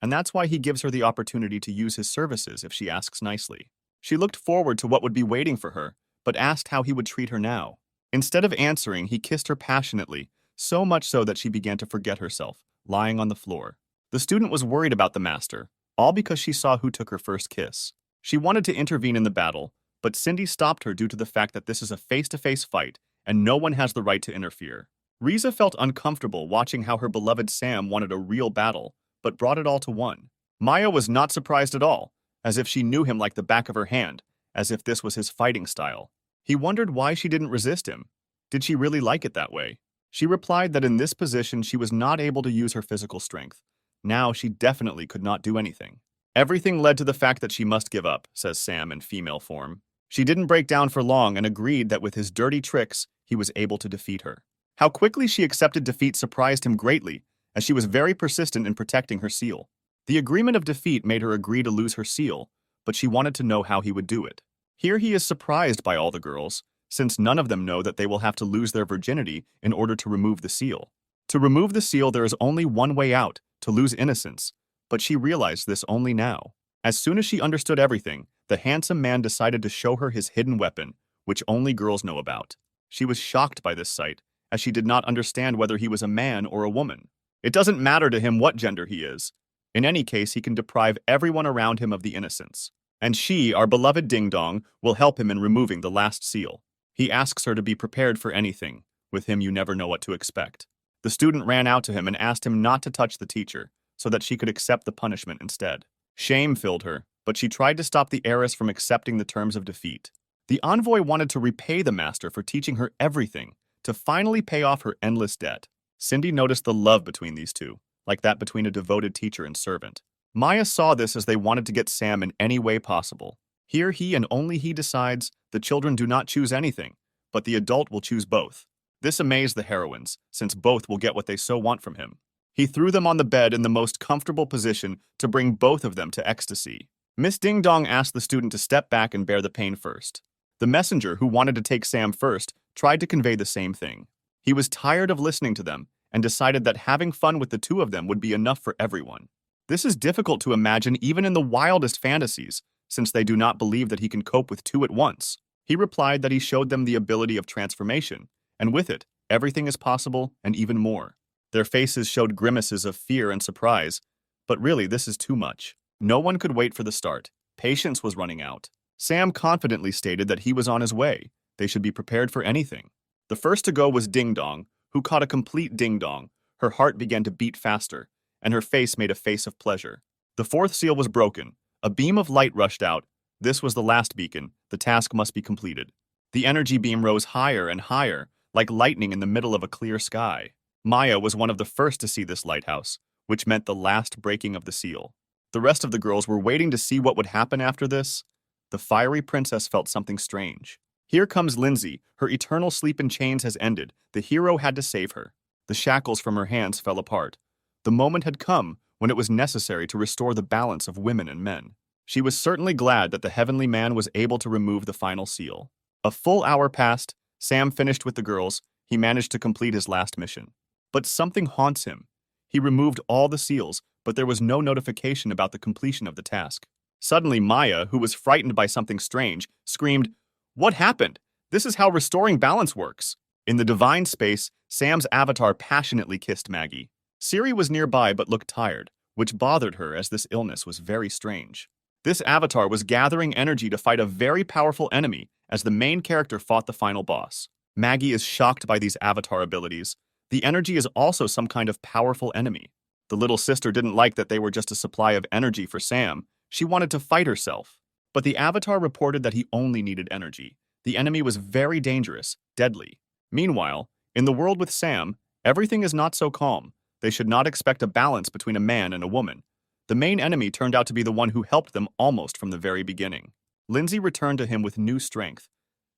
And that's why he gives her the opportunity to use his services if she asks nicely. She looked forward to what would be waiting for her, but asked how he would treat her now. Instead of answering, he kissed her passionately, so much so that she began to forget herself, lying on the floor. The student was worried about the master, all because she saw who took her first kiss. She wanted to intervene in the battle, but Cindy stopped her due to the fact that this is a face-to-face fight and no one has the right to interfere. Riza felt uncomfortable watching how her beloved Sam wanted a real battle, but brought it all to one. Maya was not surprised at all, as if she knew him like the back of her hand, as if this was his fighting style. He wondered why she didn't resist him. Did she really like it that way? She replied that in this position she was not able to use her physical strength. Now she definitely could not do anything. Everything led to the fact that she must give up, says Sam in female form. She didn't break down for long and agreed that with his dirty tricks, he was able to defeat her. How quickly she accepted defeat surprised him greatly, as she was very persistent in protecting her seal. The agreement of defeat made her agree to lose her seal, but she wanted to know how he would do it. Here he is surprised by all the girls, since none of them know that they will have to lose their virginity in order to remove the seal. To remove the seal, there is only one way out, to lose innocence, but she realized this only now. As soon as she understood everything, the handsome man decided to show her his hidden weapon, which only girls know about. She was shocked by this sight, as she did not understand whether he was a man or a woman. It doesn't matter to him what gender he is. In any case, he can deprive everyone around him of the innocence. And she, our beloved Ding Dong, will help him in removing the last seal. He asks her to be prepared for anything. With him, you never know what to expect. The student ran out to him and asked him not to touch the teacher, so that she could accept the punishment instead. Shame filled her, but she tried to stop the heiress from accepting the terms of defeat. The envoy wanted to repay the master for teaching her everything, to finally pay off her endless debt. Cindy noticed the love between these two, like that between a devoted teacher and servant. Maya saw this as they wanted to get Sam in any way possible. Here he and only he decides the children do not choose anything, but the adult will choose both. This amazed the heroines, since both will get what they so want from him. He threw them on the bed in the most comfortable position to bring both of them to ecstasy. Miss Ding Dong asked the student to step back and bear the pain first. The messenger, who wanted to take Sam first, tried to convey the same thing. He was tired of listening to them and decided that having fun with the two of them would be enough for everyone. This is difficult to imagine even in the wildest fantasies, since they do not believe that he can cope with two at once. He replied that he showed them the ability of transformation, and with it, everything is possible and even more. Their faces showed grimaces of fear and surprise, but really this is too much. No one could wait for the start. Patience was running out. Sam confidently stated that he was on his way. They should be prepared for anything. The first to go was Ding Dong, who caught a complete ding dong. Her heart began to beat faster, and her face made a face of pleasure. The fourth seal was broken. A beam of light rushed out. This was the last beacon. The task must be completed. The energy beam rose higher and higher, like lightning in the middle of a clear sky. Maya was one of the first to see this lighthouse, which meant the last breaking of the seal. The rest of the girls were waiting to see what would happen after this. The fiery princess felt something strange. Here comes Lindsay. Her eternal sleep in chains has ended. The hero had to save her. The shackles from her hands fell apart. The moment had come when it was necessary to restore the balance of women and men. She was certainly glad that the heavenly man was able to remove the final seal. A full hour passed. Sam finished with the girls. He managed to complete his last mission. But something haunts him. He removed all the seals, but there was no notification about the completion of the task. Suddenly, Maya, who was frightened by something strange, screamed, "What happened? This is how restoring balance works." In the divine space, Sam's avatar passionately kissed Maggie. Siri was nearby but looked tired, which bothered her as this illness was very strange. This avatar was gathering energy to fight a very powerful enemy as the main character fought the final boss. Maggie is shocked by these avatar abilities. The energy is also some kind of powerful enemy. The little sister didn't like that they were just a supply of energy for Sam. She wanted to fight herself. But the avatar reported that he only needed energy. The enemy was very dangerous, deadly. Meanwhile, in the world with Sam, everything is not so calm. They should not expect a balance between a man and a woman. The main enemy turned out to be the one who helped them almost from the very beginning. Lindsay returned to him with new strength.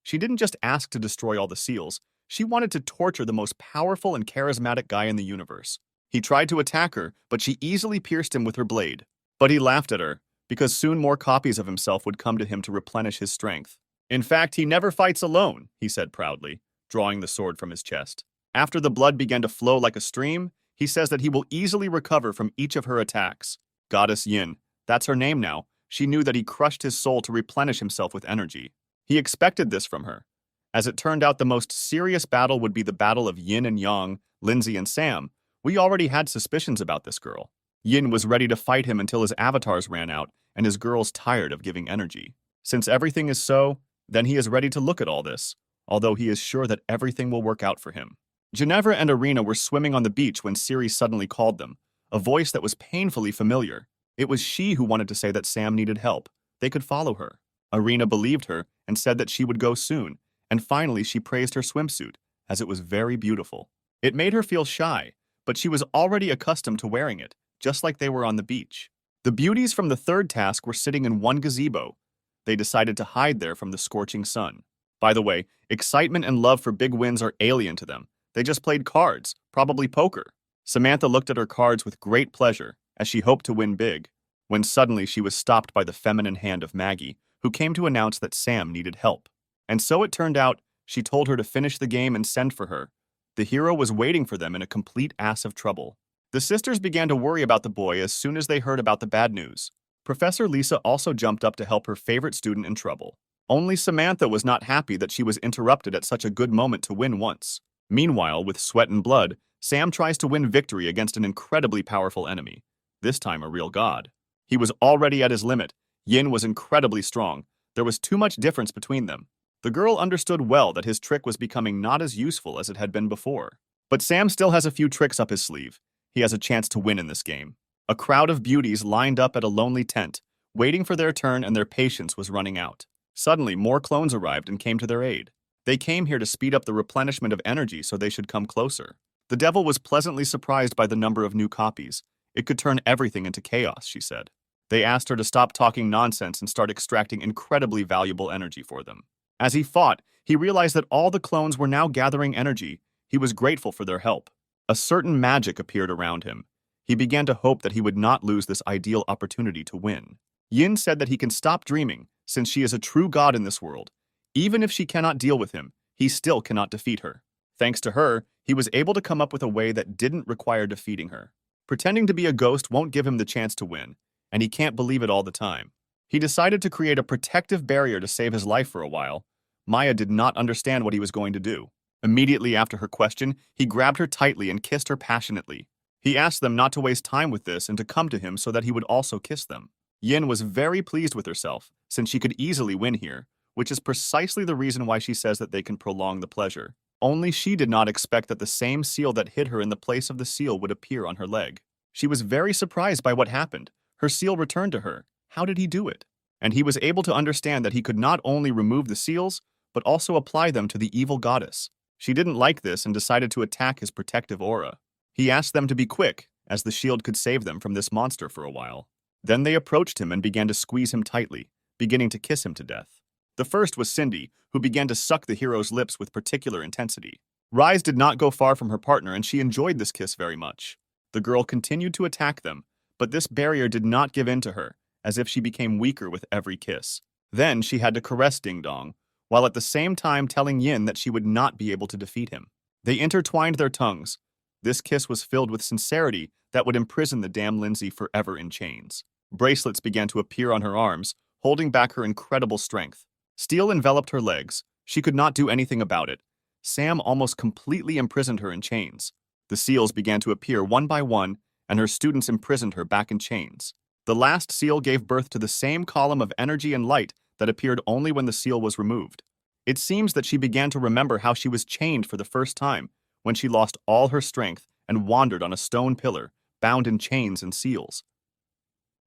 She didn't just ask to destroy all the seals. She wanted to torture the most powerful and charismatic guy in the universe. He tried to attack her, but she easily pierced him with her blade. But he laughed at her, because soon more copies of himself would come to him to replenish his strength. In fact, he never fights alone, he said proudly, drawing the sword from his chest. After the blood began to flow like a stream, he says that he will easily recover from each of her attacks. Goddess Yin, that's her name now. She knew that he crushed his soul to replenish himself with energy. He expected this from her. As it turned out, the most serious battle would be the battle of Yin and Yang, Lindsay and Sam. We already had suspicions about this girl. Yin was ready to fight him until his avatars ran out and his girls tired of giving energy. Since everything is so, then he is ready to look at all this, although he is sure that everything will work out for him. Ginevra and Irina were swimming on the beach when Siri suddenly called them, a voice that was painfully familiar. It was she who wanted to say that Sam needed help. They could follow her. Irina believed her and said that she would go soon, and finally she praised her swimsuit, as it was very beautiful. It made her feel shy, but she was already accustomed to wearing it, just like they were on the beach. The beauties from the third task were sitting in one gazebo. They decided to hide there from the scorching sun. By the way, excitement and love for big wins are alien to them. They just played cards, probably poker. Samantha looked at her cards with great pleasure, as she hoped to win big, when suddenly she was stopped by the feminine hand of Maggie, who came to announce that Sam needed help. And so it turned out, she told her to finish the game and send for her. The hero was waiting for them in a complete ass of trouble. The sisters began to worry about the boy as soon as they heard about the bad news. Professor Lisa also jumped up to help her favorite student in trouble. Only Samantha was not happy that she was interrupted at such a good moment to win once. Meanwhile, with sweat and blood, Sam tries to win victory against an incredibly powerful enemy, this time a real god. He was already at his limit. Yin was incredibly strong. There was too much difference between them. The girl understood well that his trick was becoming not as useful as it had been before. But Sam still has a few tricks up his sleeve. He has a chance to win in this game. A crowd of beauties lined up at a lonely tent, waiting for their turn, and their patience was running out. Suddenly, more clones arrived and came to their aid. They came here to speed up the replenishment of energy so they should come closer. The devil was pleasantly surprised by the number of new copies. It could turn everything into chaos, she said. They asked her to stop talking nonsense and start extracting incredibly valuable energy for them. As he fought, he realized that all the clones were now gathering energy. He was grateful for their help. A certain magic appeared around him. He began to hope that he would not lose this ideal opportunity to win. Yin said that he can stop dreaming, since she is a true god in this world. Even if she cannot deal with him, he still cannot defeat her. Thanks to her, he was able to come up with a way that didn't require defeating her. Pretending to be a ghost won't give him the chance to win, and he can't believe it all the time. He decided to create a protective barrier to save his life for a while. Maya did not understand what he was going to do. Immediately after her question, he grabbed her tightly and kissed her passionately. He asked them not to waste time with this and to come to him so that he would also kiss them. Yin was very pleased with herself, since she could easily win here, which is precisely the reason why she says that they can prolong the pleasure. Only she did not expect that the same seal that hit her in the place of the seal would appear on her leg. She was very surprised by what happened. Her seal returned to her. How did he do it? And he was able to understand that he could not only remove the seals, but also apply them to the evil goddess. She didn't like this and decided to attack his protective aura. He asked them to be quick, as the shield could save them from this monster for a while. Then they approached him and began to squeeze him tightly, beginning to kiss him to death. The first was Cindy, who began to suck the hero's lips with particular intensity. Rise did not go far from her partner, and she enjoyed this kiss very much. The girl continued to attack them, but this barrier did not give in to her, as if she became weaker with every kiss. Then she had to caress Ding Dong, while at the same time telling Yin that she would not be able to defeat him. They intertwined their tongues. This kiss was filled with sincerity that would imprison the damn Lindsay forever in chains. Bracelets began to appear on her arms, holding back her incredible strength. Steel enveloped her legs. She could not do anything about it. Sam almost completely imprisoned her in chains. The seals began to appear one by one, and her students imprisoned her back in chains. The last seal gave birth to the same column of energy and light that appeared only when the seal was removed. It seems that she began to remember how she was chained for the first time, when she lost all her strength and wandered on a stone pillar, bound in chains and seals.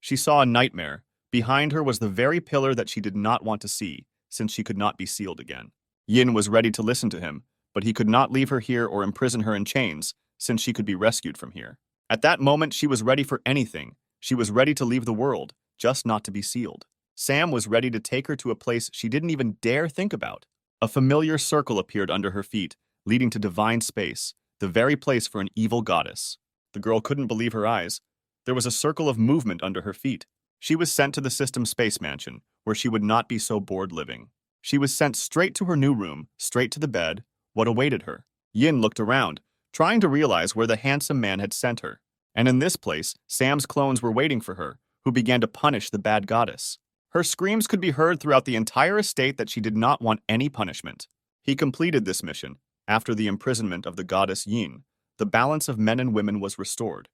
She saw a nightmare. Behind her was the very pillar that she did not want to see, since she could not be sealed again. Yin was ready to listen to him, but he could not leave her here or imprison her in chains, since she could be rescued from here. At that moment, she was ready for anything. She was ready to leave the world, just not to be sealed. Sam was ready to take her to a place she didn't even dare think about. A familiar circle appeared under her feet, leading to divine space, the very place for an evil goddess. The girl couldn't believe her eyes. There was a circle of movement under her feet. She was sent to the system space mansion, where she would not be so bored living. She was sent straight to her new room, straight to the bed. What awaited her? Yin looked around, trying to realize where the handsome man had sent her. And in this place, Sam's clones were waiting for her, who began to punish the bad goddess. Her screams could be heard throughout the entire estate that she did not want any punishment. He completed this mission. After the imprisonment of the goddess Yin, the balance of men and women was restored,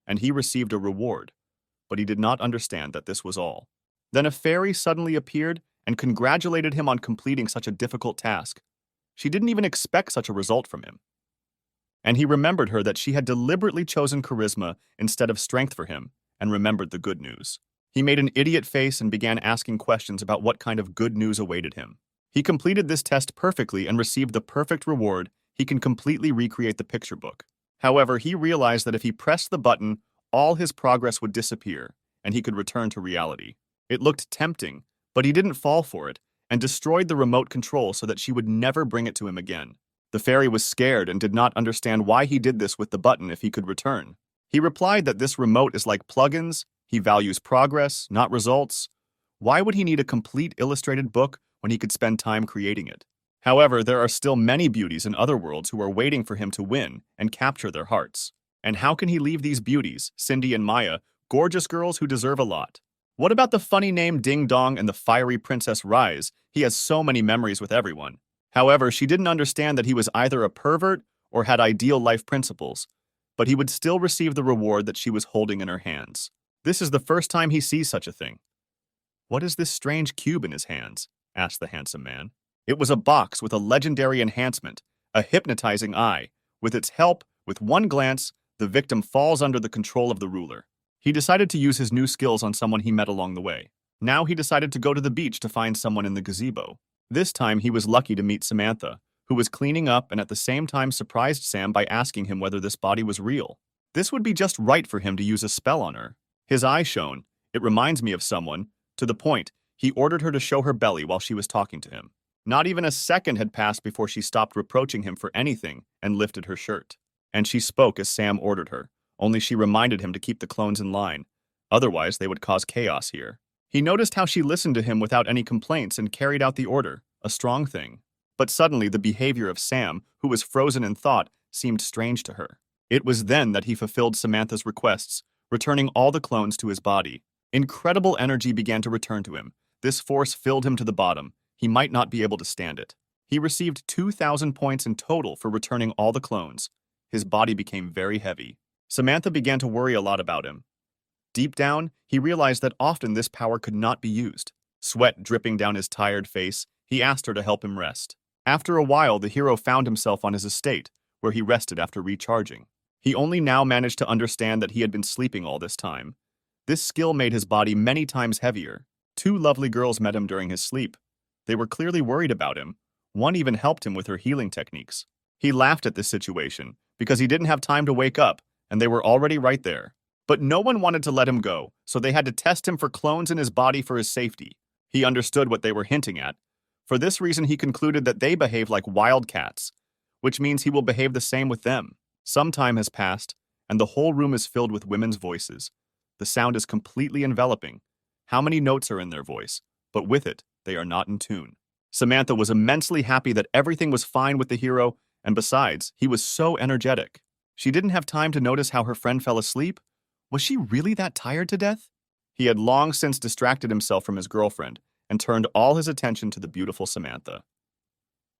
and he received a reward. But he did not understand that this was all. Then a fairy suddenly appeared and congratulated him on completing such a difficult task. She didn't even expect such a result from him. And he remembered her that she had deliberately chosen charisma instead of strength for him, and remembered the good news. He made an idiot face and began asking questions about what kind of good news awaited him. He completed this test perfectly and received the perfect reward. He can completely recreate the picture book. However, he realized that if he pressed the button, all his progress would disappear, and he could return to reality. It looked tempting, but he didn't fall for it, and destroyed the remote control so that she would never bring it to him again. The fairy was scared and did not understand why he did this with the button if he could return. He replied that this remote is like plugins. He values progress, not results. Why would he need a complete illustrated book when he could spend time creating it? However, there are still many beauties in other worlds who are waiting for him to win and capture their hearts. And how can he leave these beauties, Cindy and Maya, gorgeous girls who deserve a lot? What about the funny name Ding Dong and the fiery Princess Rise? He has so many memories with everyone. However, she didn't understand that he was either a pervert or had ideal life principles, but he would still receive the reward that she was holding in her hands. This is the first time he sees such a thing. "What is this strange cube in his hands?" asked the handsome man. It was a box with a legendary enhancement, a hypnotizing eye. With its help, with one glance, the victim falls under the control of the ruler. He decided to use his new skills on someone he met along the way. Now he decided to go to the beach to find someone in the gazebo. This time he was lucky to meet Samantha, who was cleaning up and at the same time surprised Sam by asking him whether this body was real. This would be just right for him to use a spell on her. His eye shone. It reminds me of someone. To the point, he ordered her to show her belly while she was talking to him. Not even a second had passed before she stopped reproaching him for anything and lifted her shirt. And she spoke as Sam ordered her, only she reminded him to keep the clones in line. Otherwise, they would cause chaos here. He noticed how she listened to him without any complaints and carried out the order, a strong thing. But suddenly the behavior of Sam, who was frozen in thought, seemed strange to her. It was then that he fulfilled Samantha's requests, returning all the clones to his body. Incredible energy began to return to him. This force filled him to the bottom. He might not be able to stand it. He received 2,000 points in total for returning all the clones. His body became very heavy. Samantha began to worry a lot about him. Deep down, he realized that often this power could not be used. Sweat dripping down his tired face, he asked her to help him rest. After a while, the hero found himself on his estate, where he rested after recharging. He only now managed to understand that he had been sleeping all this time. This skill made his body many times heavier. Two lovely girls met him during his sleep. They were clearly worried about him. One even helped him with her healing techniques. He laughed at this situation because he didn't have time to wake up, and they were already right there. But no one wanted to let him go, so they had to test him for clones in his body for his safety. He understood what they were hinting at. For this reason, he concluded that they behave like wild cats, which means he will behave the same with them. Some time has passed, and the whole room is filled with women's voices. The sound is completely enveloping. How many notes are in their voice? But with it, they are not in tune. Samantha was immensely happy that everything was fine with the hero, and besides, he was so energetic. She didn't have time to notice how her friend fell asleep. Was she really that tired to death? He had long since distracted himself from his girlfriend and turned all his attention to the beautiful Samantha.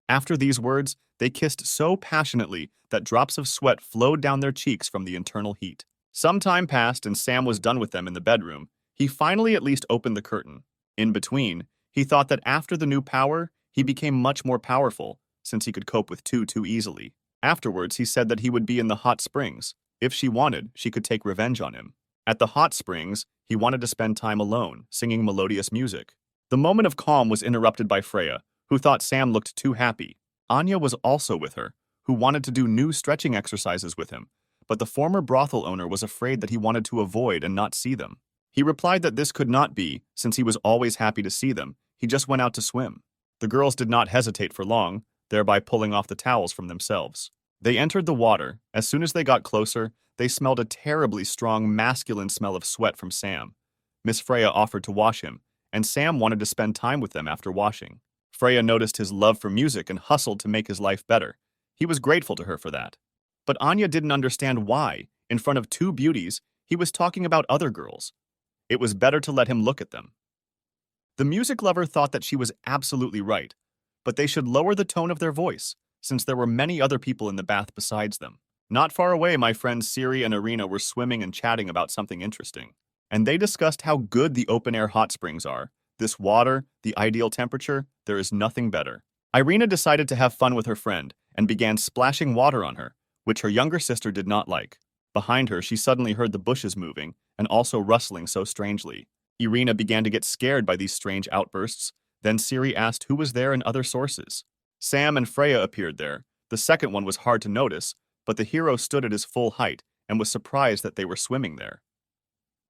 After these words, they kissed so passionately that drops of sweat flowed down their cheeks from the internal heat. Some time passed and Sam was done with them in the bedroom. He finally at least opened the curtain. In between, he thought that after the new power, he became much more powerful, since he could cope with two too easily. Afterwards, he said that he would be in the hot springs. If she wanted, she could take revenge on him. At the hot springs, he wanted to spend time alone, singing melodious music. The moment of calm was interrupted by Freya, who thought Sam looked too happy. Anya was also with her, who wanted to do new stretching exercises with him, but the former brothel owner was afraid that he wanted to avoid and not see them. He replied that this could not be, since he was always happy to see them. He just went out to swim. The girls did not hesitate for long, thereby pulling off the towels from themselves. They entered the water. As soon as they got closer, they smelled a terribly strong masculine smell of sweat from Sam. Miss Freya offered to wash him, and Sam wanted to spend time with them after washing. Freya noticed his love for music and hustled to make his life better. He was grateful to her for that. But Anya didn't understand why, in front of two beauties, he was talking about other girls. It was better to let him look at them. The music lover thought that she was absolutely right, but they should lower the tone of their voice, since there were many other people in the bath besides them. Not far away, my friends Siri and Irina were swimming and chatting about something interesting. And they discussed how good the open-air hot springs are. This water, the ideal temperature, there is nothing better. Irina decided to have fun with her friend and began splashing water on her, which her younger sister did not like. Behind her, she suddenly heard the bushes moving and also rustling so strangely. Irina began to get scared by these strange outbursts. Then Siri asked who was there and other sources. Sam and Freya appeared there. The second one was hard to notice, but the hero stood at his full height and was surprised that they were swimming there.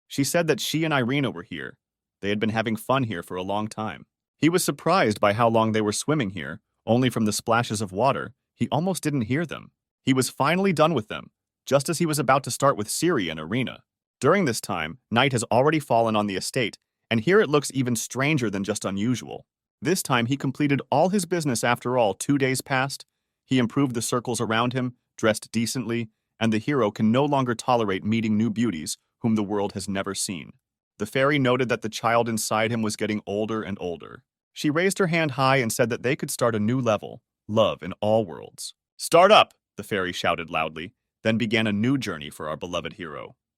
She said that she and Irina were here. They had been having fun here for a long time. He was surprised by how long they were swimming here. Only from the splashes of water, he almost didn't hear them. He was finally done with them, just as he was about to start with Siri and Irina. During this time, night has already fallen on the estate, and here it looks even stranger than just unusual. This time he completed all his business after all. 2 days passed. He improved the circles around him, dressed decently, and the hero can no longer tolerate meeting new beauties whom the world has never seen. The fairy noted that the child inside him was getting older and older. She raised her hand high and said that they could start a new level, love in all worlds. "Start up!" the fairy shouted loudly, then began a new journey for our beloved hero.